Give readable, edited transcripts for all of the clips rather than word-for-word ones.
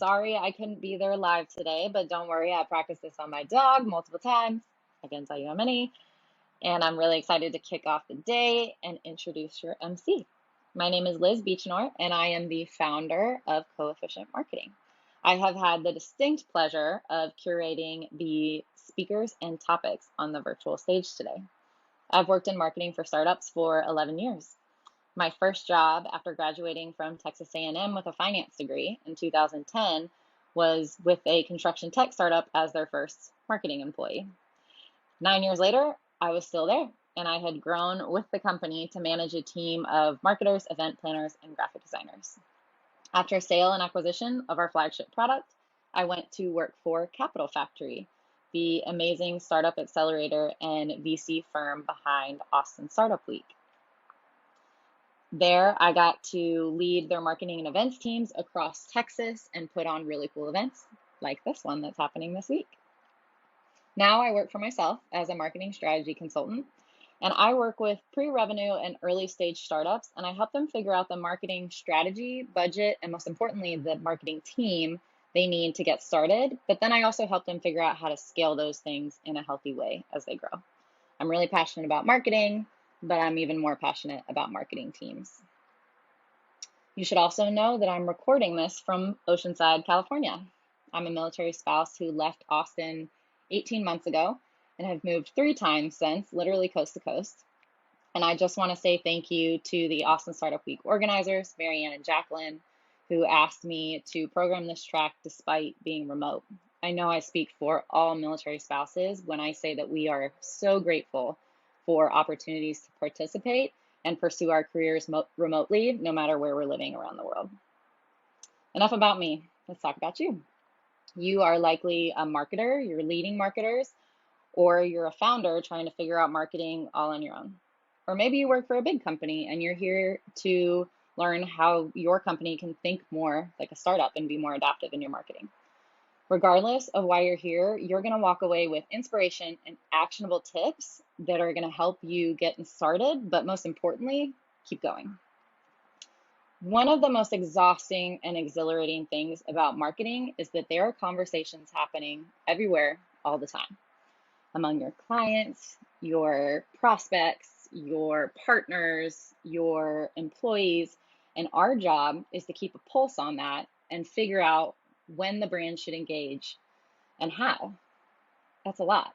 sorry I couldn't be there live today, but don't worry, I practiced this on my dog multiple times. I can tell you how many. And I'm really excited to kick off the day and introduce your MC. My name is Liz Beechinor, and I am the founder of Coefficient Marketing. I have had the distinct pleasure of curating the speakers and topics on the virtual stage today. I've worked in marketing for startups for 11 years. My first job after graduating from Texas A&M with a finance degree in 2010 was with a construction tech startup as their first marketing employee. 9 years later, I was still there, and I had grown with the company to manage a team of marketers, event planners, and graphic designers. After sale and acquisition of our flagship product, I went to work for Capital Factory, the amazing startup accelerator and VC firm behind Austin Startup Week. There, I got to lead their marketing and events teams across Texas and put on really cool events like this one that's happening this week. Now I work for myself as a marketing strategy consultant, and I work with pre-revenue and early stage startups, and I help them figure out the marketing strategy, budget, and most importantly, the marketing team they need to get started. But then I also help them figure out how to scale those things in a healthy way as they grow. I'm really passionate about marketing, but I'm even more passionate about marketing teams. You should also know that I'm recording this from Oceanside, California. I'm a military spouse who left Austin 18 months ago and have moved 3 times since, literally coast to coast. And I just want to say thank you to the Austin Startup Week organizers, Marianne and Jacqueline, who asked me to program this track despite being remote. I know I speak for all military spouses when I say that we are so grateful for opportunities to participate and pursue our careers remotely, no matter where we're living around the world. Enough about me. Let's talk about you. You are likely a marketer, you're leading marketers, or you're a founder trying to figure out marketing all on your own. Or maybe you work for a big company and you're here to learn how your company can think more like a startup and be more adaptive in your marketing. Regardless of why you're here, you're going to walk away with inspiration and actionable tips that are going to help you get started, but most importantly, keep going. One of the most exhausting and exhilarating things about marketing is that there are conversations happening everywhere all the time among your clients, your prospects, your partners, your employees, and our job is to keep a pulse on that and figure out when the brand should engage and how. That's a lot.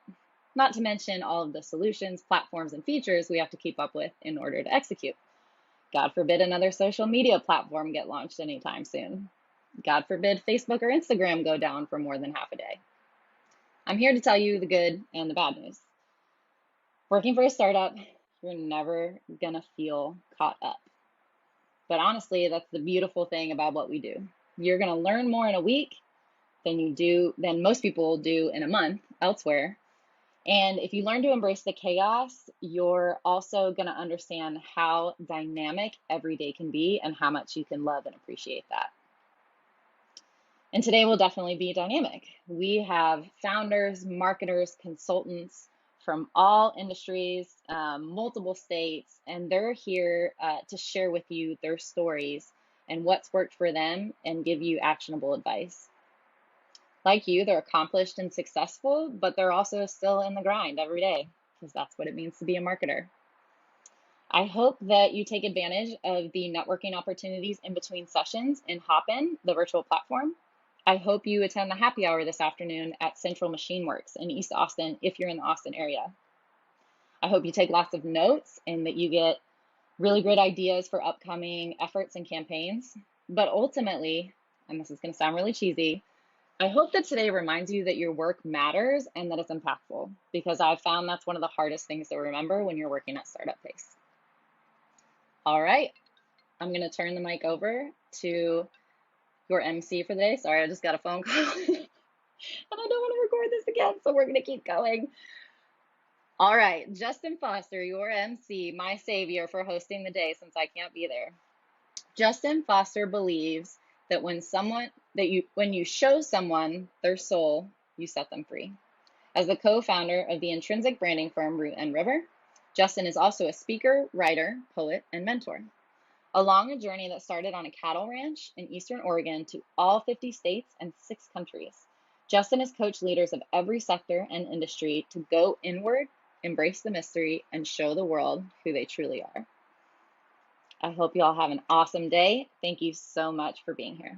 Not to mention all of the solutions, platforms, and features we have to keep up with in order to execute. God forbid another social media platform get launched anytime soon. God forbid Facebook or Instagram go down for more than half a day. I'm here to tell you the good and the bad news. Working for a startup, you're never gonna feel caught up. But honestly, that's the beautiful thing about what we do. You're gonna learn more in a week than most people do in a month elsewhere. And if you learn to embrace the chaos, you're also going to understand how dynamic every day can be and how much you can love and appreciate that. And today will definitely be dynamic. We have founders, marketers, consultants from all industries, multiple states, and they're here to share with you their stories and what's worked for them and give you actionable advice. Like you, they're accomplished and successful, but they're also still in the grind every day because that's what it means to be a marketer. I hope that you take advantage of the networking opportunities in between sessions in Hopin, the virtual platform. I hope you attend the happy hour this afternoon at Central Machine Works in East Austin if you're in the Austin area. I hope you take lots of notes and that you get really great ideas for upcoming efforts and campaigns. But ultimately, and this is going to sound really cheesy, I hope that today reminds you that your work matters and that it's impactful, because I've found that's one of the hardest things to remember when you're working at startup pace. All right, I'm going to turn the mic over to your MC for the day. Sorry, I just got a phone call and I don't want to record this again, so we're going to keep going. All right, Justin Foster, your MC, my savior for hosting the day since I can't be there. Justin Foster believes that when you show someone their soul, you set them free. As the co-founder of the Intrinsic Branding firm Root and River, Justin is also a speaker, writer, poet, and mentor. along a journey that started on a cattle ranch in Eastern Oregon to all 50 states and 6 countries. Justin has coached leaders of every sector and industry to go inward, embrace the mystery, and show the world who they truly are. I hope you all have an awesome day. Thank you so much for being here.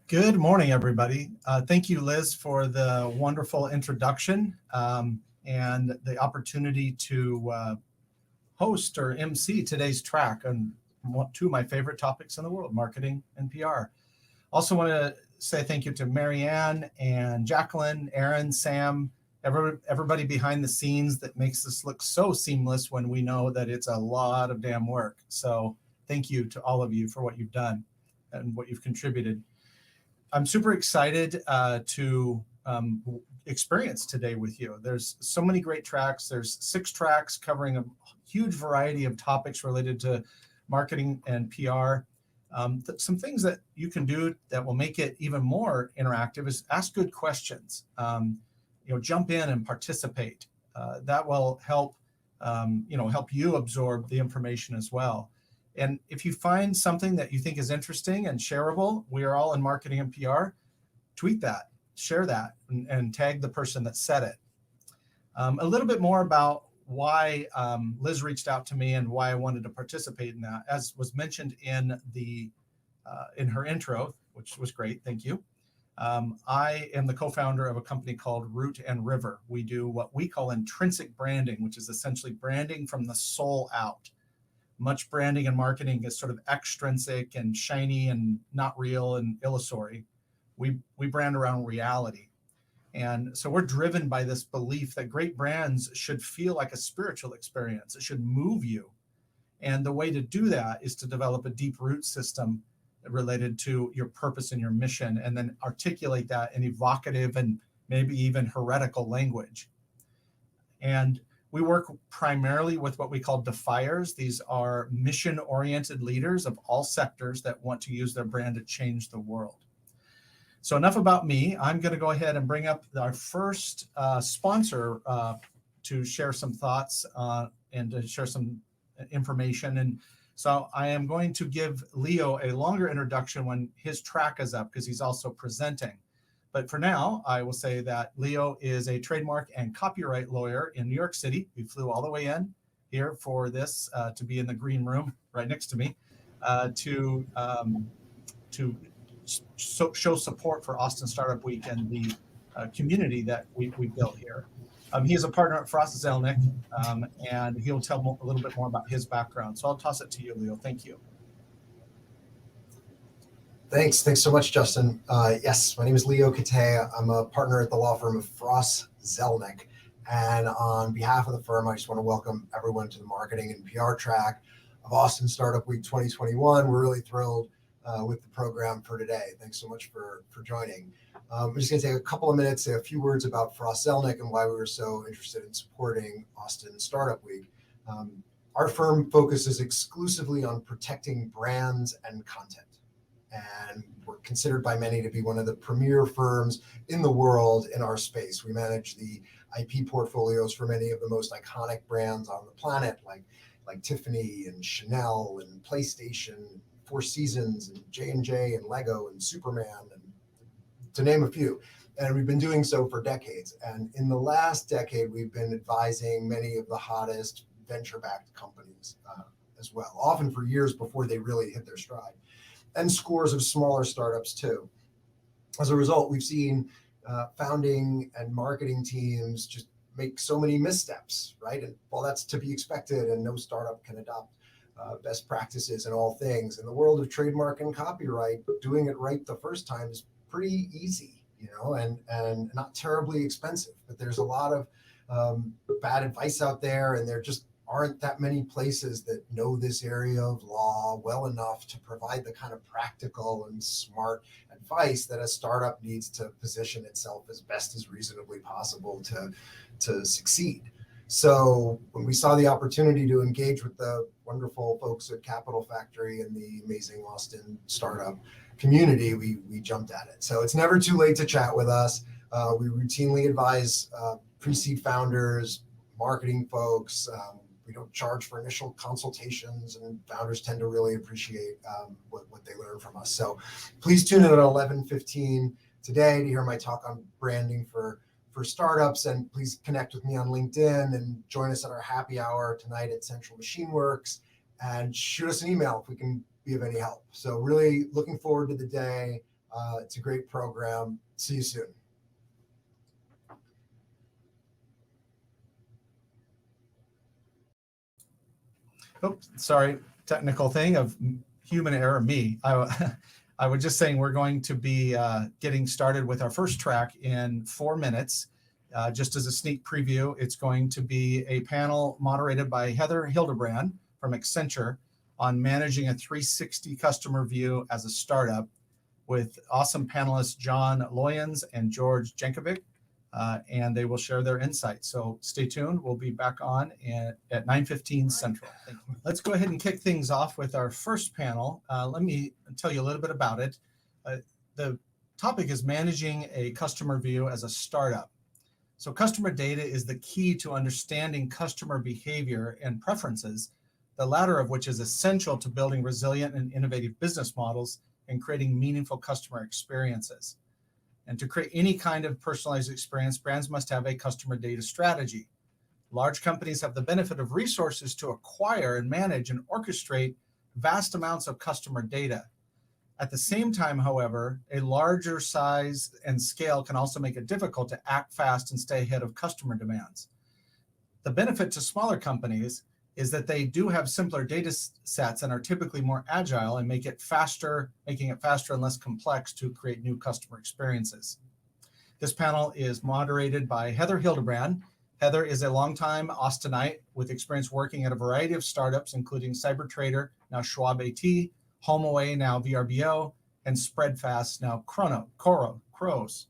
Good morning, everybody. Thank you, Liz, for the wonderful introduction and the opportunity to host or MC today's track on two of my favorite topics in the world, marketing and PR. Also want to say thank you to Marianne and Jacqueline, Aaron, Sam, everybody behind the scenes that makes this look so seamless when we know that it's a lot of damn work. So thank you to all of you for what you've done and what you've contributed. I'm super excited to experience today with you. There's so many great tracks. There's 6 tracks covering a huge variety of topics related to marketing and PR. Some things that you can do that will make it even more interactive is ask good questions. Jump in and participate. That will help, help you absorb the information as well. And if you find something that you think is interesting and shareable, we are all in marketing and PR, tweet that, share that, and tag the person that said it. A little bit more about why Liz reached out to me and why I wanted to participate in that. As was mentioned in her intro, which was great, thank you. I am the co-founder of a company called Root and River. We do what we call intrinsic branding, which is essentially branding from the soul out. Much branding and marketing is sort of extrinsic and shiny and not real and illusory. We brand around reality. And so we're driven by this belief that great brands should feel like a spiritual experience. It should move you. And the way to do that is to develop a deep root system related to your purpose and your mission, and then articulate that in evocative and maybe even heretical language. And we work primarily with what we call defiers. These are mission-oriented leaders of all sectors that want to use their brand to change the world. So enough about me. I'm going to go ahead and bring up our first sponsor to share some thoughts and to share some information. And so I am going to give Leo a longer introduction when his track is up because he's also presenting. But for now, I will say that Leo is a trademark and copyright lawyer in New York City. We flew all the way in here for this to be in the green room right next to me to show support for Austin Startup Week and the community that we built here. He is a partner at Fross Zelnick, and he'll tell a little bit more about his background. So I'll toss it to you, Leo. Thank you. Thanks so much, Justin. Yes, my name is Leo Katea. I'm a partner at the law firm of Fross Zelnick. And on behalf of the firm, I just want to welcome everyone to the marketing and PR track of Austin Startup Week 2021. We're really thrilled with the program for today. Thanks so much for joining. I'm just going to take a couple of minutes, say a few words about Fross Zelnick and why we were so interested in supporting Austin Startup Week. Our firm focuses exclusively on protecting brands and content. And we're considered by many to be one of the premier firms in the world in our space. We manage the IP portfolios for many of the most iconic brands on the planet, like Tiffany and Chanel and PlayStation, Four Seasons and J&J and Lego and Superman, and to name a few. And we've been doing so for decades. And in the last decade, we've been advising many of the hottest venture-backed companies as well, often for years before they really hit their stride, and scores of smaller startups too. As a result, we've seen founding and marketing teams just make so many missteps, right? And well, that's to be expected, and no startup can adopt best practices in all things. In the world of trademark and copyright, doing it right the first time is pretty easy, and not terribly expensive. But there's a lot of bad advice out there, and there just aren't that many places that know this area of law well enough to provide the kind of practical and smart advice that a startup needs to position itself as best as reasonably possible to succeed. So when we saw the opportunity to engage with the wonderful folks at Capital Factory and the amazing Austin startup community, we jumped at it. So it's never too late to chat with us. We routinely advise pre-seed founders, marketing folks. We don't charge for initial consultations, and founders tend to really appreciate what they learn from us. So please tune in at 11:15 today to hear my talk on branding for startups, and please connect with me on LinkedIn and join us at our happy hour tonight at Central Machine Works, and shoot us an email if we can be of any help. So really looking forward to the day. It's a great program. See you soon. Oops, sorry, technical thing of human error, me. I was just saying we're going to be getting started with our first track in 4 minutes. Just as a sneak preview, it's going to be a panel moderated by Heather Hildebrand from Accenture on managing a 360 customer view as a startup, with awesome panelists John Lyons and George Jankovic, and they will share their insights. So stay tuned. We'll be back on at 9:15 Central. Thank you. Let's go ahead and kick things off with our first panel. Let me tell you a little bit about it. The topic is managing a customer view as a startup. So customer data is the key to understanding customer behavior and preferences, the latter of which is essential to building resilient and innovative business models and creating meaningful customer experiences. And to create any kind of personalized experience, brands must have a customer data strategy. Large companies have the benefit of resources to acquire and manage and orchestrate vast amounts of customer data. At the same time, however, a larger size and scale can also make it difficult to act fast and stay ahead of customer demands. The benefit to smaller companies is that they do have simpler data sets and are typically more agile and making it faster and less complex to create new customer experiences. This panel is moderated by Heather Hildebrand. Heather is a longtime Austinite with experience working at a variety of startups, including CyberTrader, now Schwab AT, HomeAway, now VRBO, and Spreadfast, now Khoros.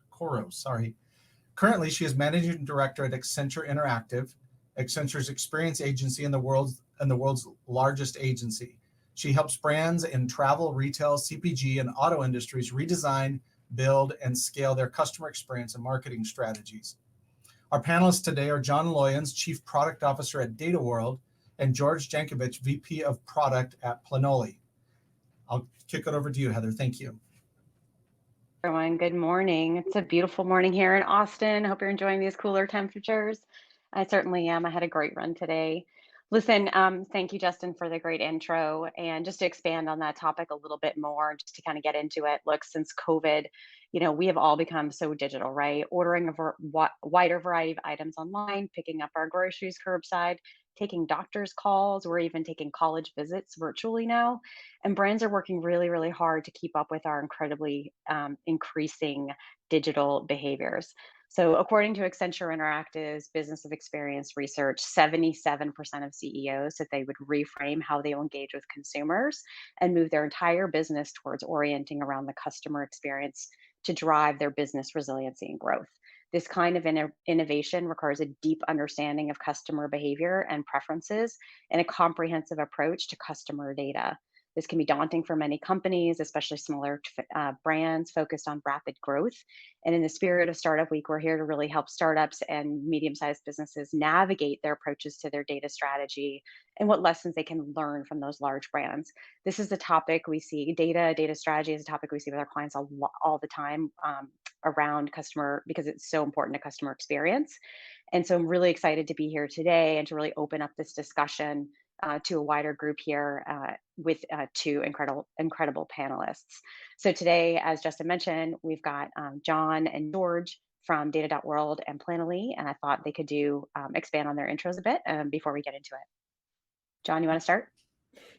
Currently, she is managing director at Accenture Interactive, Accenture's experience agency and the world's largest agency. She helps brands in travel, retail, CPG, and auto industries redesign, build, and scale their customer experience and marketing strategies. Our panelists today are John Lyons, Chief Product Officer at DataWorld, and George Jankovic, VP of Product at Planoli. I'll kick it over to you, Heather. Thank you. Everyone, good morning. It's a beautiful morning here in Austin. I hope you're enjoying these cooler temperatures. I certainly am. I had a great run today. Listen, thank you, Justin, for the great intro. And just to expand on that topic a little bit more, just to kind of get into it, look, since COVID, we have all become so digital, right? Ordering a wider variety of items online, picking up our groceries curbside, taking doctor's calls, we're even taking college visits virtually now. And brands are working really, really hard to keep up with our incredibly increasing digital behaviors. So according to Accenture Interactive's Business of Experience research, 77% of CEOs said they would reframe how they will engage with consumers and move their entire business towards orienting around the customer experience to drive their business resiliency and growth. This kind of innovation requires a deep understanding of customer behavior and preferences and a comprehensive approach to customer data. This can be daunting for many companies, especially smaller brands focused on rapid growth. And in the spirit of Startup Week, we're here to really help startups and medium-sized businesses navigate their approaches to their data strategy and what lessons they can learn from those large brands. This is the topic we see. Data strategy is a topic we see with our clients all the time around customer, because it's so important to customer experience. And so I'm really excited to be here today and to really open up this discussion to a wider group here with two incredible panelists. So today, as Justin mentioned, we've got John and George from Data.World and Planoli, and I thought they could expand on their intros a bit before we get into it. John, you want to start?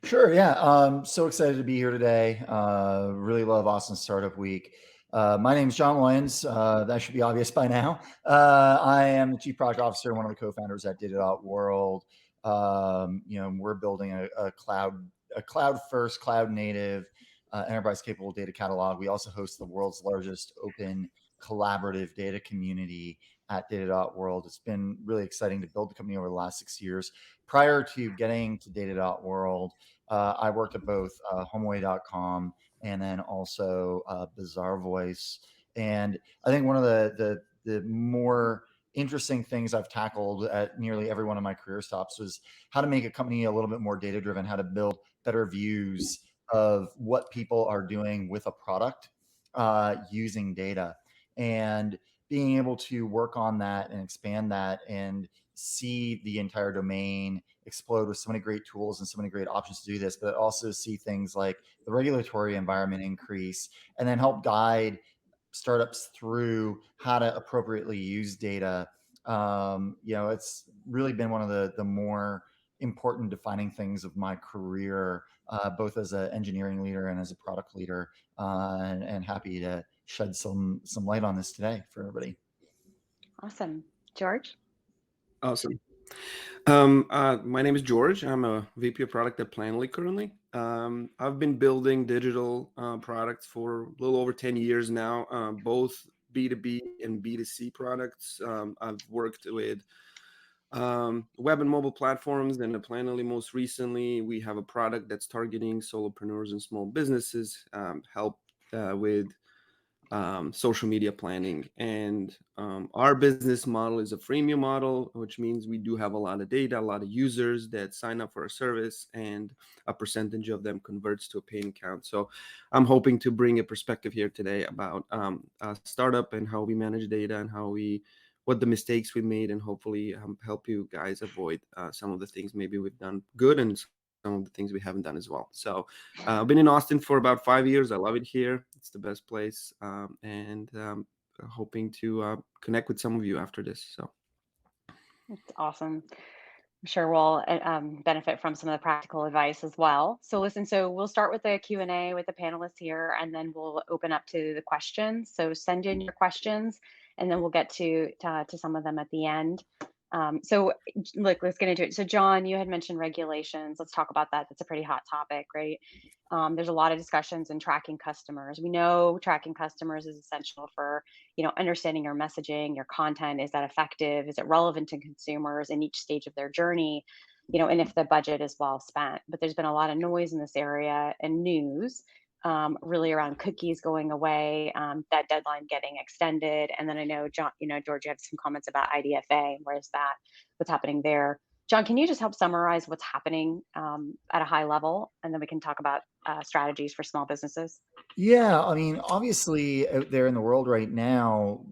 Sure, yeah. So excited to be here today. Really love Austin Startup Week. My name is John Lyons. That should be obvious by now. I am the Chief Product Officer and one of the co-founders at Data.World. We're building a cloud-first, cloud-native, enterprise-capable data catalog. We also host the world's largest open collaborative data community at Data.World. It's been really exciting to build the company over the last 6 years. Prior to getting to Data.World, I worked at both HomeAway.com and then also Bizarre Voice. And I think one of the more interesting things I've tackled at nearly every one of my career stops was how to make a company a little bit more data driven, how to build better views of what people are doing with a product using data, and being able to work on that and expand that and see the entire domain explode with so many great tools and so many great options to do this, but also see things like the regulatory environment increase, and then help guide startups through how to appropriately use data. It's really been one of the more important defining things of my career, both as an engineering leader and as a product leader, and happy to shed some light on this today for everybody. Awesome. George? Awesome. My name is George. I'm a VP of product at Planoly currently. I've been building digital products for a little over 10 years now, both B2B and B2C products. I've worked with web and mobile platforms, and at Planoly most recently, we have a product that's targeting solopreneurs and small businesses, help with social media planning. And our business model is a freemium model, which means we do have a lot of data, a lot of users that sign up for our service, and a percentage of them converts to a paying account. So I'm hoping to bring a perspective here today about a startup and how we manage data and what the mistakes we made, and hopefully help you guys avoid some of the things maybe we've done good and some of the things we haven't done as well. So I've been in Austin for about 5 years. I love it here. It's the best place. And hoping to connect with some of you after this. So That's awesome. I'm sure we'll benefit from some of the practical advice as well. So listen, so we'll start with the Q&A with the panelists here, and then we'll open up to the questions. So send in your questions, and then we'll get to some of them at the end. So look, let's get into it. So John, you had mentioned regulations. Let's talk about that. That's a pretty hot topic, right? There's a lot of discussions in tracking customers. We know tracking customers is essential for, understanding your messaging, your content. Is that effective? Is it relevant to consumers in each stage of their journey? And if the budget is well spent. But there's been a lot of noise in this area and news, really around cookies going away, that deadline getting extended. And then I know, John, George, you have some comments about IDFA. What's happening there? John, can you just help summarize what's happening at a high level? And then we can talk about strategies for small businesses. Yeah, I mean, obviously out there in the world right now,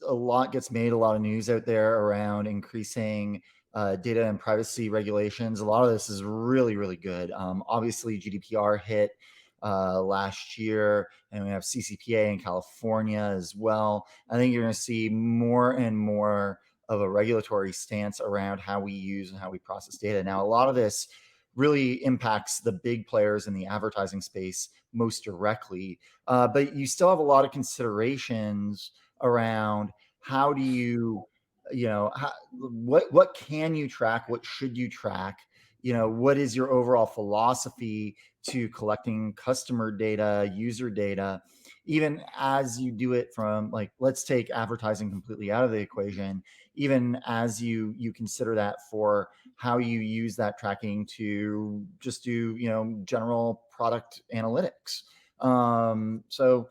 a lot gets made, a lot of news out there around increasing data and privacy regulations. A lot of this is really, really good. Obviously, GDPR hit last year, and we have CCPA in California as well. I think you're going to see more and more of a regulatory stance around how we use and how we process data. Now, a lot of this really impacts the big players in the advertising space most directly, but you still have a lot of considerations around how do you, what can you track, what should you track, what is your overall philosophy to collecting customer data, user data, even as you do it from, like, let's take advertising completely out of the equation, even as you consider that for how you use that tracking to just do, general product analytics. So,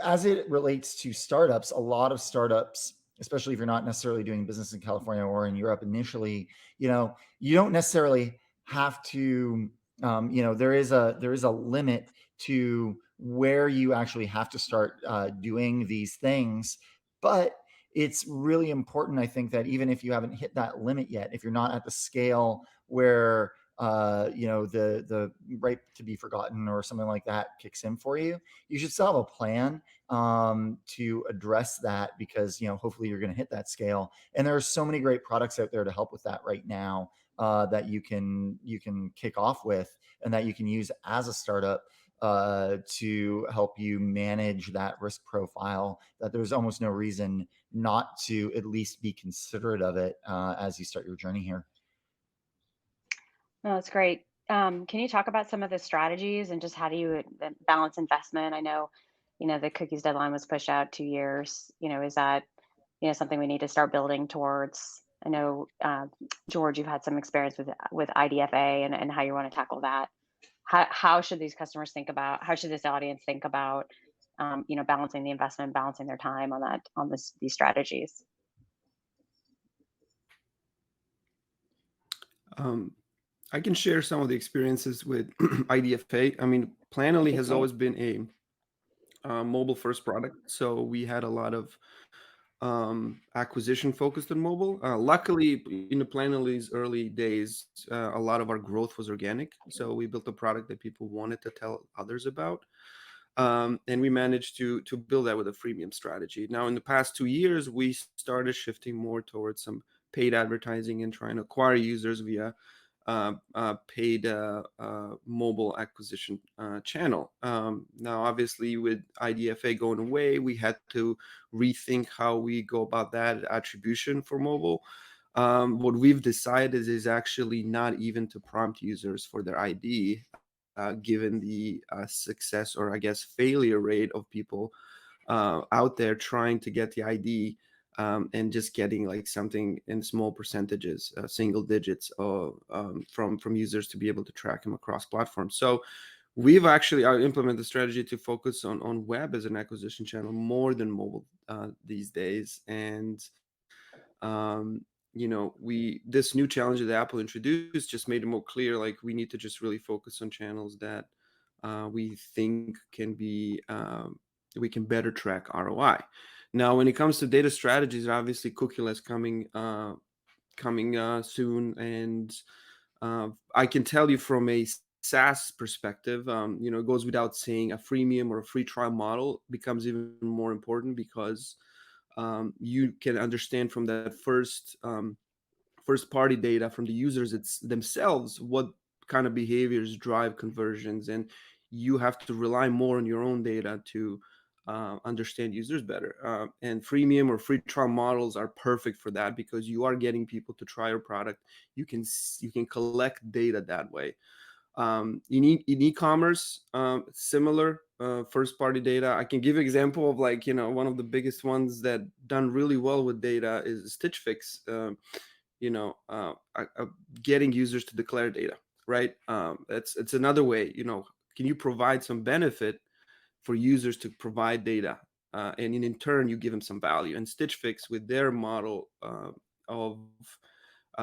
as it relates to startups, a lot of startups, especially if you're not necessarily doing business in California or in Europe initially, you don't necessarily have to, there is a limit to where you actually have to start doing these things. But it's really important, I think, that even if you haven't hit that limit yet, if you're not at the scale where the right to be forgotten or something like that kicks in for you, you should still have a plan to address that, because hopefully you're going to hit that scale. And there are so many great products out there to help with that right now that you can kick off with, and that you can use as a startup to help you manage that risk profile, that there's almost no reason not to at least be considerate of it as you start your journey here. No, that's great. Can you talk about some of the strategies and just how do you balance investment? I know, the cookies deadline was pushed out 2 years. Is that, something we need to start building towards? I know, George, you've had some experience with IDFA and how you want to tackle that. How should these customers think about, how should this audience think about, balancing the investment, balancing their time on these strategies? I can share some of the experiences with IDFA. I mean, Planoly has always been a mobile first product, so we had a lot of acquisition focused on mobile. Luckily, in the Planoly's early days, a lot of our growth was organic. So we built a product that people wanted to tell others about. And we managed to build that with a freemium strategy. Now, in the past 2 years, we started shifting more towards some paid advertising and trying to acquire users via paid mobile acquisition channel. Now, obviously, with IDFA going away, we had to rethink how we go about that attribution for mobile. What we've decided is actually not even to prompt users for their ID, given the success, or I guess failure rate of people out there trying to get the ID. And just getting like something in small percentages, single digits from users to be able to track them across platforms. So we've actually implemented the strategy to focus on web as an acquisition channel more than mobile these days. And this new challenge that Apple introduced just made it more clear, like we need to just really focus on channels that we think can be we can better track ROI. Now, when it comes to data strategies, obviously cookieless coming soon, and I can tell you from a SaaS perspective, it goes without saying, a freemium or a free trial model becomes even more important, because you can understand from that first party data from the users themselves what kind of behaviors drive conversions, and you have to rely more on your own data to understand users better. And freemium or free trial models are perfect for that, because you are getting people to try your product. You can collect data that way. In e-commerce, similar first party data. I can give an example of one of the biggest ones that done really well with data is Stitch Fix. Getting users to declare data, right? It's another way. Can you provide some benefit for users to provide data, and in turn you give them some value? And Stitch Fix, with their model of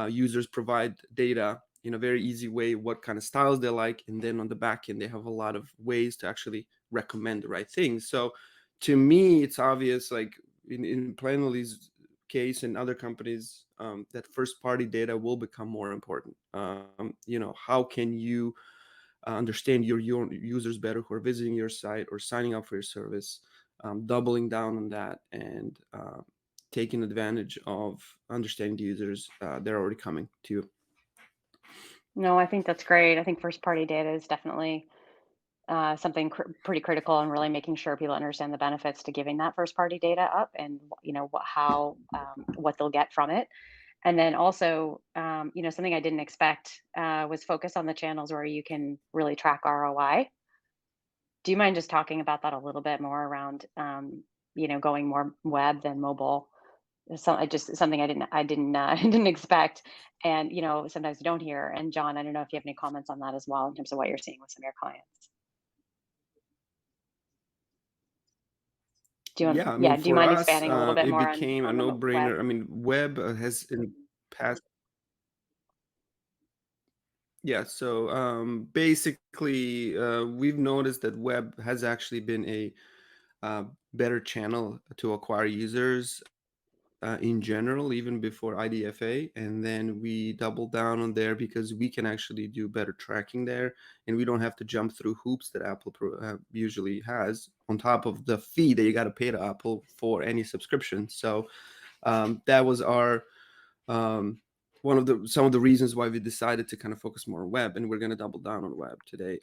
users provide data in a very easy way, what kind of styles they like, and then on the back end they have a lot of ways to actually recommend the right things. So to me, it's obvious, like in Planoly's case and other companies, that first party data will become more important. How can you understand your users better who are visiting your site or signing up for your service, doubling down on that, and taking advantage of understanding the users they're already coming to you. No, I think that's great. I think first party data is definitely something pretty critical, and really making sure people understand the benefits to giving that first party data up, and what they'll get from it. And then also, something I didn't expect was focus on the channels where you can really track ROI. Do you mind just talking about that a little bit more around, going more web than mobile? Just something I didn't I didn't expect, and sometimes you don't hear. And John, I don't know if you have any comments on that as well in terms of what you're seeing with some of your clients. Do you want, Yeah, I mean, yeah? Do you for mind us, expanding a little bit it more became a on the web? no-brainer. I mean, web has in past. Yeah, so basically, we've noticed that web has actually been a better channel to acquire users in general, even before IDFA. And then we double down on there because we can actually do better tracking there, and we don't have to jump through hoops that Apple usually has on top of the fee that you got to pay to Apple for any subscription. So that was our some of the reasons why we decided to kind of focus more on web, and we're going to double down on web today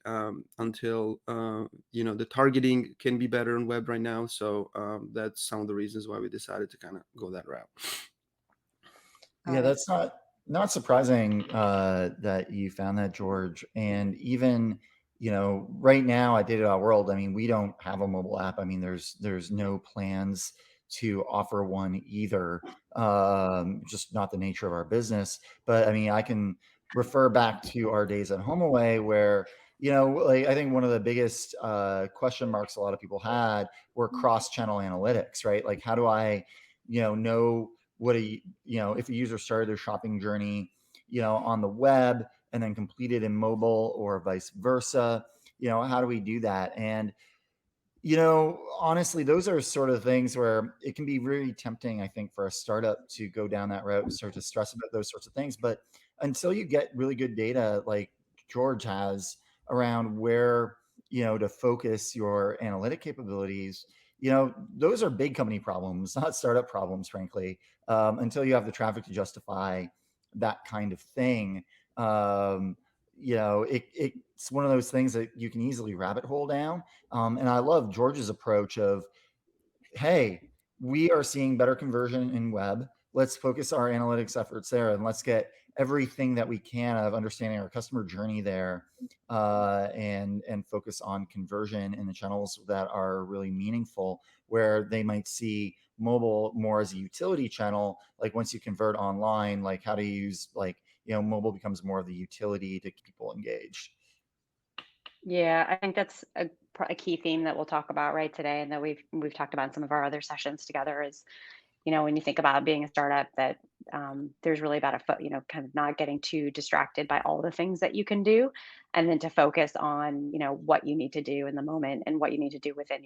until the targeting can be better on web right now. So that's some of the reasons why we decided to kind of go that route. Yeah, that's not surprising that you found that, George. And even right now at Data.World, I mean, we don't have a mobile app. I mean, there's no plans to offer one either. Just not the nature of our business. But I mean, I can refer back to our days at HomeAway where, I think one of the biggest question marks a lot of people had were cross-channel analytics, right? Like, how do I, know what if a user started their shopping journey, on the web and then completed in mobile or vice versa? How do we do that? And honestly, those are sort of things where it can be really tempting, I think, for a startup to go down that route and start to stress about those sorts of things. But until you get really good data like George has around where, to focus your analytic capabilities, those are big company problems, not startup problems, frankly, until you have the traffic to justify that kind of thing. It's one of those things that you can easily rabbit hole down. And I love George's approach of, hey, we are seeing better conversion in web. Let's focus our analytics efforts there, and let's get everything that we can of understanding our customer journey there, and focus on conversion in the channels that are really meaningful, where they might see mobile more as a utility channel. Like once you convert online, like how to use mobile becomes more of the utility to keep people engaged. Yeah, I think that's a key theme that we'll talk about right today, and that we've talked about in some of our other sessions together. Is when you think about being a startup, that there's really about kind of not getting too distracted by all the things that you can do, and then to focus on what you need to do in the moment and what you need to do within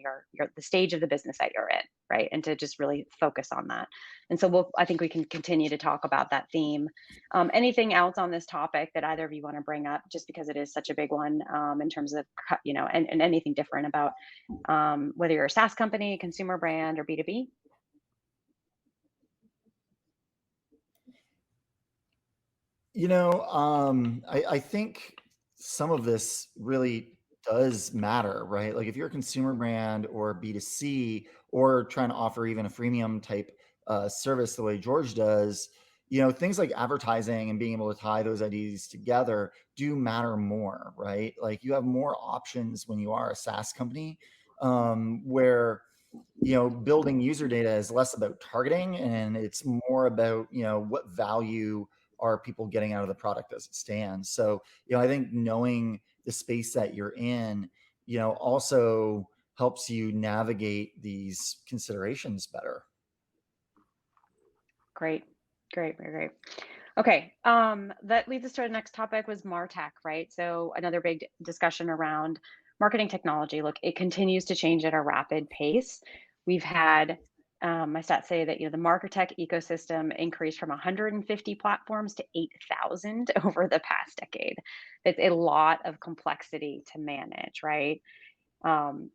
the stage of the business that you're in, right? And to just really focus on that. And so I think we can continue to talk about that theme. Anything else on this topic that either of you want to bring up, just because it is such a big one, in terms of and anything different about whether you're a SaaS company, consumer brand, or B2B? I think some of this really does matter, right? Like if you're a consumer brand or B2C, or trying to offer even a freemium type service the way George does, things like advertising and being able to tie those ideas together do matter more, right? Like you have more options when you are a SaaS company, where building user data is less about targeting and it's more about what value are people getting out of the product as it stands. So I think knowing the space that you're in also helps you navigate these considerations better. Great. Okay, that leads us to our next topic, was Martech, right? So another big discussion around marketing technology. Look, it continues to change at a rapid pace. We've had, my stats say that the Martech ecosystem increased from 150 platforms to 8,000 over the past decade. It's a lot of complexity to manage, right? And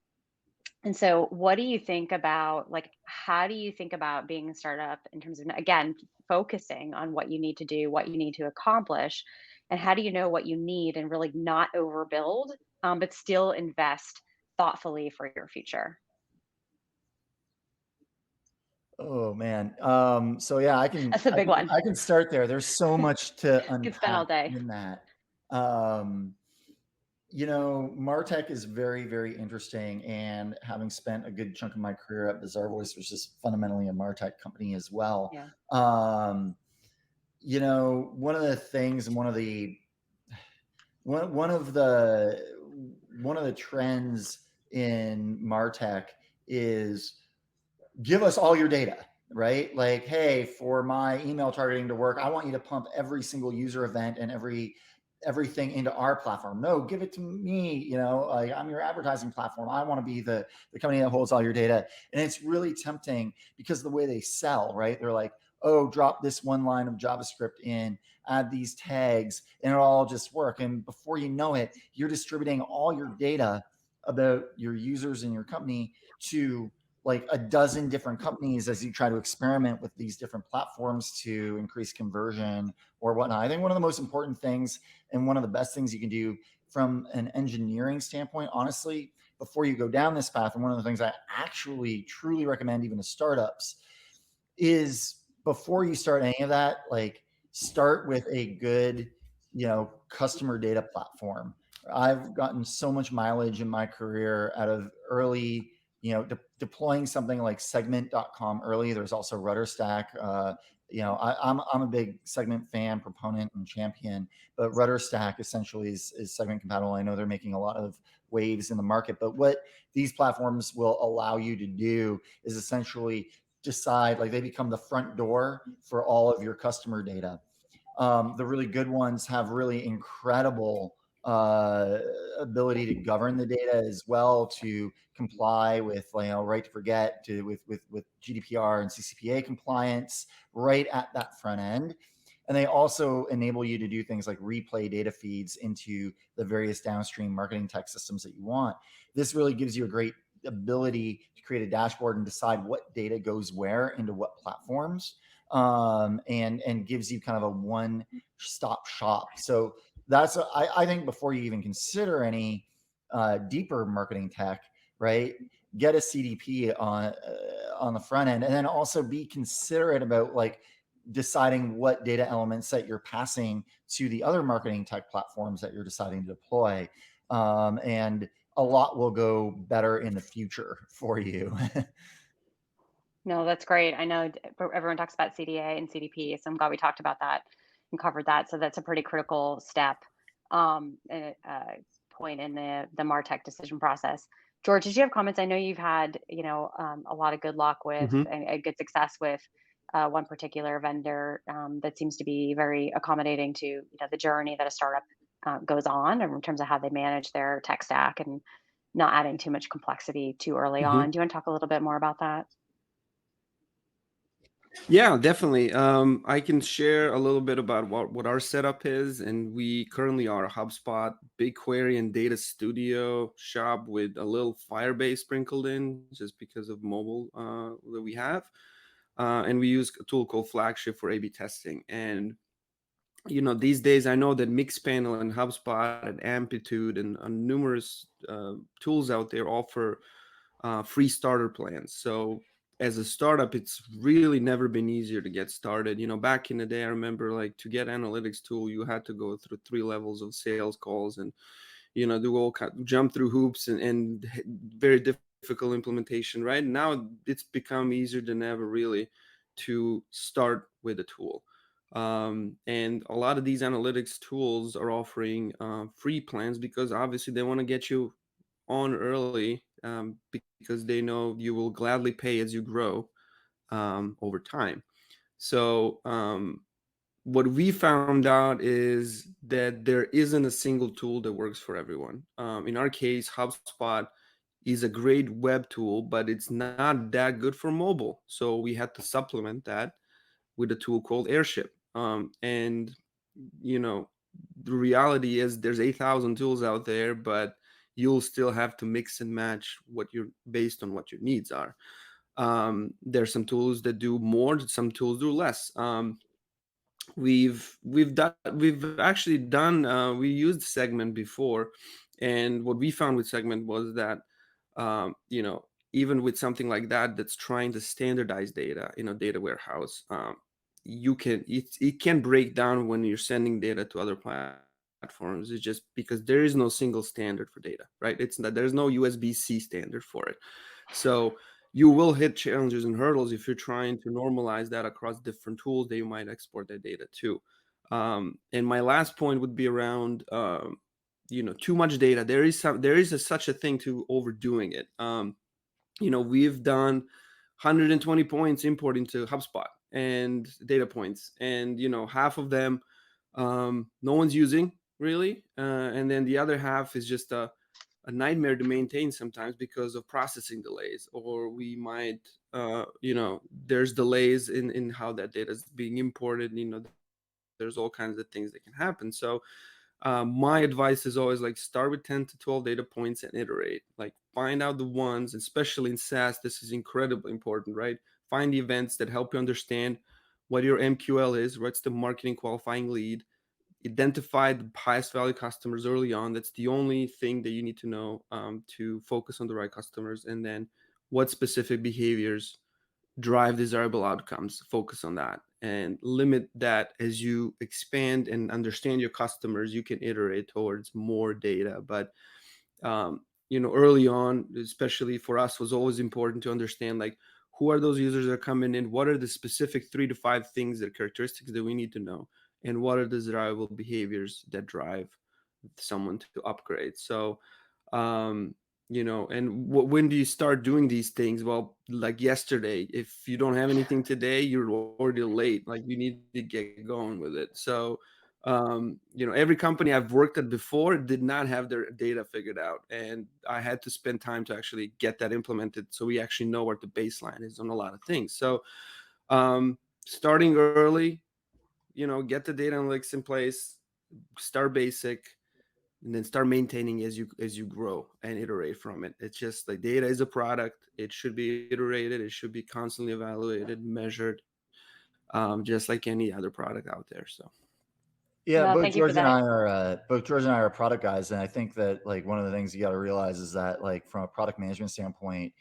so what do you think about, how do you think about being a startup in terms of, again, focusing on what you need to do, what you need to accomplish, and how do you know what you need and really not overbuild, but still invest thoughtfully for your future? Oh man. So yeah, That's a big one. I can start there. There's so much to Could spend all unpack day. in that. Martech is very, very interesting. And having spent a good chunk of my career at Bizarre Voice, which is fundamentally a Martech company as well. Yeah. One of the things and one of the trends in Martech is give us all your data, right? Like, hey, for my email targeting to work, I want you to pump every single user event and everything into our platform. No, give it to me. Like I'm your advertising platform. I want to be the company that holds all your data. And it's really tempting because of the way they sell, right? They're like, oh, drop this one line of JavaScript in, add these tags, and it'll all just work. And before you know it, you're distributing all your data about your users and your company to like a dozen different companies as you try to experiment with these different platforms to increase conversion or whatnot. I think one of the most important things and one of the best things you can do from an engineering standpoint, honestly, before you go down this path, and one of the things I actually truly recommend even to startups, is before you start any of that, like start with a good, customer data platform. I've gotten so much mileage in my career out of early, deploying something like segment.com early. There's also RudderStack. I'm a big Segment fan, proponent, and champion, but RudderStack essentially is Segment compatible. I know they're making a lot of waves in the market, but what these platforms will allow you to do is essentially decide, like they become the front door for all of your customer data. The really good ones have really incredible ability to govern the data as well, to comply with, right to forget, with GDPR and CCPA compliance right at that front end. And they also enable you to do things like replay data feeds into the various downstream marketing tech systems that you want. This really gives you a great ability to create a dashboard and decide what data goes where into what platforms, and gives you kind of a one-stop shop. So that's, I think, before you even consider any deeper marketing tech, right? Get a CDP on the front end, and then also be considerate about like deciding what data elements that you're passing to the other marketing tech platforms that you're deciding to deploy. And a lot will go better in the future for you. No, that's great. I know everyone talks about CDA and CDP, so I'm glad we talked about that and covered that. So that's a pretty critical step, point in the Martech decision process. George, did you have comments? I know you've had, a lot of good luck with Mhm. and good success with one particular vendor that seems to be very accommodating to, the journey that a startup goes on in terms of how they manage their tech stack and not adding too much complexity too early Mhm. on. Do you want to talk a little bit more about that? Yeah, definitely. I can share a little bit about what our setup is, and we currently are a HubSpot, BigQuery, and Data Studio shop with a little Firebase sprinkled in, just because of mobile that we have. And we use a tool called Flagship for A/B testing. And these days I know that Mixpanel and HubSpot and Amplitude and numerous tools out there offer free starter plans. So as a startup, it's really never been easier to get started. Back in the day, I remember, like, to get analytics tool, you had to go through 3 levels of sales calls and do all jump through hoops and very difficult implementation. Right now, it's become easier than ever, really, to start with a tool. And a lot of these analytics tools are offering free plans because obviously they want to get you on early, because they know you will gladly pay as you grow over time. So what we found out is that there isn't a single tool that works for everyone. In our case, HubSpot is a great web tool, but it's not that good for mobile. So we had to supplement that with a tool called Airship. And you know, the reality is there's 8,000 tools out there, but you'll still have to mix and match what you're based on what your needs are. There's some tools that do more, some tools do less. We've actually done we used Segment before, and what we found with Segment was that even with something like that that's trying to standardize data in a data warehouse, it can break down when you're sending data to other platforms. It's just because there is no single standard for data, right? It's that there's no USB-C standard for it. So you will hit challenges and hurdles if you're trying to normalize that across different tools that you might export that data to. And my last point would be around too much data. There is such a thing to overdoing it. We've done 120 points importing to HubSpot and data points, and half of them no one's using really, and then the other half is just a nightmare to maintain sometimes because of processing delays, or we might there's delays in how that data is being imported. There's all kinds of things that can happen. So my advice is always, like, start with 10 to 12 data points and iterate. Like, find out the ones, especially in SaaS, this is incredibly important, right? Find the events that help you understand what your MQL is, what's the marketing qualifying lead. Identify the highest value customers early on. That's the only thing that you need to know to focus on the right customers. And then what specific behaviors drive desirable outcomes, focus on that and limit that. As you expand and understand your customers, you can iterate towards more data. But early on, especially for us, was always important to understand, like, who are those users that are coming in, what are the specific 3 to 5 things, that characteristics that we need to know, and what are the desirable behaviors that drive someone to upgrade. So And when do you start doing these things? Well, like yesterday. If you don't have anything today, you're already late. Like, you need to get going with it. So every company I've worked at before did not have their data figured out, and I had to spend time to actually get that implemented, so we actually know what the baseline is on a lot of things. So starting early, get the data analytics in place, start basic, and then start maintaining as you grow and iterate from it. It's just like, data is a product. It should be iterated. It should be constantly evaluated, measured, just like any other product out there. So yeah, No, both thank you for George and that. I are product guys, and I think that like one of the things you got to realize is that like from a product management standpoint,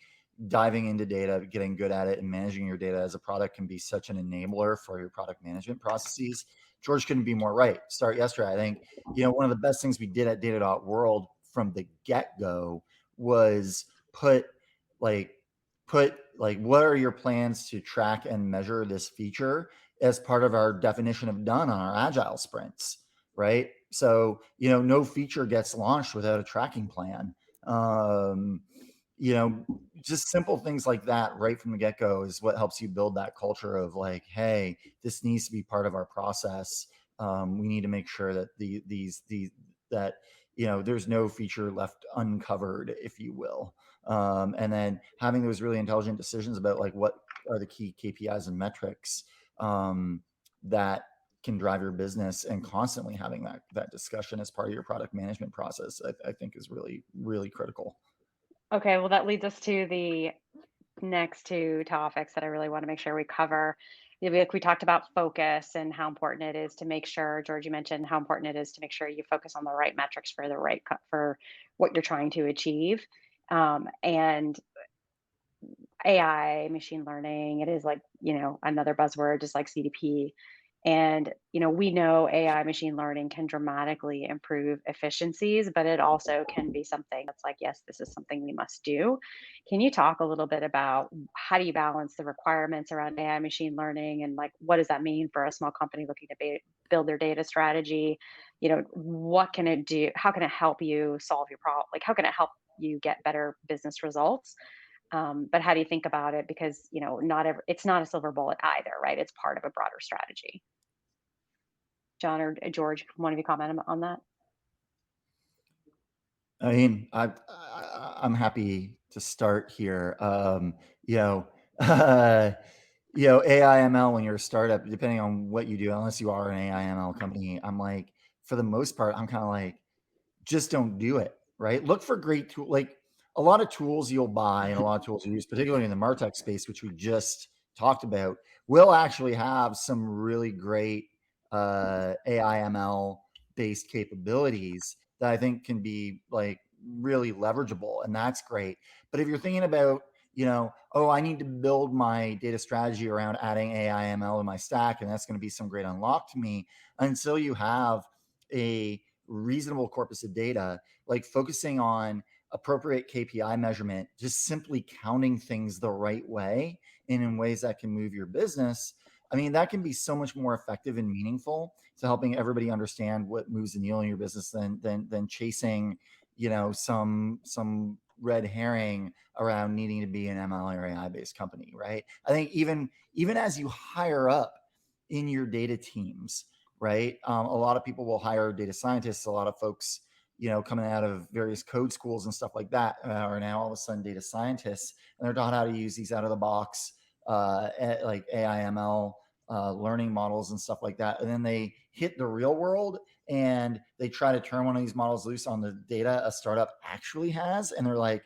diving into data, getting good at it, and managing your data as a product can be such an enabler for your product management processes. George couldn't be more right. Start yesterday. I think one of the best things we did at Data.World from the get-go was put like what are your plans to track and measure this feature as part of our definition of done on our agile sprints, right? So, no feature gets launched without a tracking plan. Just simple things like that right from the get-go is what helps you build that culture of like, hey, this needs to be part of our process. We need to make sure that that there's no feature left uncovered, if you will. And then having those really intelligent decisions about like what are the key KPIs and metrics that can drive your business, and constantly having that discussion as part of your product management process, I think is really, really critical. Okay, well, that leads us to the next two topics that I really want to make sure we cover. We talked about focus and how important it is to make sure, George, you mentioned how important it is to make sure you focus on the right metrics for the right for what you're trying to achieve. And AI, machine learning, it is like, another buzzword, just like CDP. And, we know AI machine learning can dramatically improve efficiencies, but it also can be something that's like, yes, this is something we must do. Can you talk a little bit about how do you balance the requirements around AI machine learning, and like, what does that mean for a small company looking to build their data strategy? What can it do? How can it help you solve your problem? Like, how can it help you get better business results? But how do you think about it? Because it's not a silver bullet either, right? It's part of a broader strategy. John or George, one of you comment on that? I mean, I'm happy to start here. AI ML, when you're a startup, depending on what you do, unless you are an AI ML company, I'm like, for the most part, I'm kind of like, just don't do it, right? Look for great tool. Like a lot of tools you'll buy and a lot of tools you use, particularly in the Martech space, which we just talked about, will actually have some really great AI ML based capabilities that I think can be like really leverageable, and that's great. But if you're thinking about, oh, I need to build my data strategy around adding AI ML in my stack, and that's going to be some great unlock to me, until you have a reasonable corpus of data, like focusing on appropriate KPI measurement, just simply counting things the right way and in ways that can move your business. I mean, that can be so much more effective and meaningful to helping everybody understand what moves the needle in your business than chasing, some red herring around needing to be an ML or AI based company, right? I think even as you hire up in your data teams, right? A lot of people will hire data scientists. A lot of folks, coming out of various code schools and stuff like that are now all of a sudden data scientists, and they're taught how to use these out of the box, like AI ML learning models and stuff like that. And then they hit the real world and they try to turn one of these models loose on the data a startup actually has. And they're like,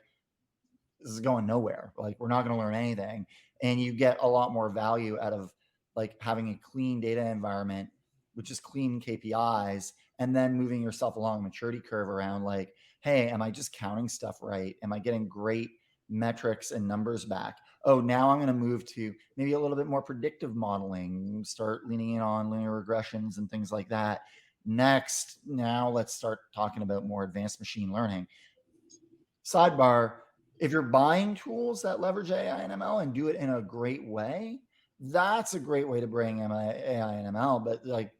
this is going nowhere. Like, we're not going to learn anything. And you get a lot more value out of like having a clean data environment, which is clean KPIs, and then moving yourself along a maturity curve around like, hey, am I just counting stuff right? Am I getting great metrics and numbers back? Oh, now I'm going to move to maybe a little bit more predictive modeling, start leaning in on linear regressions and things like that. Next, now let's start talking about more advanced machine learning. Sidebar, if you're buying tools that leverage AI and ML and do it in a great way, that's a great way to bring AI and ML. But like,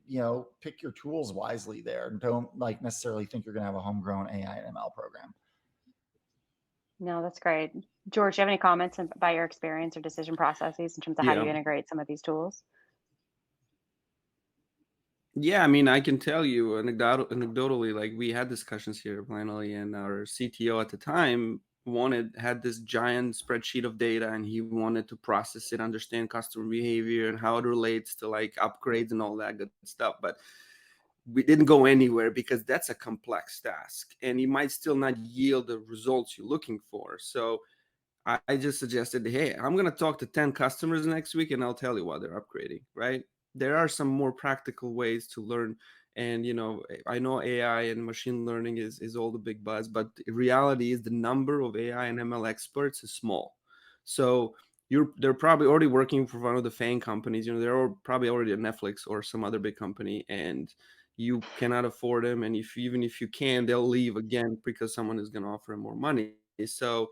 pick your tools wisely there. Don't like necessarily think you're going to have a homegrown AI and ML program. No, that's great. George, do you have any comments about your experience or decision processes in terms of how you Yeah. integrate some of these tools? Yeah, I mean, I can tell you anecdotally, like we had discussions here finally, and our CTO at the time had this giant spreadsheet of data, and he wanted to process it, understand customer behavior and how it relates to like upgrades and all that good stuff. But we didn't go anywhere because that's a complex task, and you might still not yield the results you're looking for. So I just suggested, hey, I'm going to talk to 10 customers next week and I'll tell you why they're upgrading, right? There are some more practical ways to learn. And, I know AI and machine learning is all the big buzz, but the reality is the number of AI and ML experts is small. So they're probably already working for one of the FANG companies. They're probably already at Netflix or some other big company, and you cannot afford them. And even if you can, they'll leave again because someone is going to offer them more money. So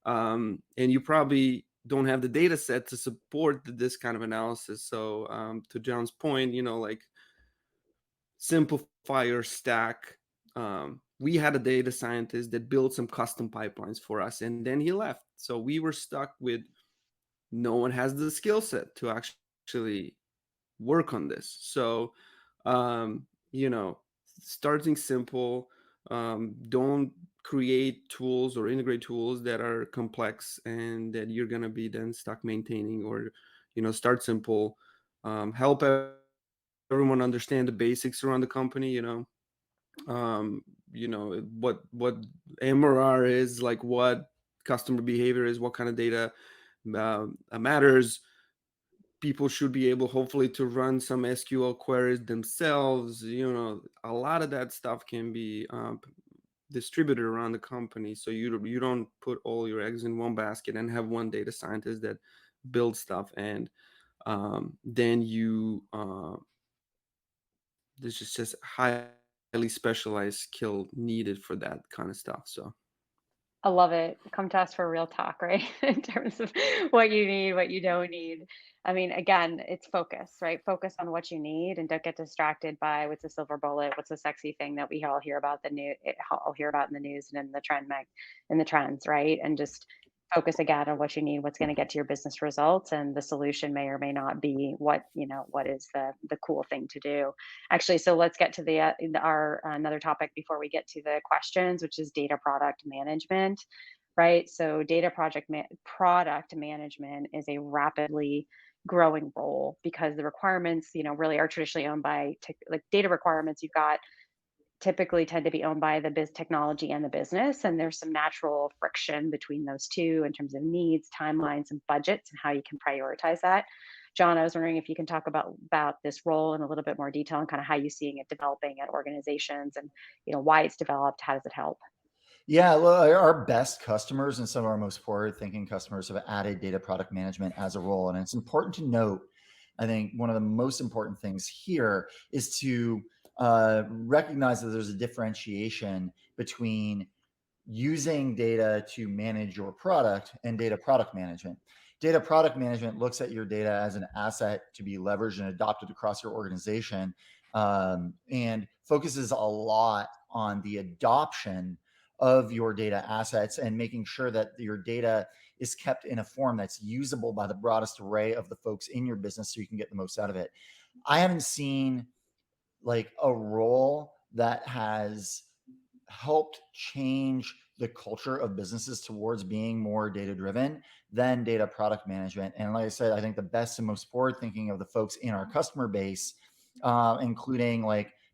and you probably don't have the data set to support this kind of analysis. So to John's point, like simplify your stack. We had a data scientist that built some custom pipelines for us, and then he left. So we were stuck with no one has the skill set to actually work on this. So, um, you know, starting simple, don't create tools or integrate tools that are complex and that you're going to be then stuck maintaining, or, start simple, help everyone understand the basics around the company, what MRR is, like what customer behavior is, what kind of data matters. People should be able, hopefully, to run some SQL queries themselves. A lot of that stuff can be distributed around the company, so you don't put all your eggs in one basket and have one data scientist that builds stuff, and then there's just highly specialized skill needed for that kind of stuff. So I love it. Come to us for real talk, right? In terms of what you need, what you don't need. I mean, again, it's focus, right? Focus on what you need and don't get distracted by what's the silver bullet, what's the sexy thing that we all hear about all hear about in the news and in the in the trends, right? And just focus again on what you need, what's going to get to your business results, and the solution may or may not be what is the cool thing to do. Actually, so let's get to our another topic before we get to the questions, which is data product management, right? So product management is a rapidly growing role because the requirements, really are traditionally owned by like data requirements. You've got typically tend to be owned by the technology and the business, and there's some natural friction between those two in terms of needs, timelines, and budgets, and how you can prioritize that. John, I was wondering if you can talk about this role in a little bit more detail and kind of how you're seeing it developing at organizations, and why it's developed. How does it help? Yeah, well, our best customers and some of our most forward-thinking customers have added data product management as a role. And it's important to note, I think one of the most important things here is to recognize that there's a differentiation between using data to manage your product and data product management. Data product management looks at your data as an asset to be leveraged and adopted across your organization, and focuses a lot on the adoption of your data assets and making sure that your data is kept in a form that's usable by the broadest array of the folks in your business so you can get the most out of it. I haven't seen like a role that has helped change the culture of businesses towards being more data driven than data product management. And like I said, I think the best and most forward thinking of the folks in our customer base, including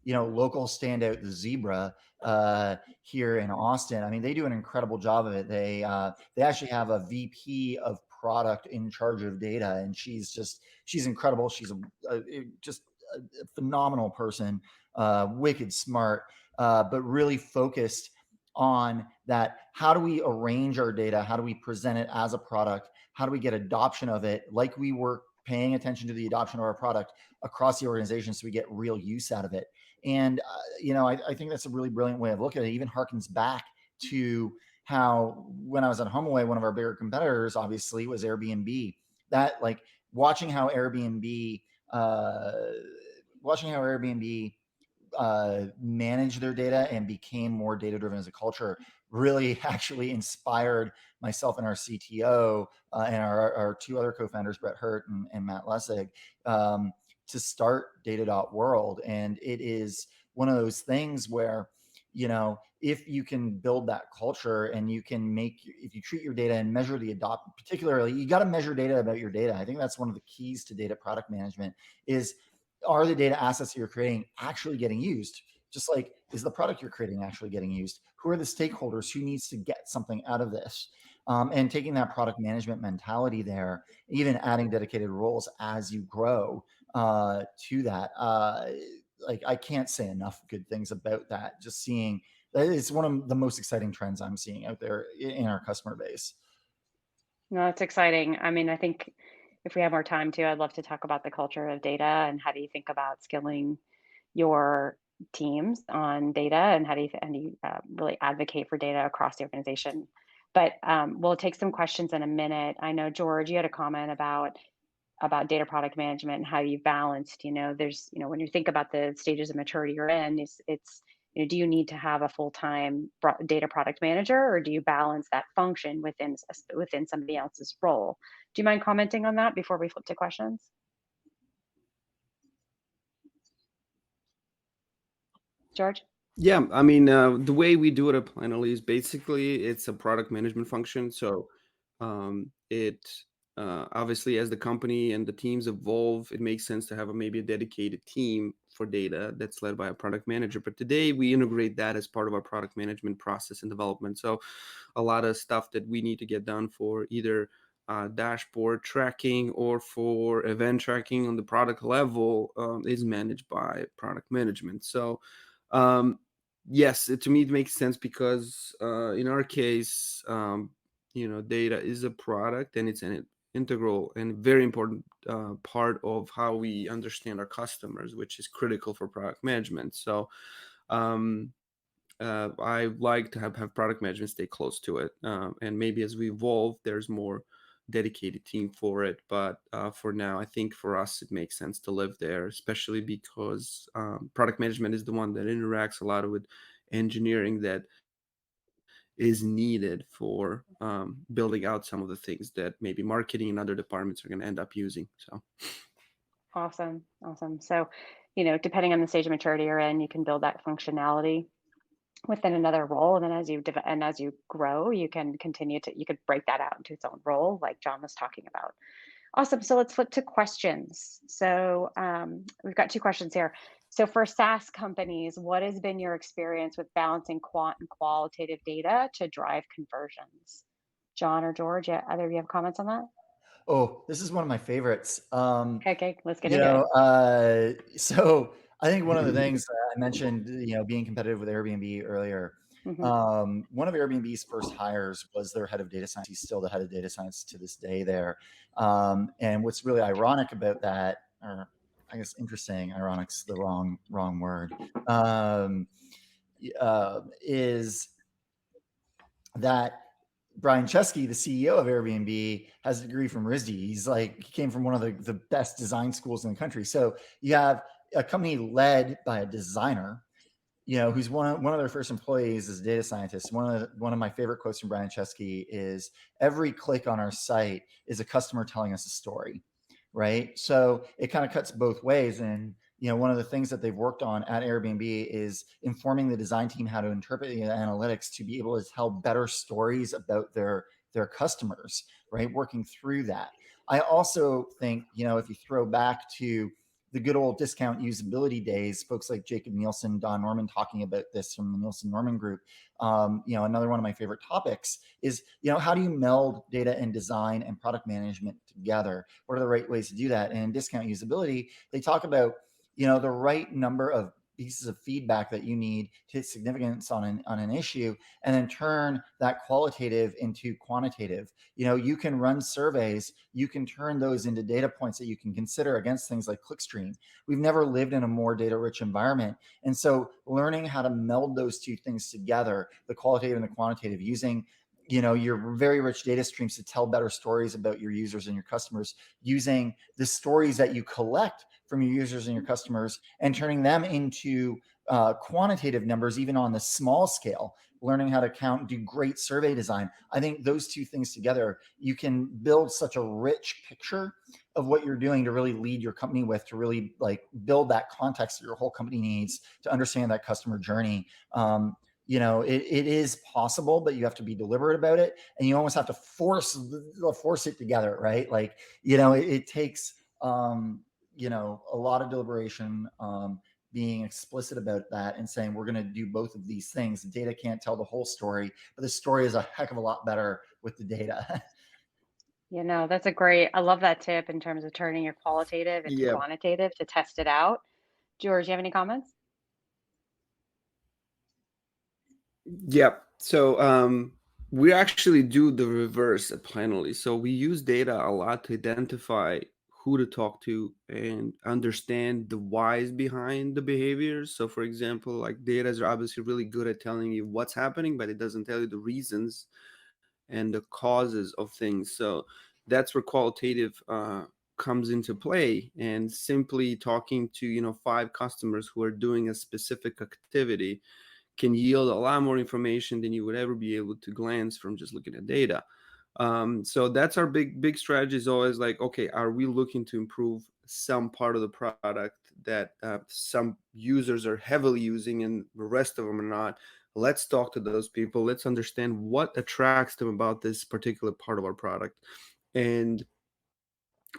local standout, the Zebra here in Austin. I mean, they do an incredible job of it. They actually have a VP of product in charge of data, and she's incredible. She's just a phenomenal person, wicked smart, but really focused on that. How do we arrange our data? How do we present it as a product? How do we get adoption of it? Like we were paying attention to the adoption of our product across the organization so we get real use out of it. And, I think that's a really brilliant way of looking at it. It even harkens back to how, when I was at HomeAway, one of our bigger competitors obviously was Airbnb. That, like, watching how Airbnb manage their data and became more data-driven as a culture really actually inspired myself and our CTO and our two other co-founders, Brett Hurt and Matt Lessig, to start Data.World. And it is one of those things where, you know, if you can build that culture and you can if you treat your data and measure the particularly, you got to measure data about your data. I think that's one of the keys to data product management is, are the data assets that you're creating actually getting used? Just like, is the product you're creating actually getting used? Who are the stakeholders? Who needs to get something out of this? And taking that product management mentality there, even adding dedicated roles as you grow to that. Like, I can't say enough good things about that. Just seeing that, it's one of the most exciting trends I'm seeing out there in our customer base. No, it's exciting. I mean, I think if we have more time too, I'd love to talk about the culture of data and how do you think about skilling your teams on data and how do you really advocate for data across the organization. But we'll take some questions in a minute. I know, George, you had a comment about data product management and how you've balanced, there's, when you think about the stages of maturity you're in, it's do you need to have a full-time data product manager, or do you balance that function within somebody else's role? Do you mind commenting on that before we flip to questions? George? Yeah, I mean, the way we do it at Planoly is basically it's a product management function. So it obviously, as the company and the teams evolve, it makes sense to have maybe a dedicated team for data that's led by a product manager. But today we integrate that as part of our product management process and development. So a lot of stuff that we need to get done for either dashboard tracking or for event tracking on the product level is managed by product management. So yes, to me, it makes sense because in our case, data is a product and it's an integral and very important part of how we understand our customers, which is critical for product management. So I like to have product management stay close to it. And maybe as we evolve, there's more dedicated team for it. But for now, I think for us, it makes sense to live there, especially because product management is the one that interacts a lot with engineering that is needed for building out some of the things that maybe marketing and other departments are going to end up using. So Awesome. So, depending on the stage of maturity you're in, you can build that functionality within another role, and then as you grow, you can you could break that out into its own role, like John was talking about. Awesome. So let's flip to questions. So we've got two questions here. So for SaaS companies, what has been your experience with balancing quant and qualitative data to drive conversions? John or George, either of you have comments on that? Oh, this is one of my favorites. Okay, let's get into it. So I think one of the things I mentioned, being competitive with Airbnb earlier. Mm-hmm. One of Airbnb's first hires was their head of data science. He's still the head of data science to this day there. And what's really ironic about that, or I guess interesting, ironic's the wrong word, is that Brian Chesky, the CEO of Airbnb, has a degree from RISD. He came from one of the best design schools in the country. So you have a company led by a designer, who's one of their first employees as a data scientist. One of my favorite quotes from Brian Chesky is, "Every click on our site is a customer telling us a story," right? So it kind of cuts both ways. And one of the things that they've worked on at Airbnb is informing the design team how to interpret the analytics to be able to tell better stories about their customers, right? Working through that. I also think, if you throw back to the good old discount usability days, folks like Jacob Nielsen, Don Norman talking about this from the Nielsen Norman Group. Another one of my favorite topics is, how do you meld data and design and product management together? What are the right ways to do that? And in discount usability, they talk about, the right number of pieces of feedback that you need to hit significance on an issue, and then turn that qualitative into quantitative. You can run surveys, you can turn those into data points that you can consider against things like clickstream. We've never lived in a more data-rich environment. And so learning how to meld those two things together, the qualitative and the quantitative, using your very rich data streams to tell better stories about your users and your customers, using the stories that you collect from your users and your customers and turning them into quantitative numbers, even on the small scale, learning how to count, do great survey design. I think those two things together, you can build such a rich picture of what you're doing to really lead your company with, to really like build that context that your whole company needs to understand that customer journey. It is possible, but you have to be deliberate about it, and you almost have to force it together, right? Like, it takes, a lot of deliberation, being explicit about that and saying, we're going to do both of these things. The data can't tell the whole story, but the story is a heck of a lot better with the data. That's I love that tip in terms of turning your qualitative into Yeah. quantitative to test it out. George, you have any comments? Yeah. So we actually do the reverse at Planoly. So we use data a lot to identify who to talk to and understand the whys behind the behaviors. So for example, like data is obviously really good at telling you what's happening, but it doesn't tell you the reasons and the causes of things. So that's where qualitative comes into play. And simply talking to 5 customers who are doing a specific activity can yield a lot more information than you would ever be able to glance from just looking at data. So that's our big strategy, is always like, okay, are we looking to improve some part of the product that some users are heavily using and the rest of them are not? Let's talk to those people. Let's understand what attracts them about this particular part of our product. And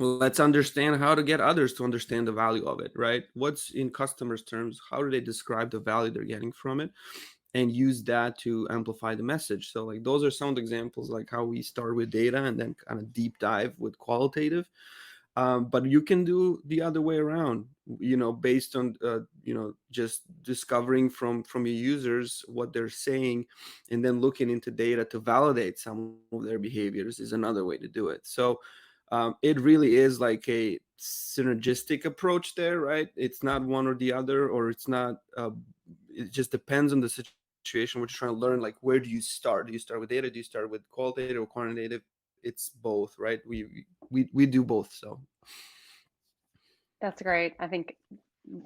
let's understand how to get others to understand the value of it, right? What's in customers' terms? How do they describe the value they're getting from it? And use that to amplify the message. So like those are some of the examples, like how we start with data and then kind of deep dive with qualitative. But you can do the other way around, based on, just discovering from your users what they're saying, and then looking into data to validate some of their behaviors is another way to do it. So it really is like a synergistic approach there, right? It's not one or the other, or it's not, it just depends on the situation. We're just trying to learn, like, where do you start? Do you start with data? Do you start with qualitative or quantitative? It's both, right? We do both. So That's great. I think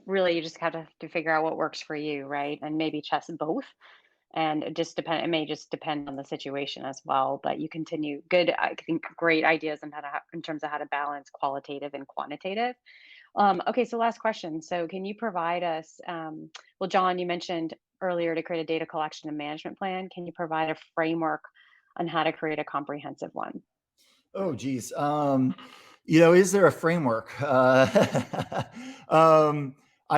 really you just have to figure out what works for you, right? And maybe test both. And it may just depend on the situation as well. But you continue I think great ideas on in terms of how to balance qualitative and quantitative. Okay, so last question. So can you provide us, well, John, you mentioned earlier to create a data collection and management plan. Can you provide a framework on how to create a comprehensive one? Oh, geez. Is there a framework? I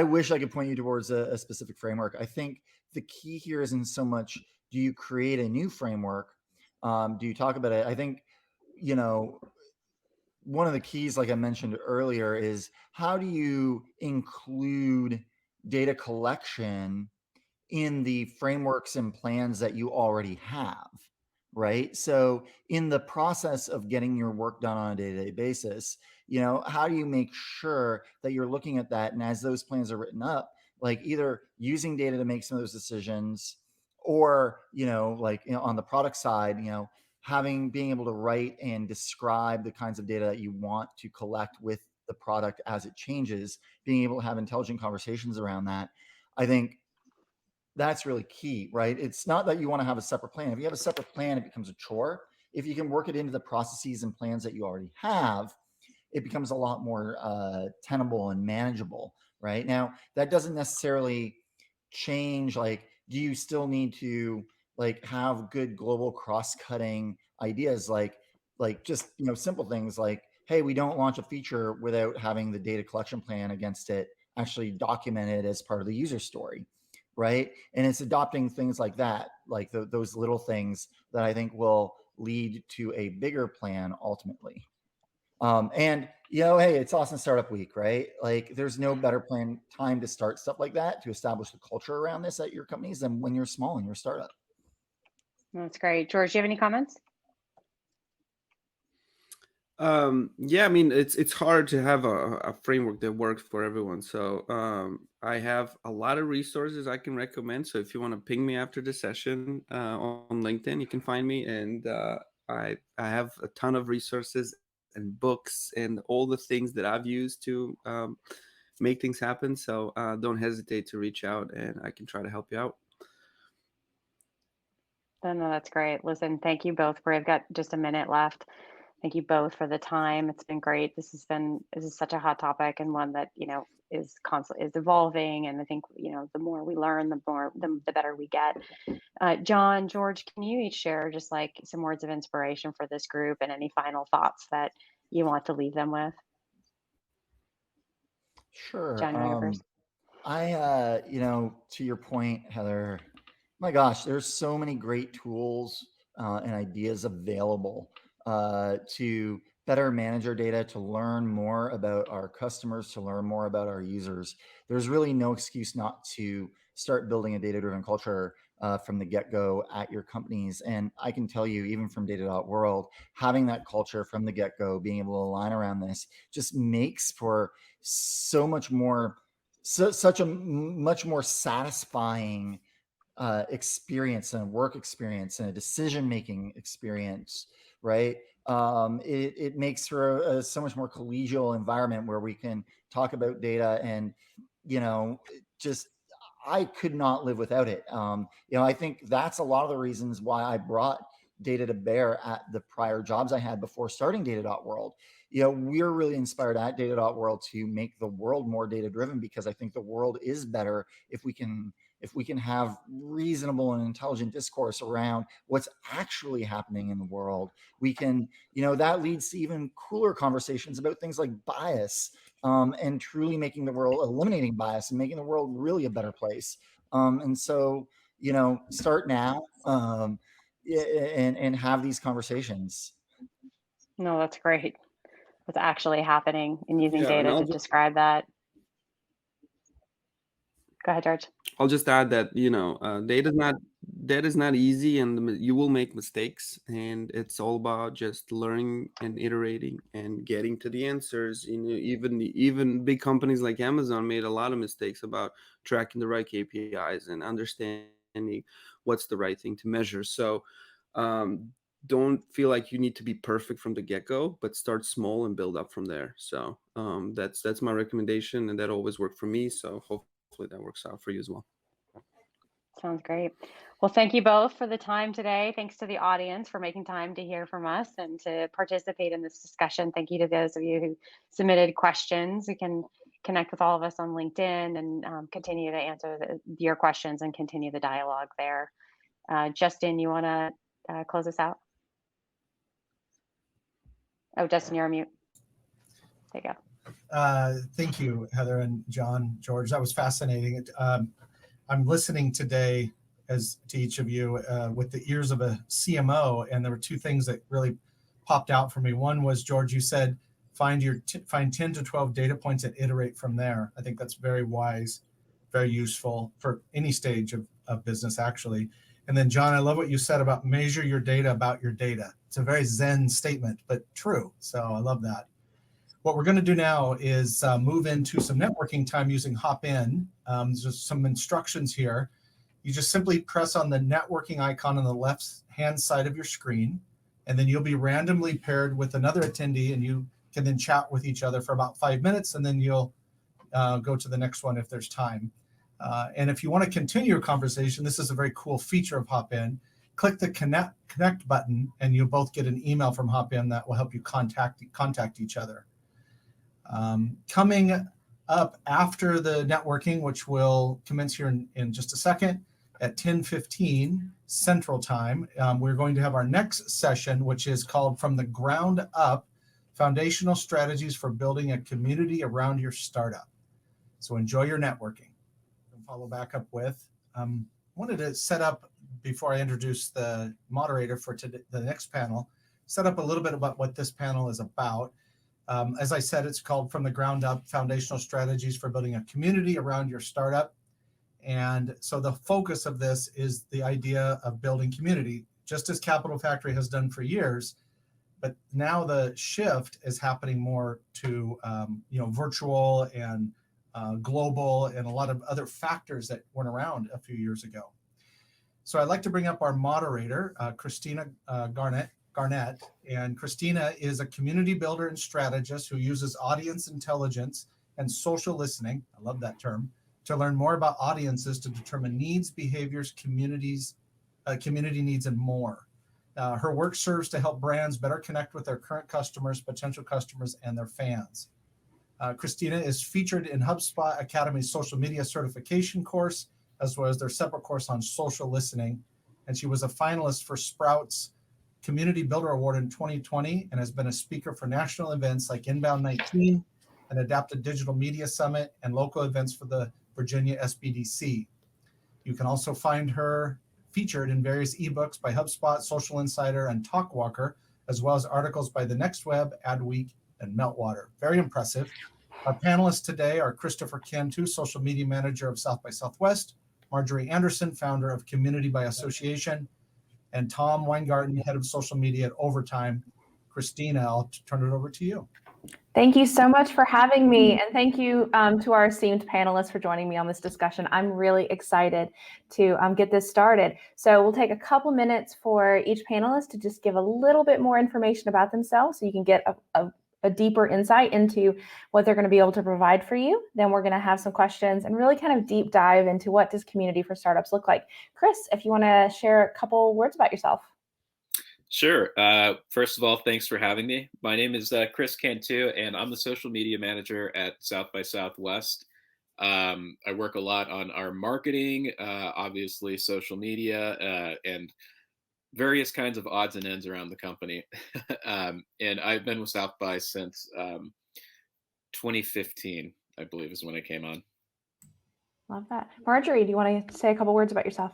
wish I could point you towards a specific framework. I think the key here isn't so much, do you create a new framework? Do you talk about it? I think, one of the keys, like I mentioned earlier, is how do you include data collection in the frameworks and plans that you already have, right? So in the process of getting your work done on a day-to-day basis, how do you make sure that you're looking at that? And as those plans are written up, like either using data to make some of those decisions, or, on the product side, being able to write and describe the kinds of data that you want to collect with the product as it changes, being able to have intelligent conversations around that. I think that's really key, right? It's not that you want to have a separate plan. If you have a separate plan, it becomes a chore. If you can work it into the processes and plans that you already have, it becomes a lot more tenable and manageable, right? Now, that doesn't necessarily change, like, do you still need to have good global cross-cutting ideas, like just simple things like, hey, we don't launch a feature without having the data collection plan against it actually documented as part of the user story, right? And it's adopting things like that, like those little things that I think will lead to a bigger plan ultimately. And hey, it's Austin Startup Week, right? Like, there's no better time to start stuff like that, to establish the culture around this at your companies, than when you're small and you're a startup. That's great. George, do you have any comments? Yeah, I mean, it's hard to have a framework that works for everyone. So I have a lot of resources I can recommend. So if you want to ping me after the session on LinkedIn, you can find me. And I have a ton of resources and books and all the things that I've used to make things happen. So don't hesitate to reach out, and I can try to help you out. No, that's great. Listen, thank you both. We've got just a minute left. Thank you both for the time. It's been great. This is such a hot topic, and one that, is constantly is evolving. And I think, the more we learn, the better we get. John, George, can you each share just like some words of inspiration for this group and any final thoughts that you want to leave them with? Sure. John, you want to go first? To your point, Heather, my gosh, there's so many great tools and ideas available to better manage our data, to learn more about our customers, to learn more about our users. There's really no excuse not to start building a data-driven culture from the get-go at your companies. And I can tell you, even from Data.World, having that culture from the get-go, being able to align around this, just makes for such a much more satisfying experience and a work experience and a decision-making experience, right? It makes for so much more collegial environment where we can talk about data and, just, I could not live without it. I think that's a lot of the reasons why I brought data to bear at the prior jobs I had before starting Data.World. We're really inspired at Data.World to make the world more data-driven, because I think the world is better if we can have reasonable and intelligent discourse around what's actually happening in the world. We can, that leads to even cooler conversations about things like bias, and truly eliminating bias and making the world really a better place. And so, start now and have these conversations. No, that's great. What's actually happening and using Yeah, and data to describe that. Go ahead, George. I'll just add that data is not easy, and you will make mistakes, and it's all about just learning and iterating and getting to the answers. Even big companies like Amazon made a lot of mistakes about tracking the right KPIs and understanding what's the right thing to measure. So don't feel like you need to be perfect from the get-go, but start small and build up from there. So that's my recommendation, and that always worked for me. So hopefully that works out for you as well. Sounds great. Well, thank you both for the time today. Thanks to the audience for making time to hear from us and to participate in this discussion. Thank you to those of you who submitted questions. You can connect with all of us on LinkedIn and continue to answer your questions and continue the dialogue there. Justin, you want to close us out? Oh, Justin, you're on mute. There you go. Thank you, Heather and John, George. That was fascinating. I'm listening today as to each of you with the ears of a CMO, and there were two things that really popped out for me. One was, George, you said find 10 to 12 data points and iterate from there. I think that's very wise, very useful for any stage of business, actually. And then, John, I love what you said about measure your data about your data. It's a very Zen statement, but true. So I love that. What we're going to do now is move into some networking time using Hopin. There's just some instructions here. You just simply press on the networking icon on the left-hand side of your screen, and then you'll be randomly paired with another attendee, and you can then chat with each other for about 5 minutes, and then you'll go to the next one if there's time. And if you want to continue your conversation, this is a very cool feature of Hopin. Click the connect button, and you'll both get an email from Hopin that will help you contact each other. Coming up after the networking, which will commence here in just a second, at 10:15 Central Time, we're going to have our next session, which is called From the Ground Up, Foundational Strategies for Building a Community Around Your Startup. So enjoy your networking. And follow back up with, wanted to set up, before I introduce the moderator for the next panel, set up a little bit about what this panel is about. As I said, it's called From the Ground Up, Foundational Strategies for Building a Community Around Your Startup. And so the focus of this is the idea of building community, just as Capital Factory has done for years. But now the shift is happening more to virtual and global and a lot of other factors that weren't around a few years ago. So I'd like to bring up our moderator, Christina Garnett. And Christina is a community builder and strategist who uses audience intelligence and social listening, I love that term, to learn more about audiences to determine needs, behaviors, community needs, and more. Her work serves to help brands better connect with their current customers, potential customers, and their fans. Christina is featured in HubSpot Academy's social media certification course, as well as their separate course on social listening. And she was a finalist for Sprout's Community Builder Award in 2020 and has been a speaker for national events like Inbound 19, an Adapted Digital Media Summit, and local events for the Virginia SBDC. You can also find her featured in various ebooks by HubSpot, Social Insider, and Talkwalker, as well as articles by The Next Web, Adweek, and Meltwater. Very impressive. Our panelists today are Christopher Cantu, Social Media Manager of South by Southwest, Marjorie Anderson, founder of Community by Association, and Tom Weingarten, Head of Social Media at Overtime. Christina, I'll turn it over to you. Thank you so much for having me, and thank you to our esteemed panelists for joining me on this discussion. I'm really excited to get this started. So we'll take a couple minutes for each panelist to just give a little bit more information about themselves so you can get a deeper insight into what they're going to be able to provide for you. Then we're going to have some questions and really kind of deep dive into what does community for startups look like. Chris, if you want to share a couple words about yourself. Sure. First of all, thanks for having me. My name is Chris Cantu, and I'm the social media manager at South by Southwest. I work a lot on our marketing, obviously social media, and various kinds of odds and ends around the company. And I've been with South by since 2015, I believe is when I came on. Love that. Marjorie, do you want to say a couple words about yourself?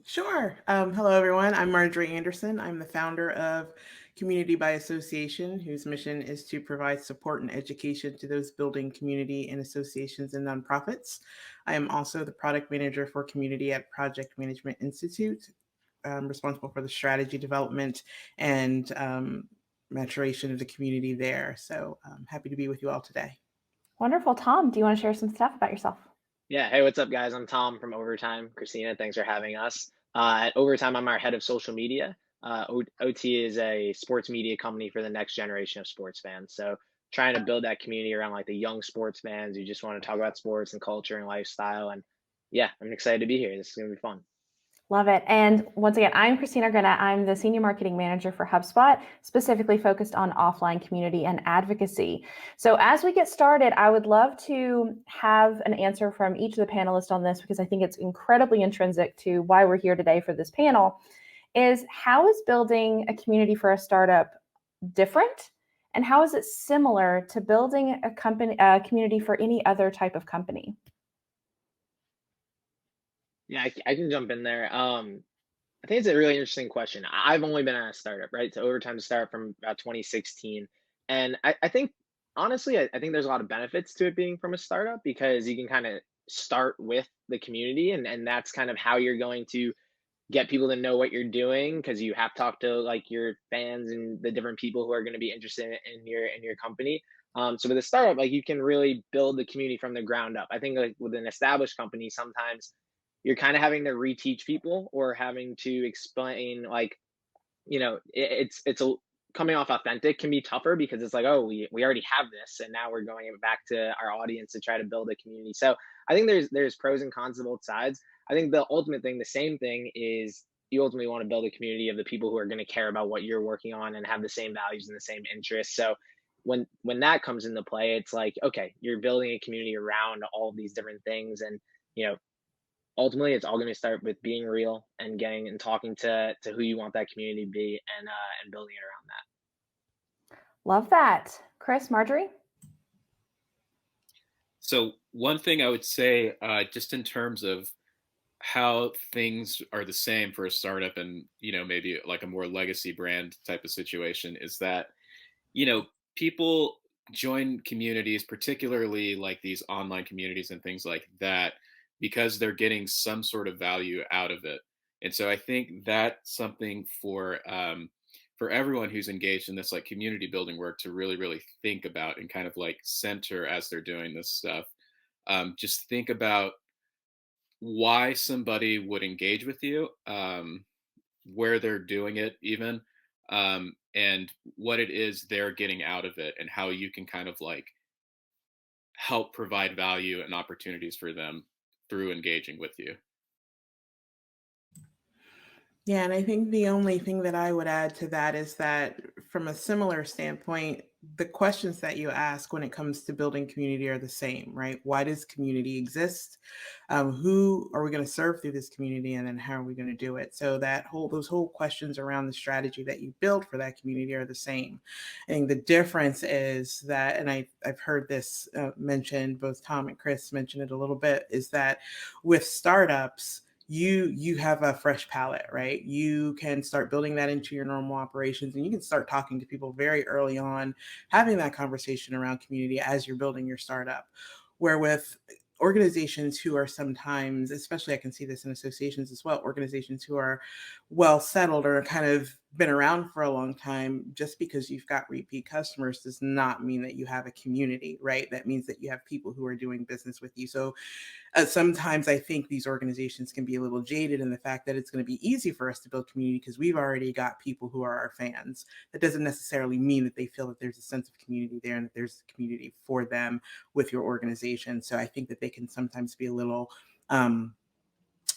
Sure. Hello, everyone. I'm Marjorie Anderson. I'm the founder of Community by Association, whose mission is to provide support and education to those building community and associations and nonprofits. I am also the product manager for community at Project Management Institute. I'm responsible for the strategy development and maturation of the community there. So I'm happy to be with you all today. Wonderful. Tom, do you want to share some stuff about yourself? Yeah. Hey, what's up, guys? I'm Tom from Overtime. Christina, thanks for having us. At Overtime, I'm our head of social media. OT is a sports media company for the next generation of sports fans. So trying to build that community around like the young sports fans who just want to talk about sports and culture and lifestyle. And yeah, I'm excited to be here. This is going to be fun. Love it. And once again, I'm Christina Garnett. I'm the Senior Marketing Manager for HubSpot, specifically focused on offline community and advocacy. So as we get started, I would love to have an answer from each of the panelists on this because I think it's incredibly intrinsic to why we're here today for this panel, is how is building a community for a startup different? And how is it similar to building a community for any other type of company? Yeah, I can jump in there. I think it's a really interesting question. I've only been at a startup, right? So Overtime to start from about 2016. And I think, honestly, I think there's a lot of benefits to it being from a startup because you can kind of start with the community and that's kind of how you're going to get people to know what you're doing because you have talked to like your fans and the different people who are going to be interested in your company. So with a startup, like you can really build the community from the ground up. I think like with an established company, sometimes you're kind of having to reteach people or having to explain like, it's coming off authentic can be tougher because it's like, oh, we already have this and now we're going back to our audience to try to build a community. So I think there's pros and cons to both sides. I think the ultimate thing, the same thing is you ultimately want to build a community of the people who are going to care about what you're working on and have the same values and the same interests. So when that comes into play, it's like, okay, you're building a community around all of these different things. And, ultimately it's all going to start with being real and getting and talking to who you want that community to be and building it around that. Love that. Chris, Marjorie? So one thing I would say, just in terms of how things are the same for a startup and, maybe like a more legacy brand type of situation is that, people join communities, particularly like these online communities and things like that, because they're getting some sort of value out of it. And so I think that's something for everyone who's engaged in this like community building work to really, really think about and kind of like center as they're doing this stuff. Just think about why somebody would engage with you, where they're doing it even, and what it is they're getting out of it and how you can kind of like help provide value and opportunities for them through engaging with you. Yeah, and I think the only thing that I would add to that is that from a similar standpoint, the questions that you ask when it comes to building community are the same, right? Why does community exist? Who are we going to serve through this community? And then how are we going to do it? So those whole questions around the strategy that you build for that community are the same. I think the difference is that, and I've heard this mentioned, both Tom and Chris mentioned it a little bit, is that with startups, you have a fresh palette, right? You can start building that into your normal operations, and you can start talking to people very early on, having that conversation around community as you're building your startup. Where with organizations who are sometimes, especially I can see this in associations as well, organizations who are well settled or kind of been around for a long time, just because you've got repeat customers does not mean that you have a community, right? That means that you have people who are doing business with you. So sometimes I think these organizations can be a little jaded in the fact that it's going to be easy for us to build community because we've already got people who are our fans. That doesn't necessarily mean that they feel that there's a sense of community there and that there's a community for them with your organization. So I think that they can sometimes be a little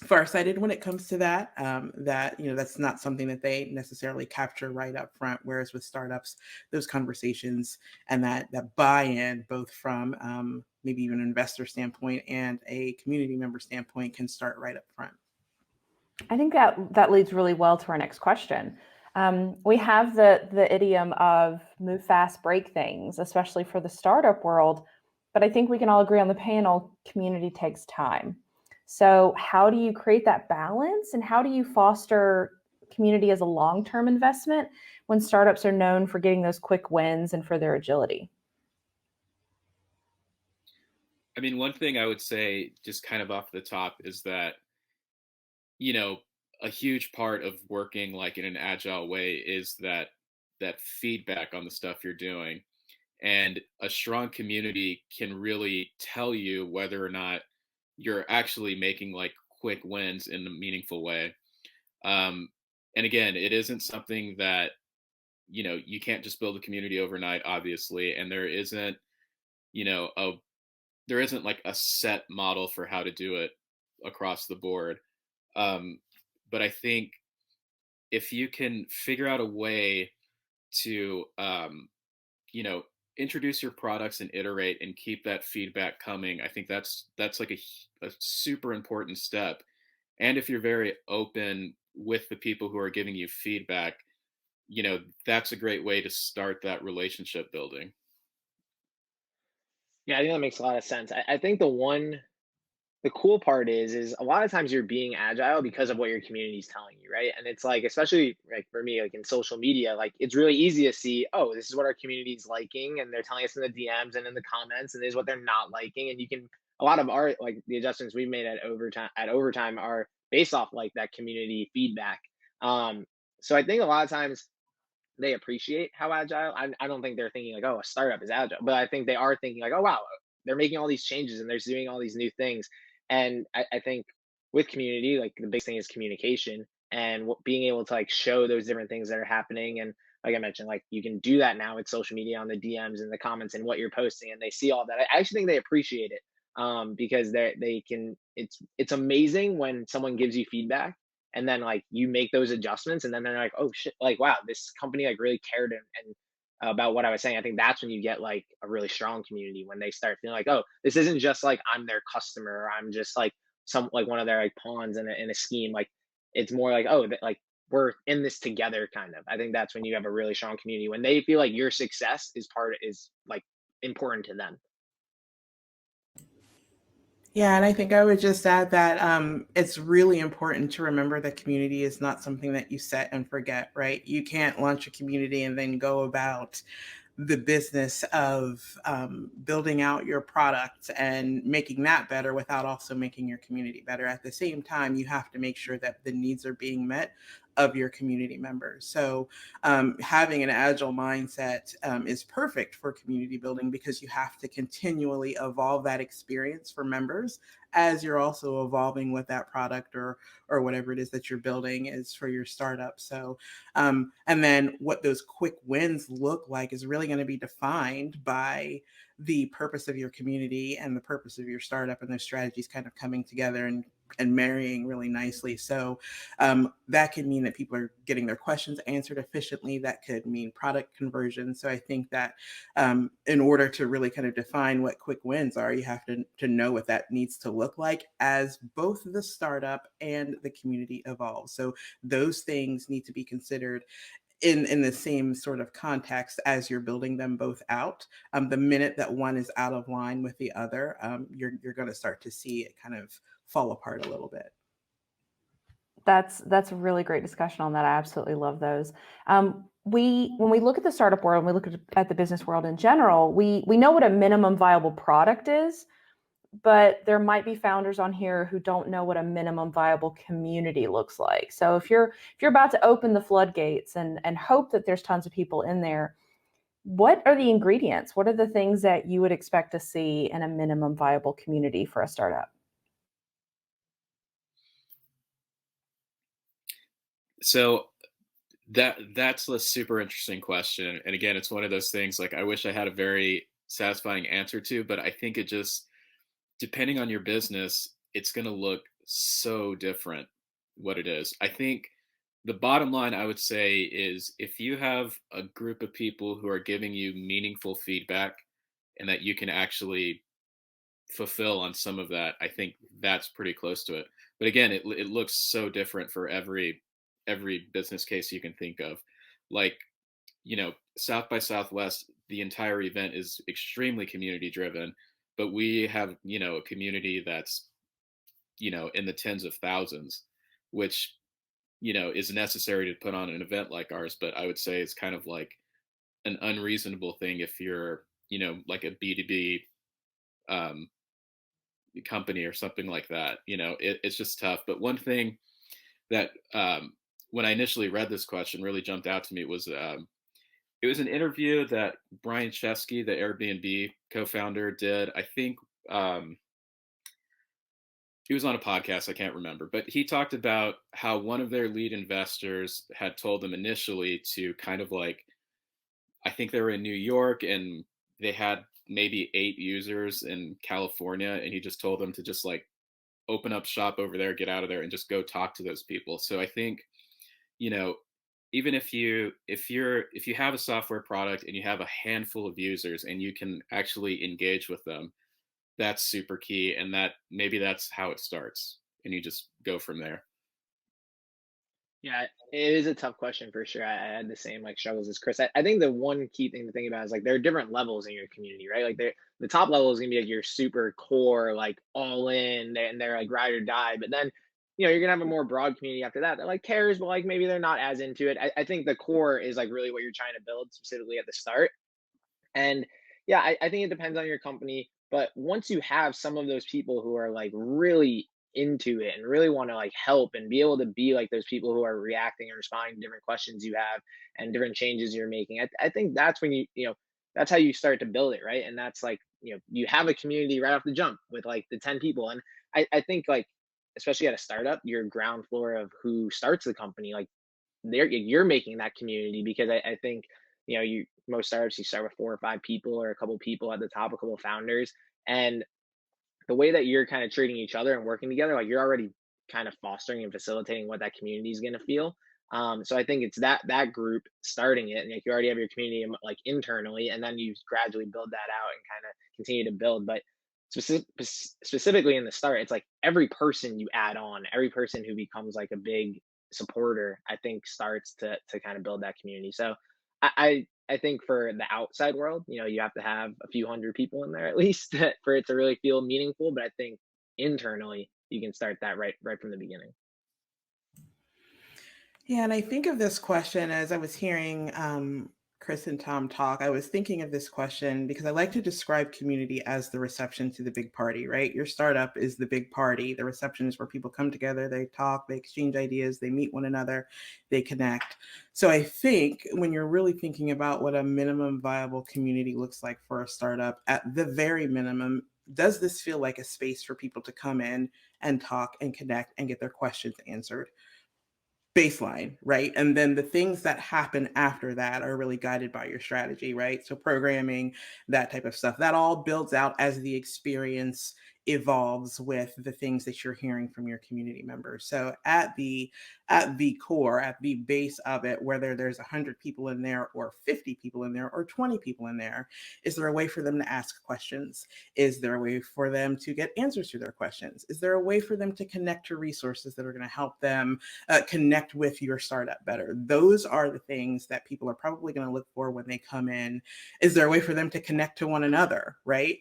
farsighted when it comes to that. That's not something that they necessarily capture right up front. Whereas with startups, those conversations and that buy-in, both from maybe even an investor standpoint and a community member standpoint, can start right up front. I think that leads really well to our next question. We have the idiom of move fast, break things, especially for the startup world. But I think we can all agree on the panel, community takes time. So how do you create that balance, and how do you foster community as a long-term investment when startups are known for getting those quick wins and for their agility? I mean, one thing I would say just kind of off the top is that, a huge part of working like in an agile way is that feedback on the stuff you're doing. And a strong community can really tell you whether or not you're actually making like quick wins in a meaningful way. And again, it isn't something that, you can't just build a community overnight, obviously. And there isn't, there isn't like a set model for how to do it across the board. But I think if you can figure out a way to, introduce your products and iterate and keep that feedback coming, I think that's like a super important step. And if you're very open with the people who are giving you feedback, that's a great way to start that relationship building. Yeah, I think that makes a lot of sense. I think the cool part is a lot of times you're being agile because of what your community is telling you, right? And it's like, especially like for me, like in social media, like it's really easy to see, oh, this is what our community is liking, and they're telling us in the DMs and in the comments, and this is what they're not liking. And you can, a lot of our, like the adjustments we made at overtime are based off like that community feedback. So I think a lot of times they appreciate how agile. I don't think they're thinking like, oh, a startup is agile, but I think they are thinking like, oh wow, they're making all these changes and they're doing all these new things. And I think with community, like the big thing is communication and being able to like show those different things that are happening. And like I mentioned, like you can do that now with social media on the DMs and the comments and what you're posting, and they see all that. I actually think they appreciate it because they can. It's amazing when someone gives you feedback and then like you make those adjustments, and then they're like, oh shit, like wow, this company like really cared and about what I was saying. I think that's when you get like a really strong community, when they start feeling like, oh, this isn't just like I'm their customer, or I'm just like some like one of their like pawns in a scheme. Like it's more like, oh, like we're in this together kind of. I think that's when you have a really strong community, when they feel like your success is like important to them. Yeah, and I think I would just add that it's really important to remember that community is not something that you set and forget, right? You can't launch a community and then go about the business of building out your product and making that better without also making your community better. At the same time, you have to make sure that the needs are being met of your community members. So having an agile mindset is perfect for community building, because you have to continually evolve that experience for members as you're also evolving what that product or whatever it is that you're building is for your startup. So, and then what those quick wins look like is really going to be defined by the purpose of your community and the purpose of your startup, and those strategies kind of coming together and marrying really nicely. So that could mean that people are getting their questions answered efficiently. That could mean product conversion. So I think that in order to really kind of define what quick wins are, you have to know what that needs to look like as both the startup and the community evolve. So those things need to be considered in the same sort of context as you're building them both out. The minute that one is out of line with the other, you're going to start to see it kind of fall apart a little bit. That's a really great discussion on that. I absolutely love those. When we look at the startup world, and we look at the business world in general, we know what a minimum viable product is, but there might be founders on here who don't know what a minimum viable community looks like. So if you're about to open the floodgates and hope that there's tons of people in there, what are the ingredients? What are the things that you would expect to see in a minimum viable community for a startup? So that's a super interesting question. And again, it's one of those things like I wish I had a very satisfying answer to, but I think it just, depending on your business, it's going to look so different what it is. I think the bottom line I would say is if you have a group of people who are giving you meaningful feedback and that you can actually fulfill on some of that, I think that's pretty close to it. But again, it looks so different for every business case you can think of. Like, South by Southwest, the entire event is extremely community driven, but we have, a community that's, in the tens of thousands, which, is necessary to put on an event like ours. But I would say it's kind of like an unreasonable thing if you're, like a B2B company or something like that. It's just tough. But one thing that when I initially read this question really jumped out to me was it was an interview that Brian Chesky, the Airbnb co-founder, did. I think he was on a podcast, I can't remember, but he talked about how one of their lead investors had told them initially to kind of like, I think they were in New York and they had maybe 8 users in California, and he just told them to just like open up shop over there, get out of there, and just go talk to those people. So I think, even if you have a software product and you have a handful of users and you can actually engage with them, that's super key. And that maybe that's how it starts, and you just go from there. Yeah, it is a tough question for sure. I had the same like struggles as Chris. I think the one key thing to think about is like there are different levels in your community, right? Like the top level is gonna be like your super core, like all in, and they're like ride or die. But then, you're gonna have a more broad community after that that like cares, but like maybe they're not as into it. I think the core is like really what you're trying to build specifically at the start. And yeah, I think it depends on your company. But once you have some of those people who are like really into it and really want to like help and be able to be like those people who are reacting and responding to different questions you have and different changes you're making, I think that's when that's how you start to build it, right? And that's like, you have a community right off the jump with like the 10 people. And I think like, especially at a startup, your ground floor of who starts the company, like you're making that community, because I think most startups, you start with 4 or 5 people or a couple people at the top, a couple of founders, and the way that you're kind of treating each other and working together, like you're already kind of fostering and facilitating what that community is going to feel. So I think it's that group starting it, and like you already have your community like internally, and then you gradually build that out and kind of continue to build. But specifically in the start, it's like every person you add on, every person who becomes like a big supporter, I think starts to kind of build that community. So I think for the outside world, you have to have a few hundred people in there at least for it to really feel meaningful. But I think internally, you can start that right from the beginning. Yeah, and I think of this question as I was hearing Chris and Tom talk. I was thinking of this question because I like to describe community as the reception to the big party, right? Your startup is the big party. The reception is where people come together, they talk, they exchange ideas, they meet one another, they connect. So I think when you're really thinking about what a minimum viable community looks like for a startup, at the very minimum, does this feel like a space for people to come in and talk and connect and get their questions answered? Baseline, right? And then the things that happen after that are really guided by your strategy, right? So programming, that type of stuff, that all builds out as the experience evolves with the things that you're hearing from your community members. So at the core, at the base of it, whether there's 100 people in there or 50 people in there or 20 people in there, is there a way for them to ask questions? Is there a way for them to get answers to their questions? Is there a way for them to connect to resources that are going to help them connect with your startup better? Those are the things that people are probably going to look for when they come in. Is there a way for them to connect to one another, right?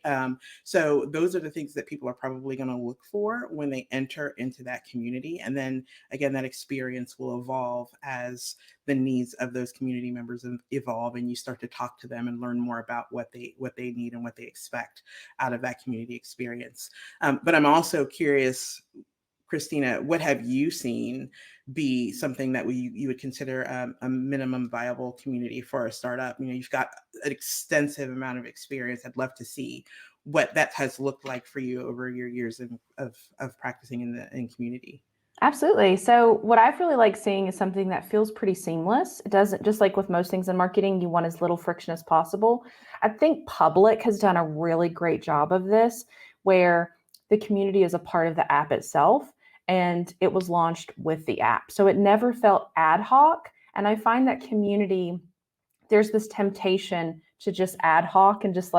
So those are the things that people are probably going to look for when they enter into that community. And then again, that experience will evolve as the needs of those community members evolve, and you start to talk to them and learn more about what they need and what they expect out of that community experience. But I'm also curious, Christina, what have you seen be something that you would consider a minimum viable community for a startup? You know, you've got an extensive amount of experience. I'd love to see what that has looked like for you over your years of practicing in community. Absolutely. So what I've really liked seeing is something that feels pretty seamless. It doesn't, just like with most things in marketing, you want as little friction as possible. I think Public has done a really great job of this, where the community is a part of the app itself, and it was launched with the app. So it never felt ad hoc. And I find that community, there's this temptation to just ad hoc and just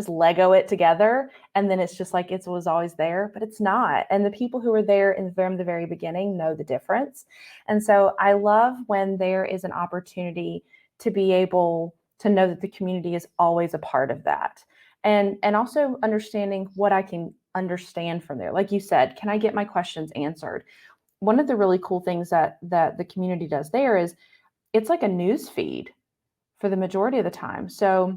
Lego it together. And then it's just like, it was always there, but it's not. And the people who were there from the very beginning know the difference. And so I love when there is an opportunity to be able to know that the community is always a part of that. And also understanding what I can understand from there. Like you said, can I get my questions answered? One of the really cool things that the community does there is it's like a news feed for the majority of the time. So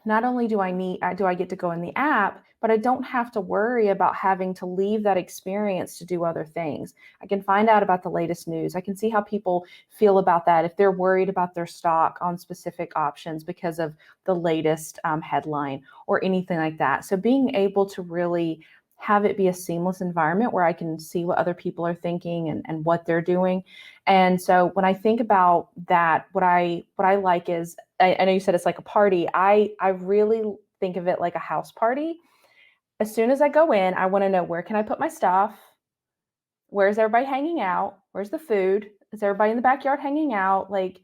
not only do I get to go in the app, but I don't have to worry about having to leave that experience to do other things. I can find out about the latest news. I can see how people feel about that, if they're worried about their stock on specific options because of the latest headline or anything like that. So being able to really have it be a seamless environment where I can see what other people are thinking and what they're doing. And so when I think about that, what I like is, I know you said it's like a party. I really think of it like a house party. As soon as I go in, I want to know, where can I put my stuff? Where's everybody hanging out? Where's the food? Is everybody in the backyard hanging out? Like,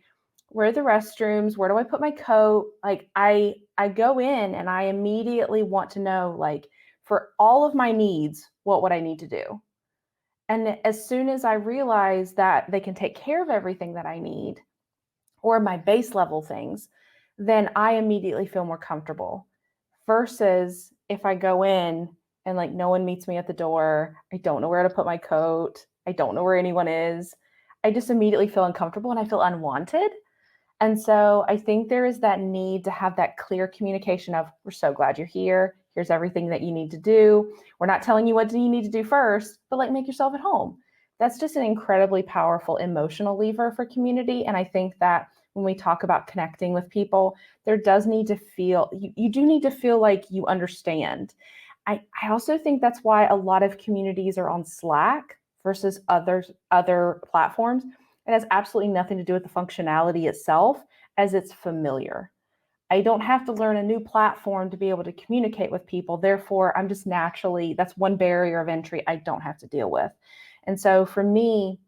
where are the restrooms? Where do I put my coat? Like, I go in and I immediately want to know, like, for all of my needs, what would I need to do? And as soon as I realize that they can take care of everything that I need, or my base level things, then I immediately feel more comfortable. Versus if I go in and like no one meets me at the door, I don't know where to put my coat, I don't know where anyone is, I just immediately feel uncomfortable and I feel unwanted. And so I think there is that need to have that clear communication of, we're so glad you're here. Here's everything that you need to do. We're not telling you what you need to do first, but like, make yourself at home. That's just an incredibly powerful emotional lever for community. And I think that when we talk about connecting with people, there does need to feel, you do need to feel like you understand. I also think that's why a lot of communities are on Slack versus other platforms. It has absolutely nothing to do with the functionality itself, as it's familiar. I don't have to learn a new platform to be able to communicate with people. Therefore, I'm just naturally, that's one barrier of entry I don't have to deal with. And so for me,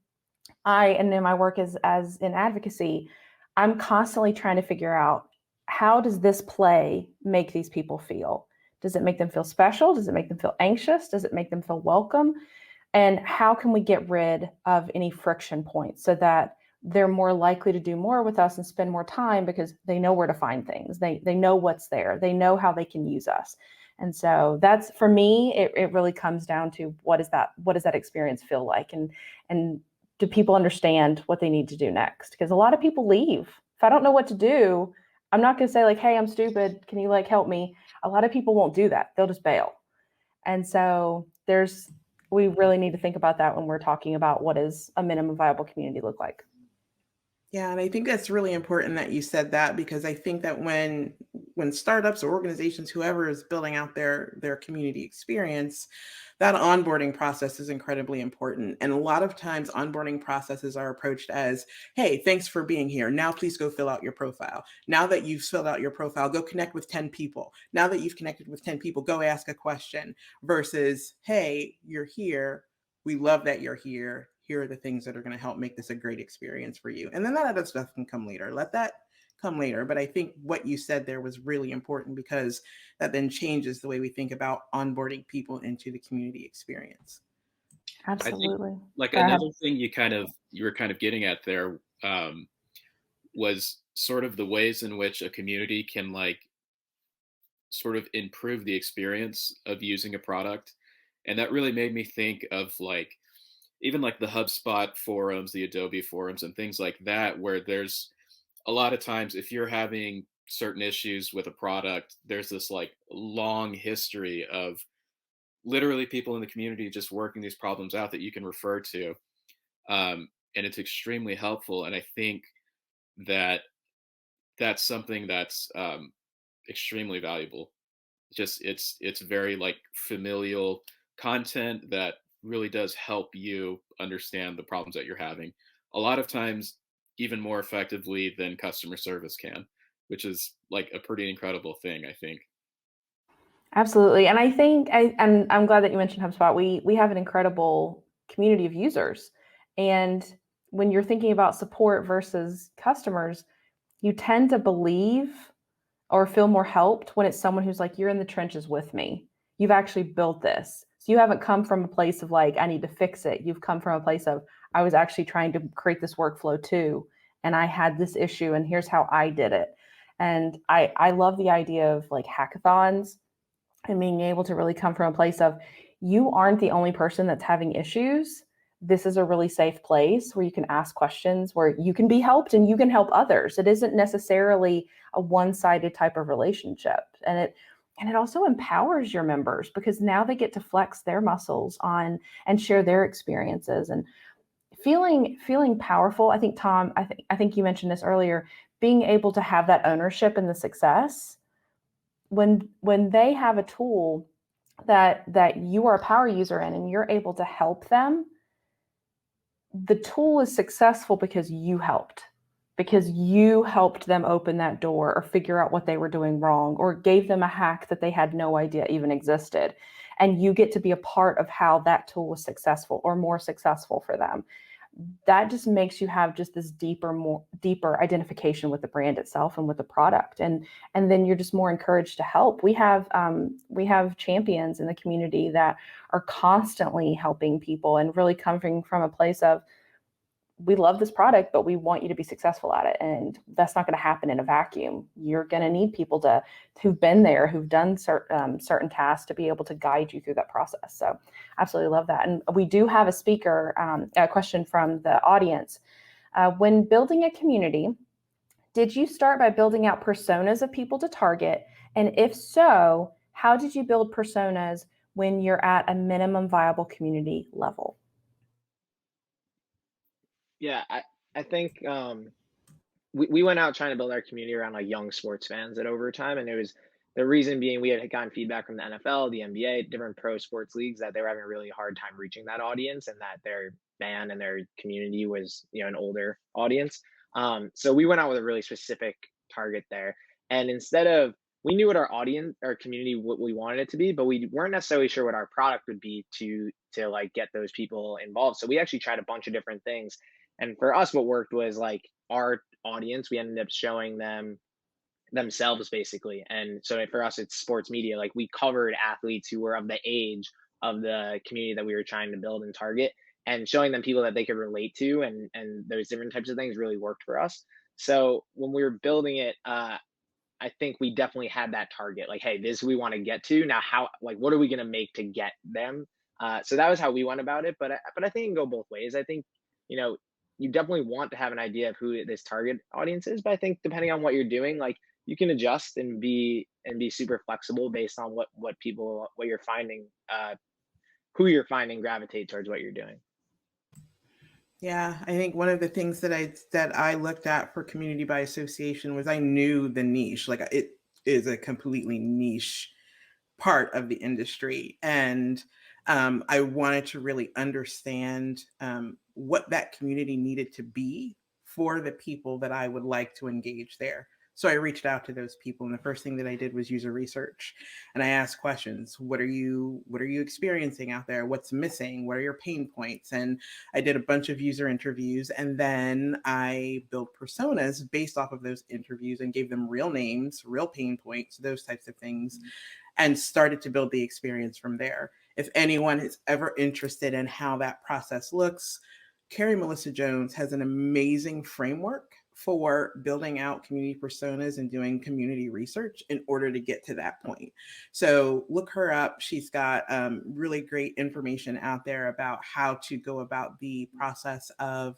and in my work as in advocacy, I'm constantly trying to figure out, how does this play make these people feel? Does it make them feel special? Does it make them feel anxious? Does it make them feel welcome? And how can we get rid of any friction points so that they're more likely to do more with us and spend more time, because they know where to find things. They know what's there. They know how they can use us. And so that's, for me, it really comes down to, what does that experience feel like? And do people understand what they need to do next? Because a lot of people leave. If I don't know what to do, I'm not going to say like, hey, I'm stupid, can you like help me? A lot of people won't do that. They'll just bail. And so we really need to think about that when we're talking about what does a minimum viable community look like. Yeah, and I think that's really important that you said that, because I think that when startups or organizations, whoever is building out their community experience, that onboarding process is incredibly important. And a lot of times onboarding processes are approached as, hey, thanks for being here. Now please go fill out your profile. Now that you've filled out your profile, go connect with 10 people. Now that you've connected with 10 people, go ask a question, versus, hey, you're here. We love that you're here. Here are the things that are going to help make this a great experience for you. And then that other stuff can come later. Let that come later. But I think what you said there was really important, because that then changes the way we think about onboarding people into the community experience. Absolutely. I think, like, another thing you were kind of getting at there was sort of the ways in which a community can like sort of improve the experience of using a product. And that really made me think of like even like the HubSpot forums, the Adobe forums, and things like that, where there's a lot of times if you're having certain issues with a product, there's this like long history of literally people in the community just working these problems out that you can refer to. And it's extremely helpful. And I think that that's something that's extremely valuable. Just it's very like familial content that really does help you understand the problems that you're having. A lot of times, even more effectively than customer service can, which is like a pretty incredible thing, I think. Absolutely. And I think, and I'm glad that you mentioned HubSpot. We have an incredible community of users. And when you're thinking about support versus customers, you tend to believe or feel more helped when it's someone who's like, you're in the trenches with me. You've actually built this. So you haven't come from a place of like, I need to fix it. You've come from a place of, I was actually trying to create this workflow too. And I had this issue and here's how I did it. And I love the idea of like hackathons and being able to really come from a place of, you aren't the only person that's having issues. This is a really safe place where you can ask questions, where you can be helped and you can help others. It isn't necessarily a one-sided type of relationship. And it also empowers your members, because now they get to flex their muscles on and share their experiences and feeling powerful. I think, Tom, I think you mentioned this earlier, being able to have that ownership in the success. When they have a tool that you are a power user in and you're able to help them, the tool is successful because you helped them open that door or figure out what they were doing wrong or gave them a hack that they had no idea even existed. And you get to be a part of how that tool was successful or more successful for them. That just makes you have just this deeper identification with the brand itself and with the product. And then you're just more encouraged to help. We have champions in the community that are constantly helping people and really coming from a place of, we love this product, but we want you to be successful at it. And that's not going to happen in a vacuum. You're going to need people who've been there, who've done certain tasks to be able to guide you through that process. So absolutely love that. And we do have a speaker, a question from the audience. When building a community, did you start by building out personas of people to target? And if so, how did you build personas when you're at a minimum viable community level? Yeah, I think we went out trying to build our community around like young sports fans at Overtime, and it was the reason being we had gotten feedback from the NFL, the NBA, different pro sports leagues that they were having a really hard time reaching that audience, and that their fan and their community was an older audience. So we went out with a really specific target there, and instead of we knew what our audience, our community, what we wanted it to be, but we weren't necessarily sure what our product would be to like get those people involved. So we actually tried a bunch of different things. And for us, what worked was like our audience, we ended up showing them themselves basically. And so for us, it's sports media. Like we covered athletes who were of the age of the community that we were trying to build and target, and showing them people that they could relate to. And those different types of things really worked for us. So when we were building it, I think we definitely had that target. Like, hey, this we want to get to. Now, how, like, what are we going to make to get them? So that was how we went about it. But I think it can go both ways. I think, you definitely want to have an idea of who this target audience is. But I think depending on what you're doing, like you can adjust and be super flexible based on what you're finding, who you're finding gravitate towards what you're doing. Yeah, I think one of the things that I looked at for community by association was I knew the niche. Like, it is a completely niche part of the industry, and I wanted to really understand what that community needed to be for the people that I would like to engage there. So I reached out to those people, and the first thing that I did was user research, and I asked questions. What are you experiencing out there? What's missing? What are your pain points? And I did a bunch of user interviews, and then I built personas based off of those interviews and gave them real names, real pain points, those types of things, and started to build the experience from there. If anyone is ever interested in how that process looks, Carrie Melissa Jones has an amazing framework for building out community personas and doing community research in order to get to that point. So look her up. She's got really great information out there about how to go about the process of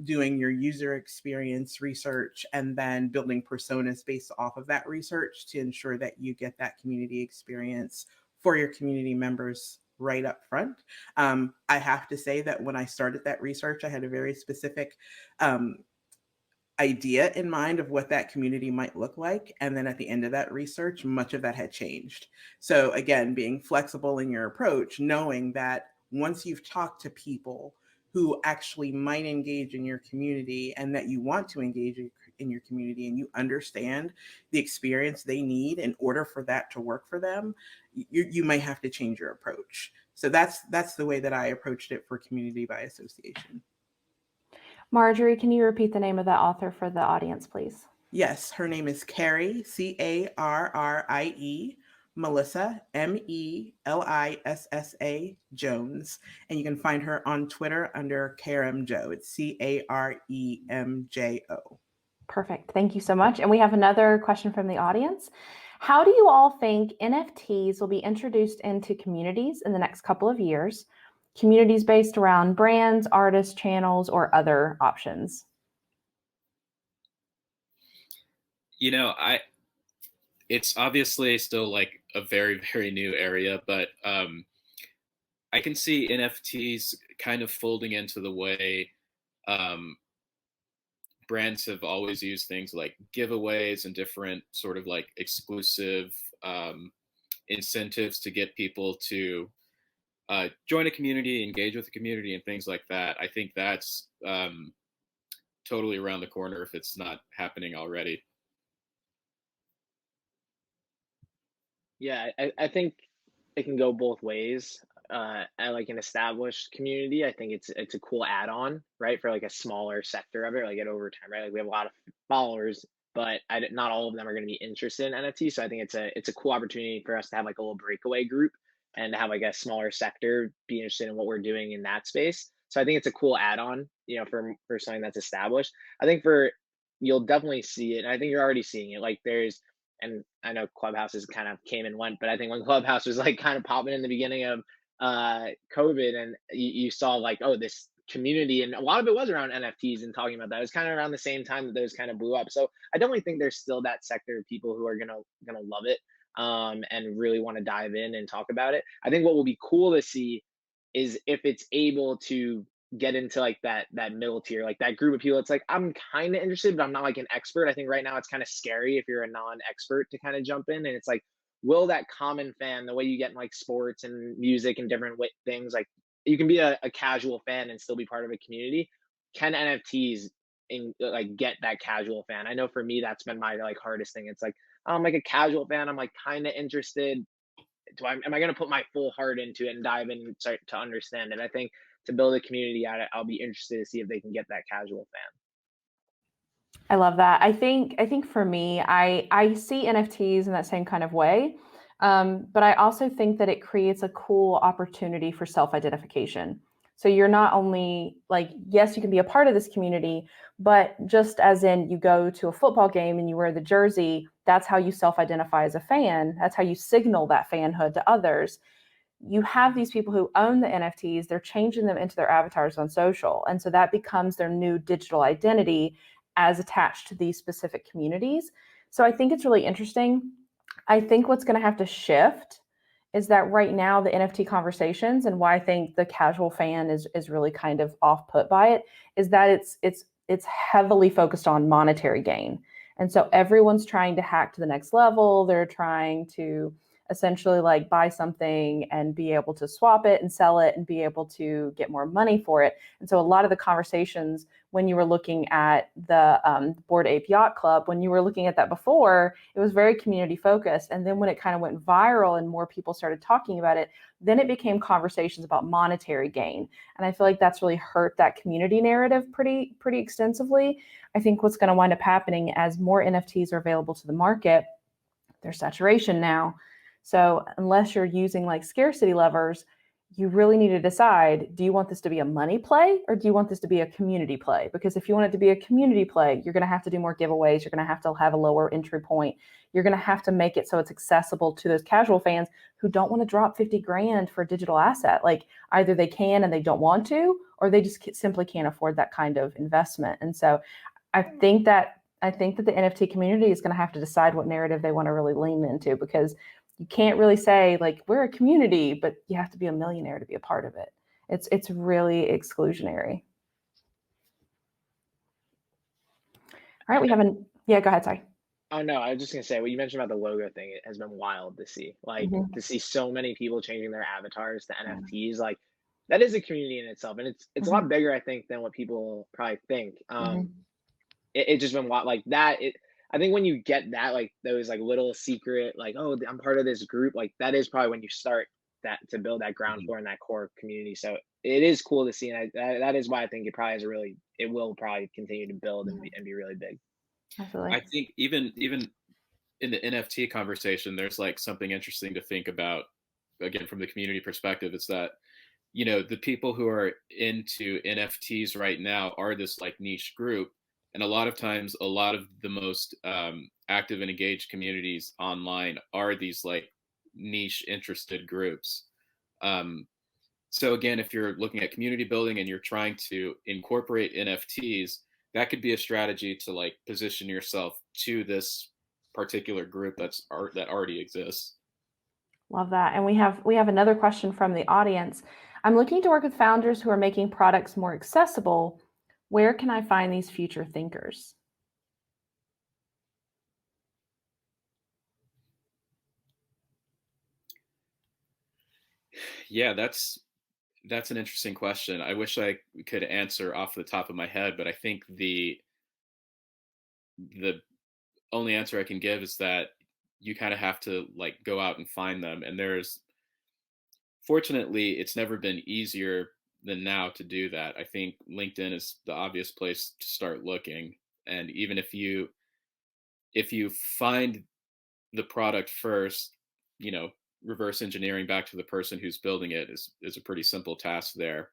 doing your user experience research and then building personas based off of that research to ensure that you get that community experience for your community members right up front. I have to say that when I started that research, I had a very specific idea in mind of what that community might look like. And then at the end of that research, much of that had changed. So again, being flexible in your approach, knowing that once you've talked to people who actually might engage in your community and that you want to engage in your community and you understand the experience they need in order for that to work for them, you might have to change your approach. So that's the way that I approached it for community by association. Marjorie, can you repeat the name of that author for the audience, please? Yes, her name is Carrie, Carrie, Melissa, Melissa Jones. And you can find her on Twitter under Caremjo. It's Caremjo. Perfect. Thank you so much. And we have another question from the audience. How do you all think NFTs will be introduced into communities in the next couple of years? Communities based around brands, artists, channels, or other options? You know, it's obviously still like a very, very new area, but I can see NFTs kind of folding into the way brands have always used things like giveaways and different sort of like exclusive incentives to get people to join a community, engage with the community, and things like that. I think that's totally around the corner if it's not happening already. Yeah, I think it can go both ways. At like an established community, I think it's a cool add-on, right, for like a smaller sector of it, like at overtime, right? Like we have a lot of followers, but not all of them are going to be interested in NFT. So I think it's a cool opportunity for us to have like a little breakaway group and to have like a smaller sector be interested in what we're doing in that space. So I think it's a cool add-on, for something that's established. I think you'll definitely see it, and I think you're already seeing it. Like and I know Clubhouses kind of came and went, but I think when Clubhouse was like kind of popping in the beginning of COVID, and you saw like, oh, this community, and a lot of it was around NFTs and talking about that. It was kind of around the same time that those kind of blew up. So I definitely think there's still that sector of people who are gonna love it and really want to dive in and talk about it. I think what will be cool to see is if it's able to get into like that middle tier, like that group of people. It's like, I'm kind of interested, but I'm not like an expert. I think right now it's kind of scary if you're a non-expert to kind of jump in, and it's like, will that common fan, the way you get in like sports and music and different things, like you can be a casual fan and still be part of a community. Can NFTs like get that casual fan? I know for me that's been my like hardest thing. It's like, I'm like a casual fan, I'm like kind of interested. Am I going to put my full heart into it and dive in and start to understand it? I think to build a community out of it, I'll be interested to see if they can get that casual fan. I love that. I think for me, I see NFTs in that same kind of way. But I also think that it creates a cool opportunity for self-identification. So you're not only like, yes, you can be a part of this community, but just as in you go to a football game and you wear the jersey, that's how you self-identify as a fan. That's how you signal that fanhood to others. You have these people who own the NFTs, they're changing them into their avatars on social. And so that becomes their new digital identity as attached to these specific communities. So I think it's really interesting. I think what's going to have to shift is that right now the NFT conversations, and why I think the casual fan is really kind of off put by it, is that it's heavily focused on monetary gain. And so everyone's trying to hack to the next level. They're trying to essentially like buy something and be able to swap it and sell it and be able to get more money for it. And so a lot of the conversations when you were looking at the Bored Ape Yacht Club, when you were looking at that before, it was very community focused. And then when it kind of went viral and more people started talking about it, then it became conversations about monetary gain. And I feel like that's really hurt that community narrative pretty extensively. I think what's going to wind up happening as more NFTs are available to the market, there's saturation now. So unless you're using like scarcity levers, you really need to decide, do you want this to be a money play or do you want this to be a community play? Because if you want it to be a community play, you're going to have to do more giveaways. You're going to have a lower entry point. You're going to have to make it so it's accessible to those casual fans who don't want to drop 50 grand for a digital asset. Like either they can and they don't want to, or they just simply can't afford that kind of investment. And so I think that the NFT community is going to have to decide what narrative they want to really lean into, because you can't really say like we're a community, but you have to be a millionaire to be a part of it. It's really exclusionary. All right, we have yeah, go ahead, sorry. Oh no, I was just gonna say what you mentioned about the logo thing. It has been wild to see, like to see so many people changing their avatars to NFTs. Like that is a community in itself, and it's a lot bigger, I think, than what people probably think. It just been wild like that. I think when you get that, like those like little secret, like, oh, I'm part of this group, like that is probably when you start that to build that ground floor and that core community. So it is cool to see, and that is why I think it probably has it will probably continue to build and be really big. Absolutely. I think even in the NFT conversation, there's like something interesting to think about, again, from the community perspective. It's that, you know, the people who are into NFTs right now are this like niche group. And a lot of times, a lot of the most active and engaged communities online are these like niche interested groups. So again, if you're looking at community building and you're trying to incorporate NFTs, that could be a strategy to like position yourself to this particular group that already exists. Love that. And we have another question from the audience. I'm looking to work with founders who are making products more accessible. Where can I find these future thinkers? Yeah, that's an interesting question. I wish I could answer off the top of my head, but I think the only answer I can give is that you kind of have to like go out and find them. And fortunately, it's never been easier than now to do that. I think LinkedIn is the obvious place to start looking. And even if you find the product first, you know, reverse engineering back to the person who's building it is a pretty simple task there.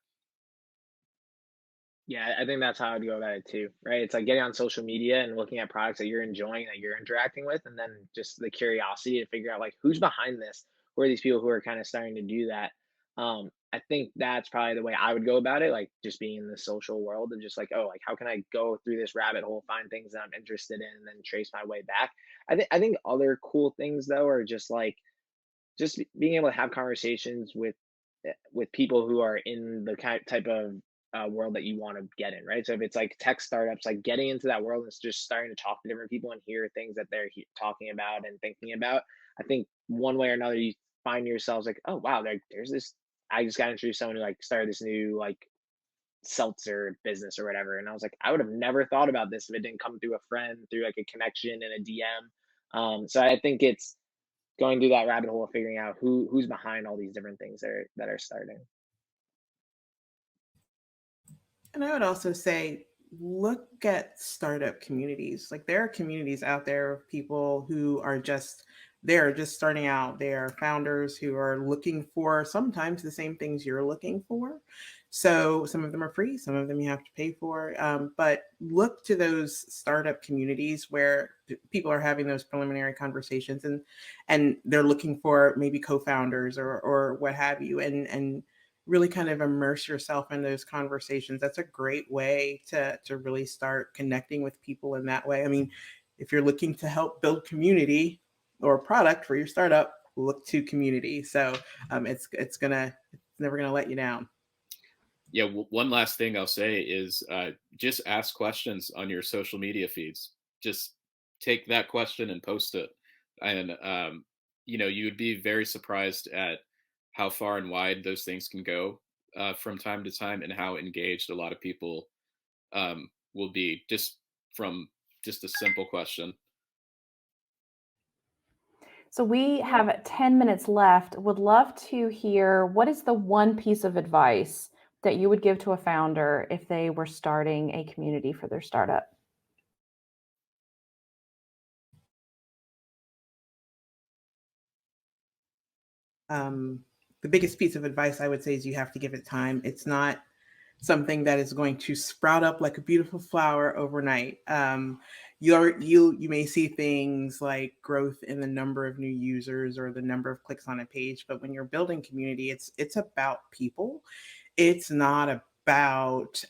Yeah, I think that's how I'd go about it too, right? It's like getting on social media and looking at products that you're enjoying, that you're interacting with, and then just the curiosity to figure out like who's behind this, who are these people who are kind of starting to do that. I think that's probably the way I would go about it, like just being in the social world and just like, oh, like how can I go through this rabbit hole, find things that I'm interested in, and then trace my way back. I think other cool things though are just like just being able to have conversations with people who are in the type of world that you want to get in, right? So if it's like tech startups, like getting into that world and just starting to talk to different people and hear things that they're talking about and thinking about, I think one way or another you find yourselves like, oh wow, there's this. I just got introduced to someone who like started this new like seltzer business or whatever, and I was like, I would have never thought about this if it didn't come through a friend, through like a connection and a DM. So I think it's going through that rabbit hole of figuring out who's behind all these different things that are starting. And I would also say, look at startup communities. Like there are communities out there of people who are they're just starting out. They are founders who are looking for sometimes the same things you're looking for. So some of them are free, some of them you have to pay for. But look to those startup communities where people are having those preliminary conversations and they're looking for maybe co-founders or what have you, and really kind of immerse yourself in those conversations. That's a great way to really start connecting with people in that way. I mean, if you're looking to help build community or a product for your startup, look to community. So it's never gonna let you down. Yeah, one last thing I'll say is just ask questions on your social media feeds. Just take that question and post it. And, you would be very surprised at how far and wide those things can go from time to time, and how engaged a lot of people will be just from just a simple question. So we have 10 minutes left. Would love to hear, what is the one piece of advice that you would give to a founder if they were starting a community for their startup? The biggest piece of advice I would say is you have to give it time. It's not something that is going to sprout up like a beautiful flower overnight. You may see things like growth in the number of new users or the number of clicks on a page, but when you're building community, it's about people. It's not about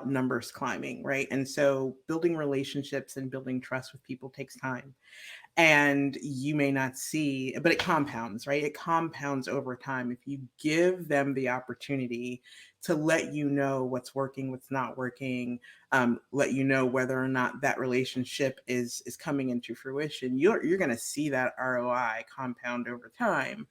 numbers climbing, right? And so building relationships and building trust with people takes time. And you may not see, but it compounds, right? It compounds over time. If you give them the opportunity to let you know what's working, what's not working, let you know whether or not that relationship is coming into fruition, you're going to see that ROI compound over time.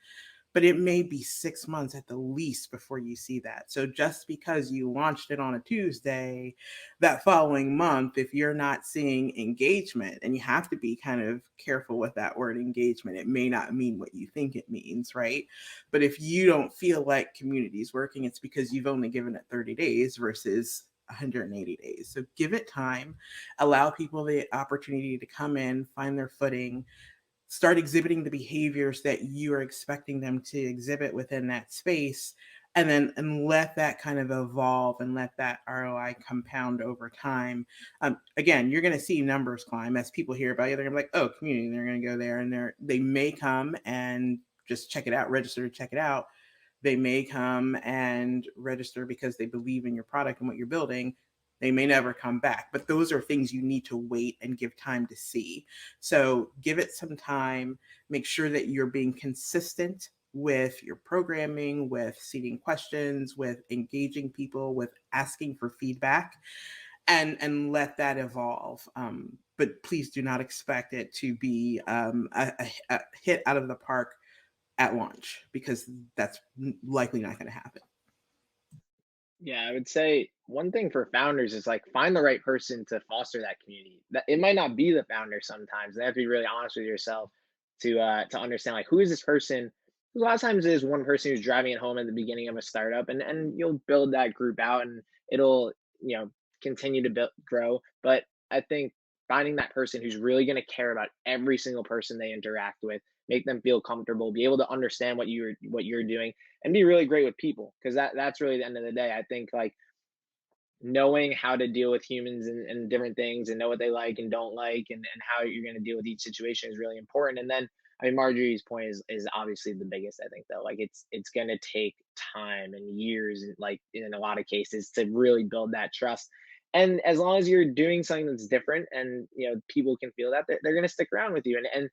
But it may be 6 months at the least before you see that. So just because you launched it on a Tuesday, that following month, if you're not seeing engagement, and you have to be kind of careful with that word engagement, it may not mean what you think it means, right? But if you don't feel like community is working, it's because you've only given it 30 days versus 180 days. So give it time, allow people the opportunity to come in, find their footing, start exhibiting the behaviors that you are expecting them to exhibit within that space, and let that kind of evolve and let that ROI compound over time. Again, you're going to see numbers climb as people hear about you. They're going to be like, oh, community, and they're going to go there, and they may come and just check it out, register to check it out. They may come and register because they believe in your product and what you're building. They may never come back, but those are things you need to wait and give time to see. So give it some time, make sure that you're being consistent with your programming, with seeding questions, with engaging people, with asking for feedback, and let that evolve. But please do not expect it to be a hit out of the park at launch, because that's likely not going to happen. Yeah, I would say one thing for founders is like find the right person to foster that community. That it might not be the founder sometimes. They have to be really honest with yourself to understand like who is this person. A lot of times it is one person who's driving it home at the beginning of a startup, and you'll build that group out, and it'll continue to grow. But I think finding that person who's really going to care about every single person they interact with, make them feel comfortable, be able to understand what you're doing, and be really great with people, because that's really the end of the day. I think like knowing how to deal with humans and different things, and know what they like and don't like, and how you're going to deal with each situation is really important. And then I mean, Marjorie's point is obviously the biggest, I think, though. Like it's going to take time and years, and like in a lot of cases, to really build that trust. And as long as you're doing something that's different, and people can feel that, they're going to stick around with you. And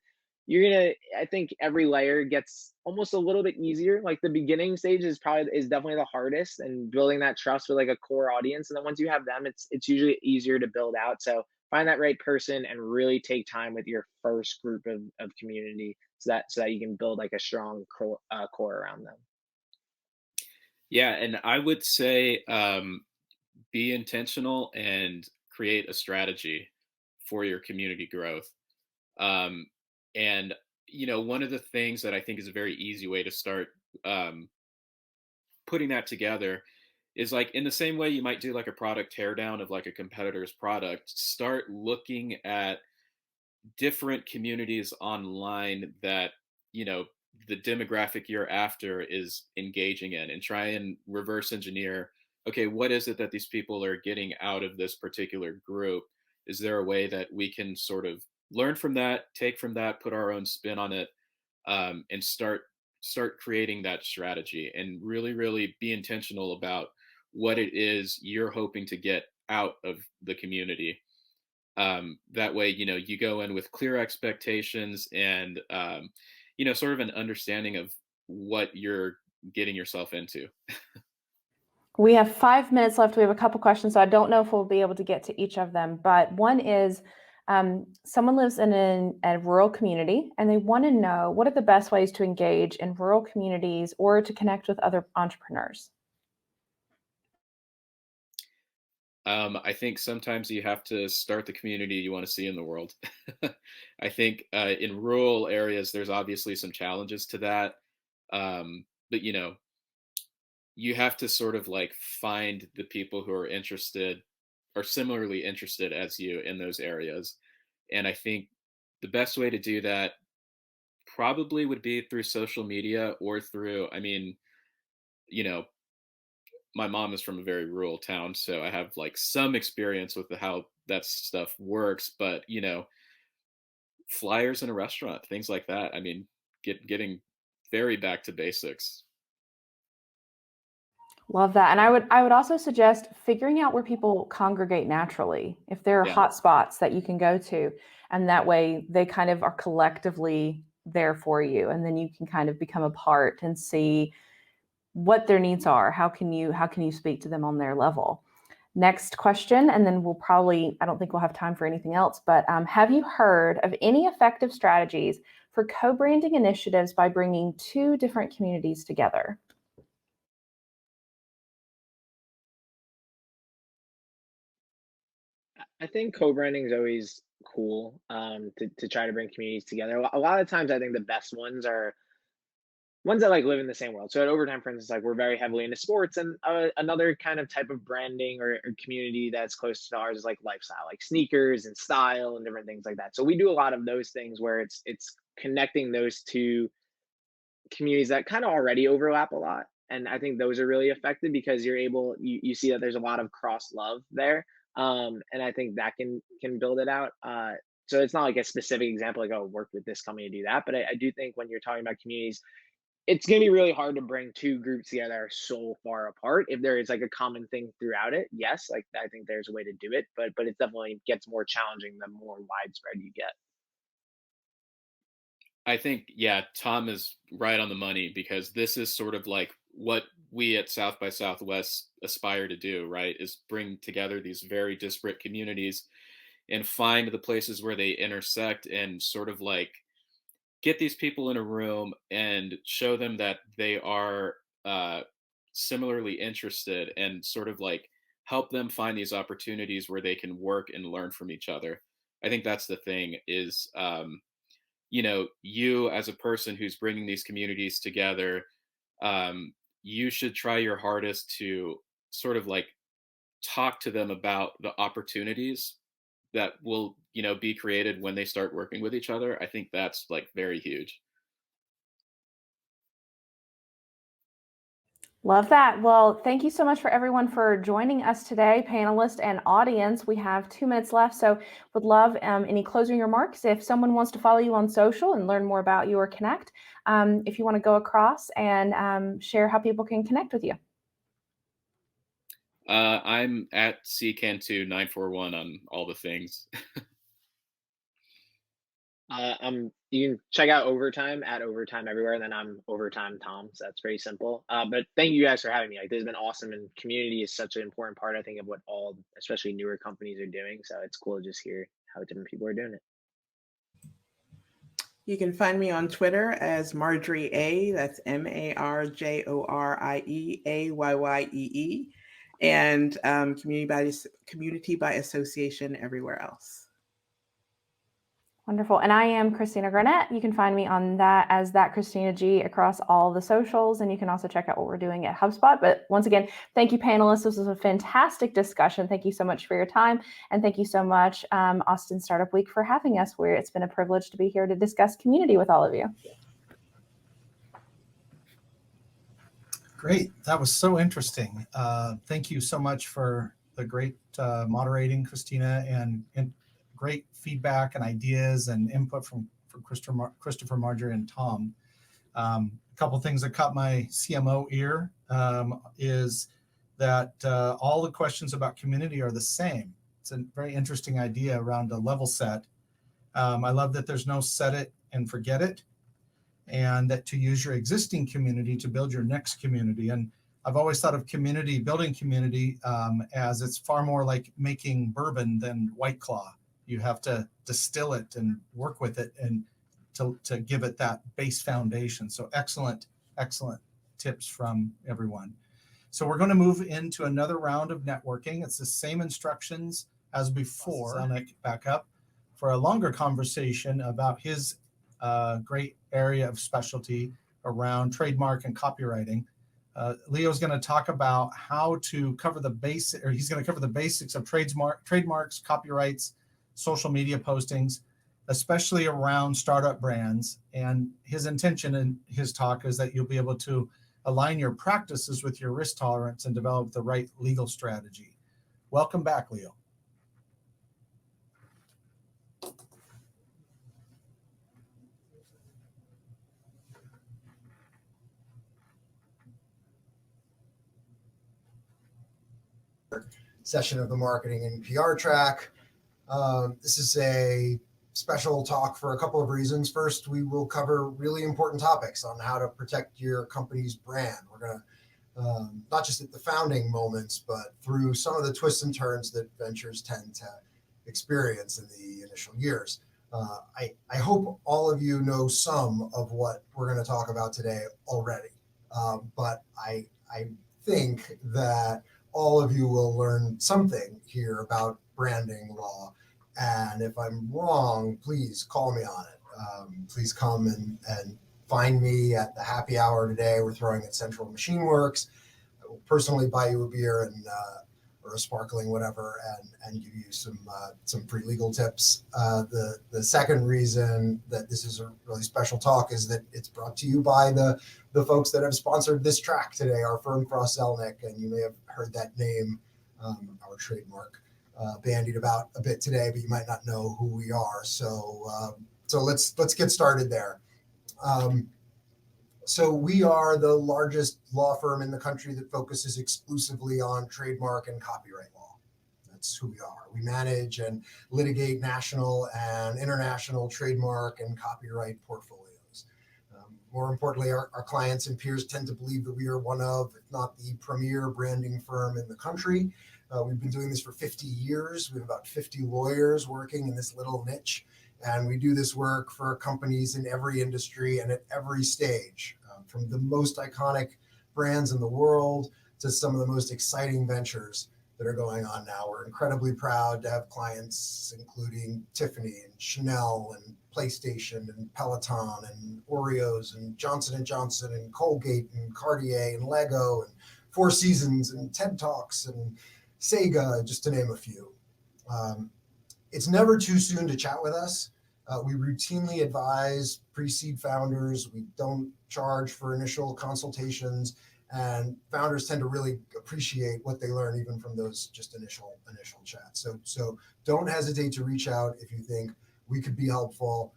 you're gonna, I think every layer gets almost a little bit easier. Like the beginning stage is definitely the hardest, and building that trust with like a core audience. And then once you have them, it's usually easier to build out. So find that right person and really take time with your first group of community, so that you can build like a strong core around them. Yeah, and I would say be intentional and create a strategy for your community growth. And one of the things that I think is a very easy way to start putting that together is, like, in the same way you might do like a product teardown of like a competitor's product, start looking at different communities online that the demographic you're after is engaging in, and try and reverse engineer, okay, what is it that these people are getting out of this particular group? Is there a way that we can sort of learn from that, take from that, put our own spin on it, and start creating that strategy, and really, really be intentional about what it is you're hoping to get out of the community. That way, you go in with clear expectations and, sort of an understanding of what you're getting yourself into. We have 5 minutes left. We have a couple questions, so I don't know if we'll be able to get to each of them. But one is, someone lives in a rural community and they want to know what are the best ways to engage in rural communities or to connect with other entrepreneurs. I think sometimes you have to start the community you want to see in the world. I think in rural areas, there's obviously some challenges to that. But, you have to sort of like find the people who are interested or similarly interested as you in those areas. And I think the best way to do that probably would be through social media or through, my mom is from a very rural town, so I have like some experience with how that stuff works, but flyers in a restaurant, things like that. Getting very back to basics. Love that. And I would also suggest figuring out where people congregate naturally. If there are hot spots that you can go to, and that way they kind of are collectively there for you. And then you can kind of become a part and see what their needs are. How can you speak to them on their level? Next question, and then I don't think we'll have time for anything else, but have you heard of any effective strategies for co-branding initiatives by bringing two different communities together? I think co-branding is always cool, to try to bring communities together. A lot of times, I think the best ones are ones that like live in the same world. So at Overtime, for instance, like we're very heavily into sports, and another kind of type of branding or community that's close to ours is like lifestyle, like sneakers and style and different things like that. So we do a lot of those things where it's connecting those two communities that kind of already overlap a lot. And I think those are really effective because you see that there's a lot of cross love there. And I think that can build it out. So it's not like a specific example, like, oh, work with this company to do that. But I do think when you're talking about communities, it's going to be really hard to bring two groups together that are so far apart. If there is like a common thing throughout it, yes, like I think there's a way to do it, but it definitely gets more challenging the more widespread you get. I think, yeah, Tom is right on the money, because this is sort of like what we at South by Southwest aspire to do, right? Is bring together these very disparate communities and find the places where they intersect and sort of like get these people in a room and show them that they are similarly interested, and sort of like help them find these opportunities where they can work and learn from each other. I think that's the thing is, you as a person who's bringing these communities together, you should try your hardest to sort of like talk to them about the opportunities that will, be created when they start working with each other. I think that's like very huge. Love that. Well, thank you so much for everyone for joining us today, panelists and audience. We have 2 minutes left, so would love any closing remarks. If someone wants to follow you on social and learn more about you or connect, if you want to go across and share how people can connect with you. I'm at ccantu941 on all the things. You can check out Overtime at Overtime everywhere, and then I'm Overtime Tom. So that's pretty simple. But thank you guys for having me. Like, this has been awesome, and community is such an important part, I think, of what all, especially newer companies, are doing. So it's cool to just hear how different people are doing it. You can find me on Twitter as Marjorie A. That's MarjorieAyyee, and community by association everywhere else. Wonderful. And I am Christina Garnett. You can find me on that as that Christina G across all the socials. And you can also check out what we're doing at HubSpot. But once again, thank you, panelists. This was a fantastic discussion. Thank you so much for your time. And thank you so much, Austin Startup Week, for having us, where it's been a privilege to be here to discuss community with all of you. Great. That was so interesting. Thank you so much for the great moderating, Christina, and great feedback and ideas and input from Christopher, Marjorie, and Tom. A couple things that caught my CMO ear is that all the questions about community are the same. it's a very interesting idea around a level set. I love that there's no set it and forget it, and that to use your existing community to build your next community. And I've always thought of community, building community, as it's far more like making bourbon than White Claw. You have to distill it and work with it and to give it that base foundation. So excellent tips from everyone. So we're going to move into another round of networking. It's the same instructions as before. Zelnick back up for a longer conversation about his great area of specialty around trademark and copywriting. Leo's going to talk about how to cover the basics, or he's going to cover the basics of trademarks, copyrights, social media postings, especially around startup brands. And his intention in his talk is that you'll be able to align your practices with your risk tolerance and develop the right legal strategy. Welcome back, Leo. Session of the marketing and PR track. This is a special talk for a couple of reasons. First, we will cover really important topics on how to protect your company's brand. We're going to not just at the founding moments, but through some of the twists and turns that ventures tend to experience in the initial years. I hope all of you know some of what we're going to talk about today already, but I think that all of you will learn something here about branding law. And if I'm wrong, please call me on it. Please come and find me at the happy hour today. We're throwing at Central Machine Works. I will personally buy you a beer and or a sparkling whatever, and give you some free legal tips. The second reason that this is a really special talk is that it's brought to you by the folks that have sponsored this track today, our firm Fross Zelnick, and you may have heard that name, our trademark, bandied about a bit today, but you might not know who we are. So let's get started there. So we are the largest law firm in the country that focuses exclusively on trademark and copyright law. That's who we are. We manage and litigate national and international trademark and copyright portfolios. More importantly, our clients and peers tend to believe that we are one of, if not the premier branding firm in the country. We've been doing this for 50 years. We have about 50 lawyers working in this little niche. And we do this work for companies in every industry and at every stage, from the most iconic brands in the world to some of the most exciting ventures that are going on now. We're incredibly proud to have clients including Tiffany and Chanel and PlayStation and Peloton and Oreos and Johnson & Johnson and Colgate and Cartier and Lego and Four Seasons and TED Talks and Sega, just to name a few. It's never too soon to chat with us. We routinely advise pre-seed founders. We don't charge for initial consultations, and founders tend to really appreciate what they learn even from those just initial chats. So don't hesitate to reach out if you think we could be helpful.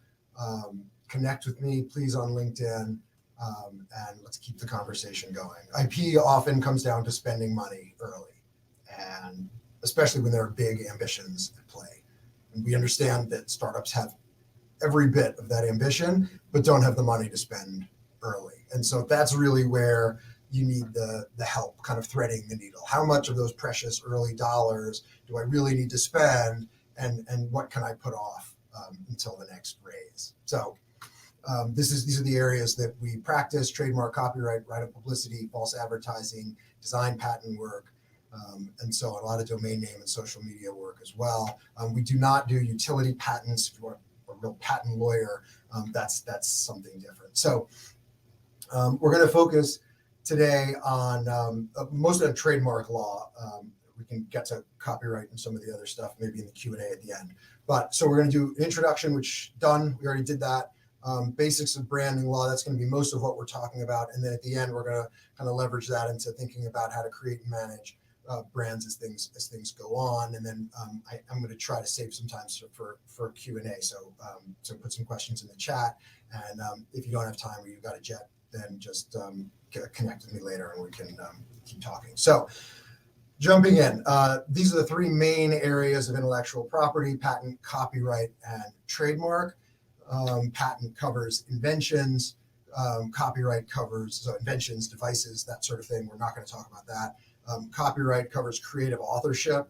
Connect with me, please, on LinkedIn, and let's keep the conversation going. IP often comes down to spending money early, and especially when there are big ambitions at play. And we understand that startups have every bit of that ambition, but don't have the money to spend early. And so that's really where you need the help, kind of threading the needle. How much of those precious early dollars do I really need to spend, and what can I put off until the next raise? So these are the areas that we practice: trademark, copyright, right-of publicity, false advertising, design patent work, and so a lot of domain name and social media work as well. We do not do utility patents. If you want a real patent lawyer, that's something different. So we're going to focus today on mostly on trademark law. We can get to copyright and some of the other stuff maybe in the Q&A at the end. But so we're going to do an introduction, which done. We already did that. Basics of branding law, that's going to be most of what we're talking about. And then at the end, we're going to kind of leverage that into thinking about how to create and manage brands as things go on. And then I'm going to try to save some time for Q&A. So put some questions in the chat. And if you don't have time or you've got a jet, then just connect with me later and we can keep talking. So jumping in, these are the three main areas of intellectual property: patent, copyright, and trademark. Patent covers inventions, copyright covers so inventions, devices, that sort of thing. We're not going to talk about that. Copyright covers creative authorship,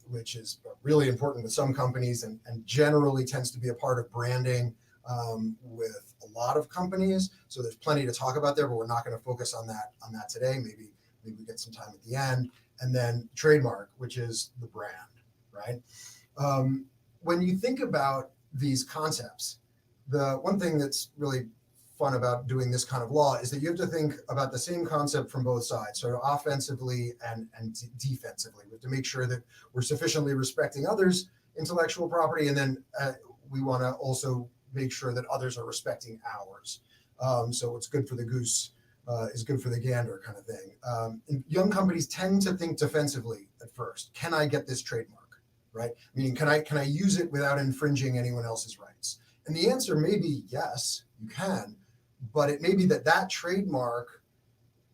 which is really important with some companies and generally tends to be a part of branding with a lot of companies. So there's plenty to talk about there, but we're not going to focus on that today. Maybe we get some time at the end. And then trademark, which is the brand, right? When you think about these concepts, the one thing that's really fun about doing this kind of law is that you have to think about the same concept from both sides, sort of offensively and defensively. We have to make sure that we're sufficiently respecting others' intellectual property, and then we want to also make sure that others are respecting ours. So what's good for the goose is good for the gander, kind of thing. And young companies tend to think defensively at first. Can I get this trademark? Right? Meaning, can I use it without infringing anyone else's rights? And the answer may be yes, you can, but it may be that trademark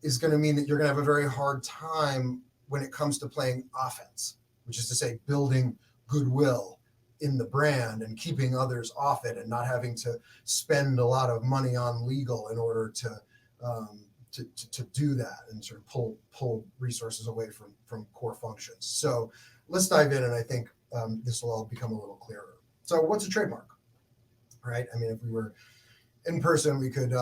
is going to mean that you're going to have a very hard time when it comes to playing offense, which is to say building goodwill in the brand and keeping others off it and not having to spend a lot of money on legal in order to do that and sort of pull resources away from core functions. So let's dive in, and I think this will all become a little clearer. So what's a trademark, right? I mean, if we were in person, we could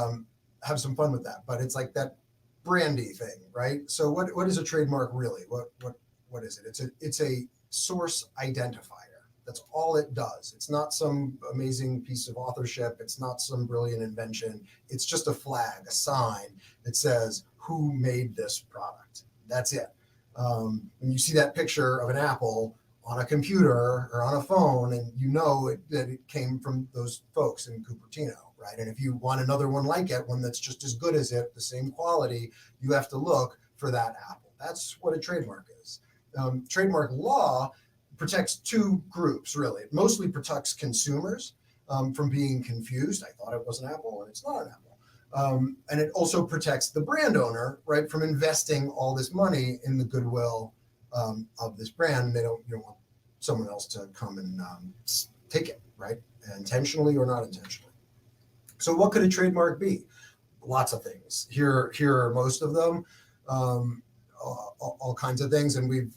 have some fun with that, but it's like that brandy thing, right? So what is a trademark really? What is it? It's a source identifier. That's all it does. It's not some amazing piece of authorship. It's not some brilliant invention. It's just a flag, a sign that says who made this product. That's it. When you see that picture of an apple on a computer or on a phone, and you know that it came from those folks in Cupertino, right? And if you want another one like it, one that's just as good as it, the same quality, you have to look for that apple. That's what a trademark is. Trademark law protects two groups, really. It mostly protects consumers from being confused. I thought it was an apple, and it's not an apple. And it also protects the brand owner, right, from investing all this money in the goodwill of this brand. You don't want someone else to come and take it, right, intentionally or not intentionally. So what could a trademark be? Lots of things. Here are most of them. All kinds of things, and we've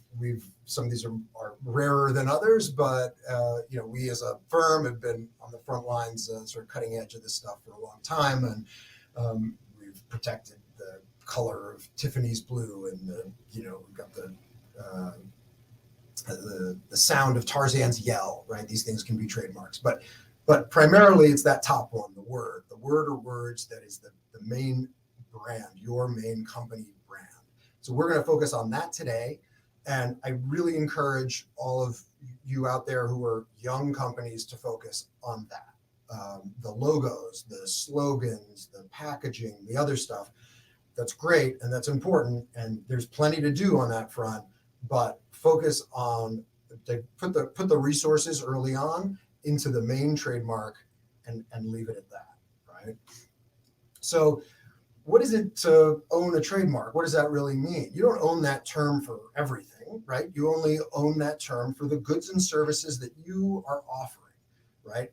some of these are rarer than others, but we as a firm have been on the front lines, sort of cutting edge of this stuff for a long time, and we've protected the color of Tiffany's blue, and we've got the sound of Tarzan's yell, right? These things can be trademarks, but primarily it's that top one, the word or words that is the main brand, your main company brand. So we're going to focus on that today. And I really encourage all of you out there who are young companies to focus on that. The logos, the slogans, the packaging, the other stuff, that's great and that's important. And there's plenty to do on that front, but focus on, put the resources early on into the main trademark and leave it at that, right? So what is it to own a trademark? What does that really mean? You don't own that term for everything, right? You only own that term for the goods and services that you are offering, right?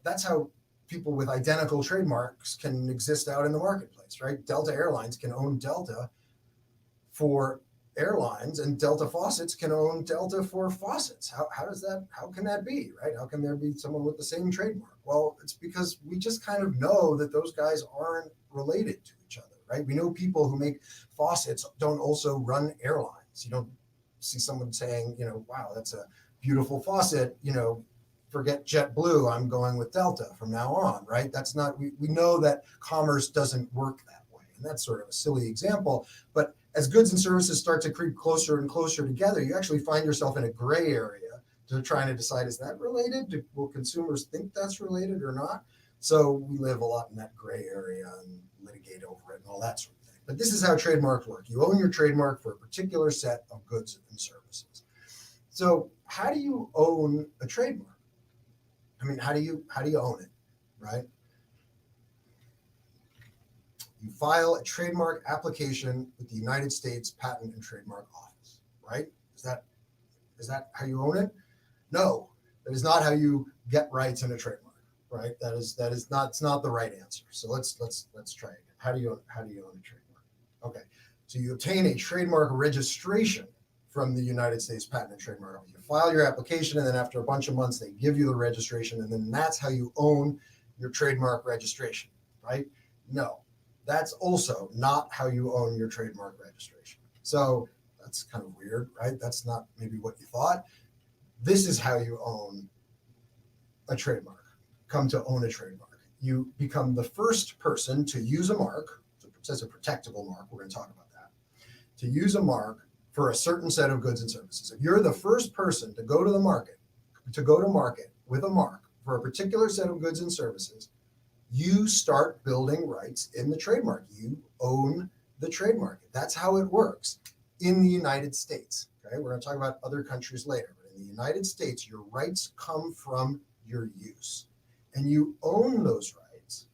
That's how people with identical trademarks can exist out in the marketplace, right? Delta Airlines can own Delta for airlines, and Delta Faucets can own Delta for faucets. How can that be, right? How can there be someone with the same trademark? Well, it's because we just kind of know that those guys aren't related to each other, right? We know people who make faucets don't also run airlines. You don't see someone saying, wow, that's a beautiful faucet, forget JetBlue, I'm going with Delta from now on, right? That's not, we know that commerce doesn't work that way. And that's sort of a silly example, but as goods and services start to creep closer and closer together, you actually find yourself in a gray area to trying to decide, is that related? Will consumers think that's related or not? So we live a lot in that gray area and litigate over it and all that sort of thing. But this is how trademarks work. You own your trademark for a particular set of goods and services. So how do you own a trademark? I mean, how do you own it, right? You file a trademark application with the United States Patent and Trademark Office, right? Is that how you own it? No, that is not how you get rights in a trademark, right? That is not, it's not the right answer. So let's try again. How do you own a trademark? Okay, so you obtain a trademark registration from the United States Patent and Trademark Office. You file your application, and then after a bunch of months, they give you the registration, and then that's how you own your trademark registration, right? No, that's also not how you own your trademark registration. So that's kind of weird, right? That's not maybe what you thought. This is how you own a trademark, come to own a trademark. You become the first person to use a mark. It says a protectable mark. We're going to talk about that. To use a mark for a certain set of goods and services. If you're the first person to go to market with a mark for a particular set of goods and services, you start building rights in the trademark. You own the trademark. That's how it works in the United States. Okay, we're going to talk about other countries later, but in the United States, your rights come from your use, and you own those rights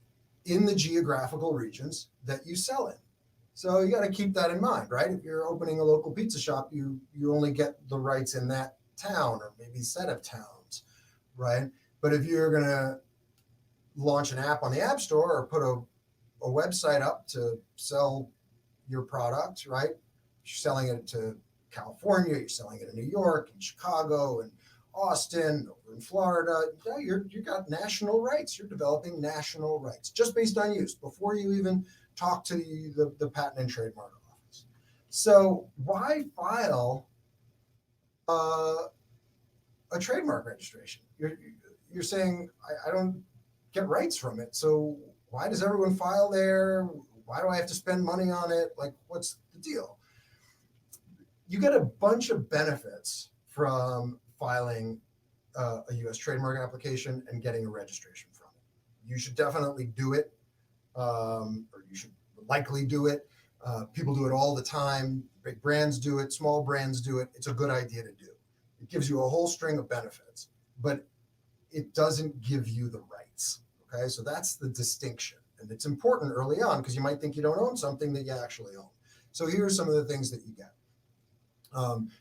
in the geographical regions that you sell in. So you got to keep that in mind, right? If you're opening a local pizza shop, you only get the rights in that town or maybe set of towns, right? But if you're going to launch an app on the App Store or put a website up to sell your product, right? You're selling it to California, you're selling it in New York, in Chicago, and Austin, over in Florida. Yeah, you got national rights. You're developing national rights just based on use before you even talk to the Patent and Trademark Office. So why file a trademark registration? You're saying I don't get rights from it. So why does everyone file there? Why do I have to spend money on it? Like, what's the deal? You get a bunch of benefits from filing a U.S. trademark application and getting a registration from it. You should definitely do it, or you should likely do it. People do it all the time. Big brands do it. Small brands do it. It's a good idea to do. It gives you a whole string of benefits, but it doesn't give you the rights. Okay, so that's the distinction. And it's important early on because you might think you don't own something that you actually own. So here are some of the things that you get.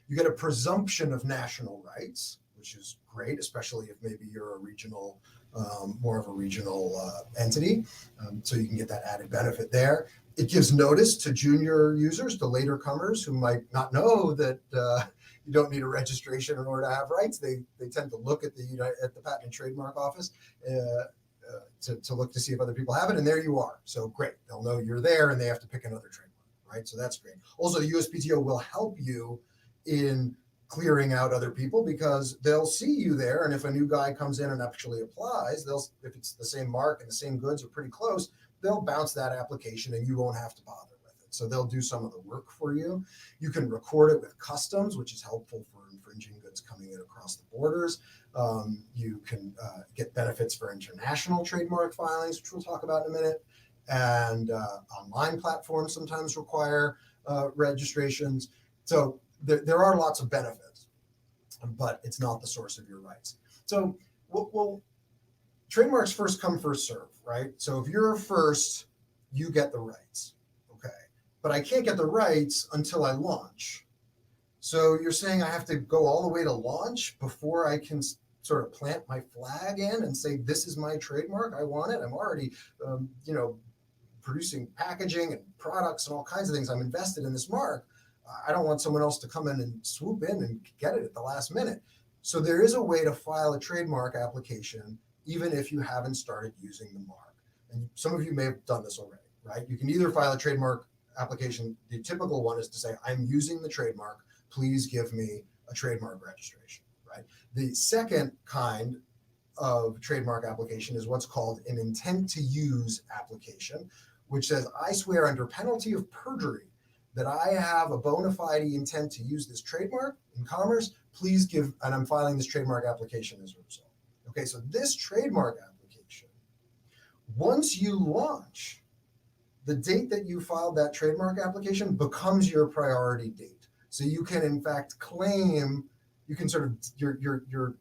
You get a presumption of national rights, which is great, especially if maybe you're a regional, more of a regional entity. So you can get that added benefit there. It gives notice to junior users, to later comers who might not know that you don't need a registration in order to have rights. They tend to look at the Patent and Trademark Office to look to see if other people have it, and there you are. So great, they'll know you're there, and they have to pick another trademark. Right, so that's great. Also, the USPTO will help you in clearing out other people because they'll see you there, and if a new guy comes in and actually applies, if it's the same mark and the same goods are pretty close, they'll bounce that application, and you won't have to bother with it. So they'll do some of the work for you. You can record it with customs, which is helpful for infringing goods coming in across the borders. You can get benefits for international trademark filings, which we'll talk about in a minute. And online platforms sometimes require registrations. So there are lots of benefits, but it's not the source of your rights. So well, trademarks first come, first serve, right? So if you're first, you get the rights, okay? But I can't get the rights until I launch. So you're saying I have to go all the way to launch before I can sort of plant my flag in and say, this is my trademark, I want it. I'm already, producing packaging and products and all kinds of things. I'm invested in this mark. I don't want someone else to come in and swoop in and get it at the last minute. So there is a way to file a trademark application, even if you haven't started using the mark. And some of you may have done this already, right? You can either file a trademark application. The typical one is to say, I'm using the trademark. Please give me a trademark registration, right? The second kind of trademark application is what's called an intent to use application, which says, I swear under penalty of perjury that I have a bona fide intent to use this trademark in commerce, please give, and I'm filing this trademark application as a result. Okay, so this trademark application, once you launch, the date that you filed that trademark application becomes your priority date. So you can in fact claim, you can sort of, your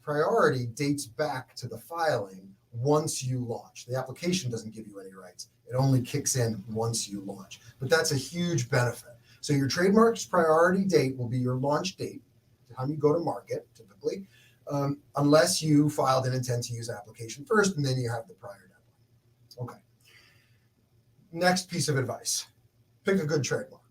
priority dates back to the filing once you launch. The application doesn't give you any rights. It only kicks in once you launch. But that's a huge benefit So your trademark's priority date will be your launch date, the time you go to market, typically, unless you filed an intent to use application first, and then you have the prior deadline. Okay. Next piece of advice, pick a good trademark.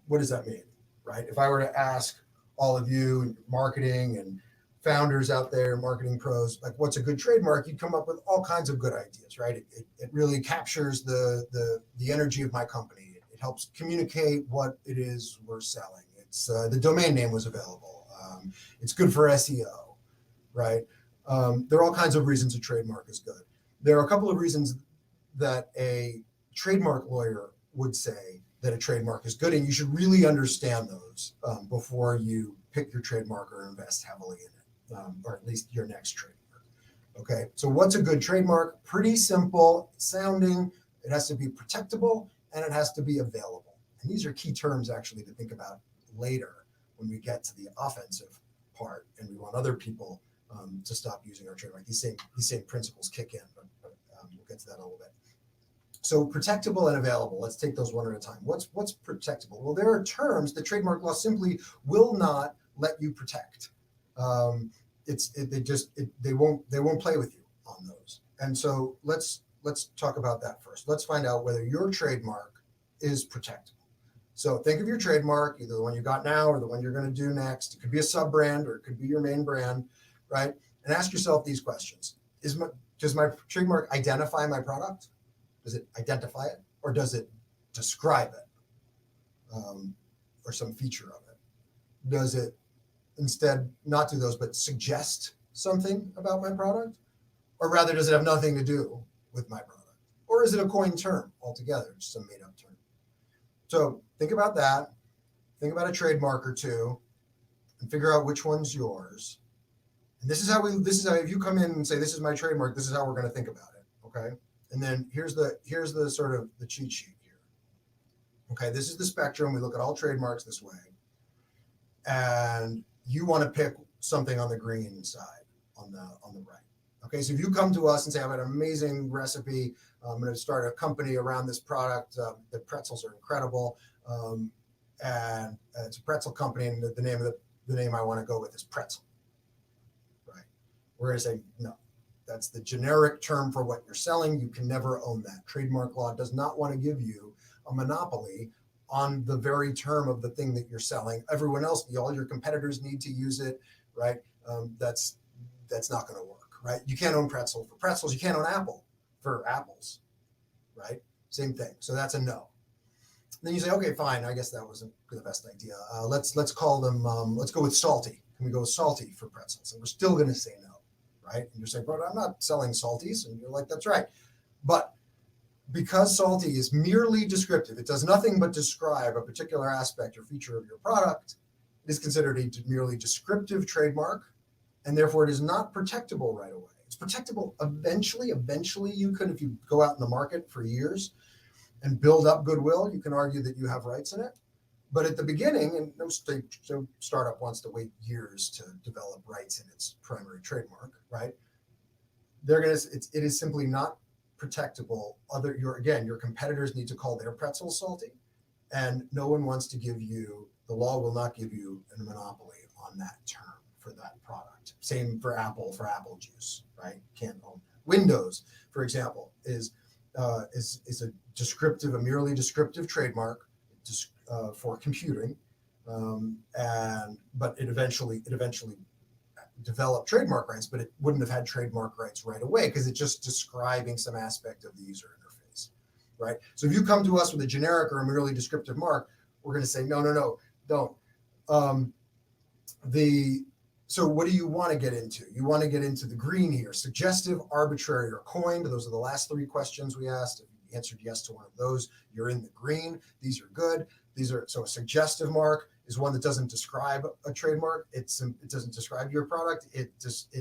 What does that mean, right? If I were to ask all of you, marketing and founders out there, marketing pros, like what's a good trademark, you'd come up with all kinds of good ideas, right? It really captures the energy of my company. It helps communicate what it is we're selling. It's the domain name was available. It's good for SEO, right? There are all kinds of reasons a trademark is good. There are a couple of reasons that a trademark lawyer would say that a trademark is good, and you should really understand those before you pick your trademark or invest heavily in it, or at least your next trademark. Okay, so what's a good trademark? Pretty simple sounding. It has to be protectable and it has to be available. And these are key terms actually to think about later when we get to the offensive part and we want other people to stop using our trademark. These same principles kick in, but we'll get to that in a little bit. So protectable and available. Let's take those one at a time. What's protectable? Well, there are terms the trademark law simply will not let you protect. They won't play with you on those. And so let's talk about that first. Let's find out whether your trademark is protectable. So think of your trademark, either the one you got now or the one you're going to do next. It could be a sub brand or it could be your main brand, right? And ask yourself these questions: does my trademark identify my product? Does it identify it, or does it describe it, or some feature of it? Does it instead not do those, but suggest something about my product? Or rather, does it have nothing to do with my product? Or is it a coined term altogether, just some made up term? So think about that. Think about a trademark or two and figure out which one's yours. And this is how if you come in and say, this is my trademark, this is how we're going to think about it. Okay. And then here's the sort of the cheat sheet here. Okay, this is the spectrum. We look at all trademarks this way. And you want to pick something on the green side, on the right. Okay, so if you come to us and say, I have an amazing recipe, I'm going to start a company around this product, the pretzels are incredible, and it's a pretzel company, and the name I want to go with is pretzel. Right? We're going to say, no. That's the generic term for what you're selling. You can never own that. Trademark law does not want to give you a monopoly on the very term of the thing that you're selling. Everyone else, all your competitors need to use it, right? That's not going to work, right? You can't own pretzel for pretzels. You can't own apple for apples, right? Same thing. So that's a no. Then you say, okay, fine. I guess that wasn't the best idea. Let's call them. Let's go with salty. Can we go with salty for pretzels? And we're still going to say no. Right? And you're saying, but I'm not selling salties. And you're like, that's right. But because salty is merely descriptive, it does nothing but describe a particular aspect or feature of your product, it is considered a merely descriptive trademark, and therefore it is not protectable right away. It's protectable eventually. Eventually you could, if you go out in the market for years and build up goodwill, you can argue that you have rights in it. But at the beginning, and no startup wants to wait years to develop rights in its primary trademark, right? It is simply not protectable. Your competitors need to call their pretzels salty, and no one wants to give you, the law will not give you a monopoly on that term for that product. Same for apple juice, right? Can't own that. Windows, for example, is a merely descriptive trademark for computing, but it eventually developed trademark rights, but it wouldn't have had trademark rights right away because it's just describing some aspect of the user interface, right? So if you come to us with a generic or a merely descriptive mark, we're going to say, no, don't. So what do you want to get into? You want to get into the green here: suggestive, arbitrary, or coined. Those are the last three questions we asked. If you answered yes to one of those, you're in the green. These are good. So a suggestive mark is one that doesn't describe a trademark. It doesn't describe your product. It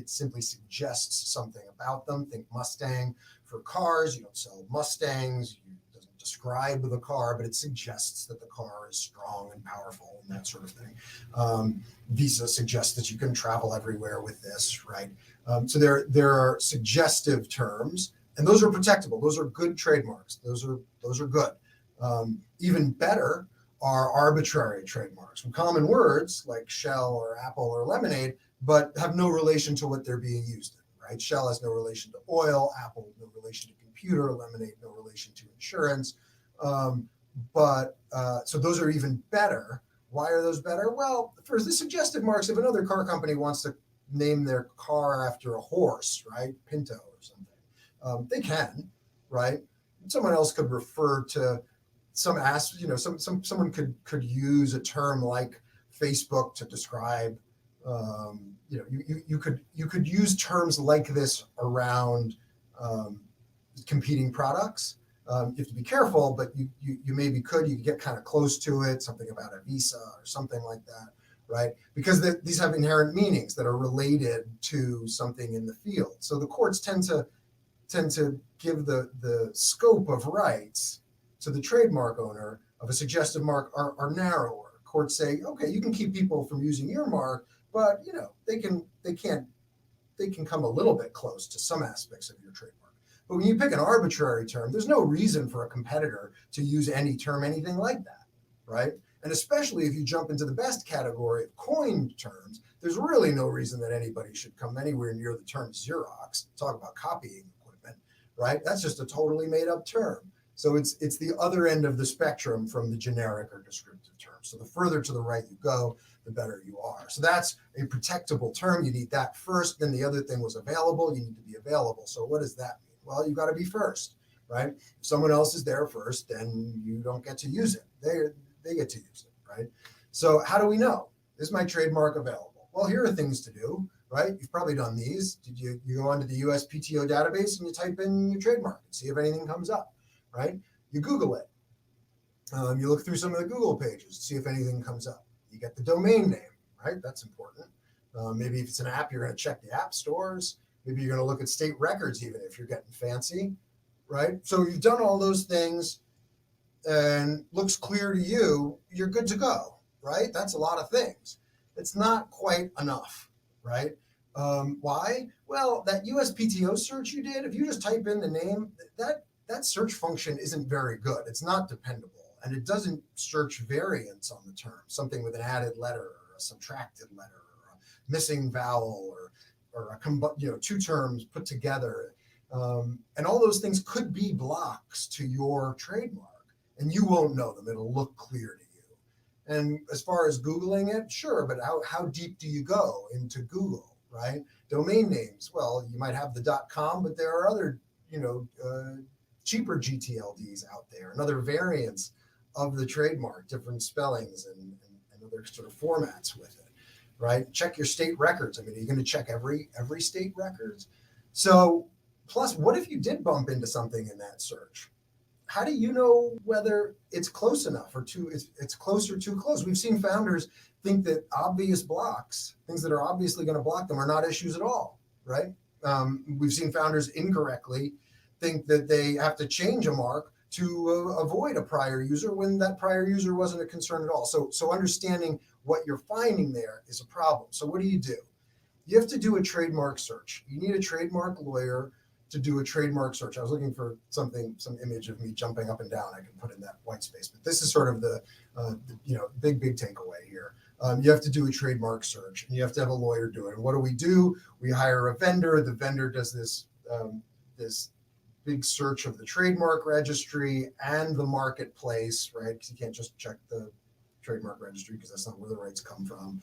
simply suggests something about them. Think Mustang for cars. You don't sell Mustangs. It doesn't describe the car, but it suggests that the car is strong and powerful and that sort of thing. Visa suggests that you can travel everywhere with this, right? So there are suggestive terms, and those are protectable. Those are good trademarks. Those are good. Even better are arbitrary trademarks from common words like shell or apple or lemonade, but have no relation to what they're being used in, right? Shell has no relation to oil, apple no relation to computer, lemonade no relation to insurance. So those are even better. Why are those better? Well, for the suggestive marks, if another car company wants to name their car after a horse, right, Pinto or something, they can, right? Someone else could refer to someone could use a term like Facebook to describe, you could use terms like this around competing products. You have to be careful, but you maybe you could get kind of close to it, something about a visa or something like that, right? Because these have inherent meanings that are related to something in the field. So the courts tend to give the scope of rights to the trademark owner of a suggestive mark are narrower. Courts say, okay, you can keep people from using your mark, but they can come a little bit close to some aspects of your trademark. But when you pick an arbitrary term, there's no reason for a competitor to use any term, anything like that, right? And especially if you jump into the best category of coined terms, there's really no reason that anybody should come anywhere near the term Xerox. Talk about copying equipment, right? That's just a totally made up term. So it's the other end of the spectrum from the generic or descriptive term. So the further to the right you go, the better you are. So that's a protectable term. You need that first. Then the other thing was available. You need to be available. So what does that mean? Well, you got to be first, right? If someone else is there first, then you don't get to use it. They get to use it, right? So how do we know? Is my trademark available? Well, here are things to do, right? You've probably done these. You go onto the USPTO database and you type in your trademark and see if anything comes up, right? You Google it. You look through some of the Google pages to see if anything comes up. You get the domain name, right? That's important. Maybe if it's an app, you're going to check the app stores. Maybe you're going to look at state records, even if you're getting fancy, right? So you've done all those things and looks clear to you, you're good to go, right? That's a lot of things. It's not quite enough, right? Why? Well, that USPTO search you did, if you just type in the name, that search function isn't very good. It's not dependable. And it doesn't search variants on the term, something with an added letter or a subtracted letter or a missing vowel or two terms put together. And all those things could be blocks to your trademark and you won't know them. It'll look clear to you. And as far as Googling it, sure, but how deep do you go into Google, right? Domain names, well, you might have the .com, but there are other, cheaper GTLDs out there and other variants of the trademark, different spellings and other sort of formats with it, right? Check your state records. I mean, are you going to check every state records? So plus, what if you did bump into something in that search? How do you know whether it's close enough or it's close or too close? We've seen founders think that obvious blocks, things that are obviously going to block them, are not issues at all, right? We've seen founders incorrectly think that they have to change a mark to avoid a prior user when that prior user wasn't a concern at all. So understanding what you're finding there is a problem. So what do? You have to do a trademark search. You need a trademark lawyer to do a trademark search. I was looking for some image of me jumping up and down. I can put in that white space, but this is sort of the big takeaway here. You have to do a trademark search and you have to have a lawyer do it. And what do? We hire a vendor. The vendor does this big search of the trademark registry and the marketplace, right? Because you can't just check the trademark registry because that's not where the rights come from.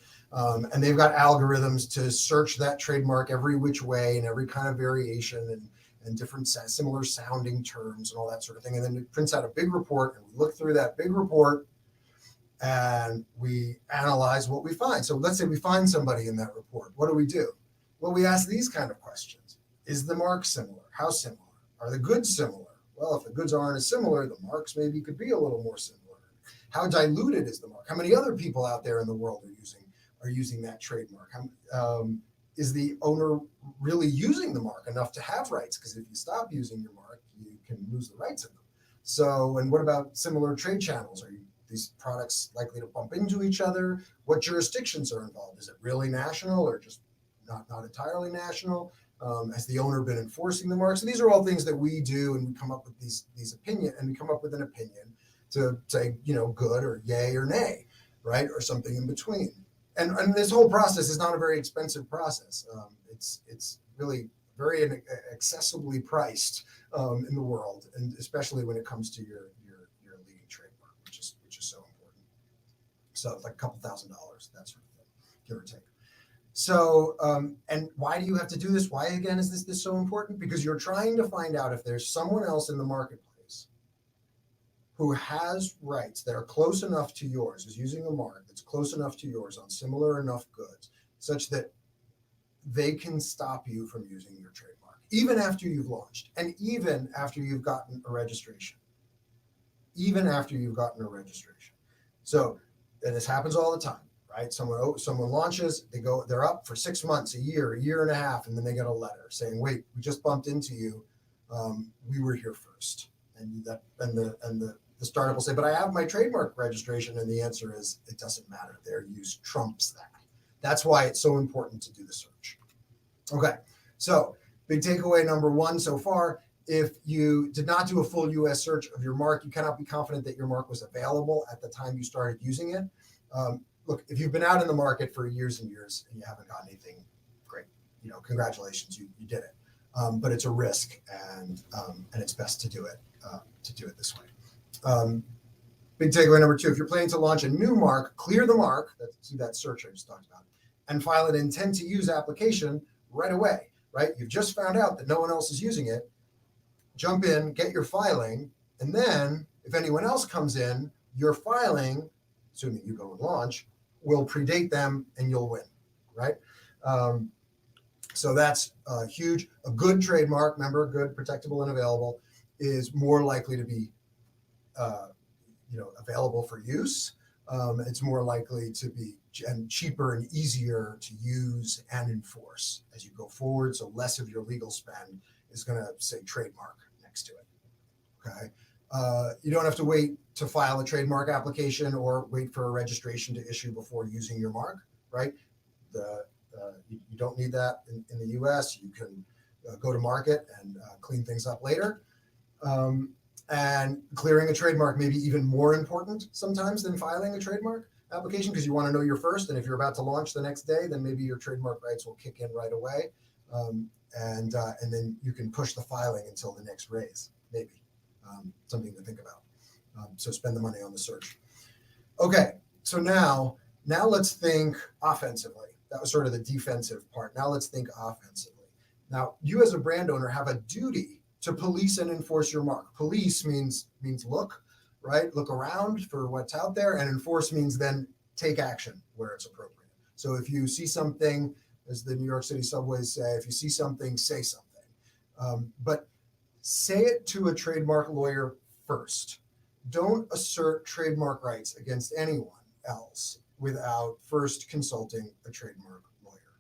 And they've got algorithms to search that trademark every which way and every kind of variation and different similar sounding terms and all that sort of thing. And then it prints out a big report and we look through that big report and we analyze what we find. So let's say we find somebody in that report. What do? Well, we ask these kind of questions. Is the mark similar? How similar? Are the goods similar? Well, if the goods aren't as similar, the marks maybe could be a little more similar. How diluted is the mark? How many other people out there in the world are using that trademark? Is the owner really using the mark enough to have rights? Because if you stop using your mark, you can lose the rights of them. So, and what about similar trade channels? Are these products likely to bump into each other? What jurisdictions are involved? Is it really national or just not entirely national? Has the owner been enforcing the mark? So these are all things that we do, and we come up with these opinion, and we come up with an opinion to say, good or yay or nay, right? Or something in between. And this whole process is not a very expensive process. It's really very accessibly priced in the world, and especially when it comes to your leading trademark, which is so important. So it's like a couple $1,000, that sort of thing, give or take. So, and why do you have to do this? Why, again, is this so important? Because you're trying to find out if there's someone else in the marketplace who has rights that are close enough to yours, is using a mark that's close enough to yours on similar enough goods, such that they can stop you from using your trademark, even after you've launched, and even after you've gotten a registration. So, and this happens all the time. Right? Someone launches, they're up for 6 months, a year and a half, and then they get a letter saying, "Wait, we just bumped into you. We were here first." And the startup will say, "But I have my trademark registration," and the answer is, it doesn't matter. Their use trumps that. That's why it's so important to do the search. Okay, so big takeaway number 1 so far: if you did not do a full U.S. search of your mark, you cannot be confident that your mark was available at the time you started using it. Look, if you've been out in the market for years and years and you haven't got anything, great. Congratulations, you did it. But it's a risk, and it's best to do it this way. Big takeaway number 2: if you're planning to launch a new mark, clear the mark. That's that search I just talked about, and file an intent to use application right away. Right? You've just found out that no one else is using it. Jump in, get your filing, and then if anyone else comes in, your filing, assuming you go and launch, will predate them and you'll win, right? So that's huge. A good trademark, remember, good, protectable, and available, is more likely to be available for use. It's more likely to be cheaper and easier to use and enforce as you go forward. So less of your legal spend is going to say trademark next to it. Okay. You don't have to wait to file a trademark application or wait for a registration to issue before using your mark, right? You don't need that in the US. You can go to market and clean things up later. And clearing a trademark may be even more important sometimes than filing a trademark application, because you want to know you're first. And if you're about to launch the next day, then maybe your trademark rights will kick in right away. And then you can push the filing until the next raise, maybe. Something to think about. So spend the money on the search. Okay, so now let's think offensively. That was sort of the defensive part. Now let's think offensively. Now, you as a brand owner have a duty to police and enforce your mark. Police means look, right? Look around for what's out there, and enforce means then take action where it's appropriate. So if you see something, as the New York City subways say, if you see something, say something. But say it to a trademark lawyer first. Don't assert trademark rights against anyone else without first consulting a trademark lawyer.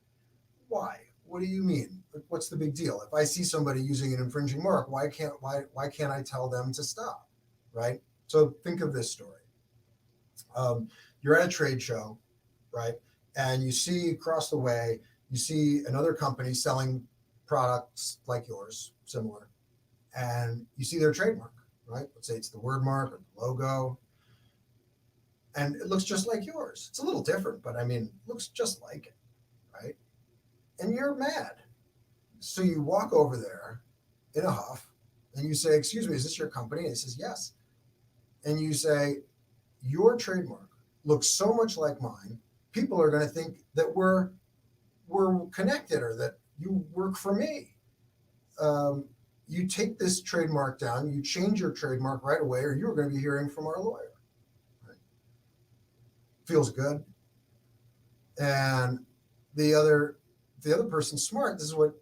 Why? What do you mean? What's the big deal? If I see somebody using an infringing mark, why can't I tell them to stop? Right? So think of this story. You're at a trade show, right? And you see across the way, you see another company selling products like yours, similar, and you see their trademark, right? Let's say it's the word mark or the logo, and it looks just like yours. It's a little different, but I mean, it looks just like it, right? And you're mad. So you walk over there in a huff and you say, "Excuse me, is this your company?" And he says, "Yes." And you say, "Your trademark looks so much like mine, people are going to think that we're connected or that you work for me." You take this trademark down, you change your trademark right away, or you're going to be hearing from our lawyer. Right? Feels good. And the other person's smart. This is what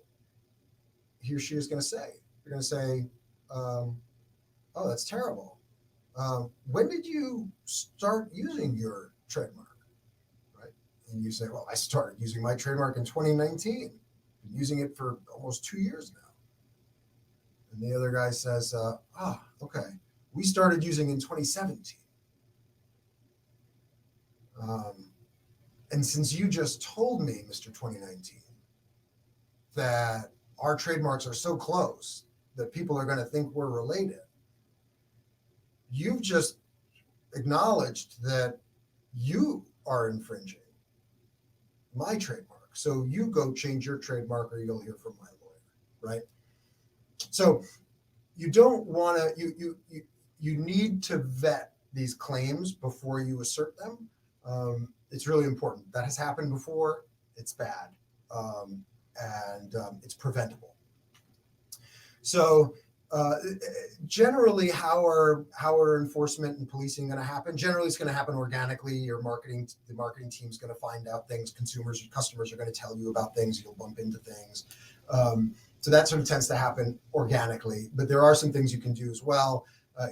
he or she is going to say. They're going to say, "Oh, that's terrible. When did you start using your trademark?" Right? And you say, "Well, I started using my trademark in 2019. Been using it for almost 2 years now." And the other guy says, "Okay. We started using in 2017. And since you just told me, Mr. 2019, that our trademarks are so close that people are going to think we're related, you've just acknowledged that you are infringing my trademark. So you go change your trademark or you'll hear from my lawyer, right? So you don't want to, you need to vet these claims before you assert them. It's really important. That has happened before. It's bad. It's preventable. So generally, how are enforcement and policing going to happen? Generally, it's going to happen organically. The marketing team is going to find out things. Customers are going to tell you about things. You'll bump into things. So that sort of tends to happen organically. But there are some things you can do as well,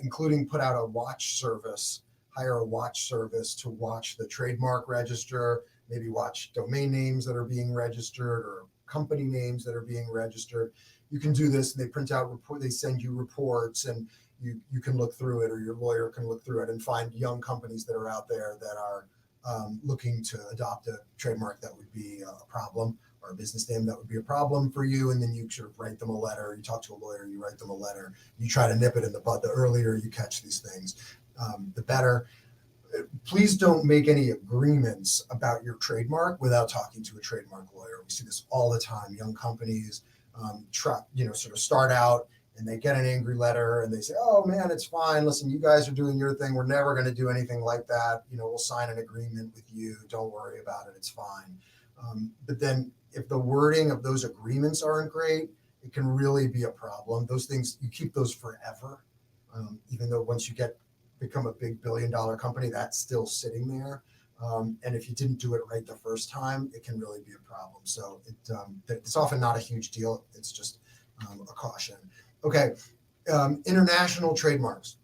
including put out a watch service, hire a watch service to watch the trademark register, maybe watch domain names that are being registered or company names that are being registered. You can do this, and they print out they send you reports, and you can look through it, or your lawyer can look through it and find young companies that are out there that are looking to adopt a trademark that would be a problem, or a business name that would be a problem for you. And then you sort of write them a letter. You talk to a lawyer, you write them a letter. You try to nip it in the bud. The earlier you catch these things, the better. Please don't make any agreements about your trademark without talking to a trademark lawyer. We see this all the time. Young companies sort of start out and they get an angry letter and they say, oh man, it's fine. Listen, you guys are doing your thing. We're never going to do anything like that. We'll sign an agreement with you. Don't worry about it. It's fine. But then if the wording of those agreements aren't great, it can really be a problem. Those things, you keep those forever. Even though once you become a big billion-dollar company, that's still sitting there. And if you didn't do it right the first time, it can really be a problem. So it's often not a huge deal. It's just a caution. Okay, international trademarks.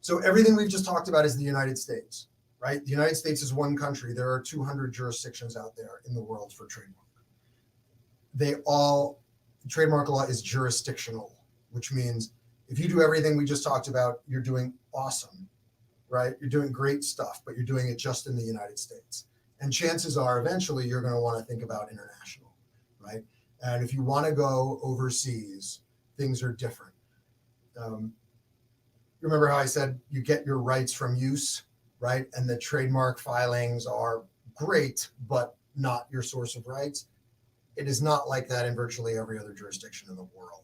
So everything we've just talked about is the United States, right? The United States is one country. There are 200 jurisdictions out there in the world for trademark. Trademark law is jurisdictional, which means if you do everything we just talked about, you're doing awesome, right? You're doing great stuff, but you're doing it just in the United States. And chances are eventually you're going to want to think about international, right? And if you want to go overseas, things are different. Remember how I said you get your rights from use, right? And the trademark filings are great, but not your source of rights. It is not like that in virtually every other jurisdiction in the world.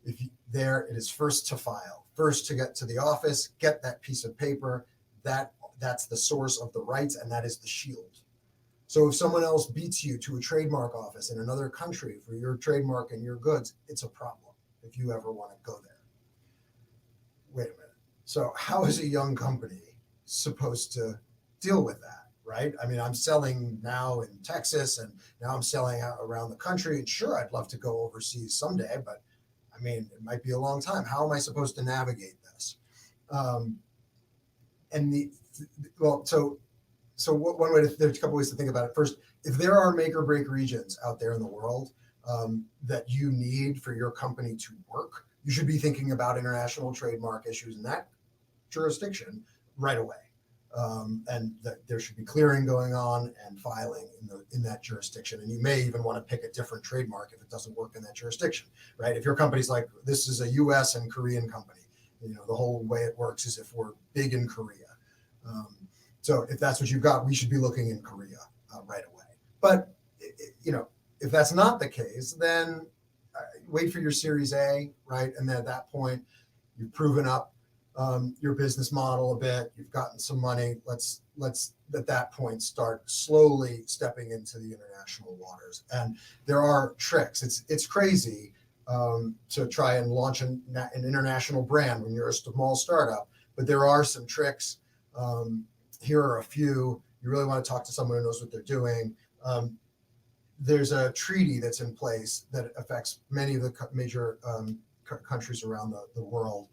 It is first to file, first to get to the office, get that piece of paper. That's the source of the rights, and that is the shield. So if someone else beats you to a trademark office in another country for your trademark and your goods, it's a problem if you ever want to go there. Wait a minute. So how is a young company supposed to deal with that, right? I mean, I'm selling now in Texas, and now I'm selling out around the country. And sure, I'd love to go overseas someday, but I mean, it might be a long time. How am I supposed to navigate this? One way there's a couple ways to think about it. First, if there are make or break regions out there in the world that you need for your company to work, you should be thinking about international trademark issues in that jurisdiction right away. And that there should be clearing going on and filing in that jurisdiction. And you may even want to pick a different trademark if it doesn't work in that jurisdiction, right? If your company's like, this is a US and Korean company, the whole way it works is if we're big in Korea. So if that's what you've got, we should be looking in Korea right away. But, if that's not the case, then wait for your Series A, right? And then at that point, you've proven up your business model a bit. You've gotten some money. Let's at that point start slowly stepping into the international waters. And there are tricks. It's crazy to try and launch an international brand when you're a small startup, but there are some tricks. Here are a few. You really want to talk to someone who knows what they're doing. There's a treaty that's in place that affects many of the major countries around the world.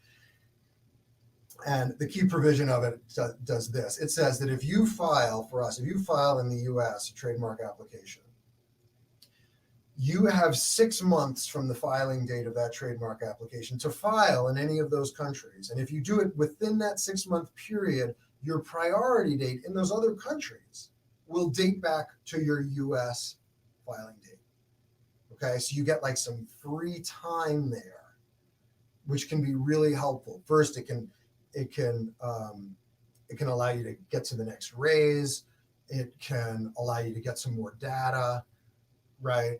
And the key provision of it does this. It says that if you file in the US a trademark application, you have 6 months from the filing date of that trademark application to file in any of those countries. And if you do it within that 6-month period, your priority date in those other countries will date back to your US filing date. Okay, so you get like some free time there, which can be really helpful. First, it can It can allow you to get to the next raise. It can allow you to get some more data, right?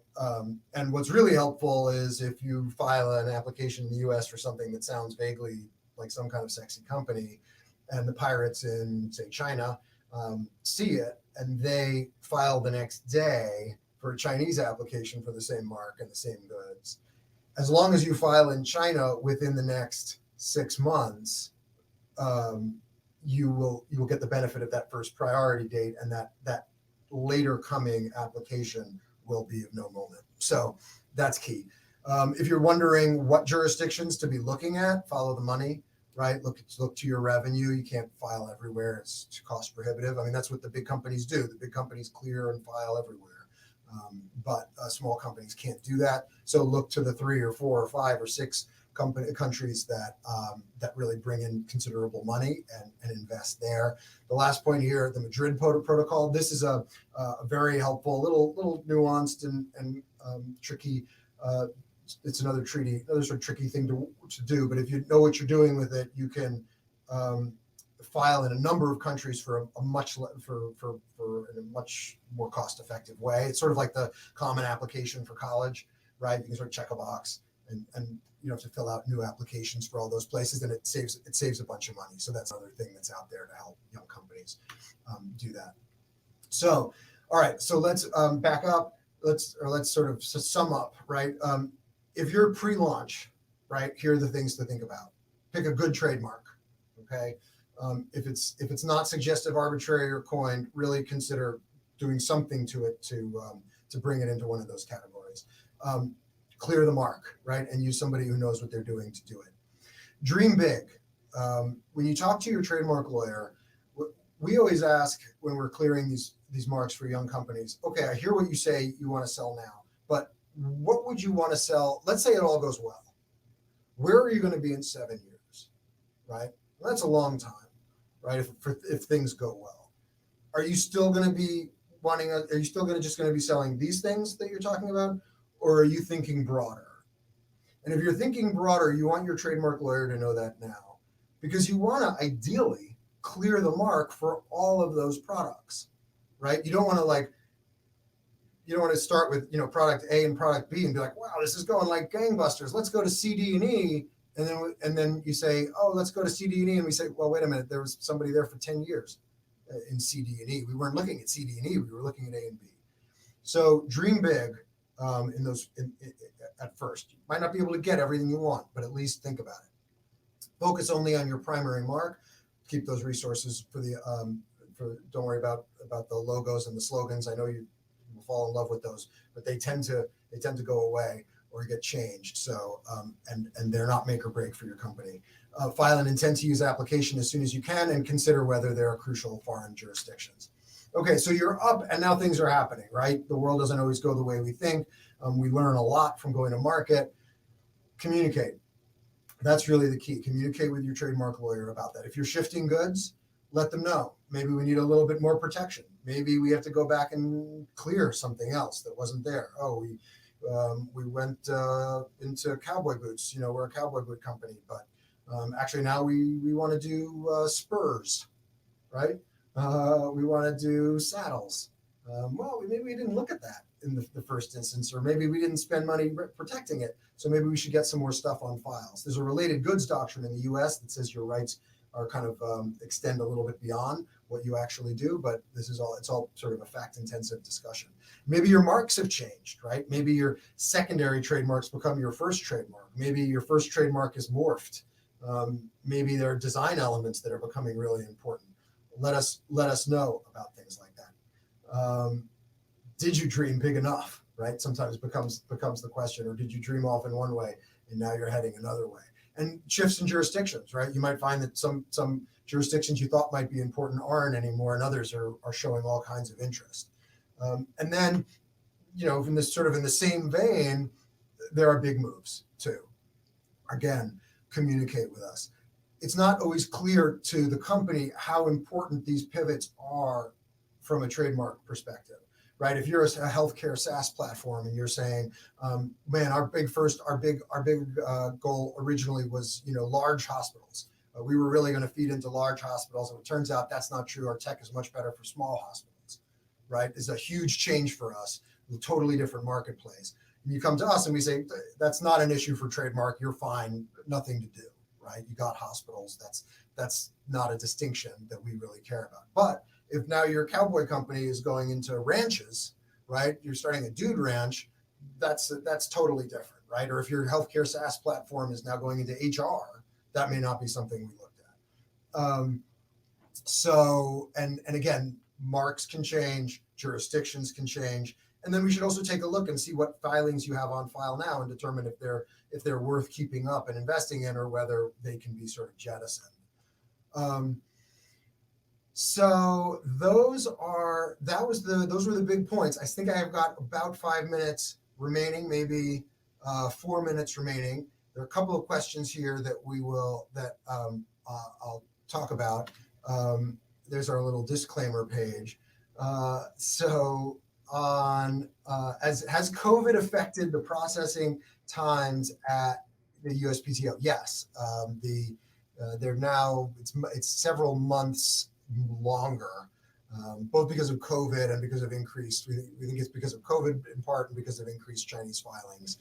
And what's really helpful is if you file an application in the US for something that sounds vaguely like some kind of sexy company, and the pirates in, say, China see it, and they file the next day for a Chinese application for the same mark and the same goods. As long as you file in China within the next 6 months, you will get the benefit of that first priority date, and that later coming application will be of no moment. So that's key. If you're wondering what jurisdictions to be looking at, follow the money, right? Look to your revenue. You can't file everywhere. It's too cost prohibitive. I mean, that's what the big companies do. The big companies clear and file everywhere. But small companies can't do that. So look to the 3 or 4 or 5 or 6 countries that really bring in considerable money and invest there. The last point here, the Madrid Protocol. This is a very helpful, little nuanced and tricky. It's another treaty, another sort of tricky thing to do. But if you know what you're doing with it, you can file in a number of countries for a much more cost-effective way. It's sort of like the common application for college, right? You can sort of check a box and you don't have to fill out new applications for all those places, and it saves a bunch of money. So that's another thing that's out there to help young companies do that. So, all right, so let's back up. Let's sort of sum up, right? If you're pre-launch, right, here are the things to think about. Pick a good trademark, okay? If it's not suggestive, arbitrary, or coined, really consider doing something to it to bring it into one of those categories. Clear the mark, right, and use somebody who knows what they're doing to do it. Dream big. When you talk to your trademark lawyer, we always ask when we're clearing these marks for young companies, okay, I hear what you say you want to sell now, but what would you want to sell? Let's say it all goes well. Where are you going to be in 7 years, right? Well, that's a long time, right? If things go well, are you still going to be are you still just going to be selling these things that you're talking about? Or are you thinking broader? And if you're thinking broader, you want your trademark lawyer to know that now, because you want to ideally clear the mark for all of those products, right? You don't want to start with product A and product B and be like, wow, this is going like gangbusters. Let's go to C, D, and E, and then you say, oh, let's go to C, D, and E, and we say, well, wait a minute, there was somebody there for 10 years in C, D, and E. We weren't looking at C, D, and E. We were looking at A and B. So dream big. At first, you might not be able to get everything you want, but at least think about it. Focus only on your primary mark. Keep those resources for don't worry about the logos and the slogans. I know you will fall in love with those, but they tend to go away or get changed. So and they're not make or break for your company. File an intent to use application as soon as you can, and consider whether there are crucial foreign jurisdictions. Okay, so you're up and now things are happening, right? The world doesn't always go the way we think. We learn a lot from going to market. Communicate. That's really the key. Communicate with your trademark lawyer about that. If you're shifting goods, let them know. Maybe we need a little bit more protection. Maybe we have to go back and clear something else that wasn't there. Oh, we went into cowboy boots. We're a cowboy boot company, but actually now we want to do spurs, right? We want to do saddles. Well, maybe we didn't look at that in the first instance, or maybe we didn't spend money protecting it. So maybe we should get some more stuff on files. There's a related goods doctrine in the US that says your rights are kind of extend a little bit beyond what you actually do, but it's all sort of a fact-intensive discussion. Maybe your marks have changed, right? Maybe your secondary trademarks become your first trademark. Maybe your first trademark is morphed. Maybe there are design elements that are becoming really important. Let us know about things like that. Did you dream big enough, right? Sometimes becomes the question, or did you dream off in one way and now you're heading another way? And shifts in jurisdictions, right? You might find that some jurisdictions you thought might be important aren't anymore, and others are showing all kinds of interest. And then, in the same vein, there are big moves too. Again, communicate with us. It's not always clear to the company how important these pivots are from a trademark perspective, right? If you're a healthcare SaaS platform and you're saying, man, our big goal originally was, large hospitals. we were really going to feed into large hospitals, and it turns out that's not true. Our tech is much better for small hospitals, right? It's a huge change for us, a totally different marketplace. And you come to us and we say, that's not an issue for Trademark. You're fine, nothing to do, right? You got hospitals. That's not a distinction that we really care about. But if now your cowboy company is going into ranches, right? You're starting a dude ranch, that's totally different, right? Or if your healthcare SaaS platform is now going into HR, that may not be something we looked at. So, and again, marks can change, jurisdictions can change. And then we should also take a look and see what filings you have on file now and determine if they're worth keeping up and investing in, or whether they can be sort of jettisoned. So those were the big points. I think I have got about 5 minutes remaining, maybe 4 minutes remaining. There are a couple of questions here that I'll talk about. There's our little disclaimer page. So has COVID affected the processing times at the USPTO? Yes. They're now, it's several months longer, both because of COVID and because of increased, we think it's because of COVID in part and because of increased Chinese filings.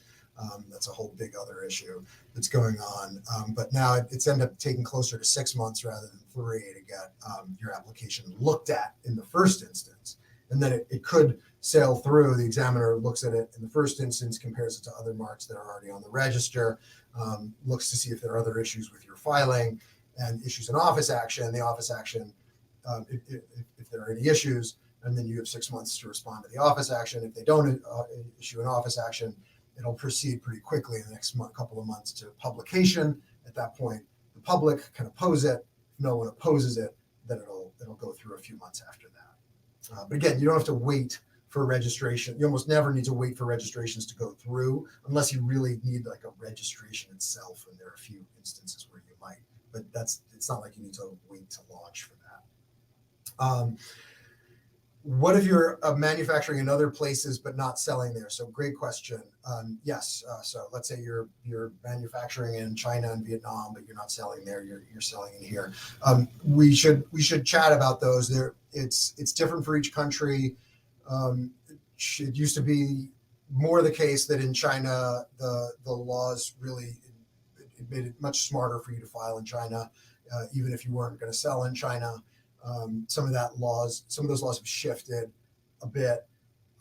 That's a whole big other issue that's going on. But now it's ended up taking closer to 6 months rather than 3 to get your application looked at in the first instance. And then it could sail through. The examiner looks at it in the first instance, compares it to other marks that are already on the register, looks to see if there are other issues with your filing, and issues an office action. The office action, if there are any issues, and then you have 6 months to respond to the office action. If they don't issue an office action, it'll proceed pretty quickly in the next couple of months to publication. At that point, the public can oppose it. If no one opposes it, then it'll go through a few months after that. But again, you don't have to wait for registration. You almost never need to wait for registrations to go through unless you really need like a registration itself. And there are a few instances where you might, but it's not like you need to wait to launch for that. What if you're manufacturing in other places but not selling there? So great question. Yes. So let's say you're manufacturing in China and Vietnam, but you're not selling there. You're selling in here. We should chat about those. It's different for each country. It used to be more the case that in China the laws really it made it much smarter for you to file in China, even if you weren't going to sell in China. Some of those laws have shifted a bit,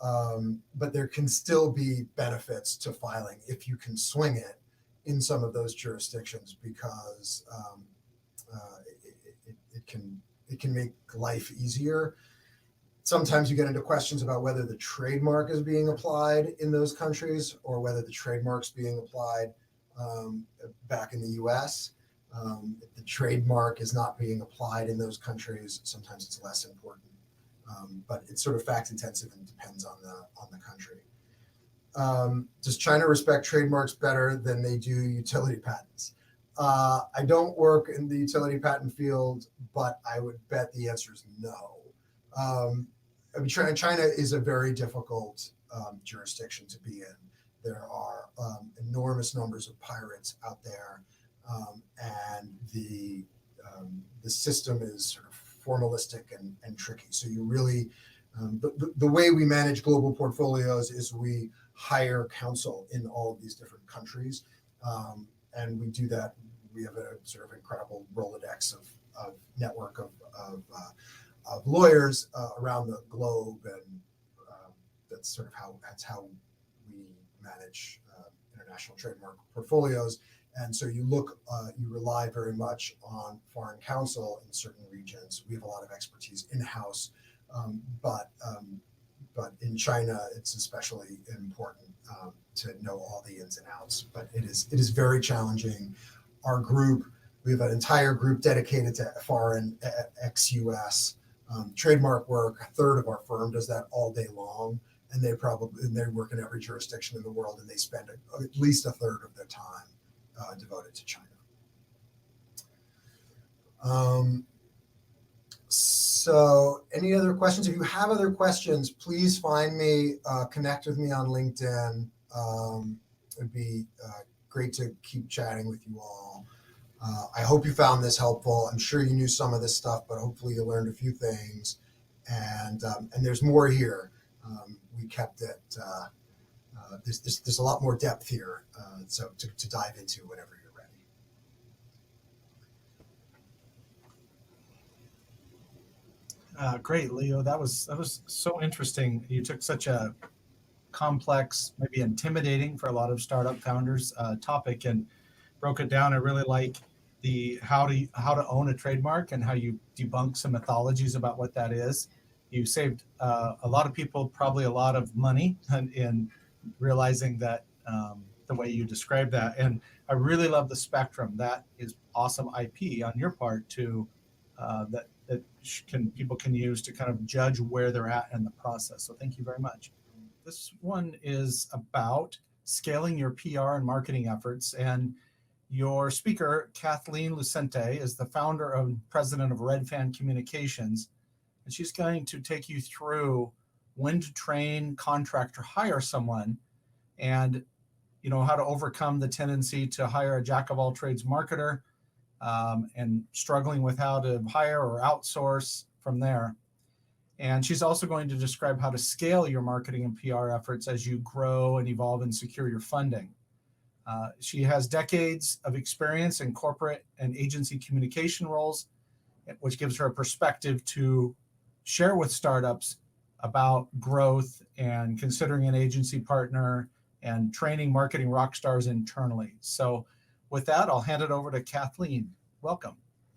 but there can still be benefits to filing if you can swing it in some of those jurisdictions, because it can make life easier. Sometimes you get into questions about whether the trademark is being applied in those countries or whether the trademark's being applied back in the US. If the trademark is not being applied in those countries, sometimes it's less important. But it's sort of fact intensive and depends on the country. Does China respect trademarks better than they do utility patents? I don't work in the utility patent field, but I would bet the answer is no. I mean, China is a very difficult jurisdiction to be in. There are enormous numbers of pirates out there. And the system is sort of formalistic and tricky. So you really, the way we manage global portfolios is we hire counsel in all of these different countries. And we do that. We have a sort of incredible Rolodex of network of lawyers around the globe. And that's sort of how we manage international trademark portfolios. And so you rely very much on foreign counsel in certain regions. We have a lot of expertise in-house, but in China, it's especially important to know all the ins and outs. But it is very challenging. Our group, we have an entire group dedicated to foreign ex-US trademark work. A third of our firm does that all day long, and they work in every jurisdiction in the world, and they spend at least a third of their time devoted to China. So any other questions? If you have other questions, please find me, connect with me on LinkedIn. It'd be great to keep chatting with you all. I hope you found this helpful. I'm sure you knew some of this stuff, but hopefully you learned a few things. And there's more here. We kept it. There's a lot more depth here, so to dive into whenever you're ready. Great, Leo. That was so interesting. You took such a complex, maybe intimidating for a lot of startup founders topic and broke it down. I really like the how to own a trademark and how you debunk some mythologies about what that is. You saved a lot of people probably a lot of money in realizing that the way you described that. And I really love the spectrum. That is awesome IP on your part to that people can use to kind of judge where they're at in the process. So thank you very much. This one is about scaling your PR and marketing efforts. And your speaker, Kathleen Lucente, is the founder and president of Redfan Communications. And she's going to take you through when to train, contract, or hire someone, and how to overcome the tendency to hire a jack of all trades marketer, and struggling with how to hire or outsource from there. And she's also going to describe how to scale your marketing and PR efforts as you grow and evolve and secure your funding. She has decades of experience in corporate and agency communication roles, which gives her a perspective to share with startups about growth and considering an agency partner and training marketing rock stars internally. So with that, I'll hand it over to Kathleen. Welcome.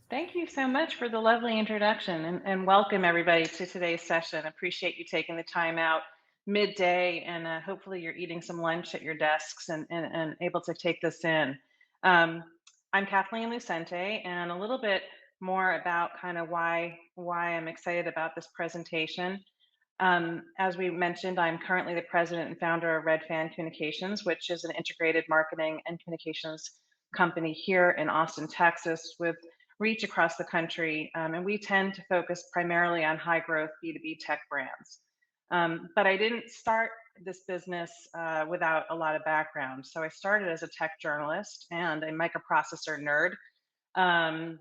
Thank you so much for the lovely introduction, and welcome everybody to today's session. Appreciate you taking the time out midday, and hopefully you're eating some lunch at your desks and able to take this in. I'm Kathleen Lucente, and a little bit more about kind of why I'm excited about this presentation. As we mentioned, I'm currently the president and founder of Redfan Communications, which is an integrated marketing and communications company here in Austin, Texas, with reach across the country. And we tend to focus primarily on high growth B2B tech brands. But I didn't start this business without a lot of background. So I started as a tech journalist and a microprocessor nerd,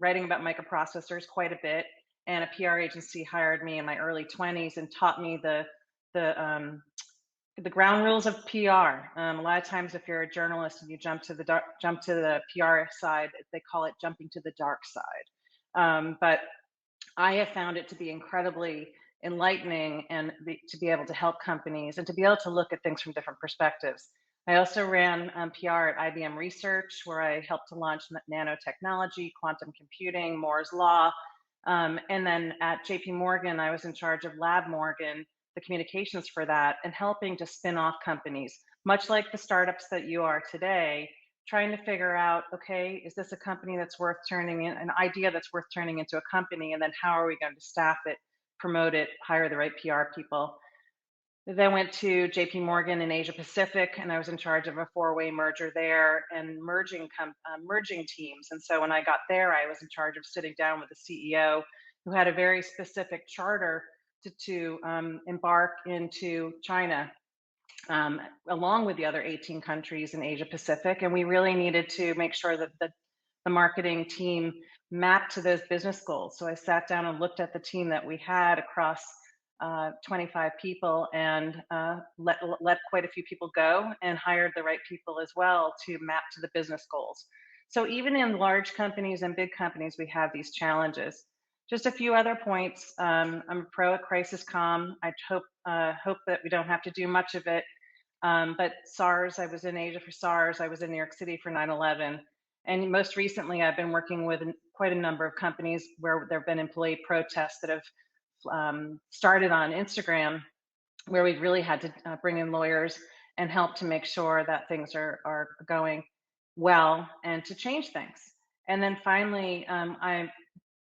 writing about microprocessors quite a bit. And a PR agency hired me in my early 20s and taught me the ground rules of PR. A lot of times, if you're a journalist and you jump to the PR side, they call it jumping to the dark side. But I have found it to be incredibly enlightening and to be able to help companies and to be able to look at things from different perspectives. I also ran PR at IBM Research, where I helped to launch nanotechnology, quantum computing, Moore's Law. And then at JP Morgan, I was in charge of Lab Morgan, the communications for that, and helping to spin off companies, much like the startups that you are today, trying to figure out, okay, is this a company that's worth turning in, an idea that's worth turning into a company, and then how are we going to staff it, promote it, hire the right PR people. Then went to JP Morgan in Asia Pacific, and I was in charge of a 4-way merger there and merging teams. And so when I got there, I was in charge of sitting down with the CEO, who had a very specific charter to embark into China, along with the other 18 countries in Asia Pacific. And we really needed to make sure that the marketing team mapped to those business goals. So I sat down and looked at the team that we had across 25 people and let quite a few people go and hired the right people as well to map to the business goals. So even in large companies and big companies, we have these challenges. Just a few other points. I'm a pro at crisis comm. I hope that we don't have to do much of it. But SARS, I was in Asia for SARS. I was in New York City for 9/11. And most recently, I've been working with quite a number of companies where there have been employee protests that have started on Instagram, where we've really had to bring in lawyers and help to make sure that things are going well and to change things. And then finally, I've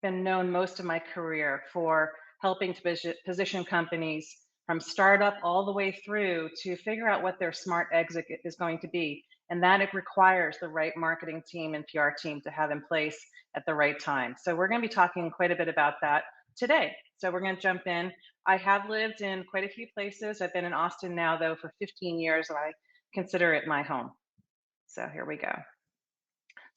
been known most of my career for helping to position companies from startup all the way through to figure out what their smart exit is going to be. And that it requires the right marketing team and PR team to have in place at the right time. So we're going to be talking quite a bit about that today. So we're going to jump in. I have lived in quite a few places. I've been in Austin now, though, for 15 years, and I consider it my home. So here we go.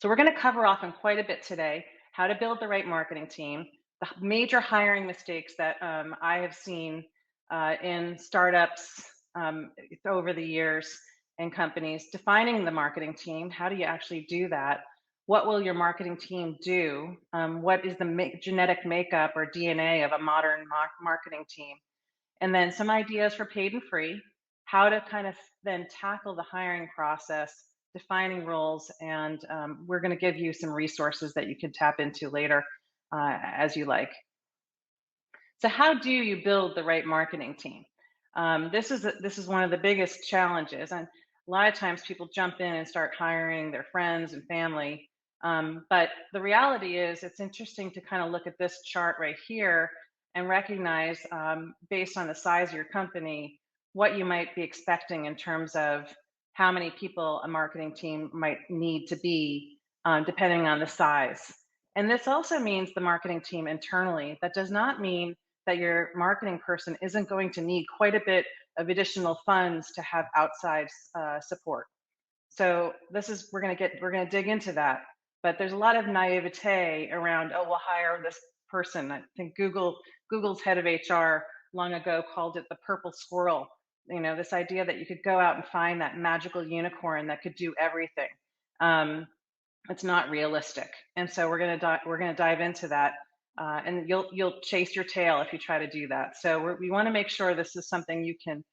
So we're going to cover off in quite a bit today, how to build the right marketing team, the major hiring mistakes that I have seen in startups over the years and companies, defining the marketing team. How do you actually do that? What will your marketing team do? What is the genetic makeup or DNA of a modern marketing team? And then some ideas for paid and free, how to kind of then tackle the hiring process, defining roles, and we're going to give you some resources that you can tap into later as you like. So how do you build the right marketing team? This is one of the biggest challenges, and a lot of times people jump in and start hiring their friends and family. But the reality is, it's interesting to kind of look at this chart right here and recognize, based on the size of your company, what you might be expecting in terms of how many people a marketing team might need to be, depending on the size. And this also means the marketing team internally. That does not mean that your marketing person isn't going to need quite a bit of additional funds to have outside support. So we're going to dig into that. But there's a lot of naivete around, oh, we'll hire this person. I think Google's head of HR long ago called it the purple squirrel. You know, this idea that you could go out and find that magical unicorn that could do everything. It's not realistic. And so we're going to dive into that. And you'll chase your tail if you try to do that. So we want to make sure this is something you can,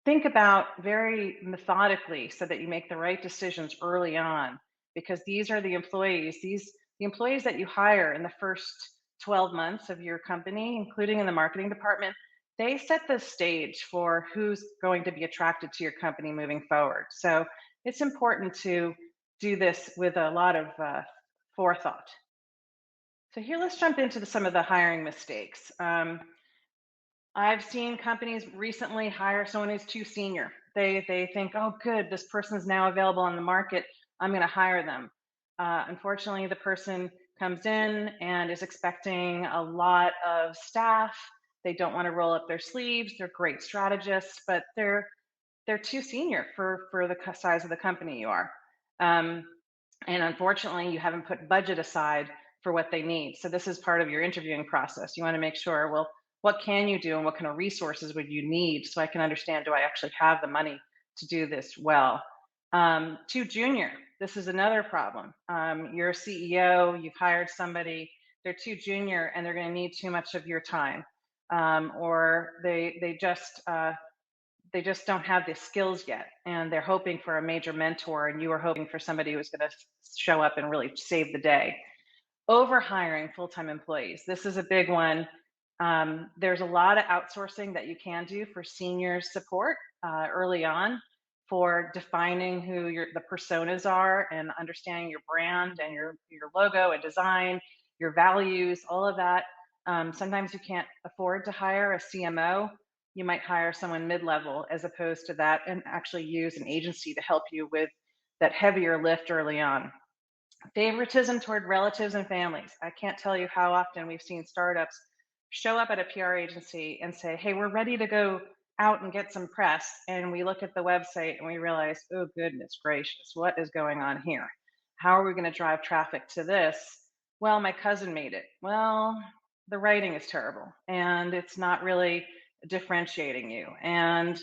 think about very methodically, so that you make the right decisions early on, because these are the employees. The employees that you hire in the first 12 months of your company, including in the marketing department, they set the stage for who's going to be attracted to your company moving forward. So it's important to do this with a lot of forethought. So here, let's jump into some of the hiring mistakes. I've seen companies recently hire someone who's too senior. They think, oh, good, this person is now available on the market, I'm going to hire them. Unfortunately, the person comes in and is expecting a lot of staff. They don't want to roll up their sleeves. They're great strategists, but they're too senior for the size of the company you are. And unfortunately, you haven't put budget aside for what they need. So this is part of your interviewing process. You want to make sure, well, what can you do and what kind of resources would you need, so I can understand, do I actually have the money to do this well? Too junior. This is another problem. You're a CEO, you've hired somebody, they're too junior and they're going to need too much of your time. Or they just don't have the skills yet, and they're hoping for a major mentor, and you are hoping for somebody who's going to show up and really save the day. Over hiring full-time employees. This is a big one. There's a lot of outsourcing that you can do for senior support early on, for defining who the personas are and understanding your brand and your logo and design, your values, all of that. Sometimes you can't afford to hire a CMO. You might hire someone mid-level as opposed to that, and actually use an agency to help you with that heavier lift early on. Favoritism toward relatives and families. I can't tell you how often we've seen startups show up at a PR agency and say, hey, we're ready to go out and get some press. And we look at the website and we realize, oh, goodness gracious, what is going on here? How are we going to drive traffic to this? Well, my cousin made it. Well, the writing is terrible and it's not really differentiating you. And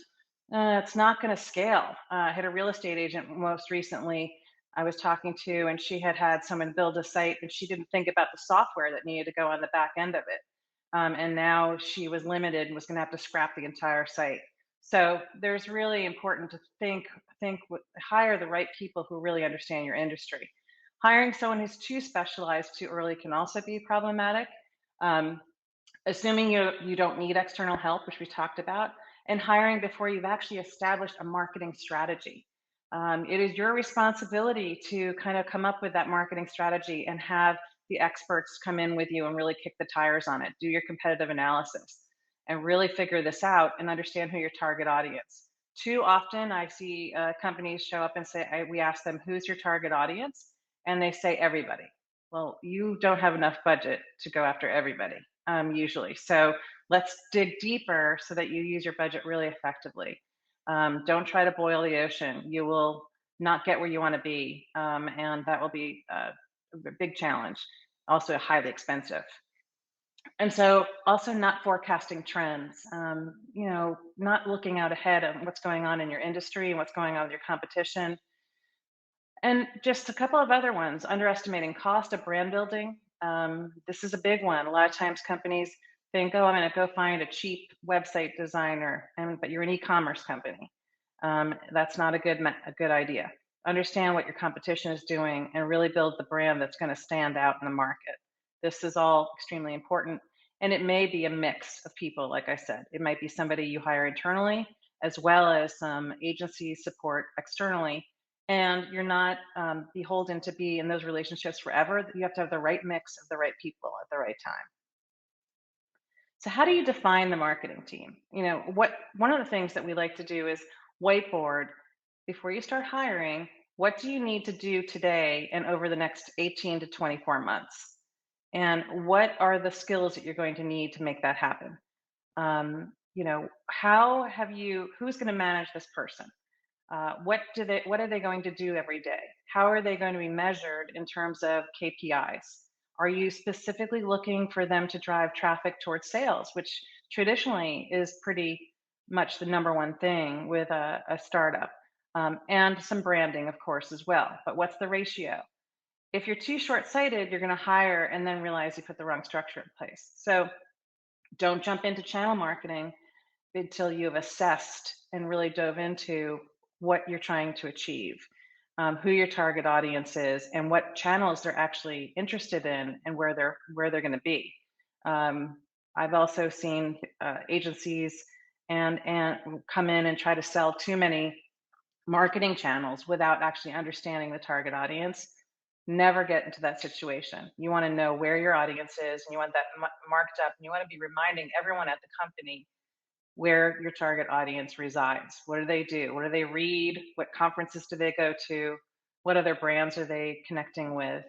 it's not going to scale. I had a real estate agent most recently I was talking to, and she had someone build a site, and she didn't think about the software that needed to go on the back end of it. And now she was limited and was going to have to scrap the entire site. So there's really important to hire the right people who really understand your industry. Hiring someone who's too specialized too early can also be problematic. Assuming you don't need external help, which we talked about, and hiring before you've actually established a marketing strategy. It is your responsibility to kind of come up with that marketing strategy and have the experts come in with you and really kick the tires on it. Do your competitive analysis and really figure this out and understand who your target audience. Too often I see companies show up and say, we ask them, who's your target audience? And they say everybody. Well, you don't have enough budget to go after everybody, usually. So let's dig deeper so that you use your budget really effectively. Don't try to boil the ocean. You will not get where you want to be, and that will be a big challenge, also highly expensive. And so also not forecasting trends, not looking out ahead of what's going on in your industry and what's going on with your competition. And just a couple of other ones, underestimating cost of brand building. This is a big one. A lot of times companies think, oh, I'm going to go find a cheap website designer, but you're an e-commerce company. That's not a good idea. Understand what your competition is doing and really build the brand that's going to stand out in the market. This is all extremely important. And it may be a mix of people, like I said. It might be somebody you hire internally, as well as some agency support externally. And you're not beholden to be in those relationships forever. You have to have the right mix of the right people at the right time. So how do you define the marketing team? One of the things that we like to do is whiteboard before you start hiring. What do you need to do today and over the next 18 to 24 months? And what are the skills that you're going to need to make that happen? Who's going to manage this person? What are they going to do every day? How are they going to be measured in terms of KPIs? Are you specifically looking for them to drive traffic towards sales, which traditionally is pretty much the number one thing with a startup, and some branding, of course, as well. But what's the ratio? If you're too short-sighted, you're going to hire and then realize you put the wrong structure in place. So don't jump into channel marketing until you've assessed and really dove into what you're trying to achieve, who your target audience is, and what channels they're actually interested in, and where they're going to be. I've also seen agencies and come in and try to sell too many marketing channels without actually understanding the target audience. Never get into that situation. You want to know where your audience is, and you want that marked up, and you want to be reminding everyone at the company where your target audience resides. What do they do? What do they read? What conferences do they go to? What other brands are they connecting with?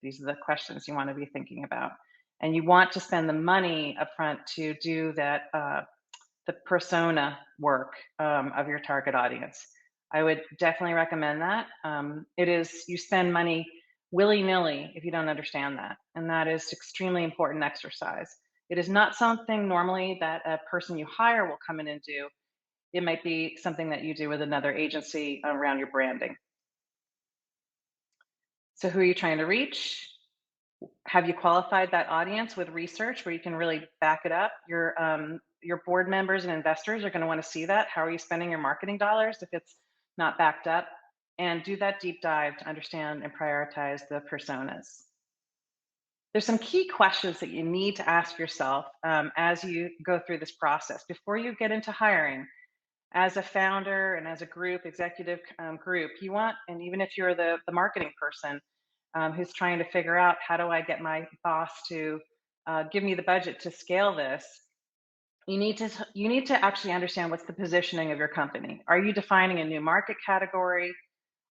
These are the questions you want to be thinking about. And you want to spend the money upfront to do that, the persona work of your target audience. I would definitely recommend that. You spend money willy-nilly if you don't understand that. And that is extremely important exercise. It is not something normally that a person you hire will come in and do. It might be something that you do with another agency around your branding. So who are you trying to reach? Have you qualified that audience with research where you can really back it up? Your board members and investors are going to want to see that. How are you spending your marketing dollars if it's not backed up? And do that deep dive to understand and prioritize the personas. There's some key questions that you need to ask yourself as you go through this process before you get into hiring. As a founder and as a executive group, you want, and even if you're the marketing person who's trying to figure out how do I get my boss to give me the budget to scale this, you need to actually understand what's the positioning of your company. Are you defining a new market category?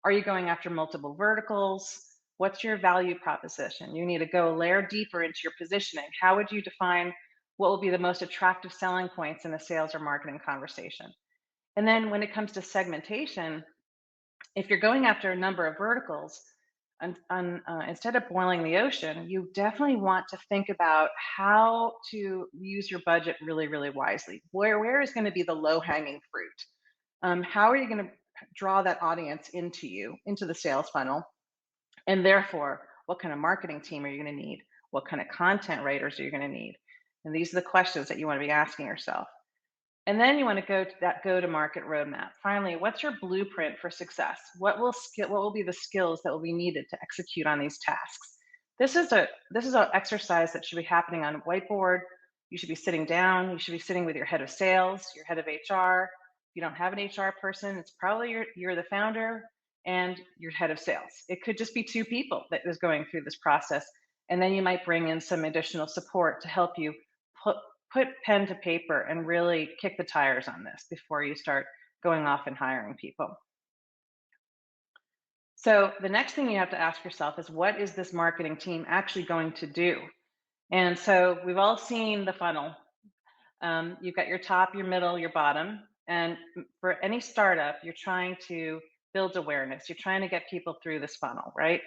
Are you going after multiple verticals? What's your value proposition? You need to go a layer deeper into your positioning. How would you define what will be the most attractive selling points in a sales or marketing conversation? And then when it comes to segmentation, if you're going after a number of verticals, instead of boiling the ocean, you definitely want to think about how to use your budget really, really wisely. Where is going to be the low-hanging fruit? How are you going to draw that audience into the sales funnel? And therefore, what kind of marketing team are you going to need? What kind of content writers are you going to need? And these are the questions that you want to be asking yourself. And then you want to go to that go-to-market roadmap. Finally, what's your blueprint for success? What will be the skills that will be needed to execute on these tasks? This is an exercise that should be happening on a whiteboard. You should be sitting down. You should be sitting with your head of sales, your head of HR. If you don't have an HR person, it's probably you're the founder and your head of sales. It could just be two people that is going through this process. And then you might bring in some additional support to help you put pen to paper and really kick the tires on this before you start going off and hiring people. So the next thing you have to ask yourself is, what is this marketing team actually going to do? And so we've all seen the funnel. You've got your top, your middle, your bottom. And for any startup, you're trying to builds awareness. You're trying to get people through this funnel, right?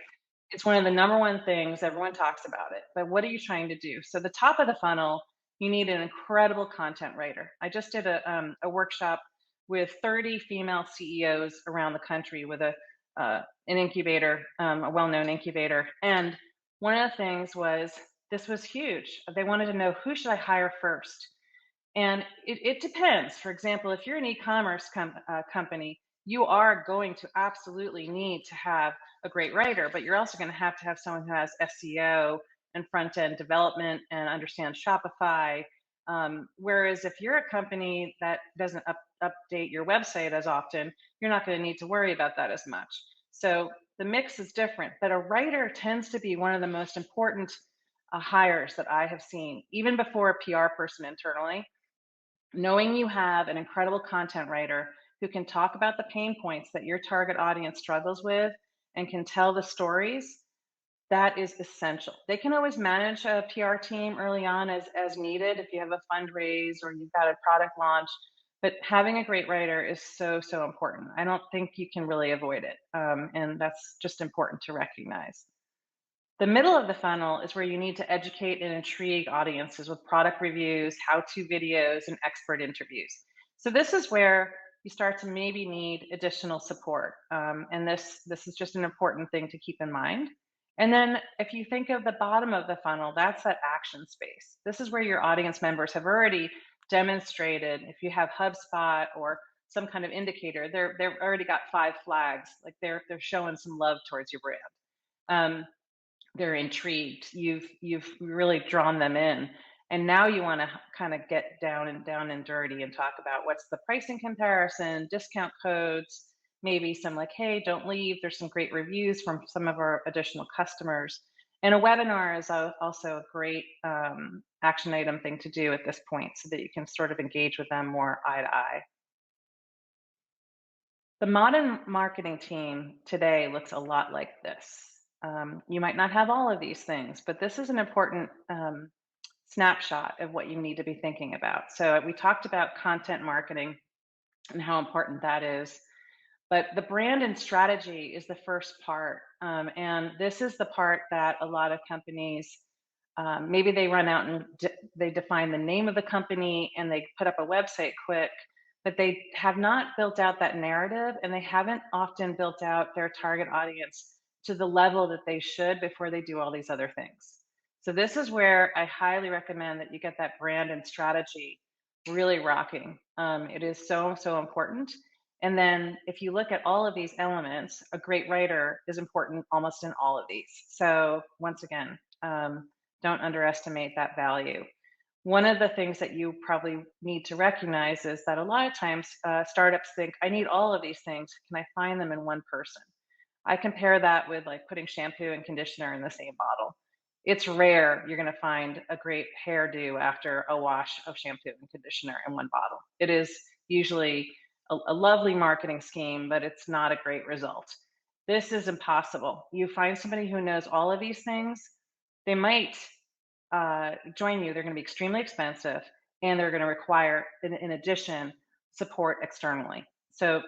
It's one of the number one things, everyone talks about it, but what are you trying to do? So the top of the funnel, you need an incredible content writer. I just did a workshop with 30 female CEOs around the country with an incubator, a well-known incubator. And one of the things was, this was huge. They wanted to know, who should I hire first? And it depends. For example, if you're an e-commerce company, you are going to absolutely need to have a great writer, but you're also going to have someone who has SEO and front-end development and understands Shopify. Whereas if you're a company that doesn't update your website as often, you're not going to need to worry about that as much. So the mix is different, but a writer tends to be one of the most important hires that I have seen, even before a PR person internally. Knowing you have an incredible content writer who can talk about the pain points that your target audience struggles with and can tell the stories, that is essential. They can always manage a PR team early on as needed if you have a fundraise or you've got a product launch, but having a great writer is so, so important. I don't think you can really avoid it, and that's just important to recognize. The middle of the funnel is where you need to educate and intrigue audiences with product reviews, how-to videos, and expert interviews. So this is where you start to maybe need additional support. And this is just an important thing to keep in mind. And then if you think of the bottom of the funnel, that's that action space. This is where your audience members have already demonstrated, if you have HubSpot or some kind of indicator, they've already got 5 flags, like they're showing some love towards your brand. They're intrigued. You've really drawn them in, and now you want to kind of get down and dirty and talk about what's the pricing comparison, discount codes, maybe some like, hey, don't leave. There's some great reviews from some of our additional customers. And a webinar is also a great action item thing to do at this point, so that you can sort of engage with them more eye to eye. The modern marketing team today looks a lot like this. You might not have all of these things, but this is an important snapshot of what you need to be thinking about. So we talked about content marketing and how important that is, but the brand and strategy is the first part. And this is the part that a lot of companies, maybe they run out and they define the name of the company and they put up a website quick, but they have not built out that narrative, and they haven't often built out their target audience to the level that they should before they do all these other things. So this is where I highly recommend that you get that brand and strategy really rocking. It is so, so important. And then if you look at all of these elements, a great writer is important almost in all of these. So once again, don't underestimate that value. One of the things that you probably need to recognize is that a lot of times startups think, I need all of these things. Can I find them in one person? I compare that with like putting shampoo and conditioner in the same bottle. It's rare you're going to find a great hairdo after a wash of shampoo and conditioner in one bottle. It is usually a lovely marketing scheme, but it's not a great result. This is impossible. You find somebody who knows all of these things, they might join you. They're going to be extremely expensive, and they're going to require, in addition, support externally. So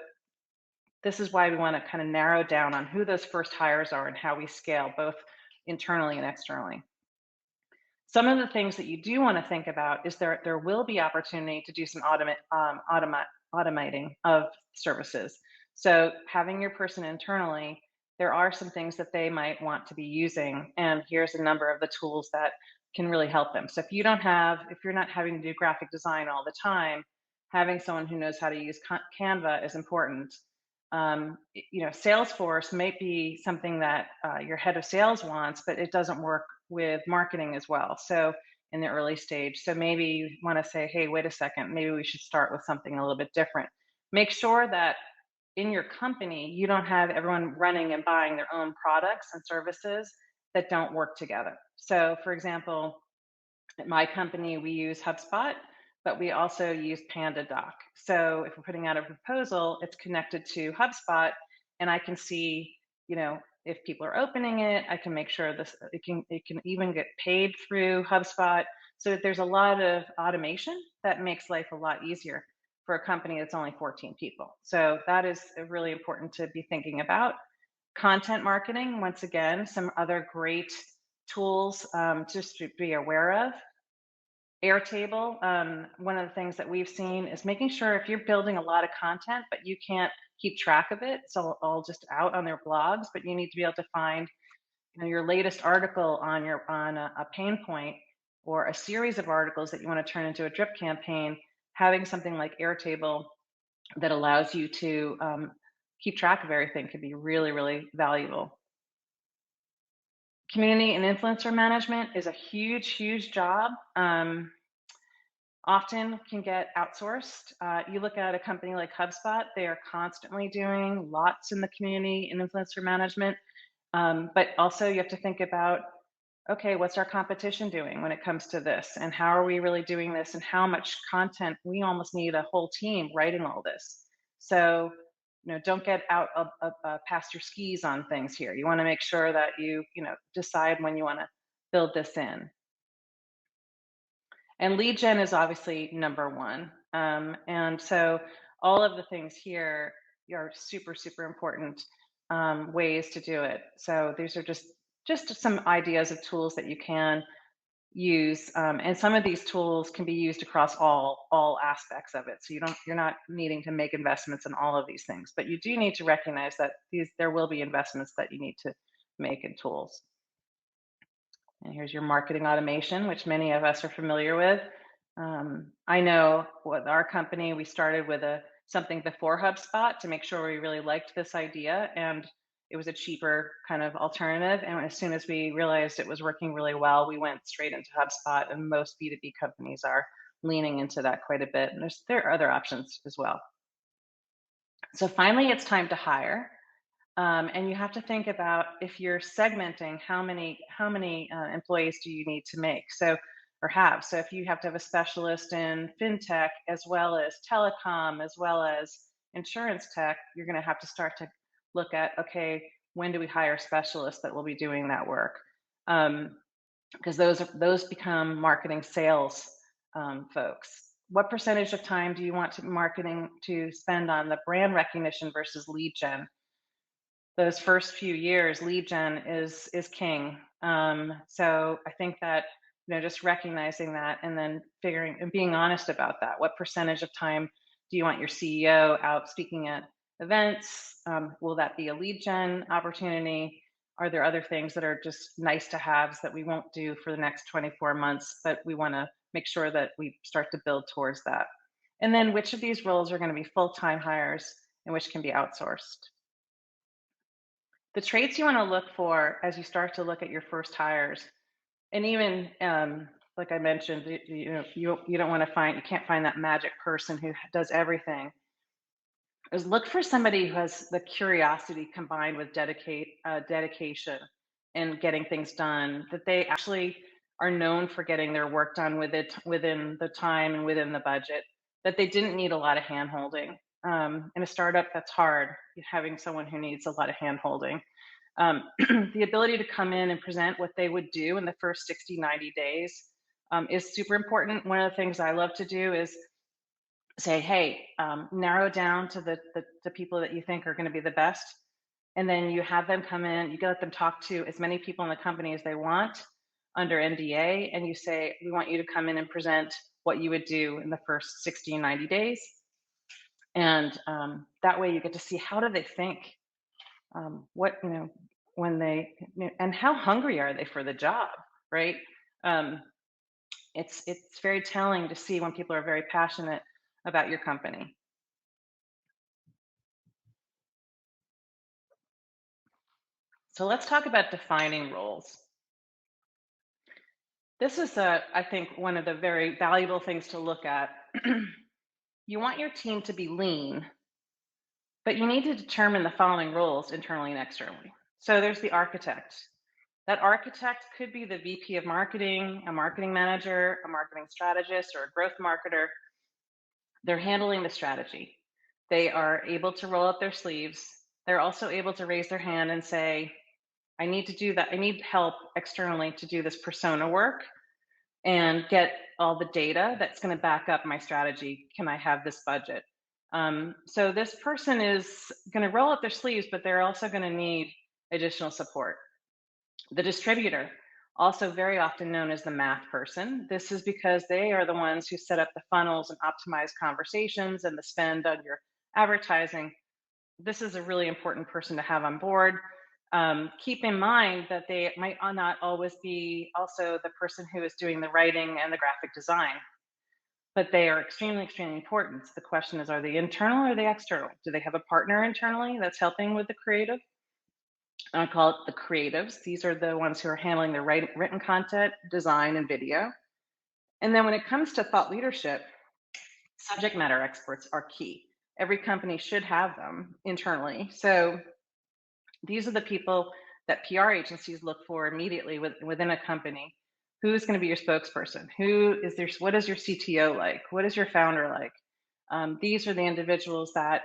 this is why we want to kind of narrow down on who those first hires are and how we scale both internally and externally. Some of the things that you do want to think about is there will be opportunity to do some automating of services. So having your person internally, there are some things that they might want to be using, and here's a number of the tools that can really help them. So if you're not having to do graphic design all the time, having someone who knows how to use Canva is important. Salesforce might be something that your head of sales wants, but it doesn't work with marketing as well. So in the early stage, so maybe you want to say, hey, wait a second, maybe we should start with something a little bit different. Make sure that in your company, you don't have everyone running and buying their own products and services that don't work together. So for example, at my company, we use HubSpot, but we also use PandaDoc. So if we're putting out a proposal, it's connected to HubSpot, and I can see, if people are opening it, I can make sure it can even get paid through HubSpot, so that there's a lot of automation that makes life a lot easier. for a company that's only 14 people. So that is really important to be thinking about. Content marketing, once again, some other great tools just to be aware of. Airtable, one of the things that we've seen is making sure if you're building a lot of content, but you can't keep track of it, so all just out on their blogs, but you need to be able to find your latest article on a pain point, or a series of articles that you want to turn into a drip campaign. Having something like Airtable that allows you to keep track of everything could be really, really valuable. Community and influencer management is a huge, huge job. Often can get outsourced. You look at a company like HubSpot, they are constantly doing lots in the community and influencer management. But also you have to think about, okay, what's our competition doing when it comes to this? And how are we really doing this? And how much content? We almost need a whole team writing all this. So, don't get out past your skis on things here. You want to make sure that you decide when you want to build this in. And lead gen is obviously number one. And so all of the things here are super, super important ways to do it. So these are just some ideas of tools that you can use, and some of these tools can be used across all aspects of it. So you're not needing to make investments in all of these things, but you do need to recognize that there will be investments that you need to make in tools. And here's your marketing automation, which many of us are familiar with. I know with our company, we started with something before HubSpot to make sure we really liked this idea, and it was a cheaper kind of alternative. And as soon as we realized it was working really well, we went straight into HubSpot, and most B2B companies are leaning into that quite a bit. And there are other options as well. So finally, it's time to hire. And you have to think about, if you're segmenting, how many employees do you need to make? Or have. So if you have to have a specialist in fintech, as well as telecom, as well as insurance tech, you're going to have to start to look at, okay, when do we hire specialists that will be doing that work? Because those become marketing sales folks. What percentage of time do you want marketing to spend on the brand recognition versus lead gen? Those first few years, lead gen is king. So I think that just recognizing that, and then figuring and being honest about that. What percentage of time do you want your CEO out speaking at events? Will that be a lead gen opportunity? Are there other things that are just nice to haves that we won't do for the next 24 months, but we want to make sure that we start to build towards that? And then which of these roles are going to be full-time hires and which can be outsourced? The traits you want to look for as you start to look at your first hires, and even like I mentioned, you don't want to you can't find that magic person who does everything. Is look for somebody who has the curiosity combined with dedication and getting things done, that they actually are known for getting their work done within the time and within the budget, that they didn't need a lot of hand-holding. In a startup, that's hard, having someone who needs a lot of hand-holding. The ability to come in and present what they would do in the first 60, 90 days is super important. One of the things I love to do is say, hey, narrow down to the people that you think are going to be the best. And then you have them come in, you let them talk to as many people in the company as they want under NDA. And you say, we want you to come in and present what you would do in the first 60 and 90 days. And that way you get to see, how do they think? When they, and how hungry are they for the job, right? It's very telling to see when people are very passionate about your company. So let's talk about defining roles. This is, I think, one of the very valuable things to look at. You want your team to be lean, but you need to determine the following roles internally and externally. So there's the architect. That architect could be the VP of marketing, a marketing manager, a marketing strategist, or a growth marketer. They're handling the strategy. They are able to roll up their sleeves. They're also able to raise their hand and say, I need to do that. I need help externally to do this persona work and get all the data that's going to back up my strategy? Can I have this budget? So this person is going to roll up their sleeves, but they're also going to need additional support. The distributor, also very often known as the math person. This is because they are the ones who set up the funnels and optimize conversations and the spend on your advertising. This is a really important person to have on board. Keep in mind that they might not always be also the person who is doing the writing and the graphic design, but they are extremely, extremely important. The question is, are they internal or are they external? Do they have a partner internally that's helping with the creative? I call it the creatives. These are the ones who are handling the written content, design, and video. And then when it comes to thought leadership, subject matter experts are key. Every company should have them internally. So these are the people that PR agencies look for immediately within a company. Who's going to be your spokesperson? What is your CTO like? What is your founder like? These are the individuals that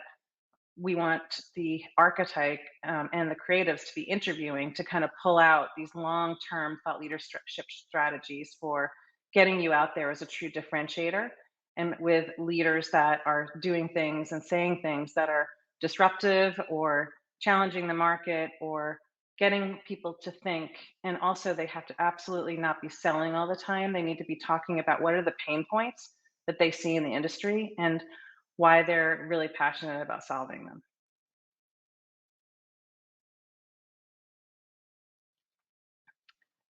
we want the archetype and the creatives to be interviewing to kind of pull out these long-term thought leadership strategies for getting you out there as a true differentiator, and with leaders that are doing things and saying things that are disruptive or challenging the market or getting people to think. And also they have to absolutely not be selling all the time. They need to be talking about what are the pain points that they see in the industry and why they're really passionate about solving them.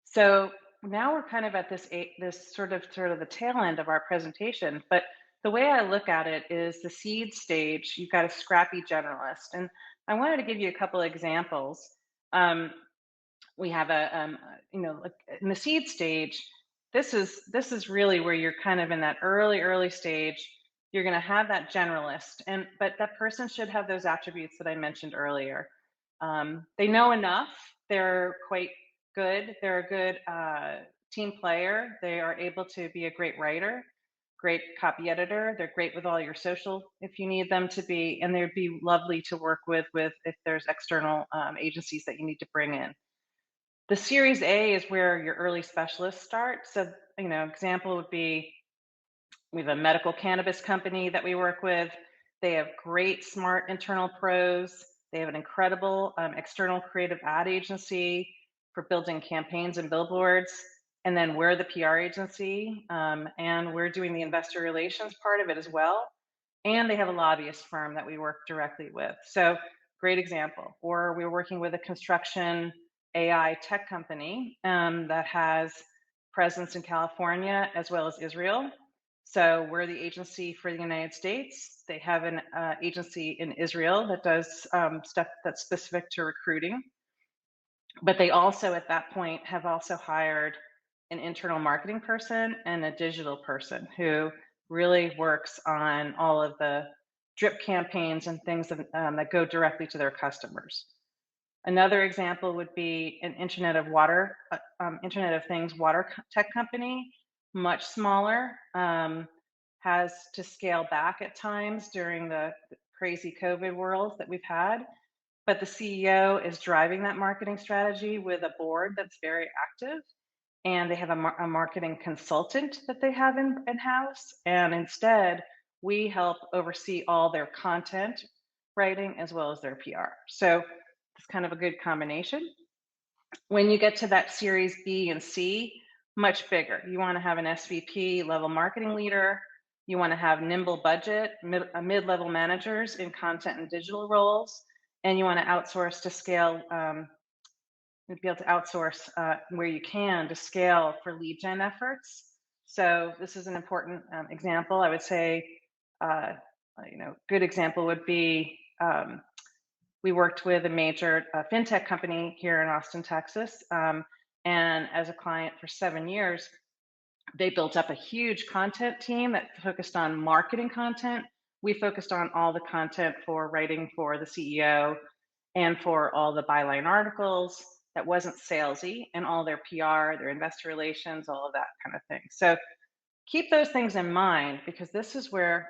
So now we're kind of at this sort of the tail end of our presentation, but the way I look at it is the seed stage. You've got a scrappy generalist, and I wanted to give you a couple of examples. We have like in the seed stage, this is really where you're kind of in that early stage. You're going to have that generalist, but that person should have those attributes that I mentioned earlier. They know enough. They're quite good. They're a good team player. They are able to be a great writer, great copy editor. They're great with all your social if you need them to be, and they'd be lovely to work with if there's external agencies that you need to bring in. The Series A is where your early specialists start. So, example would be, we have a medical cannabis company that we work with. They have great, smart internal pros. They have an incredible external creative ad agency for building campaigns and billboards. And then we're the PR agency, and we're doing the investor relations part of it as well. And they have a lobbyist firm that we work directly with. So great example. Or we're working with a construction AI tech company that has presence in California as well as Israel. So we're the agency for the United States. They have an agency in Israel that does stuff that's specific to recruiting. But they also, at that point, have also hired an internal marketing person and a digital person who really works on all of the drip campaigns and things that go directly to their customers. Another example would be an Internet of Things water tech company, much smaller, has to scale back at times during the crazy COVID world that we've had. But the CEO is driving that marketing strategy with a board that's very active. And they have a marketing consultant that they have in-house. And instead, we help oversee all their content writing as well as their PR. So it's kind of a good combination. When you get to that Series B and C, much bigger. You want to have an SVP level marketing leader. You want to have nimble budget, mid-level managers in content and digital roles. And you want to outsource to scale, be able to outsource where you can to scale for lead gen efforts. So this is an important example. I would say, good example would be, we worked with a major fintech company here in Austin, Texas. And as a client for 7 years, they built up a huge content team that focused on marketing content. We focused on all the content for writing for the CEO and for all the byline articles that wasn't salesy, and all their PR, their investor relations, all of that kind of thing. So keep those things in mind, because this is where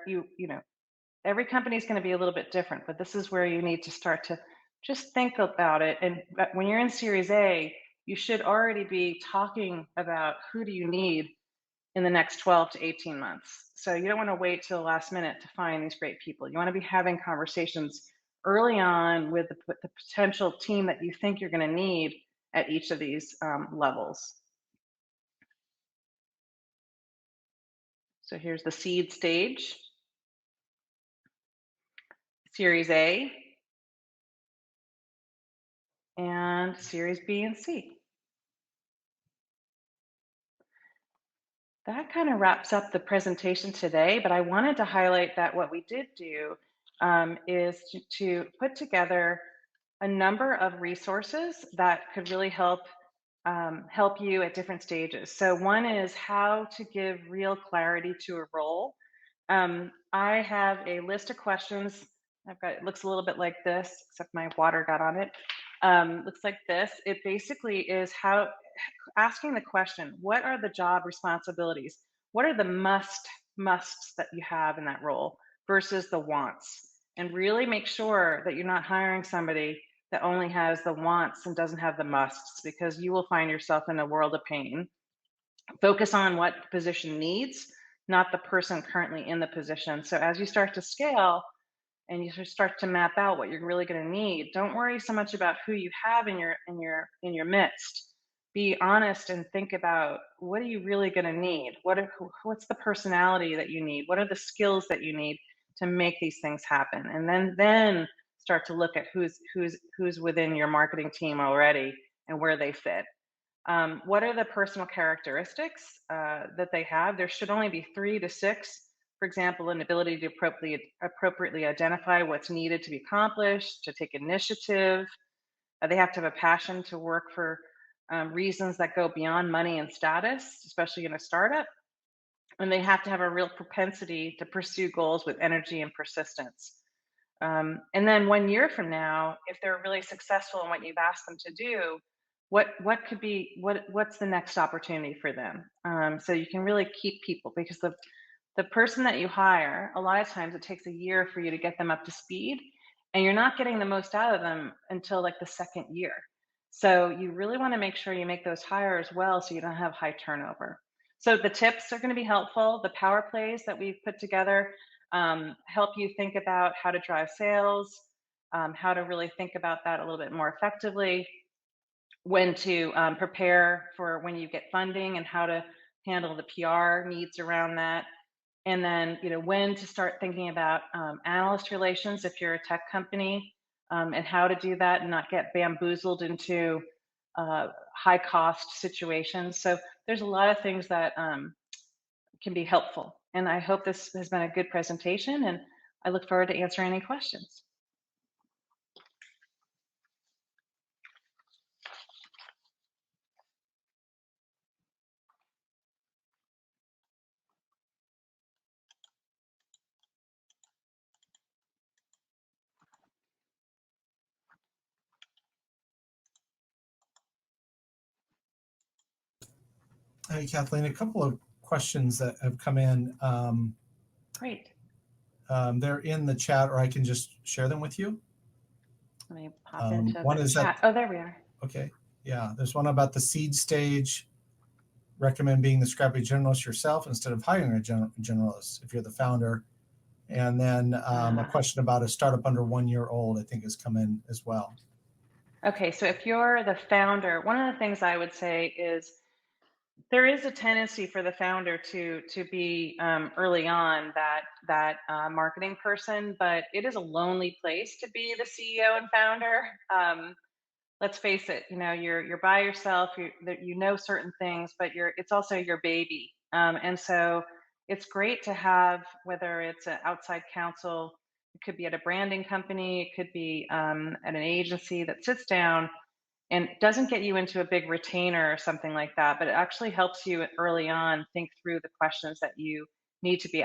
every company is going to be a little bit different, but this is where you need to start to just think about it. And when you're in Series A, you should already be talking about who do you need in the next 12 to 18 months. So you don't want to wait till the last minute to find these great people. You want to be having conversations early on with the potential team that you think you're going to need at each of these levels. So here's the seed stage, Series A, and Series B and C. That kind of wraps up the presentation today, but I wanted to highlight that what we did do is to put together a number of resources that could really help you at different stages. So one is how to give real clarity to a role. I have a list of questions. It looks a little bit like this, except my water got on it. Looks like this. It basically is asking the question, what are the job responsibilities? What are the musts that you have in that role versus the wants? And really make sure that you're not hiring somebody that only has the wants and doesn't have the musts, because you will find yourself in a world of pain. Focus on what the position needs, not the person currently in the position. So as you start to scale and you start to map out what you're really going to need, don't worry so much about who you have in your midst. Be honest and think about, what are you really going to need? What's the personality that you need? What are the skills that you need to make these things happen? And then start to look at who's within your marketing team already and where they fit. What are the personal characteristics that they have? There should only be 3 to 6. For example, an ability to appropriately identify what's needed to be accomplished, to take initiative. They have to have a passion to work for reasons that go beyond money and status, especially in a startup. And they have to have a real propensity to pursue goals with energy and persistence. And then 1 year from now, if they're really successful in what you've asked them to do, what's the next opportunity for them? So you can really keep people, because the person that you hire, a lot of times it takes a year for you to get them up to speed, and you're not getting the most out of them until like the 2nd year. So you really want to make sure you make those hires well, so you don't have high turnover. So the tips are going to be helpful. The power plays that we've put together help you think about how to drive sales, how to really think about that a little bit more effectively, when to prepare for when you get funding and how to handle the PR needs around that. And then, when to start thinking about analyst relations if you're a tech company, and how to do that and not get bamboozled into high cost situations. So there's a lot of things that can be helpful. And I hope this has been a good presentation, and I look forward to answering any questions. Hey, Kathleen, a couple of questions that have come in. Great. They're in the chat, or I can just share them with you. Let me pop into One the is chat. Oh, there we are. Okay. Yeah, there's one about the seed stage. Recommend being the scrappy generalist yourself instead of hiring a generalist if you're the founder. And then a question about a startup under 1 year old, I think, has come in as well. Okay, so if you're the founder, one of the things I would say is there is a tendency for the founder to be early on that marketing person, but it is a lonely place to be the CEO and founder. Let's face it, you're by yourself. You know certain things, but it's also your baby, and so it's great to have, whether it's an outside counsel, it could be at a branding company, it could be at an agency that sits down and doesn't get you into a big retainer or something like that, but it actually helps you early on think through the questions that you need to be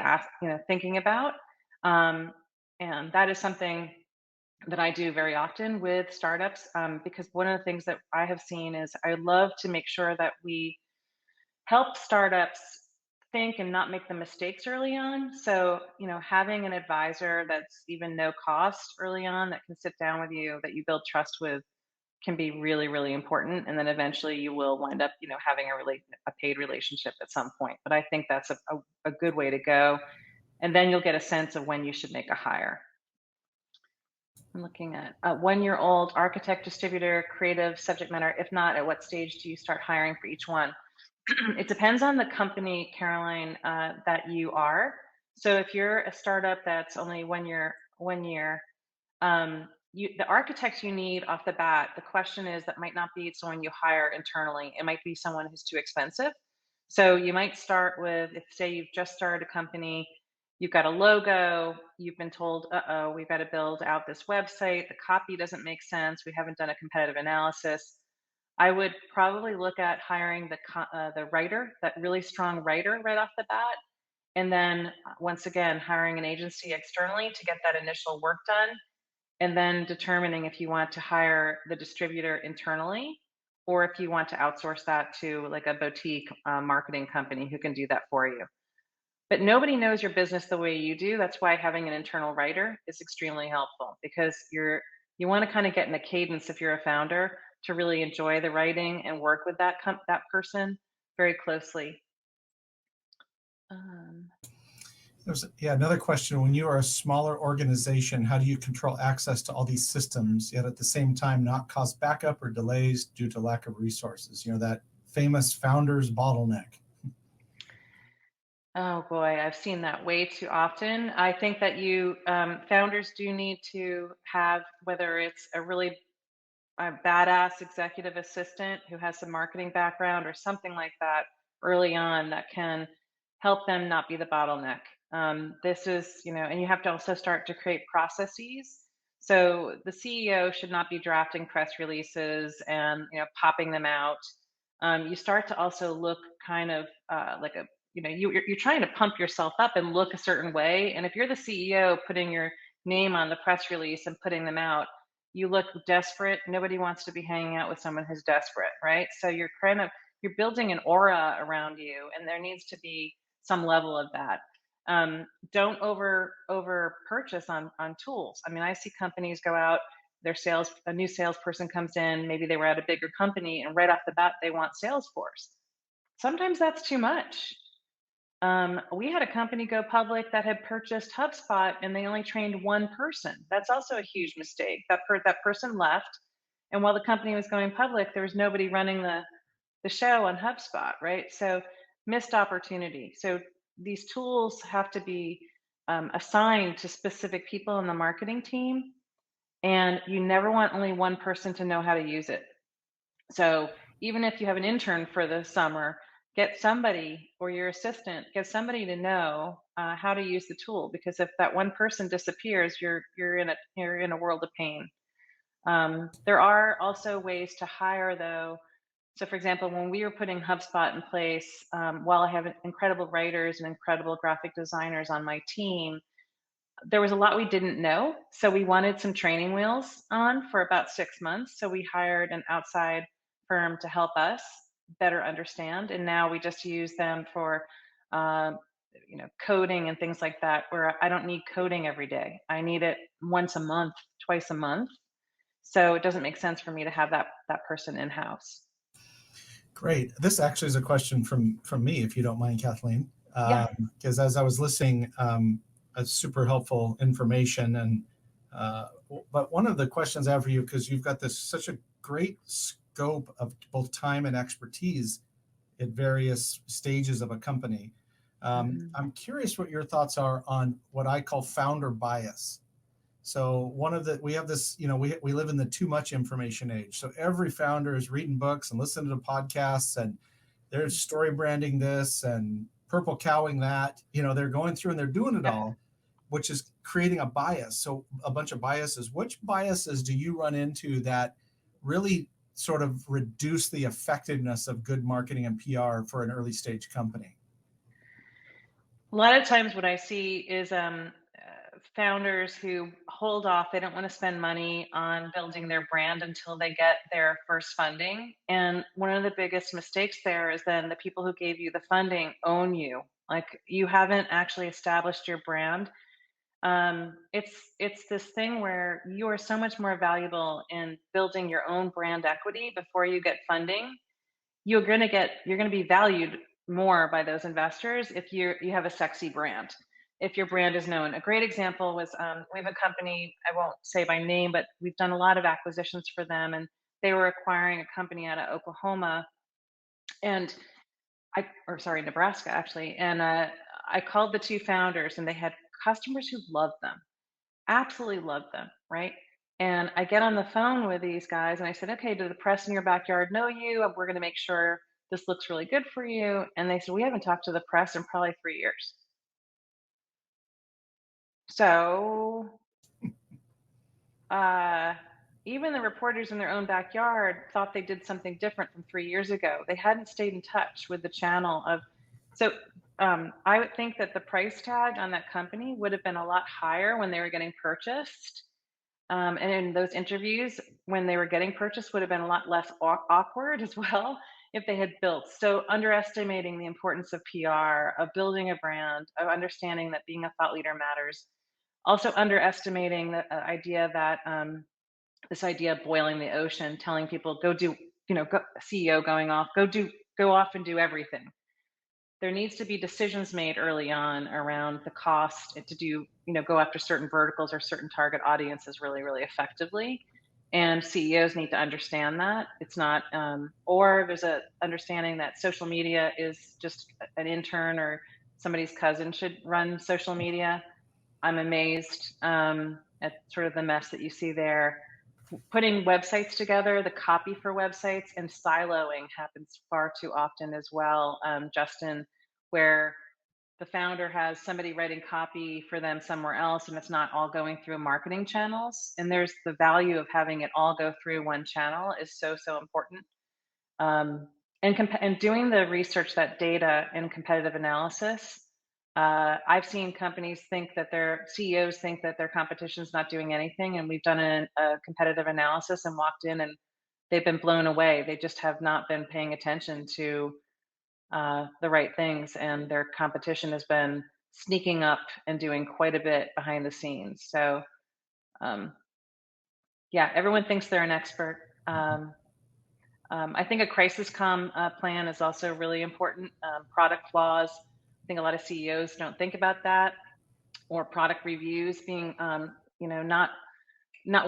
thinking about, and that is something that I do very often with startups, because one of the things that I have seen is I love to make sure that we help startups think and not make the mistakes early on. So, having an advisor that's even no cost early on that can sit down with you, that you build trust with, can be really, really important. And then eventually you will wind up, having a paid relationship at some point. But I think that's a good way to go. And then you'll get a sense of when you should make a hire. I'm looking at 1-year-old, architect, distributor, creative, subject matter. If not, at what stage do you start hiring for each one? It depends on the company, Caroline, that you are. So if you're a startup that's only 1 year, the architect you need off the bat, the question is that might not be someone you hire internally. It might be someone who's too expensive. So you might start with, if say you've just started a company, you've got a logo, you've been told, we've got to build out this website, the copy doesn't make sense, we haven't done a competitive analysis. I would probably look at hiring the writer, that really strong writer right off the bat. And then once again, hiring an agency externally to get that initial work done. And then determining if you want to hire the distributor internally, or if you want to outsource that to like a boutique marketing company who can do that for you. But nobody knows your business the way you do. That's why having an internal writer is extremely helpful, because you want to kind of get in a cadence if you're a founder to really enjoy the writing and work with that person very closely. Another question. When you are a smaller organization, how do you control access to all these systems, yet at the same time not cause backup or delays due to lack of resources? That famous founder's bottleneck. Oh boy, I've seen that way too often. I think that founders do need to have, whether it's a really badass executive assistant who has some marketing background or something like that early on, that can help them not be the bottleneck. This is, and you have to also start to create processes. So the CEO should not be drafting press releases and, popping them out. You start to also look kind of like you're trying to pump yourself up and look a certain way. And if you're the CEO putting your name on the press release and putting them out, you look desperate. Nobody wants to be hanging out with someone who's desperate, right? So you're building an aura around you, and there needs to be some level of that. Don't over purchase on tools. I mean, I see companies go out, a new salesperson comes in, maybe they were at a bigger company, and right off the bat, they want Salesforce. Sometimes that's too much. We had a company go public that had purchased HubSpot, and they only trained one person. That's also a huge mistake. That person left, and while the company was going public, there was nobody running the show on HubSpot, right? So missed opportunity. So these tools have to be assigned to specific people in the marketing team, and you never want only one person to know how to use it. So even if you have an intern for the summer, get somebody, or your assistant, get somebody to know how to use the tool, because if that one person disappears, you're in a world of pain. There are also ways to hire, though. So for example, when we were putting HubSpot in place, while I have incredible writers and incredible graphic designers on my team, there was a lot we didn't know. So we wanted some training wheels on for about 6 months. So we hired an outside firm to help us better understand. And now we just use them for, coding and things like that, where I don't need coding every day. I need it once a month, twice a month. So it doesn't make sense for me to have that person in-house. Great. This actually is a question from me, if you don't mind, Kathleen. Yeah. Because as I was listening, it's super helpful information. And but one of the questions I have for you, because you've got such a great scope of both time and expertise at various stages of a company. I'm curious what your thoughts are on what I call founder bias. So we have this, we live in the too much information age. So every founder is reading books and listening to podcasts, and they're story branding this and purple cowing that. They're going through and they're doing it all, which is creating a bias. So a bunch of biases. Which biases do you run into that really sort of reduce the effectiveness of good marketing and PR for an early stage company? A lot of times what I see is founders who hold off. They don't want to spend money on building their brand until they get their first funding. And one of the biggest mistakes there is then the people who gave you the funding own you. Like, you haven't actually established your brand. It's this thing where you are so much more valuable in building your own brand equity before you get funding. You're gonna be valued more by those investors if you have a sexy brand. If your brand is known. A great example was we have a company, I won't say by name, but we've done a lot of acquisitions for them, and they were acquiring a company out of Oklahoma, and Nebraska actually, and I called the two founders, and they had customers who loved them, absolutely loved them, right? And I get on the phone with these guys and I said, okay, do the press in your backyard know you? We're going to make sure this looks really good for you. And they said, we haven't talked to the press in probably 3 years. So even the reporters in their own backyard thought they did something different from 3 years ago. They hadn't stayed in touch with the channel of, so I would think that the price tag on that company would have been a lot higher when they were getting purchased. And in those interviews, when they were getting purchased, would have been a lot less awkward as well if they had built. So underestimating the importance of PR, of building a brand, of understanding that being a thought leader matters. Also underestimating the idea that this idea of boiling the ocean, telling people go do, CEO going off, go off and do everything. There needs to be decisions made early on around the cost to do, go after certain verticals or certain target audiences really, really effectively. And CEOs need to understand that. It's not, or there's a understanding that social media is just an intern or somebody's cousin should run social media. I'm amazed at sort of the mess that you see there. Putting websites together, the copy for websites, and siloing happens far too often as well, Justin, where the founder has somebody writing copy for them somewhere else and it's not all going through marketing channels. And there's the value of having it all go through one channel is so, so important. And doing the research, that data and competitive analysis, I've seen companies think that their CEOs think that their competition is not doing anything. And we've done a competitive analysis and walked in and they've been blown away. They just have not been paying attention to the right things. And their competition has been sneaking up and doing quite a bit behind the scenes. So yeah, everyone thinks they're an expert. I think a crisis plan is also really important. Product flaws. I think a lot of CEOs don't think about that, or product reviews being, not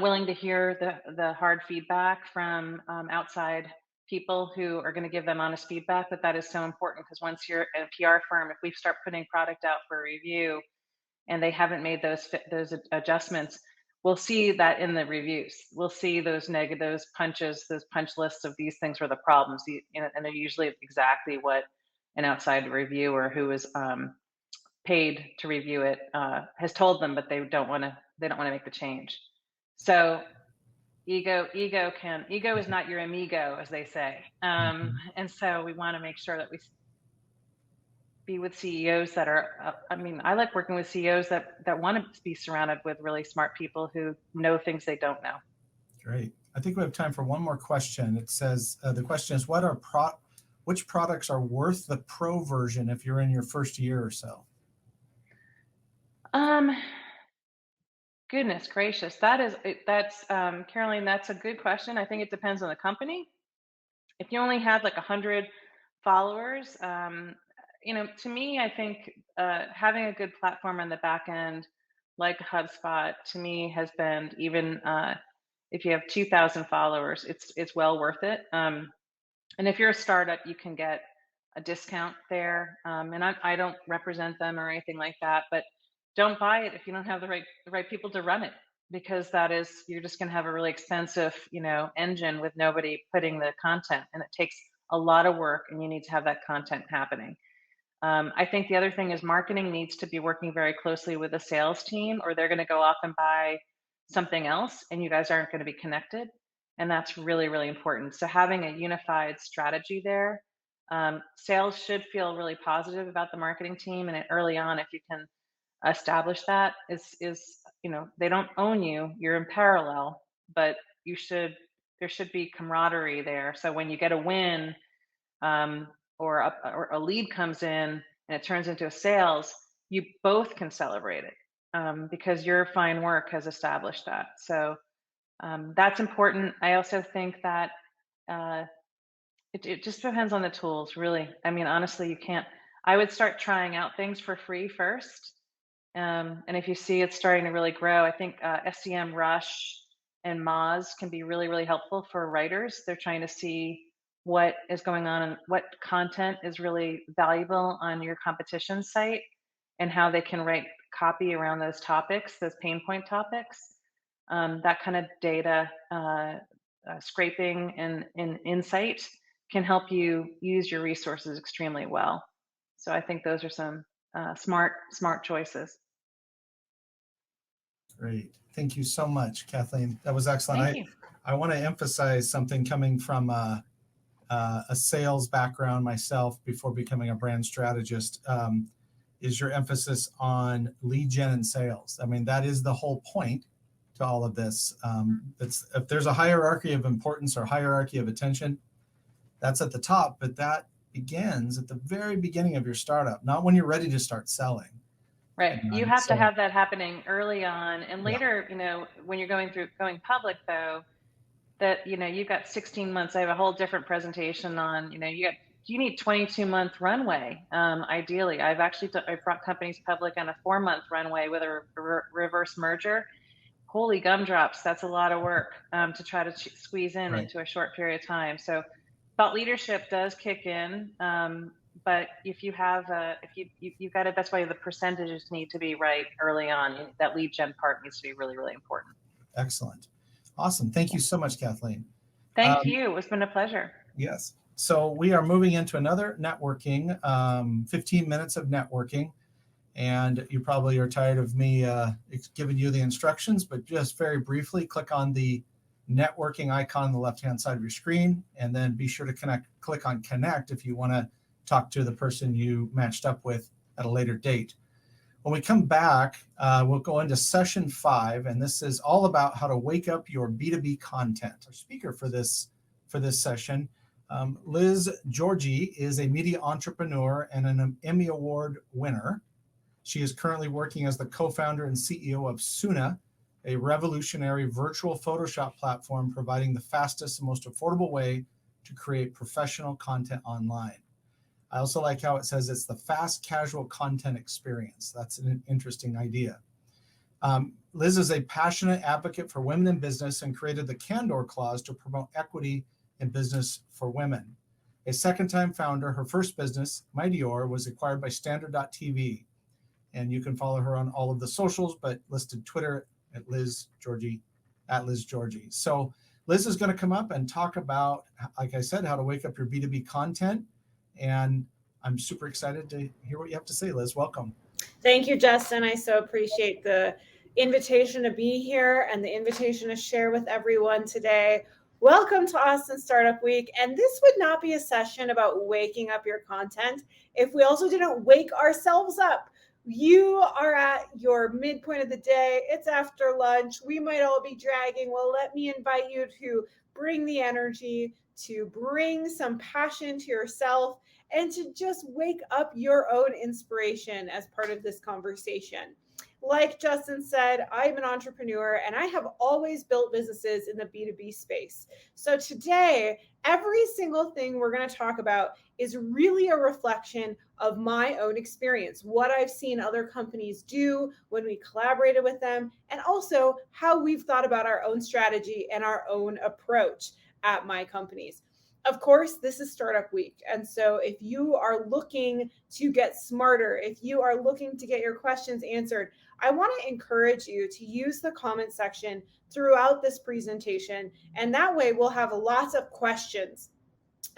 willing to hear the hard feedback from outside people who are going to give them honest feedback. But that is so important because once you're a PR firm, if we start putting product out for review and they haven't made those adjustments, we'll see that in the reviews. We'll see those punch lists of these things were the problems, and they're usually exactly what an outside reviewer who is paid to review it has told them, but they don't want to make the change. So ego is not your amigo, as they say. And so we want to make sure that we be with CEOs that are, I like working with CEOs that want to be surrounded with really smart people who know things they don't know. Great. I think we have time for one more question. It says, the question is, which products are worth the pro version if you're in your first year or so? Goodness gracious. That's Caroline, that's a good question. I think it depends on the company. If you only have like 100 followers, to me, I think having a good platform on the back end, like HubSpot, to me has been, even if you have 2,000 followers, it's well worth it. And if you're a startup, you can get a discount there. And I don't represent them or anything like that, but don't buy it if you don't have the right people to run it, because you're just going to have a really expensive, engine with nobody putting the content, and it takes a lot of work, and you need to have that content happening. I think the other thing is marketing needs to be working very closely with the sales team, or they're going to go off and buy something else, and you guys aren't going to be connected. And that's really, really important. So having a unified strategy there, sales should feel really positive about the marketing team, and early on, if you can establish that, they don't own you, you're in parallel, but there should be camaraderie there. So when you get a win, or a lead comes in and it turns into a sales, you both can celebrate it. because your fine work has established that. So that's important. I also think that it just depends on the tools, really. I mean, honestly, I would start trying out things for free first. And if you see it's starting to really grow, I think SEM Rush and Moz can be really, really helpful for writers. They're trying to see what is going on and what content is really valuable on your competition site and how they can write copy around those topics, those pain point topics. That kind of data scraping and insight can help you use your resources extremely well. So I think those are some smart choices. Great. Thank you so much, Kathleen. That was excellent. Thank you. I want to emphasize something coming from a sales background myself before becoming a brand strategist, is your emphasis on lead gen and sales. I mean, that is the whole point to all of this. If there's a hierarchy of importance or hierarchy of attention, that's at the top, but that begins at the very beginning of your startup, not when you're ready to start selling. Right. You have to have that happening early on, and later, when you're going public though, that, you've got 16 months. I have a whole different presentation on, you need 22-month runway. Ideally, I've brought companies public on a 4-month runway with a reverse merger. Holy gumdrops, that's a lot of work to try to squeeze in into a short period of time. So thought leadership does kick in, but if you have you've got that's why the percentages need to be right early on. That lead gen part needs to be really, really important. Excellent. Awesome. Thank you so much, Kathleen. Thank you. It's been a pleasure. Yes. So we are moving into another networking, 15 minutes of networking. And you probably are tired of me giving you the instructions, but just very briefly, click on the networking icon on the left-hand side of your screen, and then be sure to click on connect if you want to talk to the person you matched up with at a later date. When we come back, we'll go into session 5, and this is all about how to wake up your B2B content. Our speaker for this session, Liz Georgie, is a media entrepreneur and an Emmy Award winner. She is currently working as the co-founder and CEO of Suna, a revolutionary virtual Photoshop platform providing the fastest and most affordable way to create professional content online. I also like how it says it's the fast casual content experience. That's an interesting idea. Liz is a passionate advocate for women in business and created the Candor Clause to promote equity in business for women. A second-time founder, her first business, Mightior, was acquired by Standard.tv. And you can follow her on all of the socials, but listed Twitter at Liz Georgie. So Liz is going to come up and talk about, like I said, how to wake up your B2B content. And I'm super excited to hear what you have to say, Liz. Welcome. Thank you, Justin. I so appreciate the invitation to be here and the invitation to share with everyone today. Welcome to Austin Startup Week. And this would not be a session about waking up your content if we also didn't wake ourselves up. You are at your midpoint of the day. It's after lunch. We might all be dragging. Well, let me invite you to bring the energy, to bring some passion to yourself, and to just wake up your own inspiration as part of this conversation. Like Justin said, I'm an entrepreneur and I have always built businesses in the B2B space. So today, every single thing we're going to talk about is really a reflection of my own experience, what I've seen other companies do when we collaborated with them, and also how we've thought about our own strategy and our own approach at my companies. Of course, this is Startup Week. And so if you are looking to get smarter, if you are looking to get your questions answered, I want to encourage you to use the comment section throughout this presentation. And that way we'll have lots of questions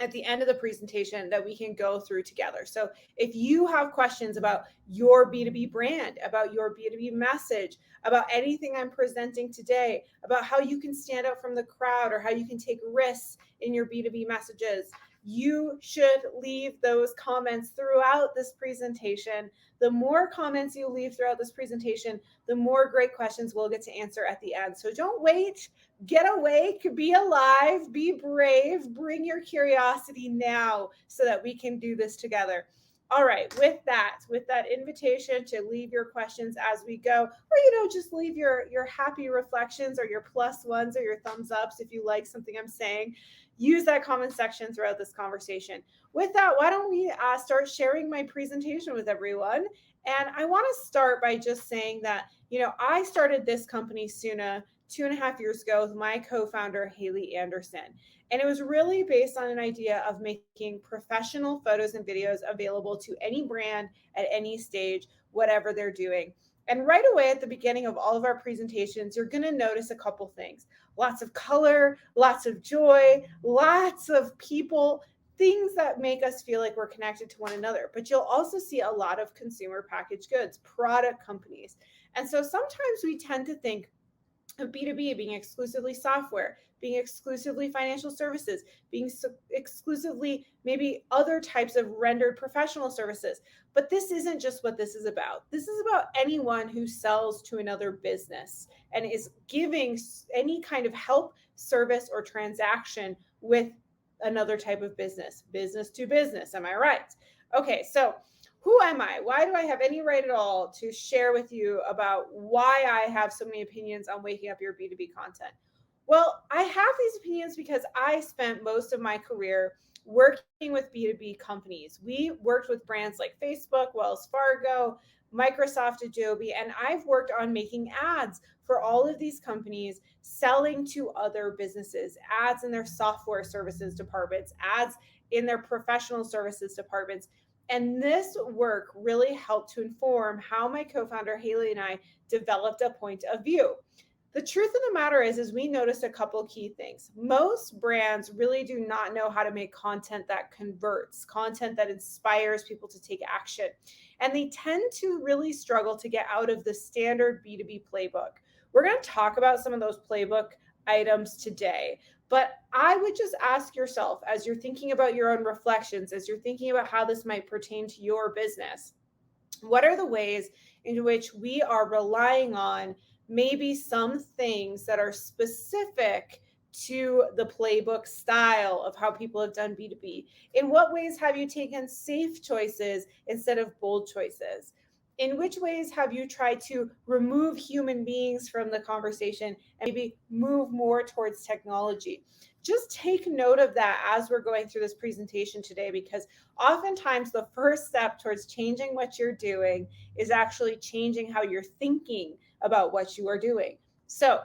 at the end of the presentation that we can go through together. So if you have questions about your B2B brand, about your B2B message, about anything I'm presenting today, about how you can stand out from the crowd or how you can take risks in your B2B messages, you should leave those comments throughout this presentation. The more comments you leave throughout this presentation, the more great questions we'll get to answer at the end. So don't wait, get awake, be alive, be brave, bring your curiosity now so that we can do this together. All right, with that invitation to leave your questions as we go, or just leave your happy reflections or your plus ones or your thumbs ups if you like something I'm saying. Use that comment section throughout this conversation. With that, why don't we start sharing my presentation with everyone? And I want to start by just saying that, I started this company, Suna, 2.5 years ago with my co-founder, Haley Anderson. And it was really based on an idea of making professional photos and videos available to any brand at any stage, whatever they're doing. And right away at the beginning of all of our presentations, you're going to notice a couple things. Lots of color, lots of joy, lots of people, things that make us feel like we're connected to one another. But you'll also see a lot of consumer packaged goods, product companies. And so sometimes we tend to think of B2B being exclusively software, being exclusively financial services, being exclusively maybe other types of rendered professional services. But this isn't just what this is about. This is about anyone who sells to another business and is giving any kind of help, service, or transaction with another type of business to business. Am I right? Okay, so who am I? Why do I have any right at all to share with you about why I have so many opinions on waking up your B2B content? Well, I have these opinions because I spent most of my career working with B2B companies. We worked with brands like Facebook, Wells Fargo, Microsoft, Adobe, and I've worked on making ads for all of these companies, selling to other businesses, ads in their software services departments, ads in their professional services departments. And this work really helped to inform how my co-founder Haley and I developed a point of view. The truth of the matter is we noticed a couple key things. Most brands really do not know how to make content that converts, content that inspires people to take action. And they tend to really struggle to get out of the standard B2B playbook. We're going to talk about some of those playbook items today. But I would just ask yourself, as you're thinking about your own reflections, as you're thinking about how this might pertain to your business, what are the ways in which we are relying on maybe some things that are specific to the playbook style of how people have done B2B? In what ways have you taken safe choices instead of bold choices? In which ways have you tried to remove human beings from the conversation and maybe move more towards technology? Just take note of that as we're going through this presentation today, because oftentimes the first step towards changing what you're doing is actually changing how you're thinking about what you are doing. So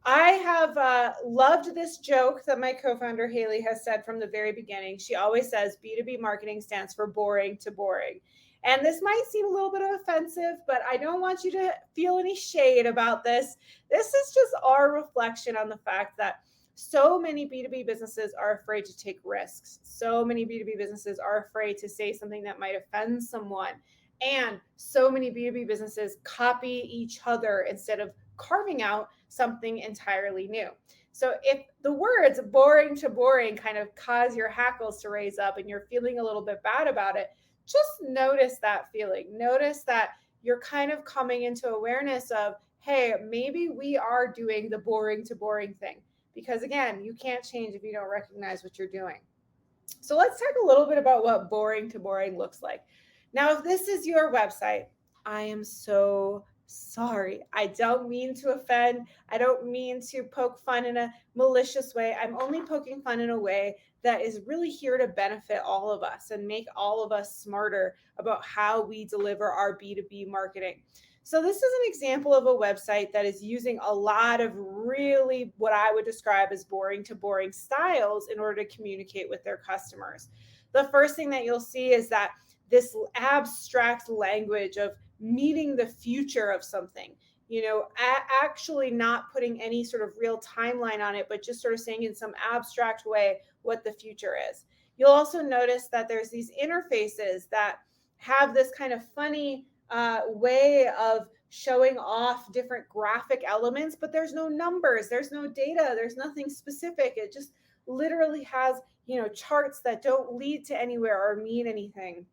I have loved this joke that my co-founder Haley has said from the very beginning. She always says B2B marketing stands for boring to boring. And this might seem a little bit offensive, but I don't want you to feel any shade about this. This is just our reflection on the fact that so many B2B businesses are afraid to take risks. So many B2B businesses are afraid to say something that might offend someone. And so many B2B businesses copy each other instead of carving out something entirely new. So if the words boring to boring kind of cause your hackles to raise up and you're feeling a little bit bad about it, just notice that feeling. Notice that you're kind of coming into awareness of, hey, maybe we are doing the boring to boring thing. Because again, you can't change if you don't recognize what you're doing. So let's talk a little bit about what boring to boring looks like. Now, if this is your website, I am so sorry. I don't mean to offend. I don't mean to poke fun in a malicious way. I'm only poking fun in a way that is really here to benefit all of us and make all of us smarter about how we deliver our B2B marketing. So this is an example of a website that is using a lot of really what I would describe as boring to boring styles in order to communicate with their customers. The first thing that you'll see is that this abstract language of meeting the future of something, actually not putting any sort of real timeline on it, but just sort of saying in some abstract way what the future is. You'll also notice that there's these interfaces that have this kind of funny way of showing off different graphic elements, but there's no numbers, there's no data, there's nothing specific. It just literally has, charts that don't lead to anywhere or mean anything.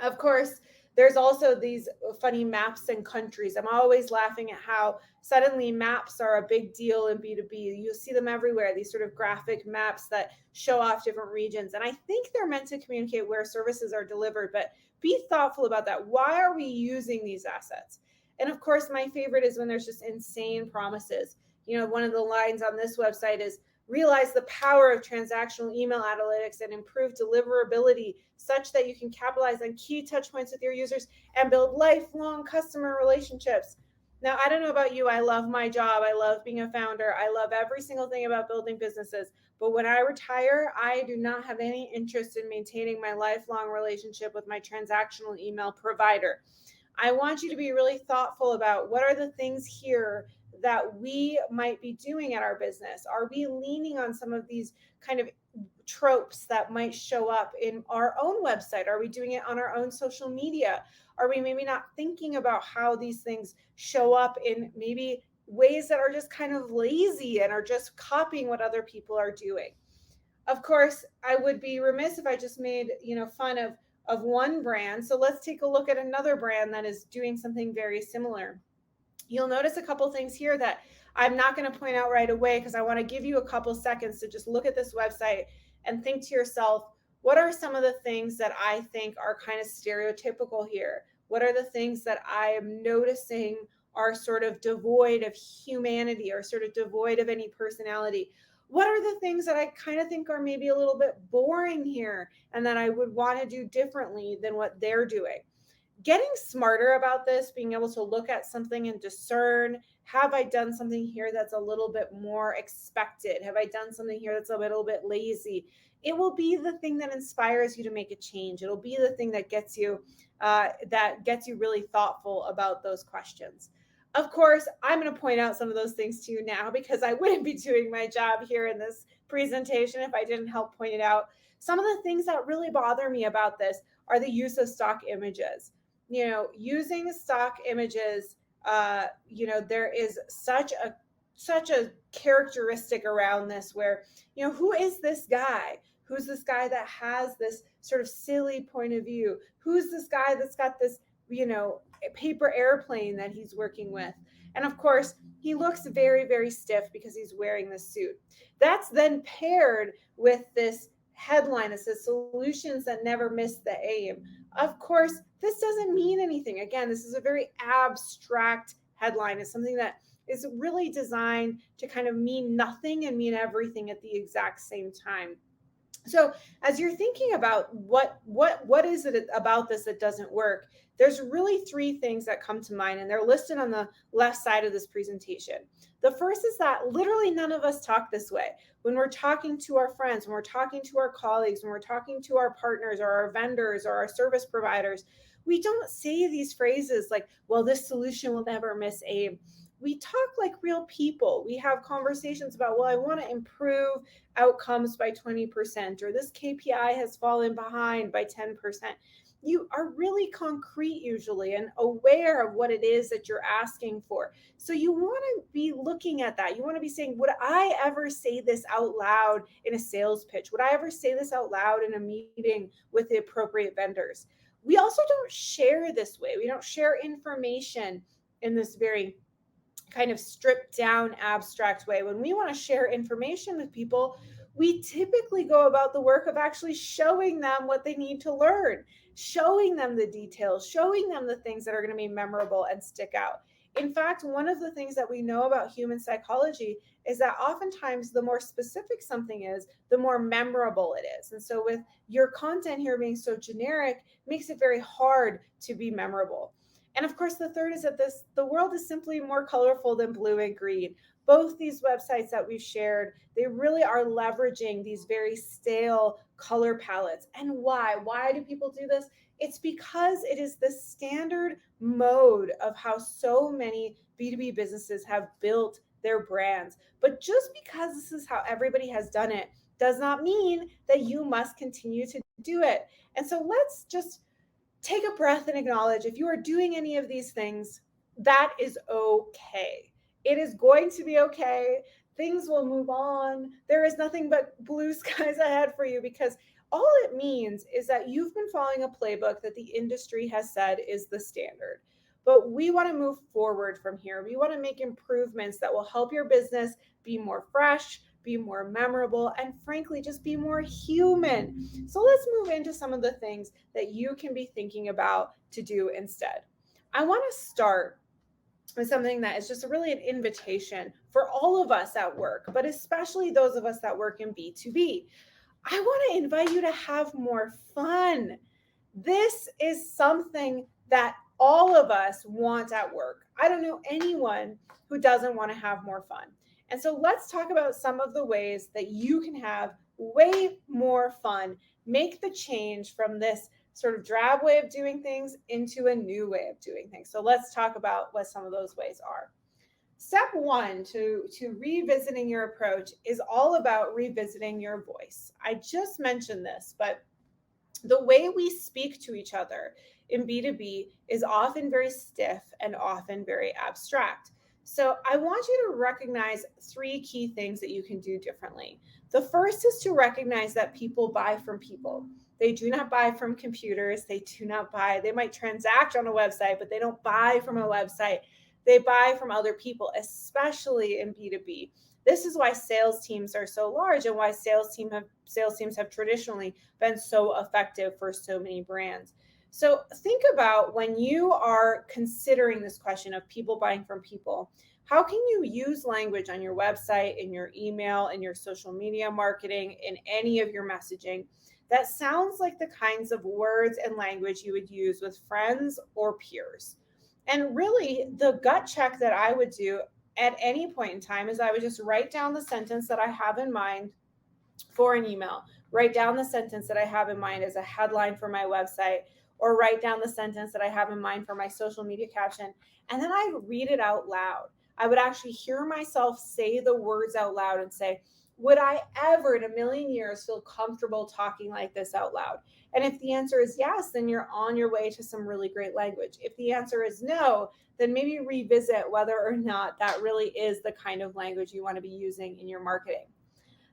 Of course, There's also these funny maps and countries. I'm always laughing at how suddenly maps are a big deal in B2B. You see them everywhere, these sort of graphic maps that show off different regions. And I think they're meant to communicate where services are delivered, but be thoughtful about that. Why are we using these assets? And of course, my favorite is when there's just insane promises. You know, one of the lines on this website is, realize the power of transactional email analytics and improve deliverability such that you can capitalize on key touch points with your users and build lifelong customer relationships. Now, I don't know about you. I love my job. I love being a founder. I love every single thing about building businesses. But when I retire, I do not have any interest in maintaining my lifelong relationship with my transactional email provider. I want you to be really thoughtful about what are the things here that we might be doing at our business. Are we leaning on some of these kind of tropes that might show up in our own website? Are we doing it on our own social media? Are we maybe not thinking about how these things show up in maybe ways that are just kind of lazy and are just copying what other people are doing? Of course, I would be remiss if I just made, fun of one brand. So let's take a look at another brand that is doing something very similar. You'll notice a couple things here that I'm not going to point out right away because I want to give you a couple seconds to just look at this website and think to yourself, what are some of the things that I think are kind of stereotypical here? What are the things that I am noticing are sort of devoid of humanity or sort of devoid of any personality? What are the things that I kind of think are maybe a little bit boring here and that I would want to do differently than what they're doing? Getting smarter about this, being able to look at something and discern, have I done something here that's a little bit more expected? Have I done something here that's a little bit lazy? It will be the thing that inspires you to make a change. It'll be the thing that gets you really thoughtful about those questions. Of course, I'm going to point out some of those things to you now because I wouldn't be doing my job here in this presentation if I didn't help point it out. Some of the things that really bother me about this are the use of stock images. Using stock images, there is such a characteristic around this where, who is this guy? Who's this guy that has this sort of silly point of view? Who's this guy that's got this, paper airplane that he's working with? And of course, he looks very, very stiff because he's wearing this suit. That's then paired with this headline that says solutions that never miss the aim. Of course, this doesn't mean anything. Again, this is a very abstract headline. It's something that is really designed to kind of mean nothing and mean everything at the exact same time. So as you're thinking about what is it about this that doesn't work, there's really three things that come to mind, and they're listed on the left side of this presentation. The first is that literally none of us talk this way. When we're talking to our friends, when we're talking to our colleagues, when we're talking to our partners or our vendors or our service providers, we don't say these phrases like, well, this solution will never miss aim. We talk like real people. We have conversations about, well, I want to improve outcomes by 20%, or this KPI has fallen behind by 10%. You are really concrete usually and aware of what it is that you're asking for. So you want to be looking at that. You want to be saying, would I ever say this out loud in a sales pitch? Would I ever say this out loud in a meeting with the appropriate vendors? We also don't share this way. We don't share information in this very kind of stripped down abstract way. When we want to share information with people, we typically go about the work of actually showing them what they need to learn, showing them the details, showing them the things that are going to be memorable and stick out. In fact, one of the things that we know about human psychology is that oftentimes the more specific something is, the more memorable it is. And so with your content here being so generic, it makes it very hard to be memorable. And of course, the third is that the world is simply more colorful than blue and green. Both these websites that we've shared, they really are leveraging these very stale color palettes. And why? Why do people do this? It's because it is the standard mode of how so many B2B businesses have built their brands. But just because this is how everybody has done it does not mean that you must continue to do it. And so let's just take a breath and acknowledge if you are doing any of these things, that is okay. It is going to be okay. Things will move on. There is nothing but blue skies ahead for you because all it means is that you've been following a playbook that the industry has said is the standard. But we want to move forward from here. We want to make improvements that will help your business be more fresh, be more memorable, and frankly, just be more human. So let's move into some of the things that you can be thinking about to do instead. I want to start with something that is just really an invitation for all of us at work, but especially those of us that work in B2B. I want to invite you to have more fun. This is something that all of us want at work. I don't know anyone who doesn't want to have more fun. And so let's talk about some of the ways that you can have way more fun, make the change from this sort of drab way of doing things into a new way of doing things. So let's talk about what some of those ways are. Step one to revisiting your approach is all about revisiting your voice. I just mentioned this, but the way we speak to each other in B2B is often very stiff and often very abstract. So I want you to recognize 3 key things that you can do differently. The first is to recognize that people buy from people. They do not buy from computers. They might transact on a website, but they don't buy from a website. They buy from other people, especially in B2B. This is why sales teams are so large and why sales teams have traditionally been so effective for so many brands. So think about when you are considering this question of people buying from people, how can you use language on your website, in your email, in your social media marketing, in any of your messaging that sounds like the kinds of words and language you would use with friends or peers? And really, the gut check that I would do at any point in time is I would just write down the sentence that I have in mind for an email, write down the sentence that I have in mind as a headline for my website, or write down the sentence that I have in mind for my social media caption, and then I read it out loud. I would actually hear myself say the words out loud and say, would I ever in a million years feel comfortable talking like this out loud? And if the answer is yes, then you're on your way to some really great language. If the answer is no, then maybe revisit whether or not that really is the kind of language you want to be using in your marketing.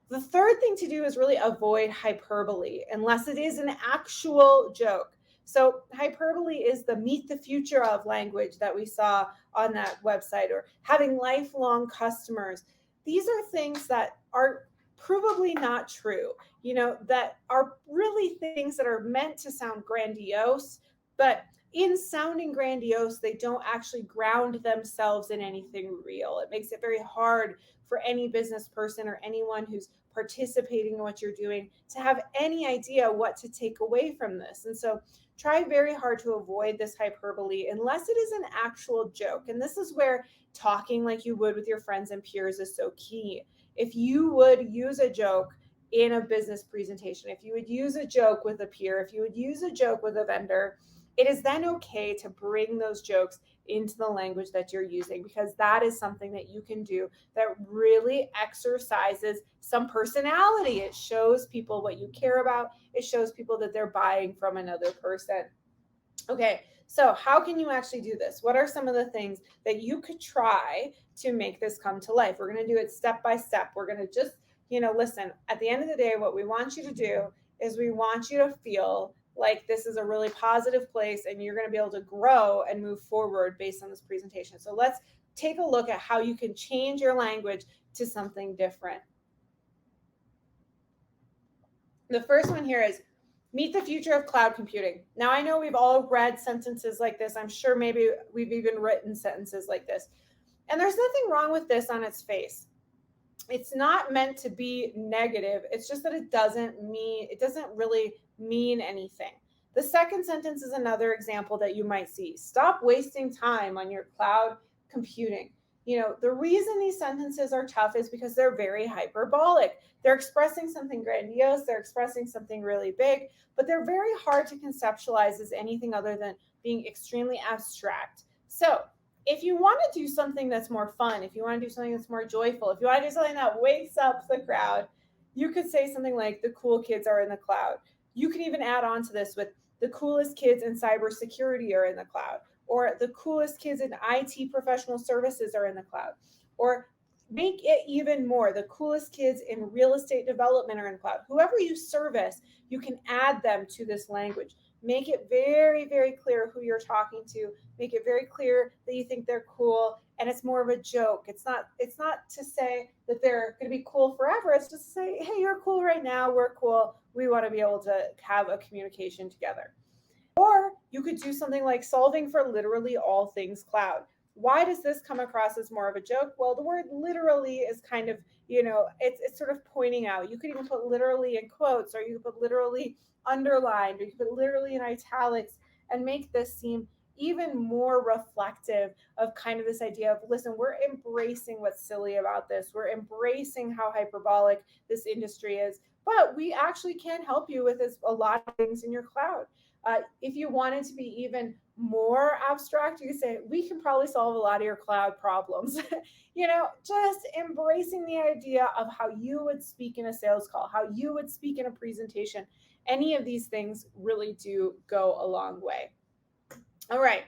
The third thing to do is really avoid hyperbole, unless it is an actual joke. So hyperbole is the meet the future of language that we saw on that website, or having lifelong customers. These are things that are provably not true, that are really things that are meant to sound grandiose, but in sounding grandiose, they don't actually ground themselves in anything real. It makes it very hard for any business person or anyone who's participating in what you're doing to have any idea what to take away from this. And so try very hard to avoid this hyperbole unless it is an actual joke. And this is where talking like you would with your friends and peers is so key. If you would use a joke in a business presentation, if you would use a joke with a peer, if you would use a joke with a vendor, it is then okay to bring those jokes into the language that you're using, because that is something that you can do that really exercises some personality. It shows people what you care about. It shows people that they're buying from another person. Okay, so how can you actually do this? What are some of the things that you could try to make this come to life? We're going to do it step by step. We're going to just, listen, at the end of the day, what we want you to do is we want you to feel like this is a really positive place and you're going to be able to grow and move forward based on this presentation. So let's take a look at how you can change your language to something different. The first one here is meet the future of cloud computing. Now, I know we've all read sentences like this. I'm sure maybe we've even written sentences like this. And there's nothing wrong with this on its face. It's not meant to be negative. It's just that it doesn't really mean anything. The second sentence is another example that you might see. Stop wasting time on your cloud computing. The reason these sentences are tough is because they're very hyperbolic. They're expressing something grandiose. They're expressing something really big, but they're very hard to conceptualize as anything other than being extremely abstract. So if you want to do something that's more fun, if you want to do something that's more joyful, if you want to do something that wakes up the crowd, you could say something like the cool kids are in the cloud. You can even add on to this with the coolest kids in cybersecurity are in the cloud, or the coolest kids in IT professional services are in the cloud, or Make it even more. The coolest kids in real estate development are in cloud. Whoever you service, you can add them to this language. Make it very, very clear who you're talking to. Make it very clear that you think they're cool, and it's more of a joke. It's not to say that they're going to be cool forever. It's just to say, hey, you're cool right now. We're cool. We want to be able to have a communication together. Or you could do something like solving for literally all things cloud. Why does this come across as more of a joke? Well, the word literally is kind of, it's sort of pointing out. You could even put literally in quotes, or you could put literally underlined, or you could put literally in italics, and make this seem even more reflective of kind of this idea of, listen, we're embracing what's silly about this. We're embracing how hyperbolic this industry is, but we actually can help you with a lot of things in your cloud. If you wanted to be even more abstract, you could say, we can probably solve a lot of your cloud problems. Just embracing the idea of how you would speak in a sales call, how you would speak in a presentation. Any of these things really do go a long way. All right.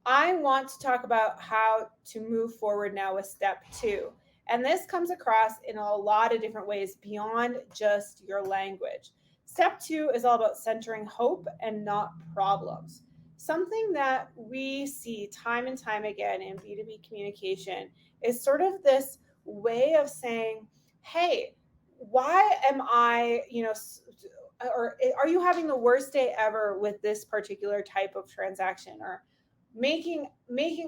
I want to talk about how to move forward now with step 2. And this comes across in a lot of different ways beyond just your language. Step 2 is all about centering hope and not problems. Something that we see time and time again in B2B communication is sort of this way of saying, hey, why am I, or are you having the worst day ever with this particular type of transaction, or making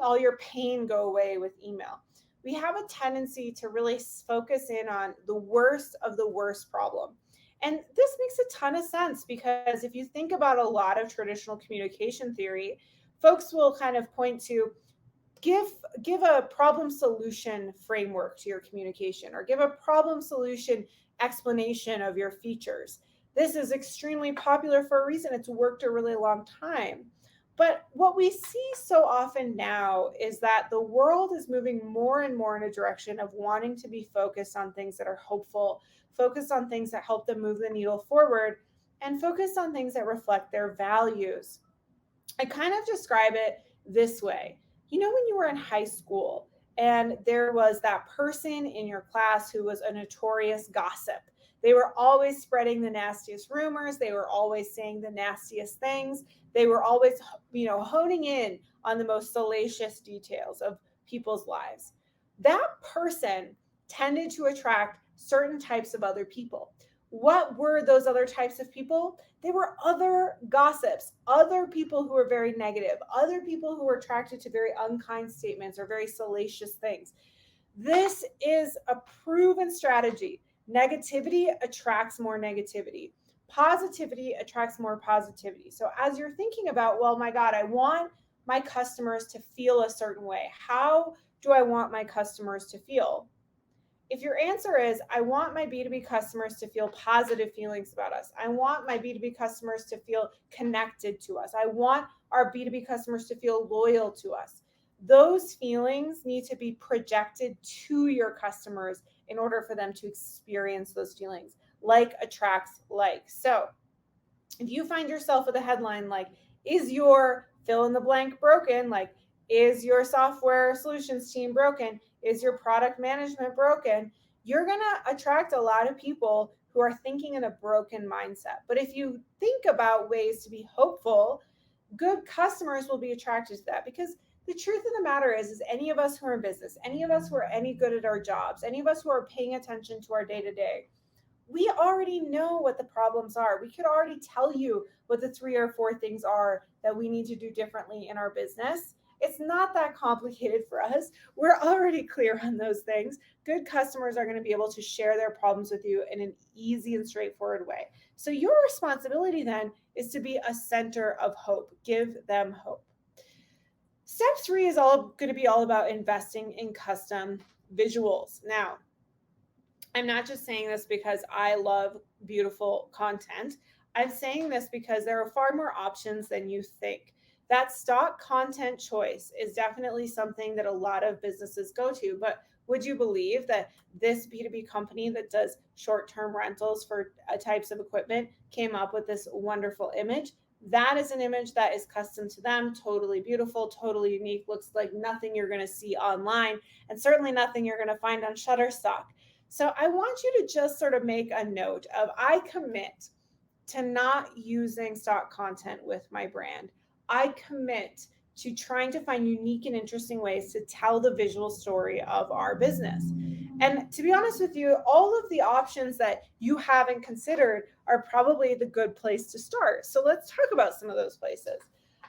all your pain go away with email? We have a tendency to really focus in on the worst of the worst problem. And this makes a ton of sense, because if you think about a lot of traditional communication theory, folks will kind of point to give a problem solution framework to your communication, or give a problem solution explanation of your features. This is extremely popular for a reason. It's worked a really long time. But what we see so often now is that the world is moving more and more in a direction of wanting to be focused on things that are hopeful, focused on things that help them move the needle forward, and focused on things that reflect their values. I kind of describe it this way. When you were in high school and there was that person in your class who was a notorious gossip. They were always spreading the nastiest rumors. They were always saying the nastiest things. They were always, honing in on the most salacious details of people's lives. That person tended to attract certain types of other people. What were those other types of people? They were other gossips, other people who were very negative, other people who were attracted to very unkind statements or very salacious things. This is a proven strategy. Negativity attracts more negativity. Positivity attracts more positivity. So as you're thinking about, well, my God, I want my customers to feel a certain way. How do I want my customers to feel? If your answer is, I want my B2B customers to feel positive feelings about us. I want my B2B customers to feel connected to us. I want our B2B customers to feel loyal to us. Those feelings need to be projected to your customers in order for them to experience those feelings. Like attracts like. So if you find yourself with a headline like, is your fill in the blank broken? Like, is your software solutions team broken? Is your product management broken? You're going to attract a lot of people who are thinking in a broken mindset. But if you think about ways to be hopeful, good customers will be attracted to that, because the truth of the matter is any of us who are in business, any of us who are any good at our jobs, any of us who are paying attention to our day-to-day, we already know what the problems are. We could already tell you what the 3 or 4 things are that we need to do differently in our business. It's not that complicated for us. We're already clear on those things. Good customers are going to be able to share their problems with you in an easy and straightforward way. So your responsibility then is to be a center of hope. Give them hope. Step 3 is going to be all about investing in custom visuals. Now, I'm not just saying this because I love beautiful content. I'm saying this because there are far more options than you think. That stock content choice is definitely something that a lot of businesses go to, but would you believe that this B2B company that does short-term rentals for types of equipment came up with this wonderful image? That is an image that is custom to them, totally beautiful, totally unique, looks like nothing you're going to see online, and certainly nothing you're going to find on Shutterstock. So I want you to just sort of make a note of, I commit to not using stock content with my brand. I commit to trying to find unique and interesting ways to tell the visual story of our business. And to be honest with you, all of the options that you haven't considered are probably the good place to start. So let's talk about some of those places.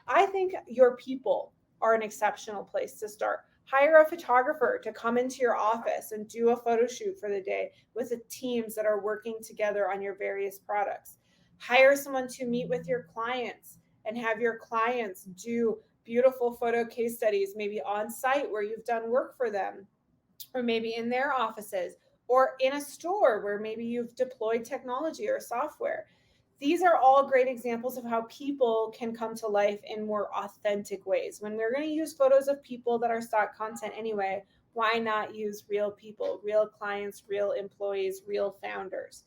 I think your people are an exceptional place to start. Hire a photographer to come into your office and do a photo shoot for the day with the teams that are working together on your various products. Hire someone to meet with your clients and have your clients do beautiful photo case studies, maybe on site where you've done work for them, or maybe in their offices, or in a store where maybe you've deployed technology or software. These are all great examples of how people can come to life in more authentic ways. When we're going to use photos of people that are stock content anyway, why not use real people, real clients, real employees, real founders?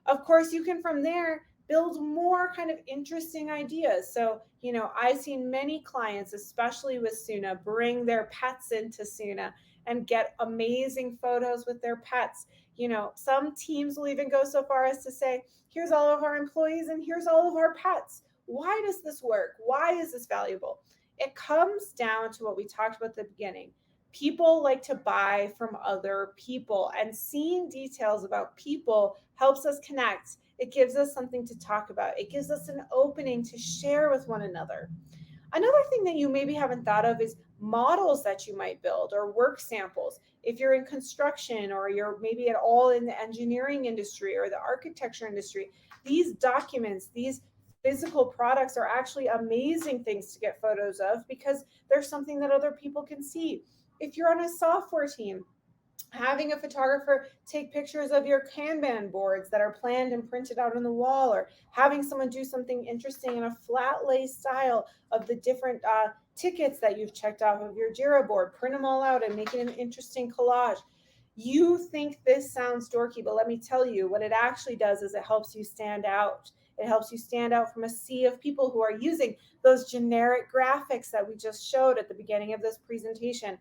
Of course, you can from there build more kind of interesting ideas. So, I've seen many clients, especially with Suna, bring their pets into Suna and get amazing photos with their pets. Some teams will even go so far as to say, here's all of our employees and here's all of our pets. Why does this work? Why is this valuable? It comes down to what we talked about at the beginning. People like to buy from other people, and seeing details about people helps us connect. It gives us something to talk about. It gives us an opening to share with one another. Another thing that you maybe haven't thought of is models that you might build or work samples. If you're in construction or you're maybe at all in the engineering industry or the architecture industry, these documents, these physical products are actually amazing things to get photos of because there's something that other people can see. If you're on a software team, having a photographer take pictures of your Kanban boards that are planned and printed out on the wall, or having someone do something interesting in a flat lay style of the different tickets that you've checked off of your Jira board, print them all out and make it an interesting collage. You think this sounds dorky, but let me tell you, what it actually does is it helps you stand out. It helps you stand out from a sea of people who are using those generic graphics that we just showed at the beginning of this presentation.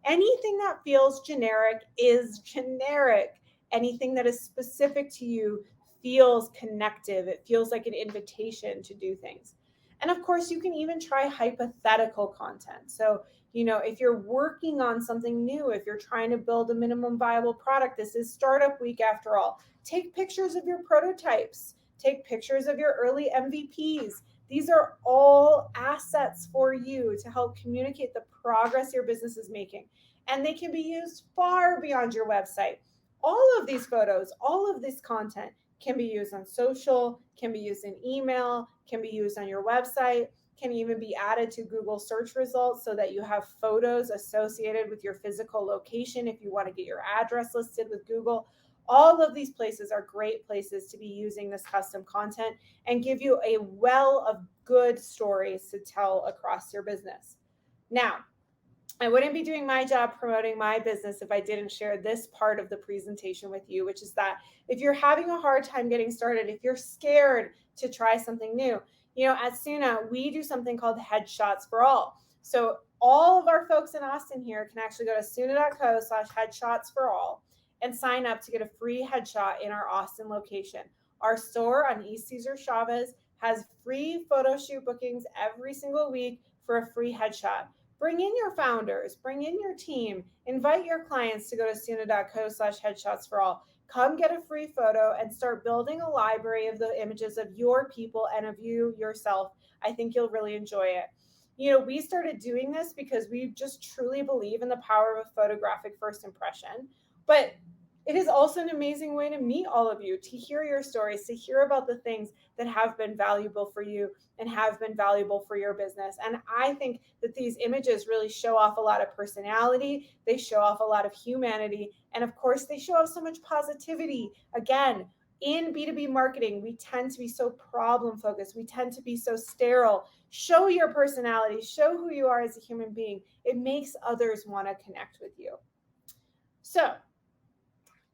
Anything that feels generic is generic. Anything that is specific to you feels connective. It feels like an invitation to do things. And of course, you can even try hypothetical content. So, if you're working on something new, if you're trying to build a minimum viable product, this is startup week after all. Take pictures of your prototypes. Take pictures of your early MVPs. These are all assets for you to help communicate the progress your business is making. And they can be used far beyond your website. All of these photos, all of this content can be used on social, can be used in email, can be used on your website, can even be added to Google search results so that you have photos associated with your physical location if you want to get your address listed with Google. All of these places are great places to be using this custom content and give you a well of good stories to tell across your business. Now, I wouldn't be doing my job promoting my business if I didn't share this part of the presentation with you, which is that if you're having a hard time getting started, if you're scared to try something new, at Suna, we do something called Headshots for All. So all of our folks in Austin here can actually go to suna.co/headshotsforall and sign up to get a free headshot in our Austin location. Our store on East Cesar Chavez has free photo shoot bookings every single week for a free headshot. Bring in your founders, bring in your team, invite your clients to go to suna.co/headshotsforall. Come get a free photo and start building a library of the images of your people and of you yourself. I think you'll really enjoy it. We started doing this because we just truly believe in the power of a photographic first impression. But it is also an amazing way to meet all of you, to hear your stories, to hear about the things that have been valuable for you and have been valuable for your business. And I think that these images really show off a lot of personality. They show off a lot of humanity. And of course, they show off so much positivity. Again, in B2B marketing, we tend to be so problem focused. We tend to be so sterile. Show your personality. Show who you are as a human being. It makes others want to connect with you. So,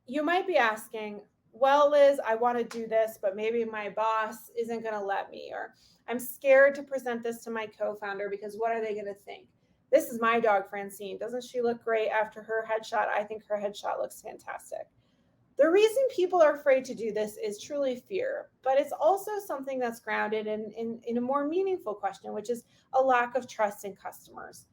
you might be asking, well, Liz, I want to do this, but maybe my boss isn't going to let me, or I'm scared to present this to my co-founder because what are they going to think? This is my dog, Francine. Doesn't she look great after her headshot? I think her headshot looks fantastic. The reason people are afraid to do this is truly fear, but it's also something that's grounded in a more meaningful question, which is a lack of trust in customers.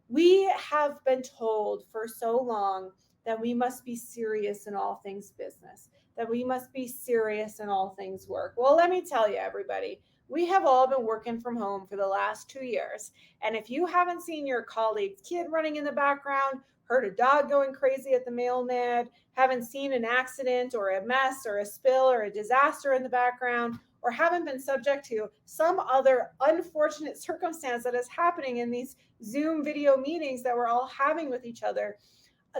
We have been told for so long that we must be serious in all things business, that we must be serious in all things work. Well, let me tell you, everybody, we have all been working from home for the last 2 years. And if you haven't seen your colleague's kid running in the background, heard a dog going crazy at the mailman, haven't seen an accident or a mess or a spill or a disaster in the background, or haven't been subject to some other unfortunate circumstance that is happening in these Zoom video meetings that we're all having with each other,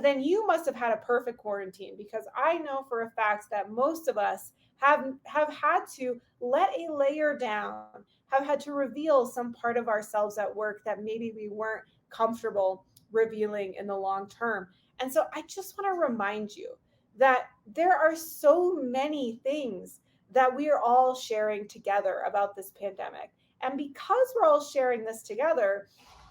then you must have had a perfect quarantine, because I know for a fact that most of us have had to let a layer down, have had to reveal some part of ourselves at work that maybe we weren't comfortable revealing in the long term. And so I just want to remind you that there are so many things that we are all sharing together about this pandemic. And because we're all sharing this together,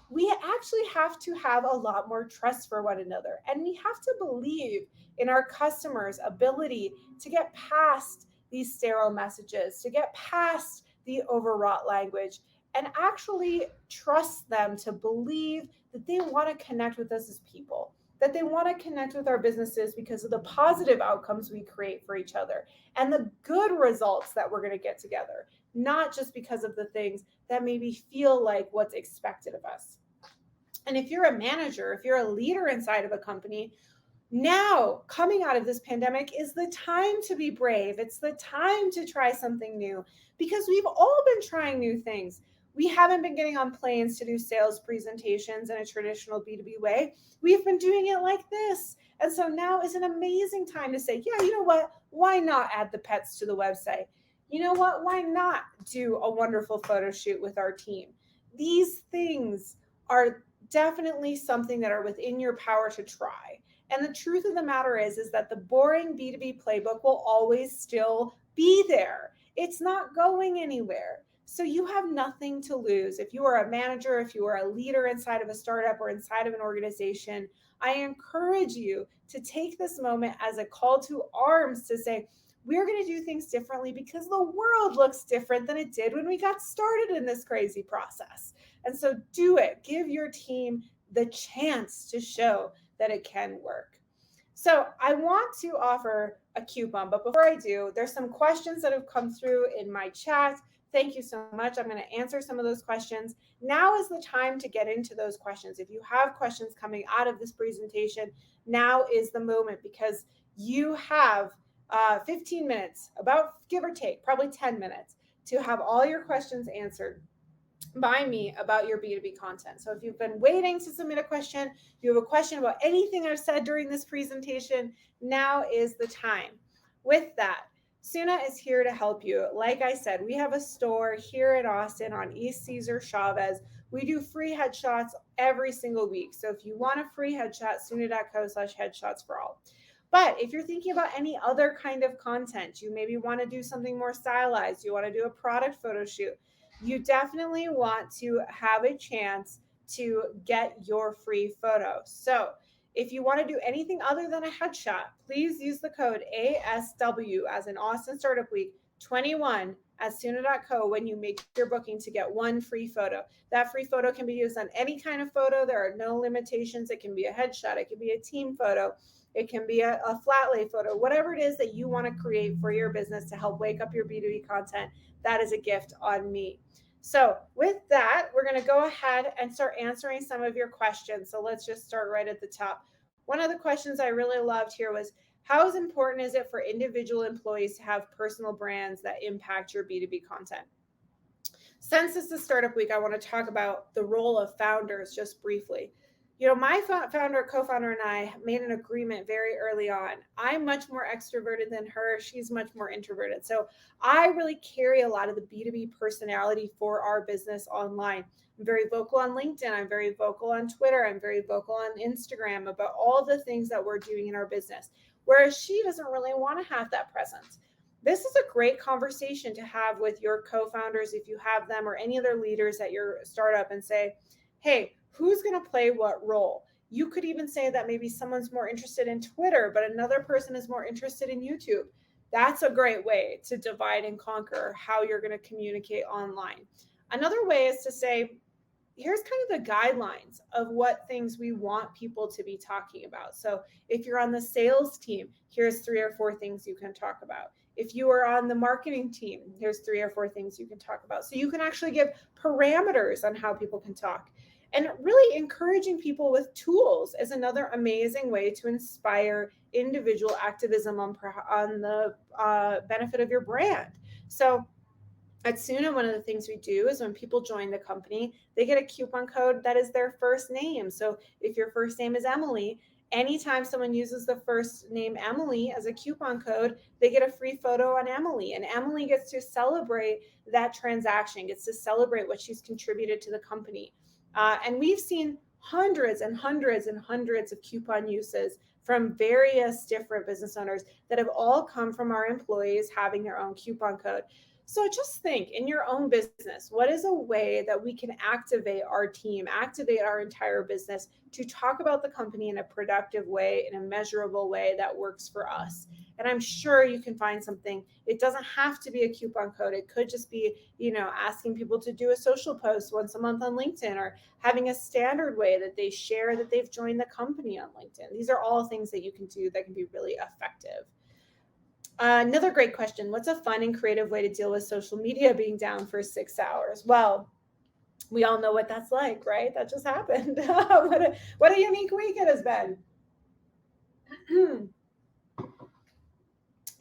we actually have to have a lot more trust for one another. And we have to believe in our customers' ability to get past these sterile messages, to get past the overwrought language, and actually trust them to believe that they want to connect with us as people, that they want to connect with our businesses because of the positive outcomes we create for each other and the good results that we're going to get together, not just because of the things that maybe feel like what's expected of us. And if you're a manager, if you're a leader inside of a company, now coming out of this pandemic is the time to be brave. It's the time to try something new, because we've all been trying new things. We haven't been getting on planes to do sales presentations in a traditional B2B way. We've been doing it like this. And so now is an amazing time to say, yeah, you know what? Why not add the pets to the website? You know what? Why not do a wonderful photo shoot with our team? These things are definitely something that are within your power to try. And the truth of the matter is that the boring B2B playbook will always still be there. It's not going anywhere. So you have nothing to lose. If you are a manager, if you are a leader inside of a startup or inside of an organization, I encourage you to take this moment as a call to arms to say, we're going to do things differently because the world looks different than it did when we got started in this crazy process. And so do it. Give your team the chance to show that it can work. So I want to offer a coupon, but before I do, there's some questions that have come through in my chat. Thank you so much. I'm going to answer some of those questions. Now is the time to get into those questions. If you have questions coming out of this presentation, now is the moment, because you have 15 minutes, about give or take, probably 10 minutes, to have all your questions answered by me about your B2B content. So if you've been waiting to submit a question, you have a question about anything I've said during this presentation, now is the time. With that, Suna is here to help you. Like I said, we have a store here in Austin on East Cesar Chavez. We do free headshots every single week. So if you want a free headshot, suna.co/headshots for all. But if you're thinking about any other kind of content, you maybe want to do something more stylized, you want to do a product photo shoot, you definitely want to have a chance to get your free photo. So if you want to do anything other than a headshot, please use the code ASW, as in Austin Startup Week 21 at suna.co when you make your booking, to get one free photo. That free photo can be used on any kind of photo. There are no limitations. It can be a headshot. It can be a team photo. It can be a flat lay photo, whatever it is that you want to create for your business to help wake up your B2B content. That is a gift on me. So with that, we're going to go ahead and start answering some of your questions. So let's just start right at the top. One of the questions I really loved here was, how important is it for individual employees to have personal brands that impact your B2B content? Since it's the Startup Week, I want to talk about the role of founders just briefly. You know, my co-founder and I made an agreement very early on. I'm much more extroverted than her. She's much more introverted. So I really carry a lot of the B2B personality for our business online. I'm very vocal on LinkedIn. I'm very vocal on Twitter. I'm very vocal on Instagram about all the things that we're doing in our business. whereas she doesn't really want to have that presence. This is a great conversation to have with your co-founders, if you have them, or any other leaders at your startup, and say, hey, who's going to play what role? You could even say that maybe someone's more interested in Twitter, but another person is more interested in YouTube. That's a great way to divide and conquer how you're going to communicate online. Another way is to say, here's kind of the guidelines of what things we want people to be talking about. So if you're on the sales team, here's 3 or 4 things you can talk about. If you are on the marketing team, here's 3 or 4 things you can talk about. So you can actually give parameters on how people can talk. And really encouraging people with tools is another amazing way to inspire individual activism on the benefit of your brand. So at Suna, one of the things we do is when people join the company, they get a coupon code that is their first name. So if your first name is Emily, anytime someone uses the first name Emily as a coupon code, they get a free photo on Emily. And Emily gets to celebrate that transaction, gets to celebrate what she's contributed to the company. And we've seen hundreds and hundreds and hundreds of coupon uses from various different business owners that have all come from our employees having their own coupon code. So just think in your own business, what is a way that we can activate our team, activate our entire business to talk about the company in a productive way, in a measurable way that works for us? And I'm sure you can find something. It doesn't have to be a coupon code. It could just be, asking people to do a social post once a month on LinkedIn, or having a standard way that they share that they've joined the company on LinkedIn. These are all things that you can do that can be really effective. Another great question. What's a fun and creative way to deal with social media being down for 6 hours? Well, we all know what that's like, right? That just happened. What a unique week it has been.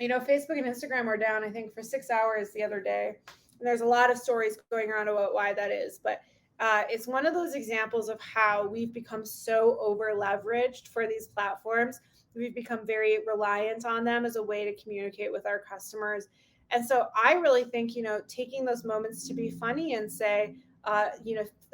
Facebook and Instagram were down, I think, for 6 hours the other day. And there's a lot of stories going around about why that is. But it's one of those examples of how we've become so over leveraged for these platforms. We've become very reliant on them as a way to communicate with our customers. And so I really think, taking those moments to be funny and say,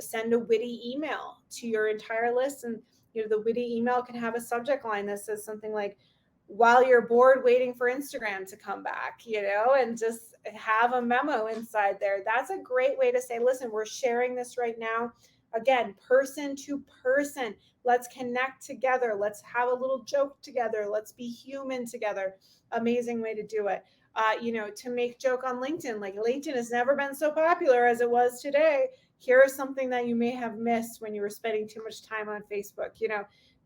send a witty email to your entire list. And, the witty email can have a subject line that says something like, while you're bored waiting for Instagram to come back, and just have a memo inside there. That's a great way to say, listen, we're sharing this right now. Again, person to person. Let's connect together. Let's have a little joke together. Let's be human together. Amazing way to do it. To make joke on LinkedIn. Like, LinkedIn has never been so popular as it was today. Here is something that you may have missed when you were spending too much time on Facebook.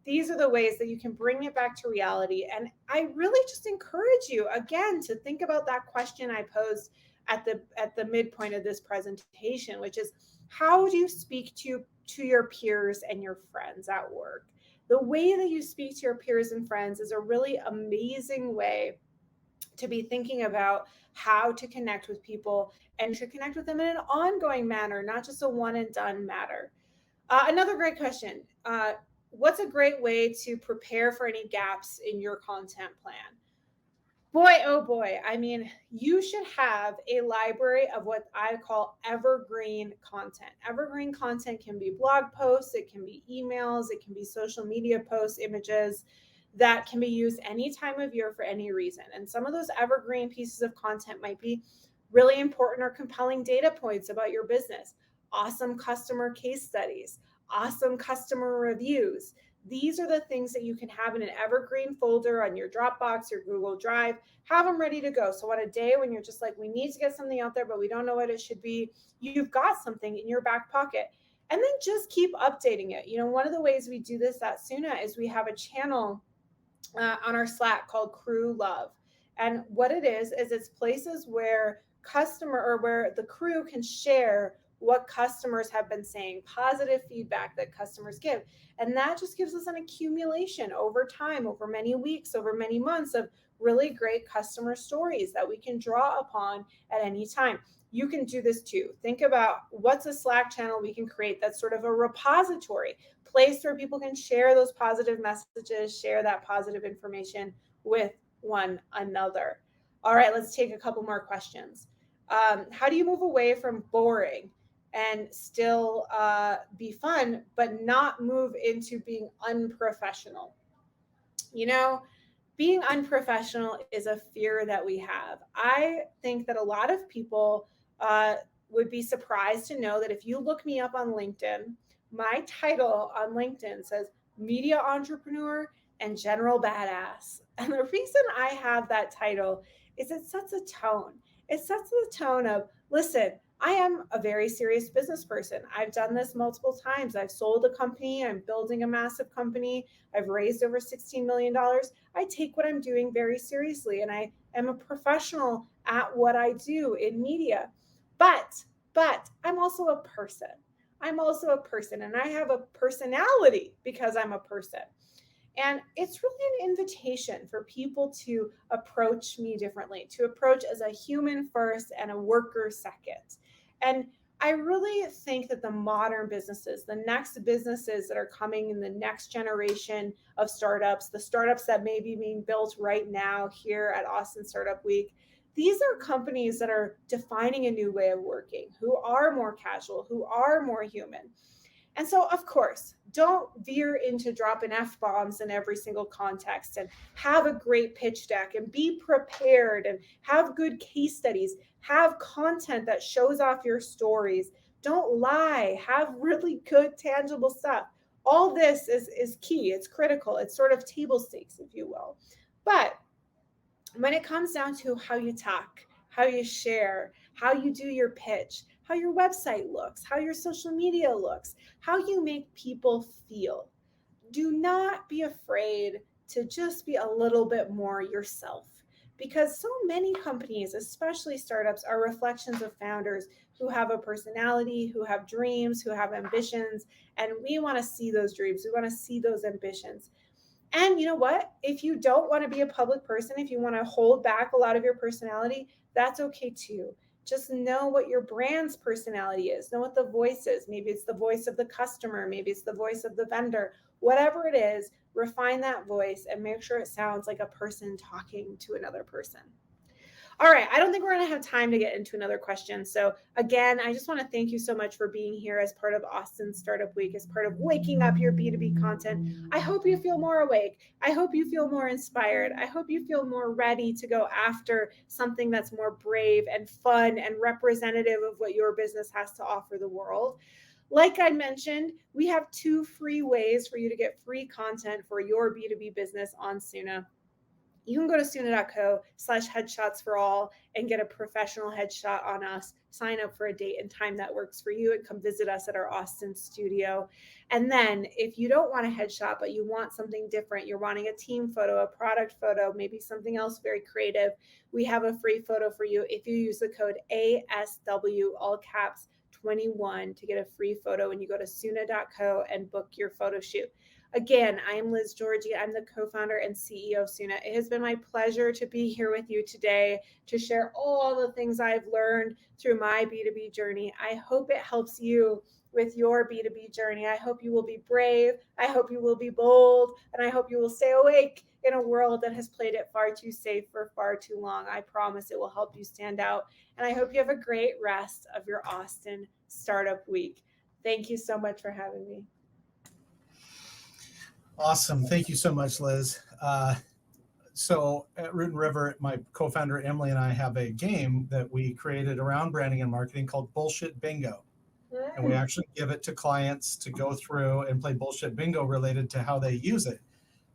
These are the ways that you can bring it back to reality. And I really just encourage you, again, to think about that question I posed at the midpoint of this presentation, which is, how do you speak to your peers and your friends at work? The way that you speak to your peers and friends is a really amazing way to be thinking about how to connect with people and to connect with them in an ongoing manner, not just a one and done matter. Another great question. What's a great way to prepare for any gaps in your content plan? Boy, oh boy. I mean, you should have a library of what I call evergreen content. Evergreen content can be blog posts, it can be emails, it can be social media posts, images that can be used any time of year for any reason. And some of those evergreen pieces of content might be really important or compelling data points about your business, awesome customer case studies, awesome customer reviews. These are the things that you can have in an evergreen folder on your Dropbox, your Google Drive. Have them ready to go. So on a day when you're just like, we need to get something out there, but we don't know what it should be, you've got something in your back pocket. And then just keep updating it. One of the ways we do this at Suna is we have a channel on our Slack called Crew Love. And what it is it's places where where the crew can share what customers have been saying, positive feedback that customers give. And that just gives us an accumulation over time, over many weeks, over many months of really great customer stories that we can draw upon at any time. You can do this too. Think about what's a Slack channel we can create that's sort of a repository, place where people can share those positive messages, share that positive information with one another. All right, let's take a couple more questions. How do you move away from boring and still be fun, but not move into being unprofessional? being unprofessional is a fear that we have. I think that a lot of people would be surprised to know that if you look me up on LinkedIn, my title on LinkedIn says media entrepreneur and general badass. And the reason I have that title is it sets a tone. It sets the tone of, listen, I am a very serious business person. I've done this multiple times. I've sold a company. I'm building a massive company. I've raised over $16 million. I take what I'm doing very seriously, and I am a professional at what I do in media. But I'm also a person. I'm also a person, and I have a personality because I'm a person. And it's really an invitation for people to approach me differently, to approach as a human first and a worker second. And I really think that the modern businesses, the next businesses that are coming in the next generation of startups, the startups that may be being built right now here at Austin Startup Week, these are companies that are defining a new way of working, who are more casual, who are more human. And so, of course, don't veer into dropping F-bombs in every single context, and have a great pitch deck and be prepared and have good case studies, have content that shows off your stories. Don't lie, have really good tangible stuff. All this is key. It's critical. It's sort of table stakes, if you will. But when it comes down to how you talk, how you share, how you do your pitch, how your website looks, how your social media looks, how you make people feel, do not be afraid to just be a little bit more yourself. Because so many companies, especially startups, are reflections of founders who have a personality, who have dreams, who have ambitions. And we want to see those dreams. We want to see those ambitions. And you know what? If you don't want to be a public person, if you want to hold back a lot of your personality, that's okay too. Just know what your brand's personality is. Know what the voice is. Maybe it's the voice of the customer. Maybe it's the voice of the vendor. Whatever it is, refine that voice and make sure it sounds like a person talking to another person. All right, I don't think we're going to have time to get into another question. So again, I just want to thank you so much for being here as part of Austin Startup Week, as part of waking up your B2B content. I hope you feel more awake. I hope you feel more inspired. I hope you feel more ready to go after something that's more brave and fun and representative of what your business has to offer the world. Like I mentioned, we have 2 free ways for you to get free content for your B2B business on Suna. You can go to suna.co/headshotsforall and get a professional headshot on us. Sign up for a date and time that works for you and come visit us at our Austin studio. And then if you don't want a headshot, but you want something different, you're wanting a team photo, a product photo, maybe something else very creative, we have a free photo for you if you use the code ASW, all caps, 21 to get a free photo when you go to suna.co and book your photo shoot. Again, I'm Liz Georgie. I'm the co-founder and CEO of Suna. It has been my pleasure to be here with you today to share all the things I've learned through my B2B journey. I hope it helps you with your B2B journey. I hope you will be brave. I hope you will be bold. And I hope you will stay awake in a world that has played it far too safe for far too long. I promise it will help you stand out. And I hope you have a great rest of your Austin Startup Week. Thank you so much for having me. Awesome. Thank you so much, Liz. So at Root and River, my co-founder Emily and I have a game that we created around branding and marketing called Bullshit Bingo. And we actually give it to clients to go through and play bullshit bingo related to how they use it.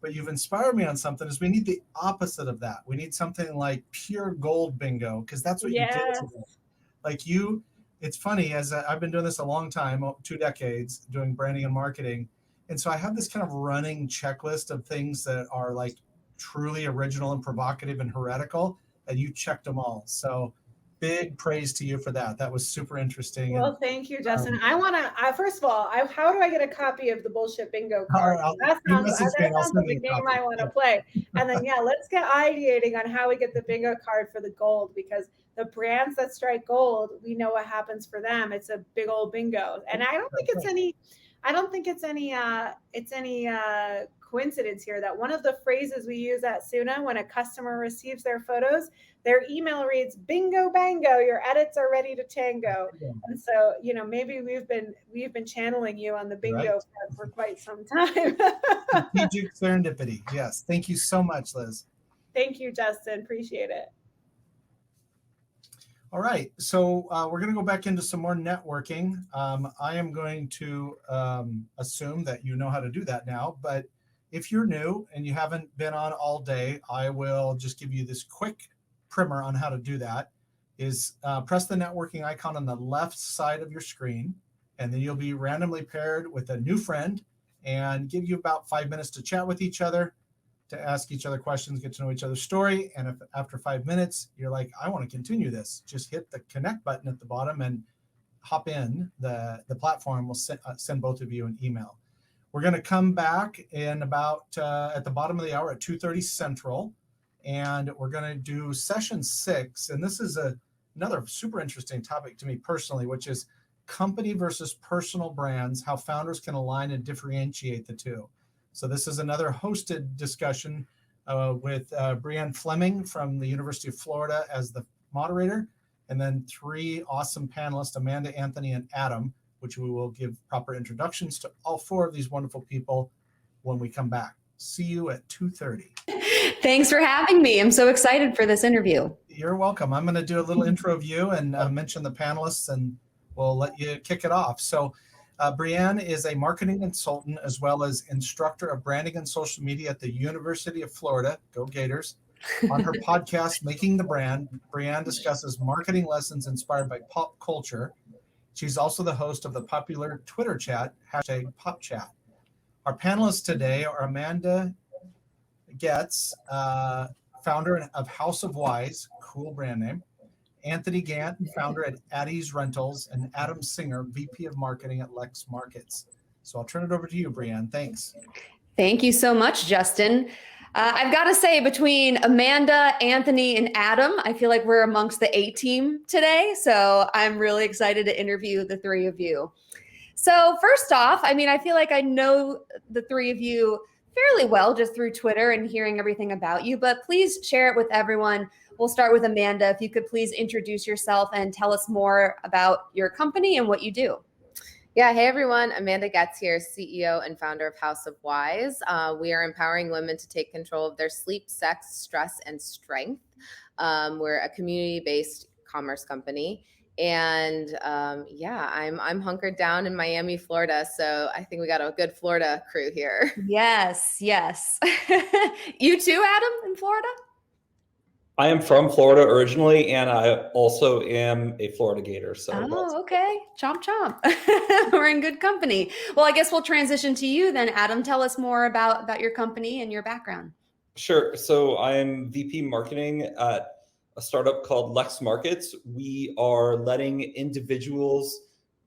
But you've inspired me on something is we need the opposite of that. We need something like pure gold bingo, because that's what you did today. Like it's funny, as I've been doing this a long time, 2 decades, doing branding and marketing. And so I have this kind of running checklist of things that are like truly original and provocative and heretical, and you checked them all. So big praise to you for that. That was super interesting. Well, thank you, Justin. I want to, first of all, how do I get a copy of the bullshit bingo card? That sounds like a game I want to play. And then, let's get ideating on how we get the bingo card for the gold, because the brands that strike gold, we know what happens for them. It's a big old bingo. And I don't think it's any coincidence here that one of the phrases we use at Suna when a customer receives their photos, their email reads, "Bingo bango, your edits are ready to tango." And so, maybe we've been channeling you on the bingo front for quite some time. Strategic serendipity. Yes. Thank you so much, Liz. Thank you, Justin. Appreciate it. All right, so we're going to go back into some more networking. I am going to assume that you know how to do that now, but if you're new and you haven't been on all day, I will just give you this quick primer on how to do that. Is press the networking icon on the left side of your screen, and then you'll be randomly paired with a new friend and give you about 5 minutes to chat with each other, to ask each other questions, get to know each other's story. And if after 5 minutes, you're like, I want to continue this, just hit the connect button at the bottom and hop in. The platform will send both of you an email. We're going to come back in about at the bottom of the hour at 2:30 Central. And we're going to do session 6. And this is another super interesting topic to me personally, which is company versus personal brands, how founders can align and differentiate the two. So this is another hosted discussion with Brianne Fleming from the University of Florida as the moderator, and then 3 awesome panelists, Amanda, Anthony, and Adam, which we will give proper introductions to all 4 of these wonderful people when we come back. See you at 2:30. Thanks for having me. I'm so excited for this interview. You're welcome. I'm going to do a little intro of you and mention the panelists, and we'll let you kick it off. So Brianne is a marketing consultant as well as instructor of branding and social media at the University of Florida. Go Gators. On her podcast, Making the Brand, Brianne discusses marketing lessons inspired by pop culture. She's also the host of the popular Twitter chat, #PopChat. Our panelists today are Amanda Getz, founder of House of Wise, cool brand name, Anthony Gant, founder at Addie's Rentals, and Adam Singer, VP of Marketing at Lex Markets. So I'll turn it over to you, Brianne. Thanks. Thank you so much, Justin. I've got to say, between Amanda, Anthony, and Adam, I feel like we're amongst the A team today. So I'm really excited to interview the 3 of you. So first off, I mean, I feel like I know the 3 of you fairly well just through Twitter and hearing everything about you, but please share it with everyone. We'll start with Amanda. If you could please introduce yourself and tell us more about your company and what you do. Yeah, hey everyone, Amanda Getz here, CEO and founder of House of Wise. We are empowering women to take control of their sleep, sex, stress, and strength. We're a community-based commerce company. And yeah, I'm hunkered down in Miami, Florida. So I think we got a good Florida crew here. Yes, yes. You too, Adam, in Florida? I am from Florida originally, and I also am a Florida Gator. So okay. Chomp, chomp. We're in good company. Well, I guess we'll transition to you then, Adam. Tell us more about your company and your background. Sure. So I'm VP Marketing at a startup called Lex Markets. We are letting individuals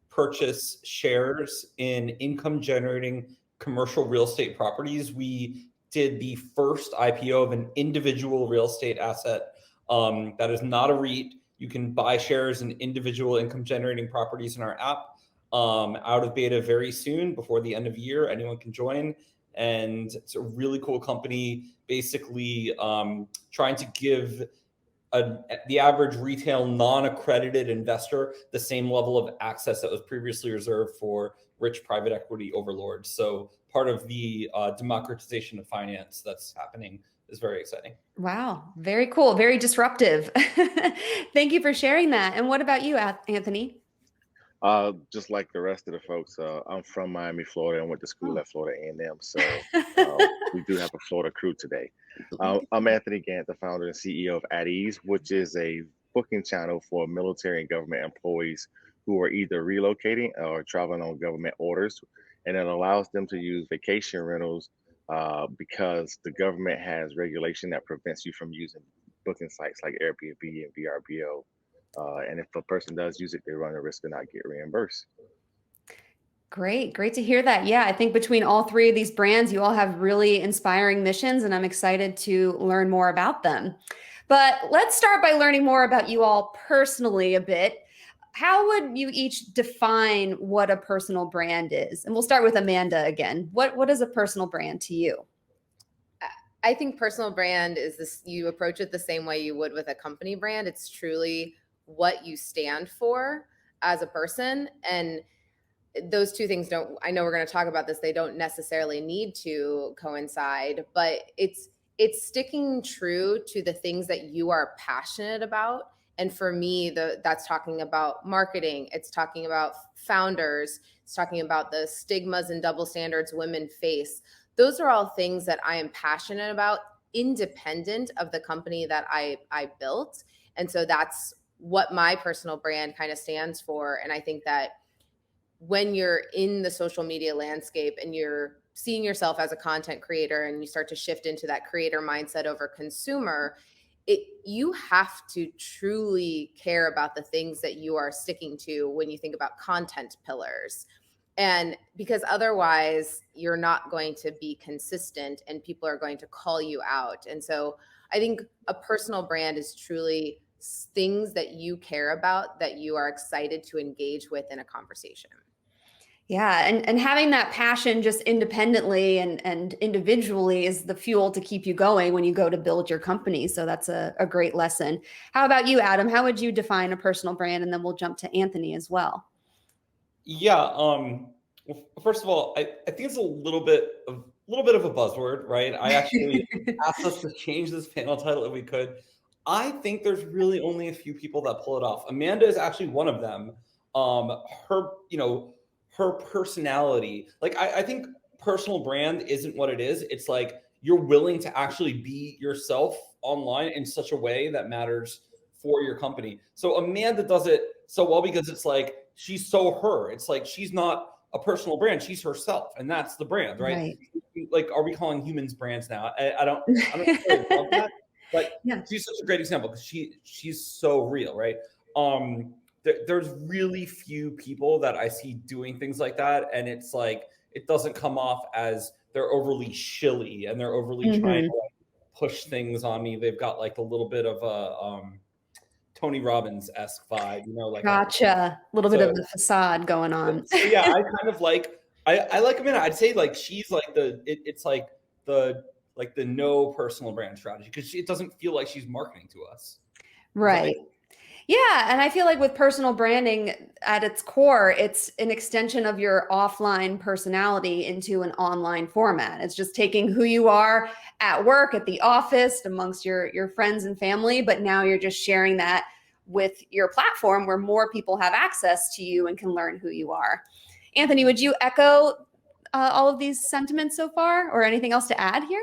purchase shares in income-generating commercial real estate properties. We did the first IPO of an individual real estate asset that is not a REIT. You can buy shares in individual income-generating properties in our app. Out of beta very soon, before the end of the year. Anyone can join. And it's a really cool company, basically trying to give the average retail non-accredited investor the same level of access that was previously reserved for rich private equity overlords. So part of the democratization of finance that's happening is very exciting. Wow, very cool, very disruptive. Thank you for sharing that. And what about you, Anthony? Just like the rest of the folks, I'm from Miami, Florida, and went to school at Florida A&M. So we do have a Florida crew today. I'm Anthony Gant, the founder and CEO of At Ease, which is a booking channel for military and government employees who are either relocating or traveling on government orders. And it allows them to use vacation rentals because the government has regulation that prevents you from using booking sites like Airbnb and VRBO. And if a person does use it, they run the risk of not get reimbursed. Great to hear that. Yeah, I think between all 3 of these brands, you all have really inspiring missions, and I'm excited to learn more about them. But let's start by learning more about you all personally a bit. How would you each define what a personal brand is? And we'll start with Amanda again. What is a personal brand to you? I think personal brand is this, you approach it the same way you would with a company brand. It's truly what you stand for as a person. And those 2 things I know we're going to talk about this, they don't necessarily need to coincide, but it's it's sticking true to the things that you are passionate about. And for me, that's talking about marketing. It's talking about founders. It's talking about the stigmas and double standards women face. Those are all things that I am passionate about, independent of the company that I built. And so that's what my personal brand kind of stands for. And I think that when you're in the social media landscape and you're seeing yourself as a content creator and you start to shift into that creator mindset over consumer, you have to truly care about the things that you are sticking to when you think about content pillars. And because otherwise you're not going to be consistent and people are going to call you out. And so I think a personal brand is truly things that you care about, that you are excited to engage with in a conversation. Yeah, and having that passion just independently and individually is the fuel to keep you going when you go to build your company. So that's a great lesson. How about you, Adam? How would you define a personal brand? And then we'll jump to Anthony as well. Yeah. Well, first of all, I think it's a little bit of a buzzword, right? I actually asked us to change this panel title if we could. I think there's really only a few people that pull it off. Amanda is actually one of them. Her personality, like I think personal brand isn't what it is. It's like you're willing to actually be yourself online in such a way that matters for your company. So Amanda does it so well because it's like she's so her. It's like she's not a personal brand, she's herself, and that's the brand, right? Like, are we calling humans brands now? I don't really love that, but yeah, she's such a great example because she's so real, right? There's really few people that I see doing things like that. And it's like, it doesn't come off as they're overly shilly and they're overly trying to like push things on me. They've got like a little bit of a Tony Robbins-esque vibe, like gotcha. A little bit of the facade going on. So yeah, I kind of like, I like Amanda. I'd say like, she's like it's like the no personal brand strategy because it doesn't feel like she's marketing to us. Right. Yeah. And I feel like with personal branding at its core, it's an extension of your offline personality into an online format. It's just taking who you are at work, at the office, amongst your friends and family, but now you're just sharing that with your platform where more people have access to you and can learn who you are. Anthony, would you echo all of these sentiments so far or anything else to add here?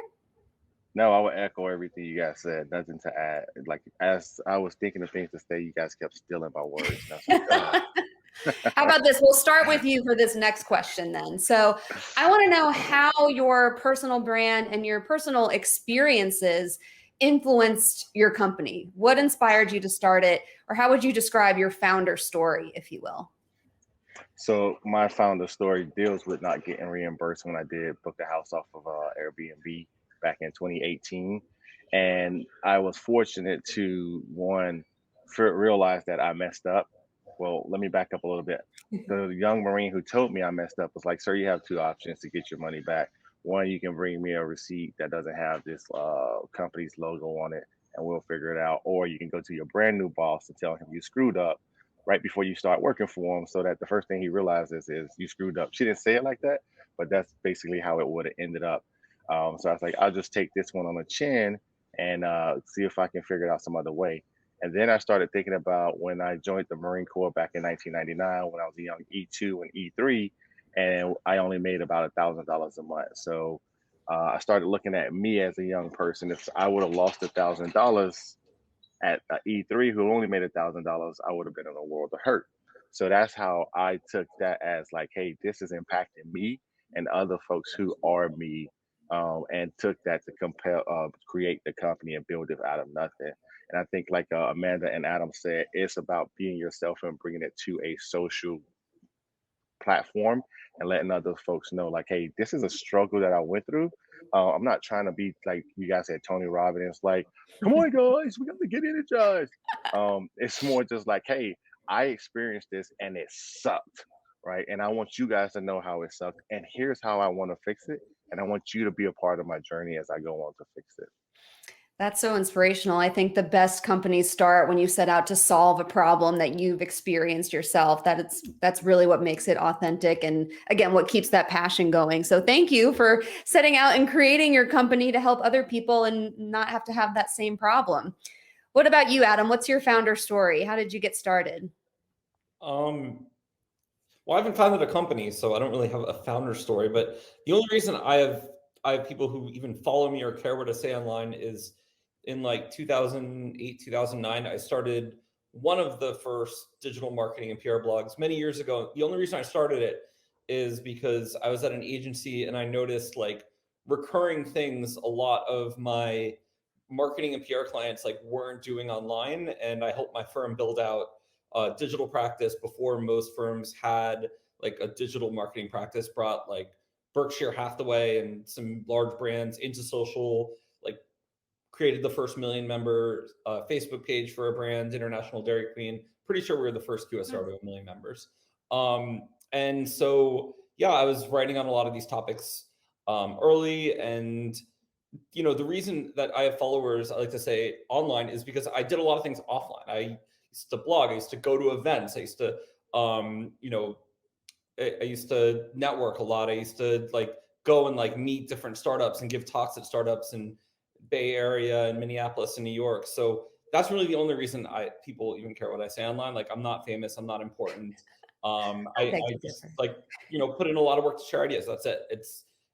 No, I would echo everything you guys said. Nothing to add. Like, as I was thinking of things to say, you guys kept stealing my words. How about this? We'll start with you for this next question then. So I want to know how your personal brand and your personal experiences influenced your company. What inspired you to start it? Or how would you describe your founder story, if you will? So my founder story deals with not getting reimbursed when I did book a house off of Airbnb back in 2018. And I was fortunate to, one, realize that I messed up. Well, let me back up a little bit. The young Marine who told me I messed up was like, sir, you have two options to get your money back. One, you can bring me a receipt that doesn't have this company's logo on it and we'll figure it out. Or you can go to your brand new boss and tell him you screwed up right before you start working for him, so that the first thing he realizes is you screwed up. She didn't say it like that, but that's basically how it would have ended up. So I was like, I'll just take this one on the chin and see if I can figure it out some other way. And then I started thinking about when I joined the Marine Corps back in 1999, when I was a young E2 and E3, and I only made about $1,000 a month. So I started looking at me as a young person. If I would have lost $1,000 at E3, who only made $1,000, I would have been in a world of hurt. So that's how I took that as like, hey, this is impacting me and other folks who are me. And took that to create the company and build it out of nothing. And I think like Amanda and Adam said, it's about being yourself and bringing it to a social platform and letting other folks know like, hey, this is a struggle that I went through. I'm not trying to be like you guys said, Tony Robbins, like, come on guys, we got to get energized. It's more just like, hey, I experienced this and it sucked, right? And I want you guys to know how it sucked. And here's how I want to fix it. And I want you to be a part of my journey as I go on to fix it. That's so inspirational. I think the best companies start when you set out to solve a problem that you've experienced yourself. That's really what makes it authentic, and again, what keeps that passion going. So thank you for setting out and creating your company to help other people and not have to have that same problem. What about you, Adam? What's your founder story? How did you get started? Well, I haven't founded a company, so I don't really have a founder story, but the only reason I have people who even follow me or care what I say online is in like 2008, 2009, I started one of the first digital marketing and PR blogs many years ago. The only reason I started it is because I was at an agency and I noticed like recurring things a lot of my marketing and PR clients like weren't doing online. And I helped my firm build out a digital practice before most firms had like a digital marketing practice, brought like Berkshire Hathaway and some large brands into social, like created the first 1 million member Facebook page for a brand, International Dairy Queen. Pretty sure we were the first QSR to 1 million members. And so, yeah, I was writing on a lot of these topics early. And, you know, the reason that I have followers, I like to say online, is because I did a lot of things offline. I used to blog, I used to go to events, I used to, you know, I used to network a lot. I used to like go and like meet different startups and give talks at startups in Bay Area and Minneapolis and New York. So that's really the only reason people even care what I say online. Like, I'm not famous, I'm not important. I just like, you know, put in a lot of work to share ideas. That's it.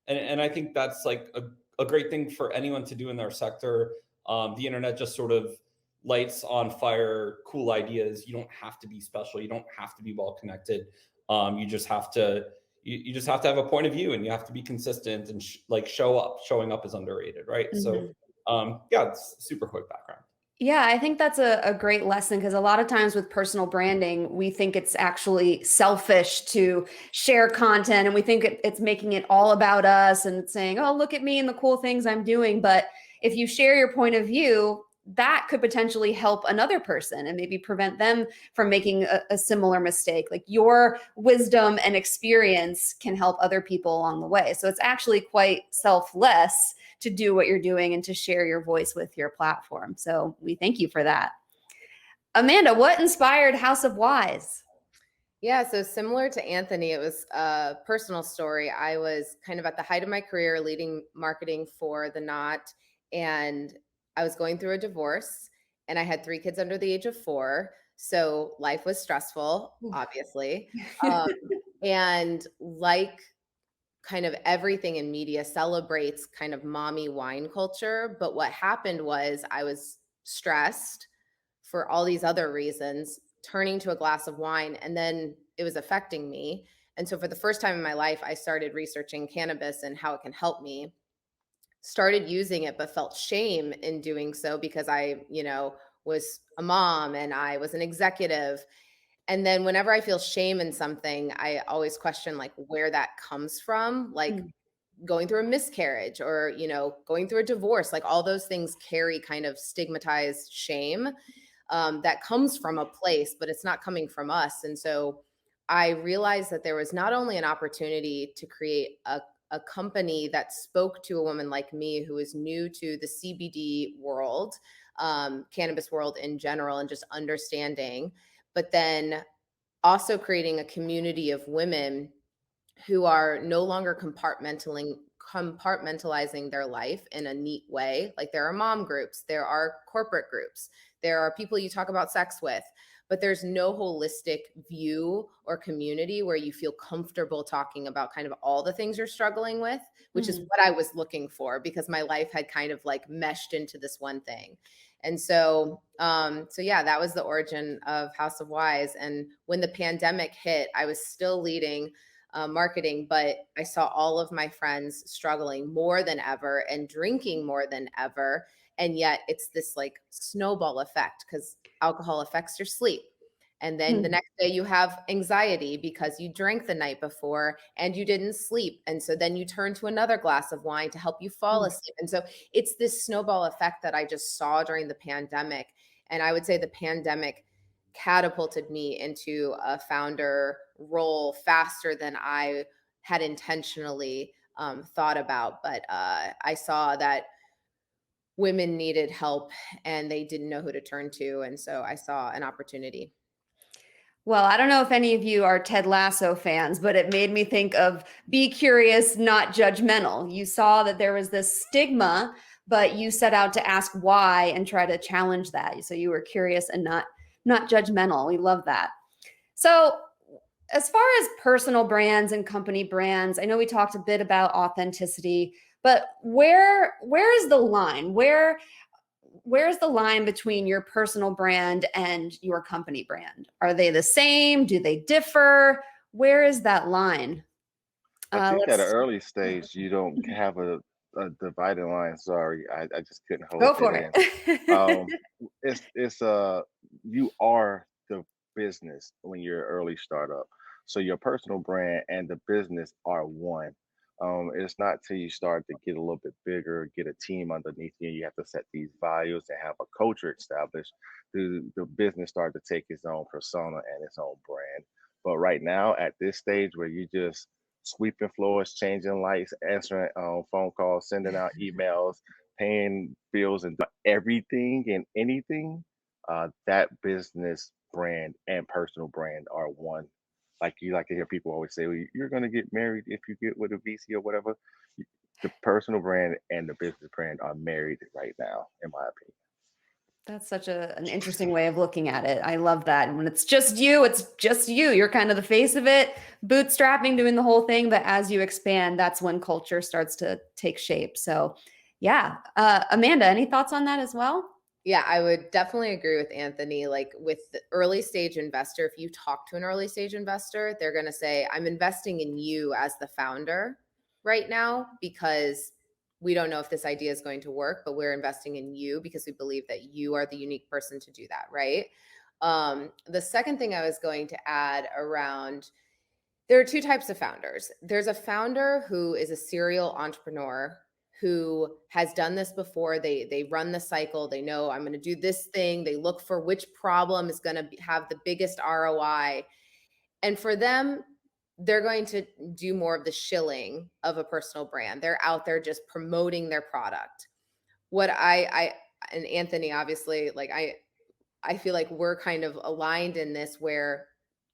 And I think that's like a great thing for anyone to do in their sector. The internet just sort of lights on fire cool ideas. You don't have to be special. You don't have to be well connected. You just have to you just have to have a point of view, and you have to be consistent and like show up. Showing up is underrated, right? So yeah, it's super quick background. Yeah, I think that's a great lesson, because a lot of times with personal branding, we think it's actually selfish to share content, and we think it's making it all about us and saying, oh, look at me and the cool things I'm doing. But if you share your point of view, that could potentially help another person and maybe prevent them from making a similar mistake. Like, your wisdom and experience can help other people along the way. So it's actually quite selfless to do what you're doing and to share your voice with your platform. So we thank you for that. Amanda, what inspired House of Wise? Yeah, so similar to Anthony, it was a personal story. I was kind of at the height of my career leading marketing for The Knot, and I was going through a divorce, and I had 3 kids under the age of 4. So life was stressful, obviously. And like kind of everything in media celebrates kind of mommy wine culture. But what happened was I was stressed for all these other reasons, turning to a glass of wine, and then it was affecting me. And so for the first time in my life, I started researching cannabis and how it can help me. Started using it, but felt shame in doing so because I, you know, was a mom and I was an executive. And then whenever I feel shame in something, I always question like where that comes from, like going through a miscarriage or, you know, going through a divorce, like all those things carry kind of stigmatized shame that comes from a place, but it's not coming from us. And so I realized that there was not only an opportunity to create a company that spoke to a woman like me who is new to the CBD world, cannabis world in general, and just understanding, but then also creating a community of women who are no longer compartmentalizing their life in a neat way. Like, there are mom groups, there are corporate groups, there are people you talk about sex with, but there's no holistic view or community where you feel comfortable talking about kind of all the things you're struggling with, which is what I was looking for, because my life had kind of like meshed into this one thing. And so, yeah, that was the origin of House of Wise. And when the pandemic hit, I was still leading marketing, but I saw all of my friends struggling more than ever and drinking more than ever. And yet it's this like snowball effect, because alcohol affects your sleep. And then the next day you have anxiety because you drank the night before and you didn't sleep. And so then you turn to another glass of wine to help you fall asleep. And so it's this snowball effect that I just saw during the pandemic. And I would say the pandemic catapulted me into a founder role faster than I had intentionally thought about. But I saw that women needed help and they didn't know who to turn to. And so I saw an opportunity. Well, I don't know if any of you are Ted Lasso fans, but it made me think of be curious, not judgmental. You saw that there was this stigma, but you set out to ask why and try to challenge that. So you were curious and not judgmental. We love that. So as far as personal brands and company brands, I know we talked a bit about authenticity, but where is the line? Where's the line between your personal brand and your company brand? Are they the same? Do they differ? Where is that line? I think at an early stage, you don't have a dividing line. Sorry, I just couldn't hold Go that for in. it. It's you are the business when you're an early startup. So your personal brand and the business are one. It's not till you start to get a little bit bigger, get a team underneath you, and you have to set these values and have a culture established. The business start to take its own persona and its own brand. But right now, at this stage where you just sweeping floors, changing lights, answering phone calls, sending out emails, paying bills, and everything and anything, that business brand and personal brand are one. Like you like to hear people always say, well, you're going to get married if you get with a VC or whatever. The personal brand and the business brand are married right now, in my opinion. That's such an interesting way of looking at it. I love that. And when it's just you, it's just you. You're kind of the face of it, bootstrapping, doing the whole thing. But as you expand, that's when culture starts to take shape. So yeah. Amanda, any thoughts on that as well? Yeah, I would definitely agree with Anthony. Like with the early stage investor, if you talk to an early stage investor, they're going to say, I'm investing in you as the founder right now because we don't know if this idea is going to work, but we're investing in you because we believe that you are the unique person to do that, right? The second thing I was going to add around, there are two types of founders. There's a founder who is a serial entrepreneur who has done this before. They run the cycle. They know I'm going to do this thing. They look for which problem is going to have the biggest ROI. And for them, they're going to do more of the shilling of a personal brand. They're out there just promoting their product. What I and Anthony, obviously, like I feel like we're kind of aligned in this where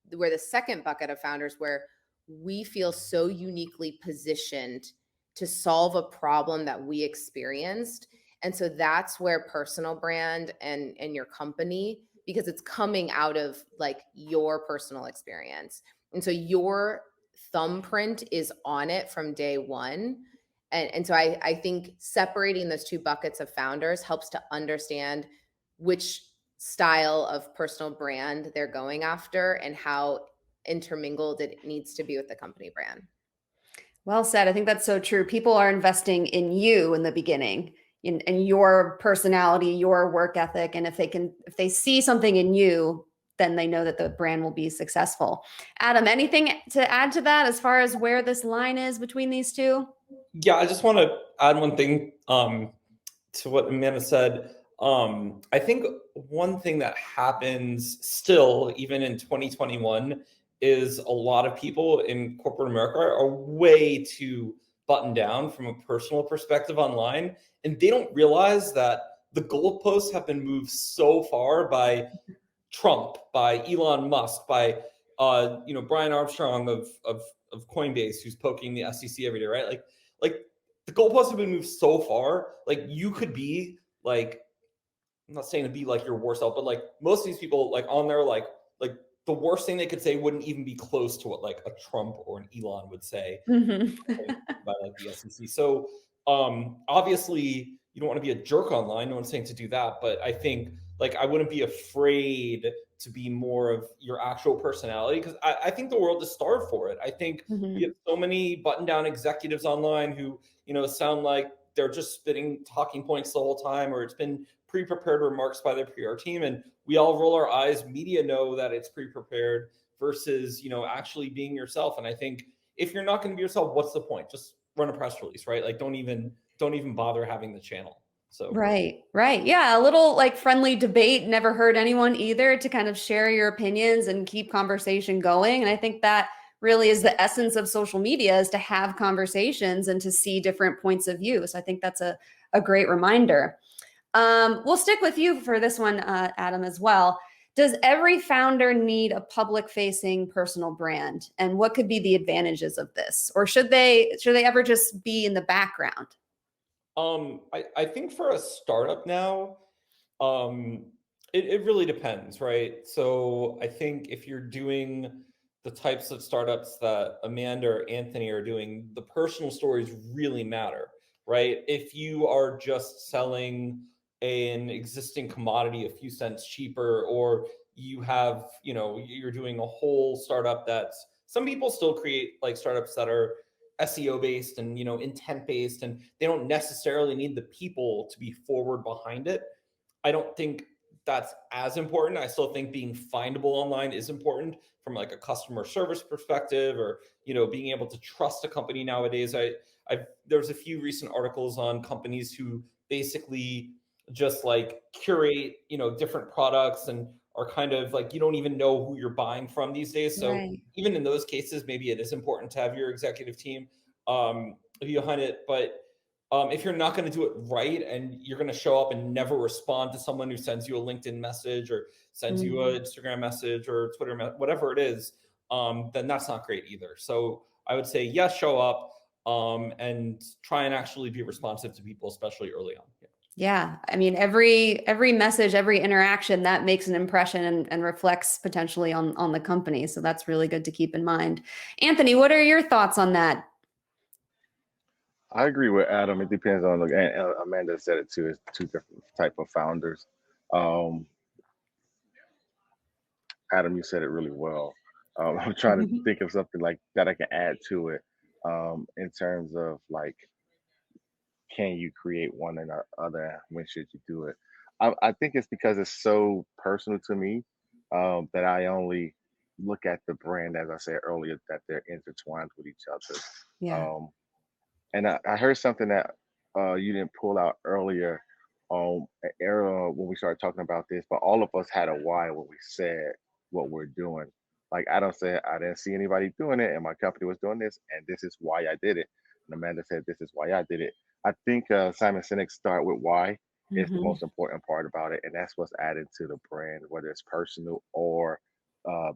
the second bucket of founders where we feel so uniquely positioned to solve a problem that we experienced. And so that's where personal brand and your company, because it's coming out of like your personal experience. And so your thumbprint is on it from day one. And so I think separating those two buckets of founders helps to understand which style of personal brand they're going after and how intermingled it needs to be with the company brand. Well said. I think that's so true. People are investing in you in the beginning, in your personality, your work ethic. And if they see something in you, then they know that the brand will be successful. Adam, anything to add to that as far as where this line is between these two? Yeah, I just want to add one thing to what Amanda said. I think one thing that happens still, even in 2021, is a lot of people in corporate America are way too buttoned down from a personal perspective online. And they don't realize that the goalposts have been moved so far by Trump, by Elon Musk, by Brian Armstrong of Coinbase, who's poking the SEC every day, right? Like the goalposts have been moved so far. Like you could be like, I'm not saying to be like your worst self, but like most of these people like on there, like the worst thing they could say wouldn't even be close to what like a Trump or an Elon would say by like the SEC. So obviously you don't want to be a jerk online. No one's saying to do that, but I think like I wouldn't be afraid to be more of your actual personality because I think the world is starved for it. I think we have so many button down executives online who, sound like they're just spitting talking points the whole time, or it's been pre-prepared remarks by their PR team. And we all roll our eyes. Media know that it's pre-prepared versus, actually being yourself. And I think if you're not going to be yourself, what's the point? Just run a press release, right? Like don't even bother having the channel. So Right. Yeah. A little like friendly debate never hurt anyone either, to kind of share your opinions and keep conversation going. And I think that really is the essence of social media, is to have conversations and to see different points of view. So I think that's a great reminder. We'll stick with you for this one, Adam, as well. Does every founder need a public-facing personal brand? And what could be the advantages of this? Or should they ever just be in the background? I think for a startup now, it really depends, right? So I think if you're doing the types of startups that Amanda or Anthony are doing, the personal stories really matter, right? If you are just selling an existing commodity a few cents cheaper, or you have, you're doing a whole startup that's, some people still create like startups that are SEO based and, intent based, and they don't necessarily need the people to be forward behind it. I don't think that's as important. I still think being findable online is important from like a customer service perspective, or being able to trust a company nowadays. There's a few recent articles on companies who basically just like curate different products and are kind of like, you don't even know who you're buying from these days. So Right. even in those cases, maybe it is important to have your executive team behind it. But if you're not going to do it right, and you're going to show up and never respond to someone who sends you a LinkedIn message or sends you an Instagram message or Twitter, whatever it is, then that's not great either. So I would say, yes, show up and try and actually be responsive to people, especially early on. Yeah. I mean, every message, every interaction that makes an impression and reflects potentially on the company. So that's really good to keep in mind. Anthony, what are your thoughts on that? I agree with Adam. It depends on and Amanda said it too. It's two different type of founders. Adam, you said it really well. I'm trying to think of something like that I can add to it in terms of like, can you create one and the other? When should you do it? I think it's because it's so personal to me that I only look at the brand, as I said earlier, that they're intertwined with each other. Yeah. And I heard something that you didn't pull out earlier when we started talking about this, but all of us had a why when we said what we're doing. Like Adam said, I didn't see anybody doing it, and my company was doing this, and this is why I did it. And Amanda said, this is why I did it. I think Simon Sinek start with why is the most important part about it, and that's what's added to the brand, whether it's personal or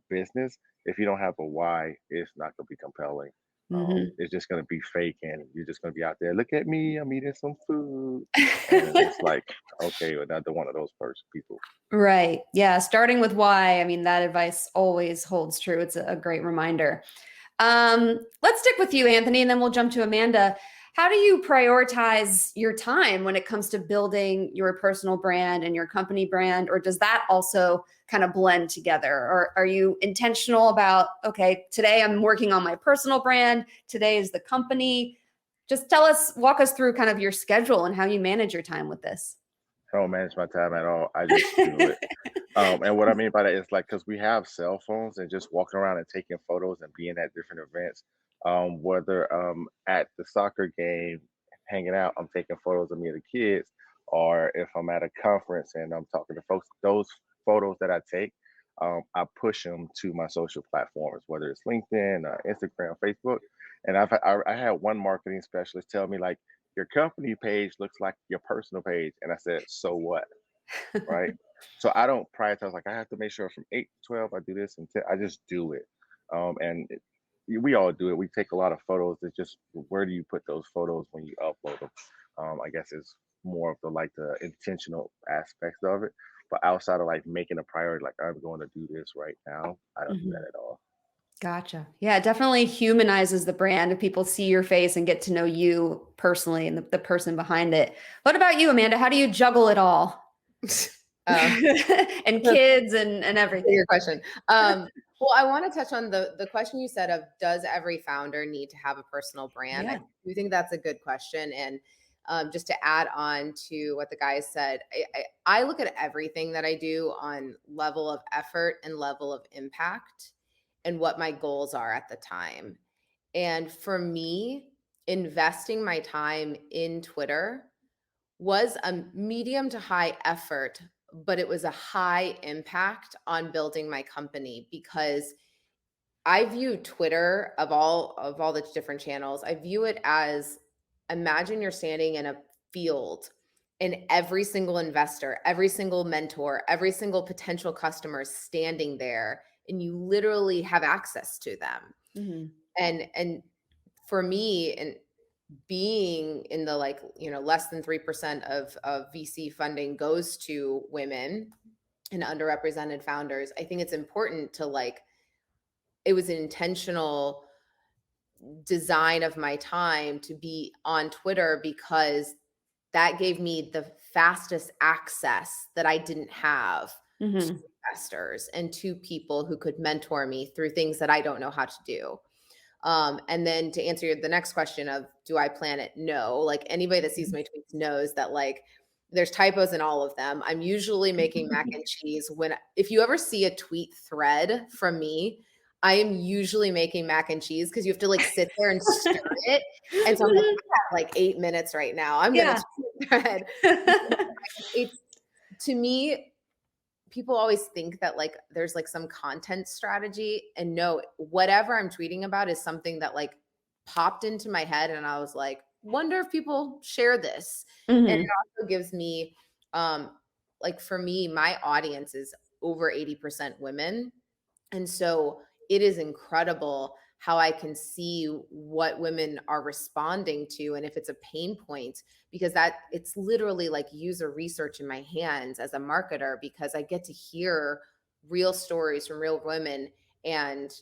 business. If you don't have a why, it's not going to be compelling. It's just going to be fake, and you're just going to be out there. Look at me, I'm eating some food, and it's like, okay, another one of those people. Right. Yeah. Starting with why. I mean, that advice always holds true. It's a great reminder. Let's stick with you, Anthony, and then we'll jump to Amanda. How do you prioritize your time when it comes to building your personal brand and your company brand? Or does that also kind of blend together? Or are you intentional about, okay, today I'm working on my personal brand, today is the company? Just walk us through kind of your schedule and how you manage your time with this. I don't manage my time at all. I just do it. And what I mean by that is like, because we have cell phones, and just walking around and taking photos and being at different events, whether at the soccer game, hanging out, I'm taking photos of me and the kids, or if I'm at a conference and I'm talking to folks, those photos that I take, I push them to my social platforms, whether it's LinkedIn, Instagram, Facebook. And I had one marketing specialist tell me like, your company page looks like your personal page. And I said, so what? Right. So I don't prioritize, like I have to make sure from 8 to 12, I do this, and 10, I just do it. We all do it. We take a lot of photos. It's just, where do you put those photos when you upload them? I guess it's more of the intentional aspects of it. But outside of like making a priority, like I'm going to do this right now, I don't do that at all. Gotcha. Yeah, it definitely humanizes the brand if people see your face and get to know you personally and the person behind it. What about you, Amanda? How do you juggle it all? And kids and everything. Your question. Well, I want to touch on the question you said of, does every founder need to have a personal brand? Yeah. I do think that's a good question. And just to add on to what the guys said, I look at everything that I do on level of effort and level of impact and what my goals are at the time. And for me, investing my time in Twitter was a medium to high effort, but it was a high impact on building my company, because I view Twitter, of all the different channels, I view it as, imagine you're standing in a field and every single investor, every single mentor, every single potential customer standing there, and you literally have access to them. Mm-hmm. And for me, and being in the less than 3% of VC funding goes to women and underrepresented founders, I think it's important to it was an intentional design of my time to be on Twitter, because that gave me the fastest access that I didn't have to investors and to people who could mentor me through things that I don't know how to do. And then to answer the next question of, do I plan it? No, anybody that sees my tweets knows that there's typos in all of them. I'm usually making mac and cheese. If you ever see a tweet thread from me, I am usually making mac and cheese, because you have to sit there and stir it. And so I'm I have 8 minutes right now. I'm going to thread. It's, to me, people always think that there's some content strategy, and no, whatever I'm tweeting about is something that popped into my head, and I was wonder if people share this. And it also gives me for me, my audience is over 80% women, and so it is incredible how I can see what women are responding to, and if it's a pain point, because it's literally user research in my hands as a marketer, because I get to hear real stories from real women and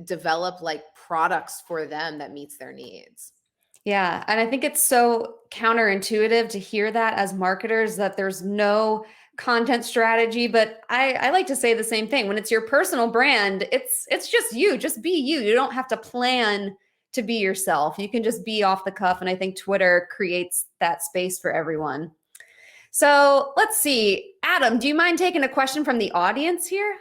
develop products for them that meets their needs. Yeah. And I think it's so counterintuitive to hear that as marketers, that there's no content strategy. But I like to say the same thing. When it's your personal brand, it's just you. Just be you. You don't have to plan to be yourself. You can just be off the cuff. And I think Twitter creates that space for everyone. So let's see. Adam, do you mind taking a question from the audience here?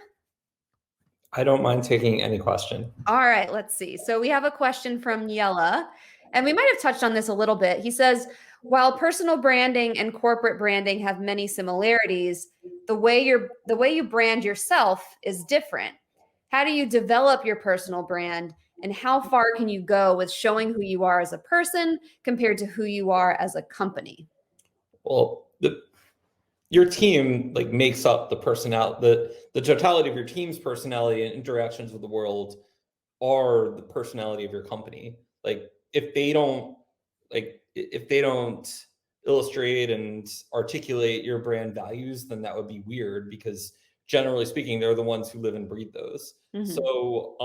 I don't mind taking any question. All right, let's see. So we have a question from Yella, and we might have touched on this a little bit. He says, while personal branding and corporate branding have many similarities, the way you brand yourself is different. How do you develop your personal brand, and how far can you go with showing who you are as a person compared to who you are as a company? Well, your team makes up the personality, the totality of your team's personality and interactions with the world are the personality of your company. If they don't illustrate and articulate your brand values, then that would be weird, because generally speaking, they're the ones who live and breathe those. So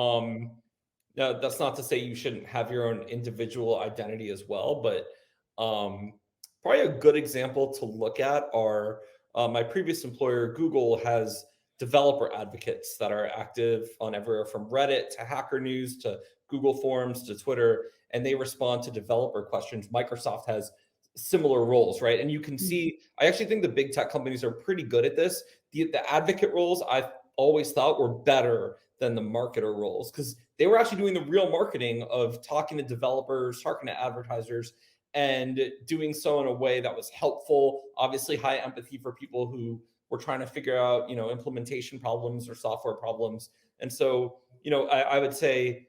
now, that's not to say you shouldn't have your own individual identity as well, but probably a good example to look at are my previous employer, Google, has developer advocates that are active on everywhere from Reddit to Hacker News to Google Forums to Twitter, and they respond to developer questions. Microsoft has similar roles, right? And you can see, I actually think the big tech companies are pretty good at this. The advocate roles, I've always thought, were better than the marketer roles, because they were actually doing the real marketing of talking to developers, talking to advertisers, and doing so in a way that was helpful. Obviously, high empathy for people who were trying to figure out, implementation problems or software problems. And so, I would say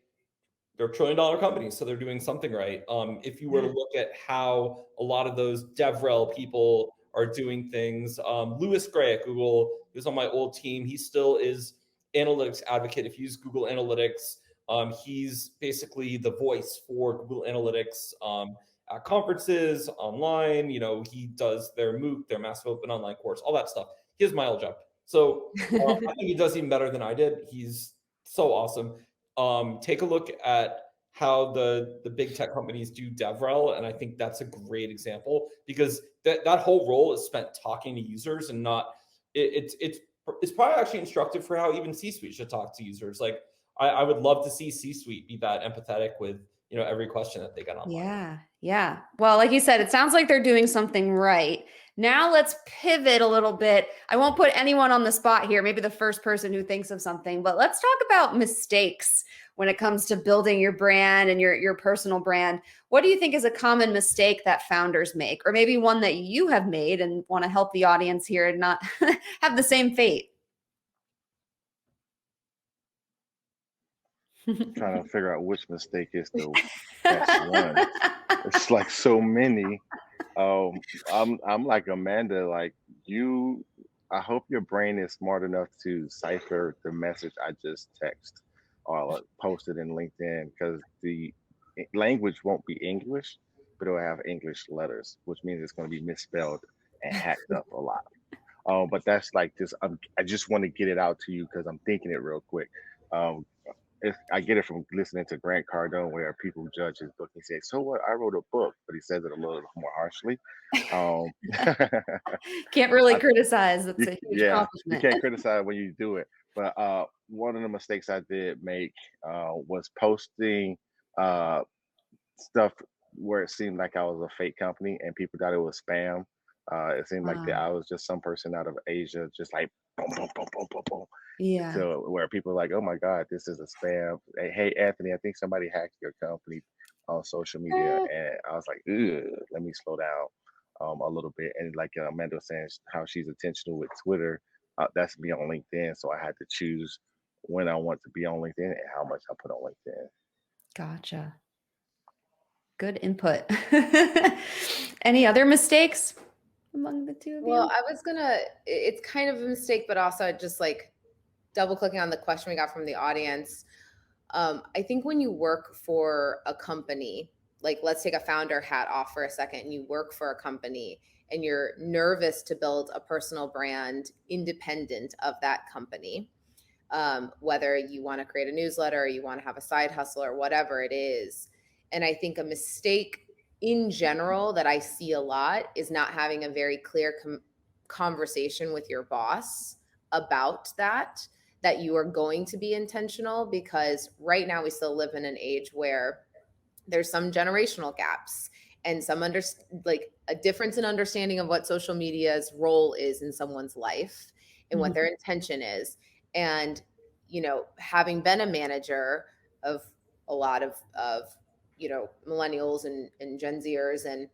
they're $1 trillion companies, so they're doing something right. If you were to look at how a lot of those DevRel people are doing things, Louis Gray at Google, who's on my old team, he still is analytics advocate. If you use Google Analytics, he's basically the voice for Google Analytics at conferences, online. He does their MOOC, their massive open online course, all that stuff. He has my old job. So I think he does even better than I did. He's so awesome. Take a look at how the big tech companies do DevRel, and I think that's a great example, because that whole role is spent talking to users, and not it's probably actually instructive for how even C-suite should talk to users. I would love to see C-suite be that empathetic with every question that they get online. Yeah. Well, like you said, it sounds like they're doing something right. Now let's pivot a little bit. I won't put anyone on the spot here, maybe the first person who thinks of something, but let's talk about mistakes when it comes to building your brand and your personal brand. What do you think is a common mistake that founders make, or maybe one that you have made and want to help the audience here and not have the same fate? Trying to figure out which mistake is the best one. It's so many. I'm like Amanda, like you. I hope your brain is smart enough to cipher the message I just text or posted in LinkedIn, because the language won't be English, but it'll have English letters, which means it's going to be misspelled and hacked up a lot. But that's like just I just want to get it out to you because I'm thinking it real quick. Um, I get it from listening to Grant Cardone, where people judge his book. He says, "So what? I wrote a book," but he says it a little more harshly. Um, Can't really I, criticize. That's a huge yeah, you accomplishment. can't criticize when you do it. But one of the mistakes I did make was posting uh, stuff where it seemed like I was a fake company and people thought it was spam. It seemed like that Wow. I was just some person out of Asia, just like boom, boom, boom, boom, boom, boom. Yeah. So where people are like, oh my God, this is a spam. Hey, Anthony, I think somebody hacked your company on social media. And I was like, ugh, let me slow down a little bit. And like Amanda was saying, how she's intentional with Twitter, that's me on LinkedIn. So I had to choose when I want to be on LinkedIn and how much I put on LinkedIn. Gotcha. Good input. Any other mistakes among the two of you? Well, it's kind of a mistake, but also just like double clicking on the question we got from the audience. I think when you work for a company, like let's take a founder hat off for a second, and you work for a company and you're nervous to build a personal brand independent of that company, whether you want to create a newsletter or you want to have a side hustle or whatever it is. And I think a mistake in general that I see a lot is not having a very clear conversation with your boss about that you are going to be intentional, because right now we still live in an age where there's some generational gaps and some like a difference in understanding of what social media's role is in someone's life and what their intention is. And, you know, having been a manager of a lot of you know, millennials and Gen Zers, and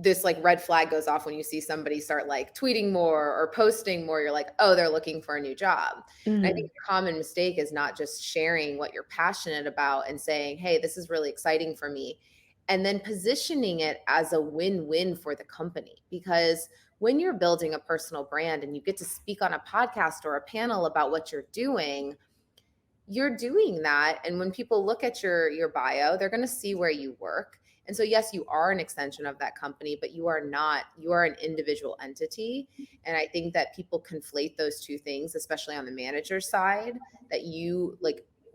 this like red flag goes off when you see somebody start like tweeting more or posting more. You're like, oh, they're looking for a new job. And I think a common mistake is not just sharing what you're passionate about and saying, hey, this is really exciting for me, and then positioning it as a win-win for the company. Because when you're building a personal brand and you get to speak on a podcast or a panel about what you're doing that. And when people look at your bio, they're going to see where you work. And so, yes, you are an extension of that company, but you are an individual entity. And I think that people conflate those two things, especially on the manager side, that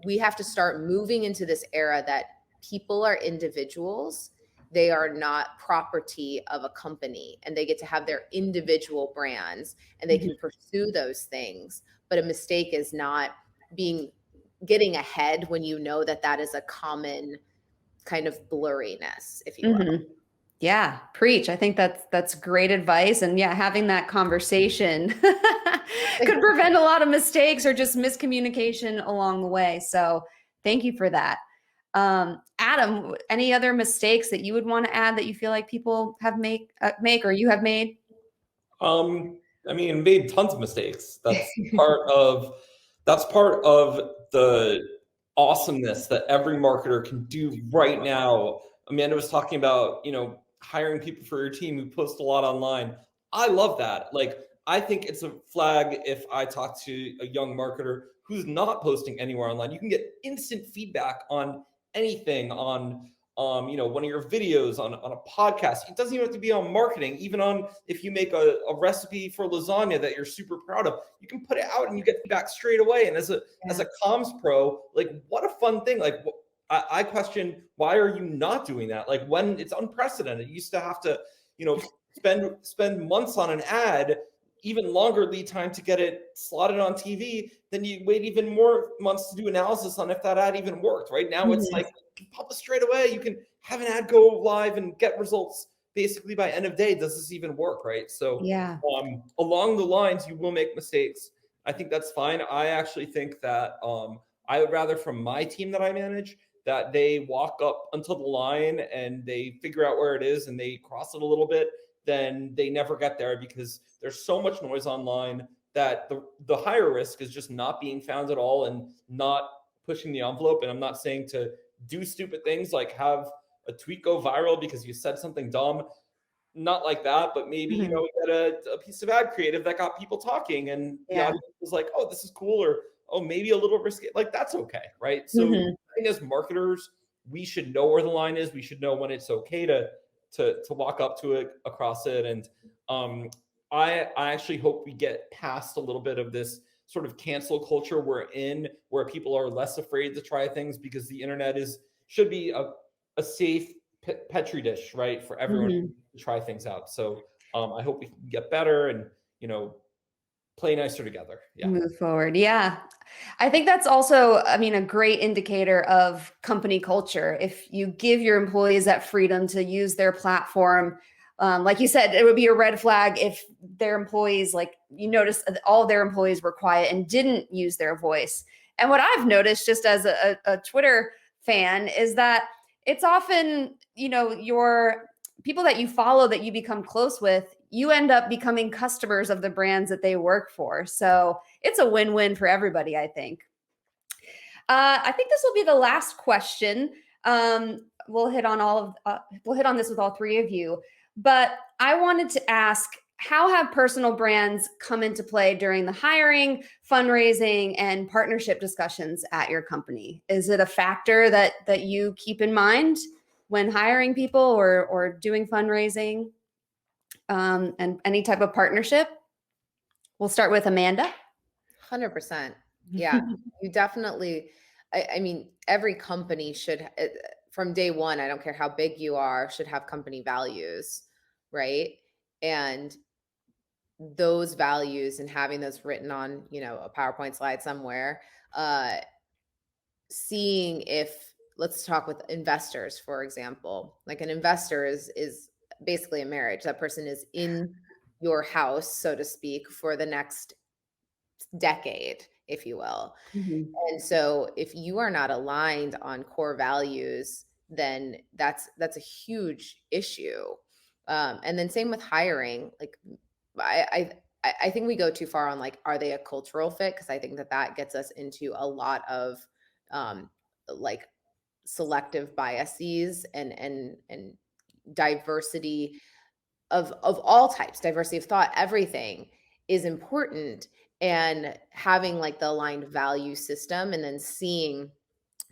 we have to start moving into this era that people are individuals. They are not property of a company, and they get to have their individual brands and they can pursue those things. But a mistake is not getting ahead when you know that is a common kind of blurriness, if you will. Yeah, preach. I think that's great advice. And yeah, having that conversation could prevent a lot of mistakes or just miscommunication along the way. So thank you for that. Adam, any other mistakes that you would want to add that you feel like people have make or you have made? I mean, made tons of mistakes. That's part of the awesomeness that every marketer can do right now. Amanda was talking about, you know, hiring people for your team who post a lot online. I love that. Like, I think it's a flag if I talk to a young marketer who's not posting anywhere online. You can get instant feedback on anything, on you know, one of your videos, on a podcast. It doesn't even have to be on marketing. Even on, if you make a recipe for lasagna that you're super proud of, you can put it out and you get feedback straight away. And as a comms pro, like, what a fun thing. Like, I question, why are you not doing that? Like, when it's unprecedented, you used to have to, you know, spend months on an ad, even longer lead time to get it slotted on TV. Then you wait even more months to do analysis on if that ad even worked. Right now, it's like, you publish straight away. You can have an ad go live and get results basically by end of day. Does this even work? Right. So yeah, along the lines, you will make mistakes. I think that's fine. I actually think that I would rather, from my team that I manage, that they walk up until the line and they figure out where it is and they cross it a little bit, then they never get there, because there's so much noise online that the higher risk is just not being found at all and not pushing the envelope. And I'm not saying to do stupid things like have a tweet go viral because you said something dumb. Not like that, but maybe, you know, we had a piece of ad creative that got people talking and the audience was like, oh, this is cool, or oh, maybe a little risky. Like, that's okay, right? So I think as marketers, we should know where the line is. We should know when it's okay to walk up to it, across it. And I actually hope we get past a little bit of this sort of cancel culture we're in, where people are less afraid to try things, because the internet should be a safe petri dish, right, for everyone to try things out. So I hope we can get better and, you know, play nicer together. Yeah. Move forward. Yeah. I think that's also, I mean, a great indicator of company culture. If you give your employees that freedom to use their platform, like you said, it would be a red flag if their employees, like you notice all their employees were quiet and didn't use their voice. And what I've noticed just as a Twitter fan is that it's often, you know, your people that you follow, that you become close with, you end up becoming customers of the brands that they work for. So it's a win-win for everybody, I think. I think this will be the last question. We'll hit on this with all three of you, but I wanted to ask, how have personal brands come into play during the hiring, fundraising, and partnership discussions at your company? Is it a factor that you keep in mind when hiring people or doing fundraising and any type of partnership? We'll start with Amanda. 100%. Yeah, you definitely, I mean, every company should, from day one, I don't care how big you are, should have company values, right? And those values and having those written on, you know, a PowerPoint slide somewhere, seeing if, let's talk with investors, for example, like an investor is basically a marriage. That person is in your house, so to speak, for the next decade, if you will. And so if you are not aligned on core values, then that's a huge issue. And then same with hiring. Like I think we go too far on like, are they a cultural fit? Because I think that gets us into a lot of like selective biases and diversity of all types, diversity of thought, everything is important. And having like the aligned value system and then seeing,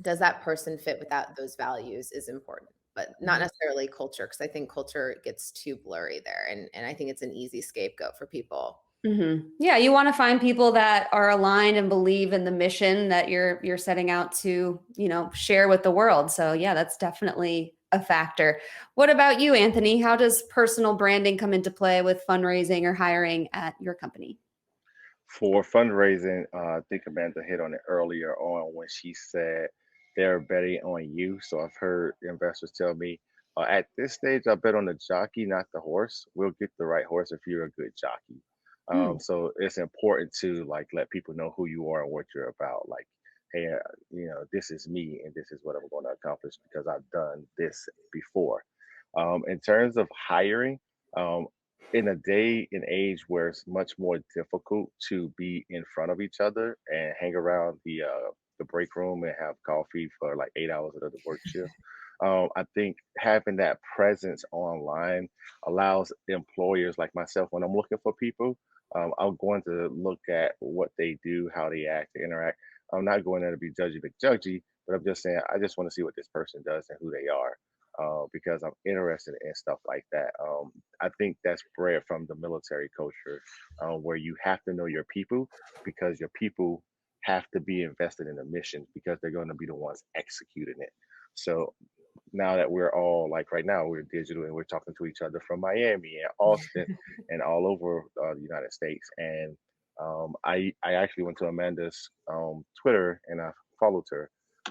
does that person fit without those values is important, but not necessarily culture. Cause I think culture gets too blurry there. And I think it's an easy scapegoat for people. Yeah, you want to find people that are aligned and believe in the mission that you're setting out to, you know, share with the world. So yeah, that's definitely a factor. What about you, Anthony? How does personal branding come into play with fundraising or hiring at your company? For fundraising, I think Amanda hit on it earlier on when she said they're betting on you. So I've heard investors tell me, at this stage, I bet on the jockey, not the horse. We'll get the right horse if you're a good jockey. So it's important to like let people know who you are and what you're about. Like, hey, you know, this is me and this is what I'm going to accomplish because I've done this before. In terms of hiring, in a day and age where it's much more difficult to be in front of each other and hang around the break room and have coffee for like 8 hours of the work shift, I think having that presence online allows employers like myself, when I'm looking for people, I'm going to look at what they do, how they act, interact. I'm not going there to be judgy, but I'm just saying I just want to see what this person does and who they are. Because I'm interested in stuff like that. I think that's bred from the military culture, where you have to know your people because your people have to be invested in the mission because they're going to be the ones executing it. So now that we're all like right now, we're digital and we're talking to each other from Miami and Austin and all over the United States. And I actually went to Amanda's Twitter and I followed her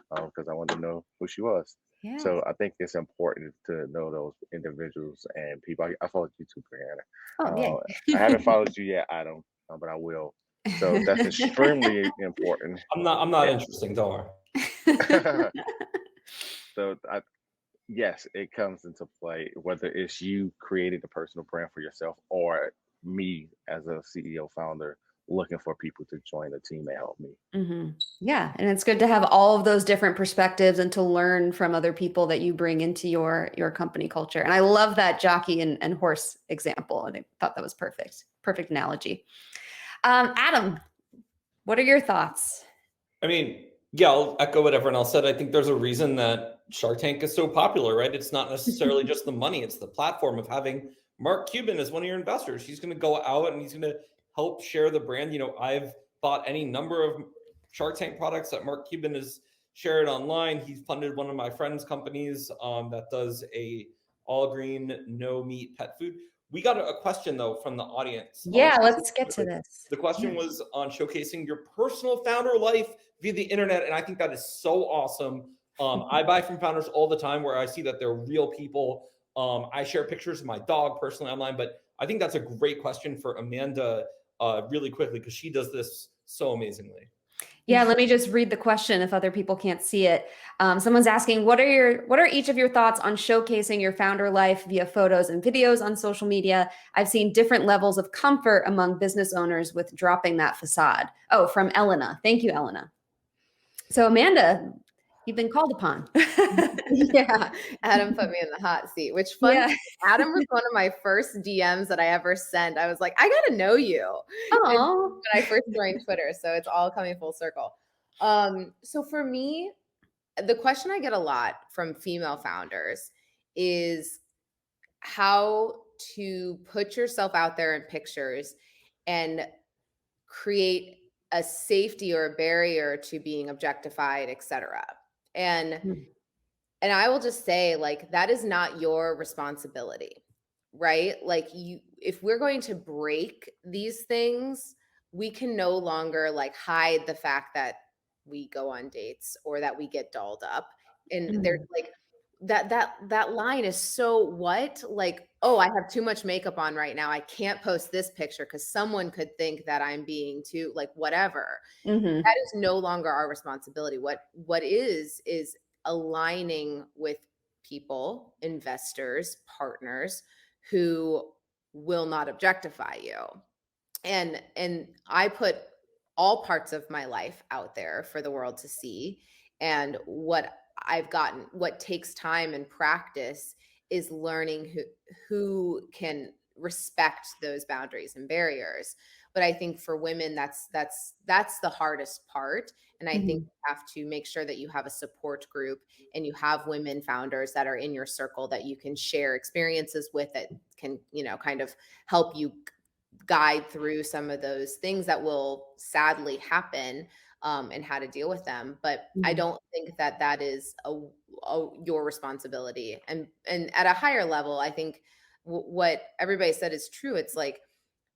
because I wanted to know who she was. Yeah. So I think it's important to know those individuals and people. I followed you too, Brianna. Oh, yeah. I haven't followed you yet, Adam, but I will. So that's extremely important. I'm not interesting, don't worry. So yes, it comes into play whether it's you creating a personal brand for yourself or me as a CEO founder looking for people to join the team and help me. Mm-hmm. Yeah. And it's good to have all of those different perspectives and to learn from other people that you bring into your company culture. And I love that jockey and horse example. And I thought that was perfect. Perfect analogy. Adam, what are your thoughts? I mean, yeah, I'll echo what everyone else said. I think there's a reason that Shark Tank is so popular, right? It's not necessarily just the money, it's the platform of having Mark Cuban as one of your investors. He's going to go out and he's going to help share the brand. You know, I've bought any number of Shark Tank products that Mark Cuban has shared online. He funded one of my friends' companies that does a all green, no meat pet food. We got a question though from the audience. Yeah, let's get to this. The question was on showcasing your personal founder life via the internet, and I think that is so awesome. I buy from founders all the time where I see that they're real people. I share pictures of my dog personally online, but I think that's a great question for Amanda really quickly because she does this so amazingly. Yeah, let me just read the question if other people can't see it. Someone's asking, what are each of your thoughts on showcasing your founder life via photos and videos on social media? I've seen different levels of comfort among business owners with dropping that facade. Oh, from Elena. Thank you, Elena. So Amanda, you've been called upon. Yeah, Adam put me in the hot seat, which fun. Yeah. Adam was one of my first DMs that I ever sent. I was like, I got to know you. Oh, when I first joined Twitter. So it's all coming full circle. So for me, the question I get a lot from female founders is how to put yourself out there in pictures and create a safety or a barrier to being objectified, etc. And I will just say, like, that is not your responsibility, right? Like, if we're going to break these things, we can no longer like hide the fact that we go on dates or that we get dolled up. And there's like that line is so what? Like, oh, I have too much makeup on right now. I can't post this picture because someone could think that I'm being too, like, whatever. Mm-hmm. That is no longer our responsibility. What is aligning with people, investors, partners who will not objectify you. And I put all parts of my life out there for the world to see. And what I've gotten, what takes time and practice is learning who can respect those boundaries and barriers. But I think for women, that's the hardest part. And I think you have to make sure that you have a support group and you have women founders that are in your circle that you can share experiences with, that can, you know, kind of help you guide through some of those things that will sadly happen, and how to deal with them. But I don't think that is your responsibility. And at a higher level, I think what everybody said is true. It's like,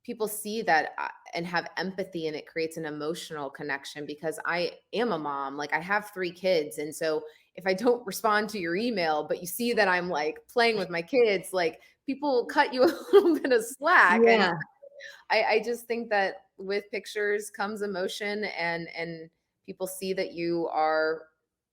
people see that and have empathy, and it creates an emotional connection, because I am a mom. Like, I have 3 kids. And so if I don't respond to your email, but you see that I'm like playing with my kids, like, people cut you a little bit of slack. Yeah. And I just think that with pictures comes emotion, and people see that you are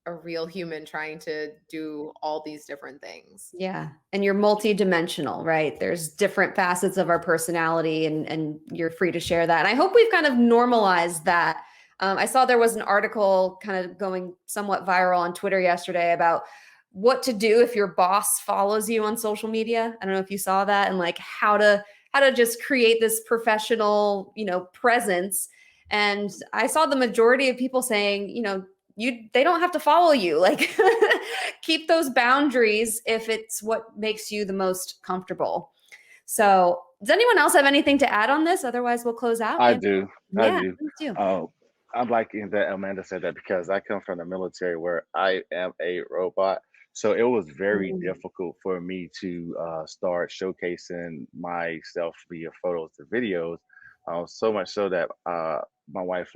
a real human trying to do all these different things. Yeah. And you're multidimensional, right? There's different facets of our personality, and you're free to share that. And I hope we've kind of normalized that. I saw there was an article kind of going somewhat viral on Twitter yesterday about what to do if your boss follows you on social media. I don't know if you saw that, and like how to just create this professional, you know, presence. And I saw the majority of people saying, you know, they don't have to follow you. Like, keep those boundaries if it's what makes you the most comfortable. So does anyone else have anything to add on this? Otherwise, we'll close out. I do. Yeah, please do. I'm liking that Amanda said that, because I come from the military where I am a robot. So it was very difficult for me to start showcasing myself via photos and videos. So much so that my wife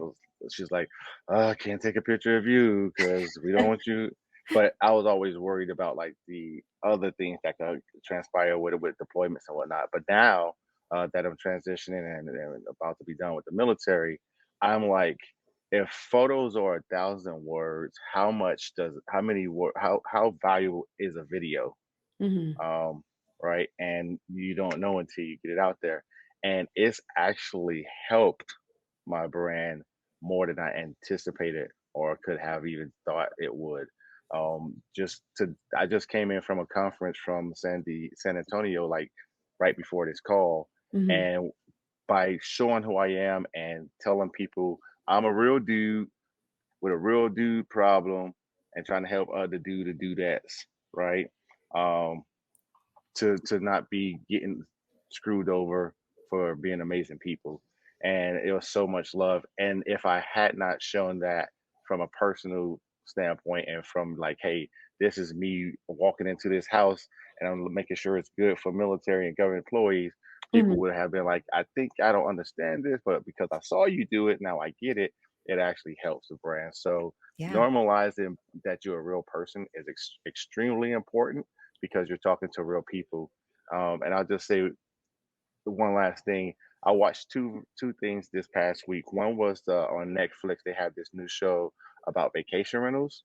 she's like, I can't take a picture of you because we don't want you. But I was always worried about like the other things that could transpire with deployments and whatnot. But now that I'm transitioning and about to be done with the military, I'm like, if photos are 1,000 words, how valuable is a video? Right? And you don't know until you get it out there. And it's actually helped my brand more than I anticipated or could have even thought it would. I just came in from a conference from San Antonio, like right before this call, Mhm. and by showing who I am and telling people I'm a real dude with a real dude problem and trying to help other dude to do that, right? Um, to not be getting screwed over for being amazing people. And it was so much love. And if I had not shown that from a personal standpoint and from like, hey, this is me walking into this house and I'm making sure it's good for military and government employees, people Mhm. would have been like, I think I don't understand this, but because I saw you do it, now I get it. It actually helps the brand. So Yeah. normalizing that you're a real person is extremely important because you're talking to real people. And I'll just say one last thing. I watched two things this past week. One was on Netflix. They have this new show about vacation rentals,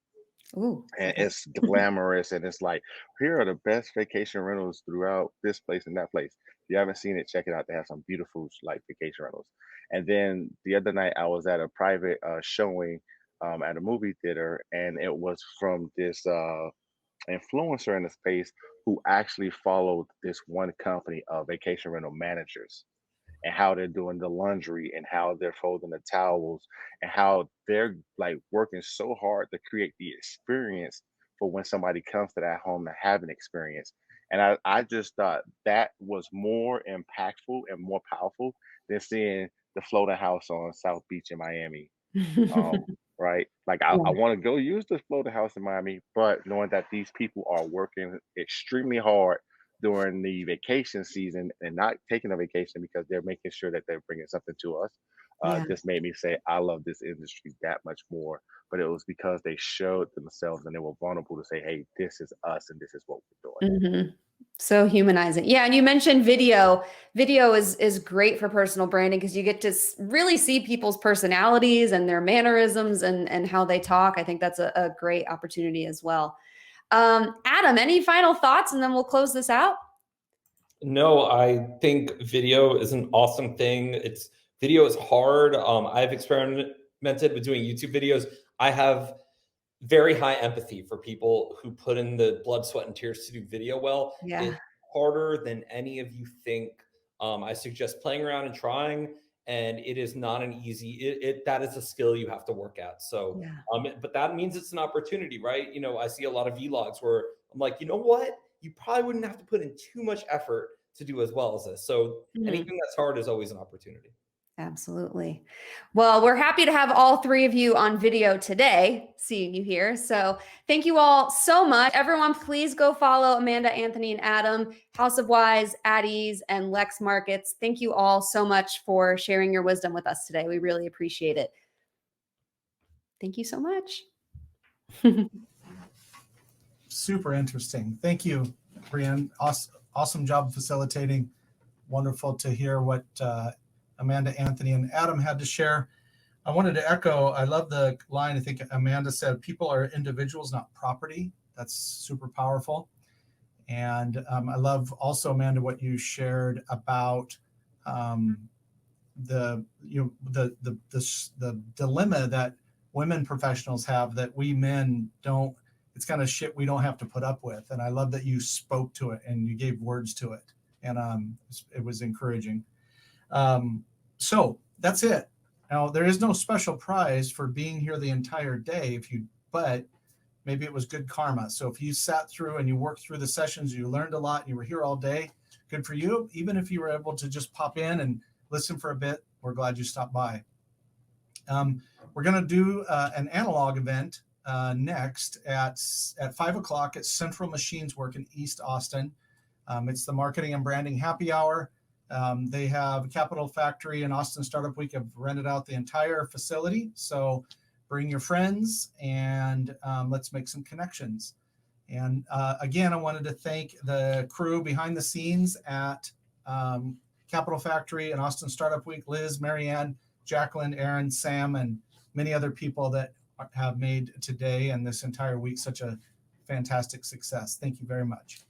Ooh. and Okay. it's glamorous. And it's like, here are the best vacation rentals throughout this place and that place. If you haven't seen it, check it out. They have some beautiful like vacation rentals. And then the other night, I was at a private showing at a movie theater, and it was from this influencer in the space who actually followed this one company of vacation rental managers and how they're doing the laundry and how they're folding the towels and how they're like working so hard to create the experience for when somebody comes to that home to have an experience. And I just thought that was more impactful and more powerful than seeing the floating house on South Beach in Miami, um, right? Like I Yeah. want to go use the floating house in Miami, but knowing that these people are working extremely hard during the vacation season and not taking a vacation because they're making sure that they're bringing something to us, Yeah. just made me say I love this industry that much more. But it was because they showed themselves and they were vulnerable to say, "Hey, this is us and this is what we're doing." Mhm. So humanizing. Yeah, and you mentioned video. Video is great for personal branding because you get to really see people's personalities and their mannerisms and how they talk. I think that's a great opportunity as well. Adam, any final thoughts, and then we'll close this out? No, I think video is an awesome thing. Video is hard. I've experimented with doing YouTube videos. I have very high empathy for people who put in the blood, sweat, and tears to do video well. Yeah. It's harder than any of you think. I suggest playing around and trying, and it is not an easy. That is a skill you have to work at. So, Yeah. but that means it's an opportunity, right? You know, I see a lot of vlogs where I'm like, you know what? You probably wouldn't have to put in too much effort to do as well as this. So Mhm. anything that's hard is always an opportunity. Absolutely. Well, we're happy to have all three of you on video today, seeing you here. So thank you all so much. Everyone, please go follow Amanda, Anthony, and Adam, House of Wise, At Ease, and Lex Markets. Thank you all so much for sharing your wisdom with us today. We really appreciate it. Thank you so much. Super interesting. Thank you, Brienne. Awesome job facilitating. Wonderful to hear what Amanda, Anthony, and Adam had to share. I wanted to echo, I love the line, I think Amanda said, people are individuals, not property. That's super powerful. And I love also, Amanda, what you shared about the dilemma that women professionals have that we men don't. It's kind of shit we don't have to put up with. And I love that you spoke to it and you gave words to it. And it was encouraging. So that's it. Now, there is no special prize for being here the entire day, but maybe it was good karma. So if you sat through and you worked through the sessions, you learned a lot, and you were here all day, good for you. Even if you were able to just pop in and listen for a bit, we're glad you stopped by. We're going to do an analog event next at 5 o'clock at Central Machines Work in East Austin. It's the Marketing and Branding Happy Hour. They have Capital Factory and Austin Startup Week have rented out the entire facility. So bring your friends and let's make some connections. And again, I wanted to thank the crew behind the scenes at Capital Factory and Austin Startup Week, Liz, Marianne, Jacqueline, Aaron, Sam, and many other people that have made today and this entire week such a fantastic success. Thank you very much.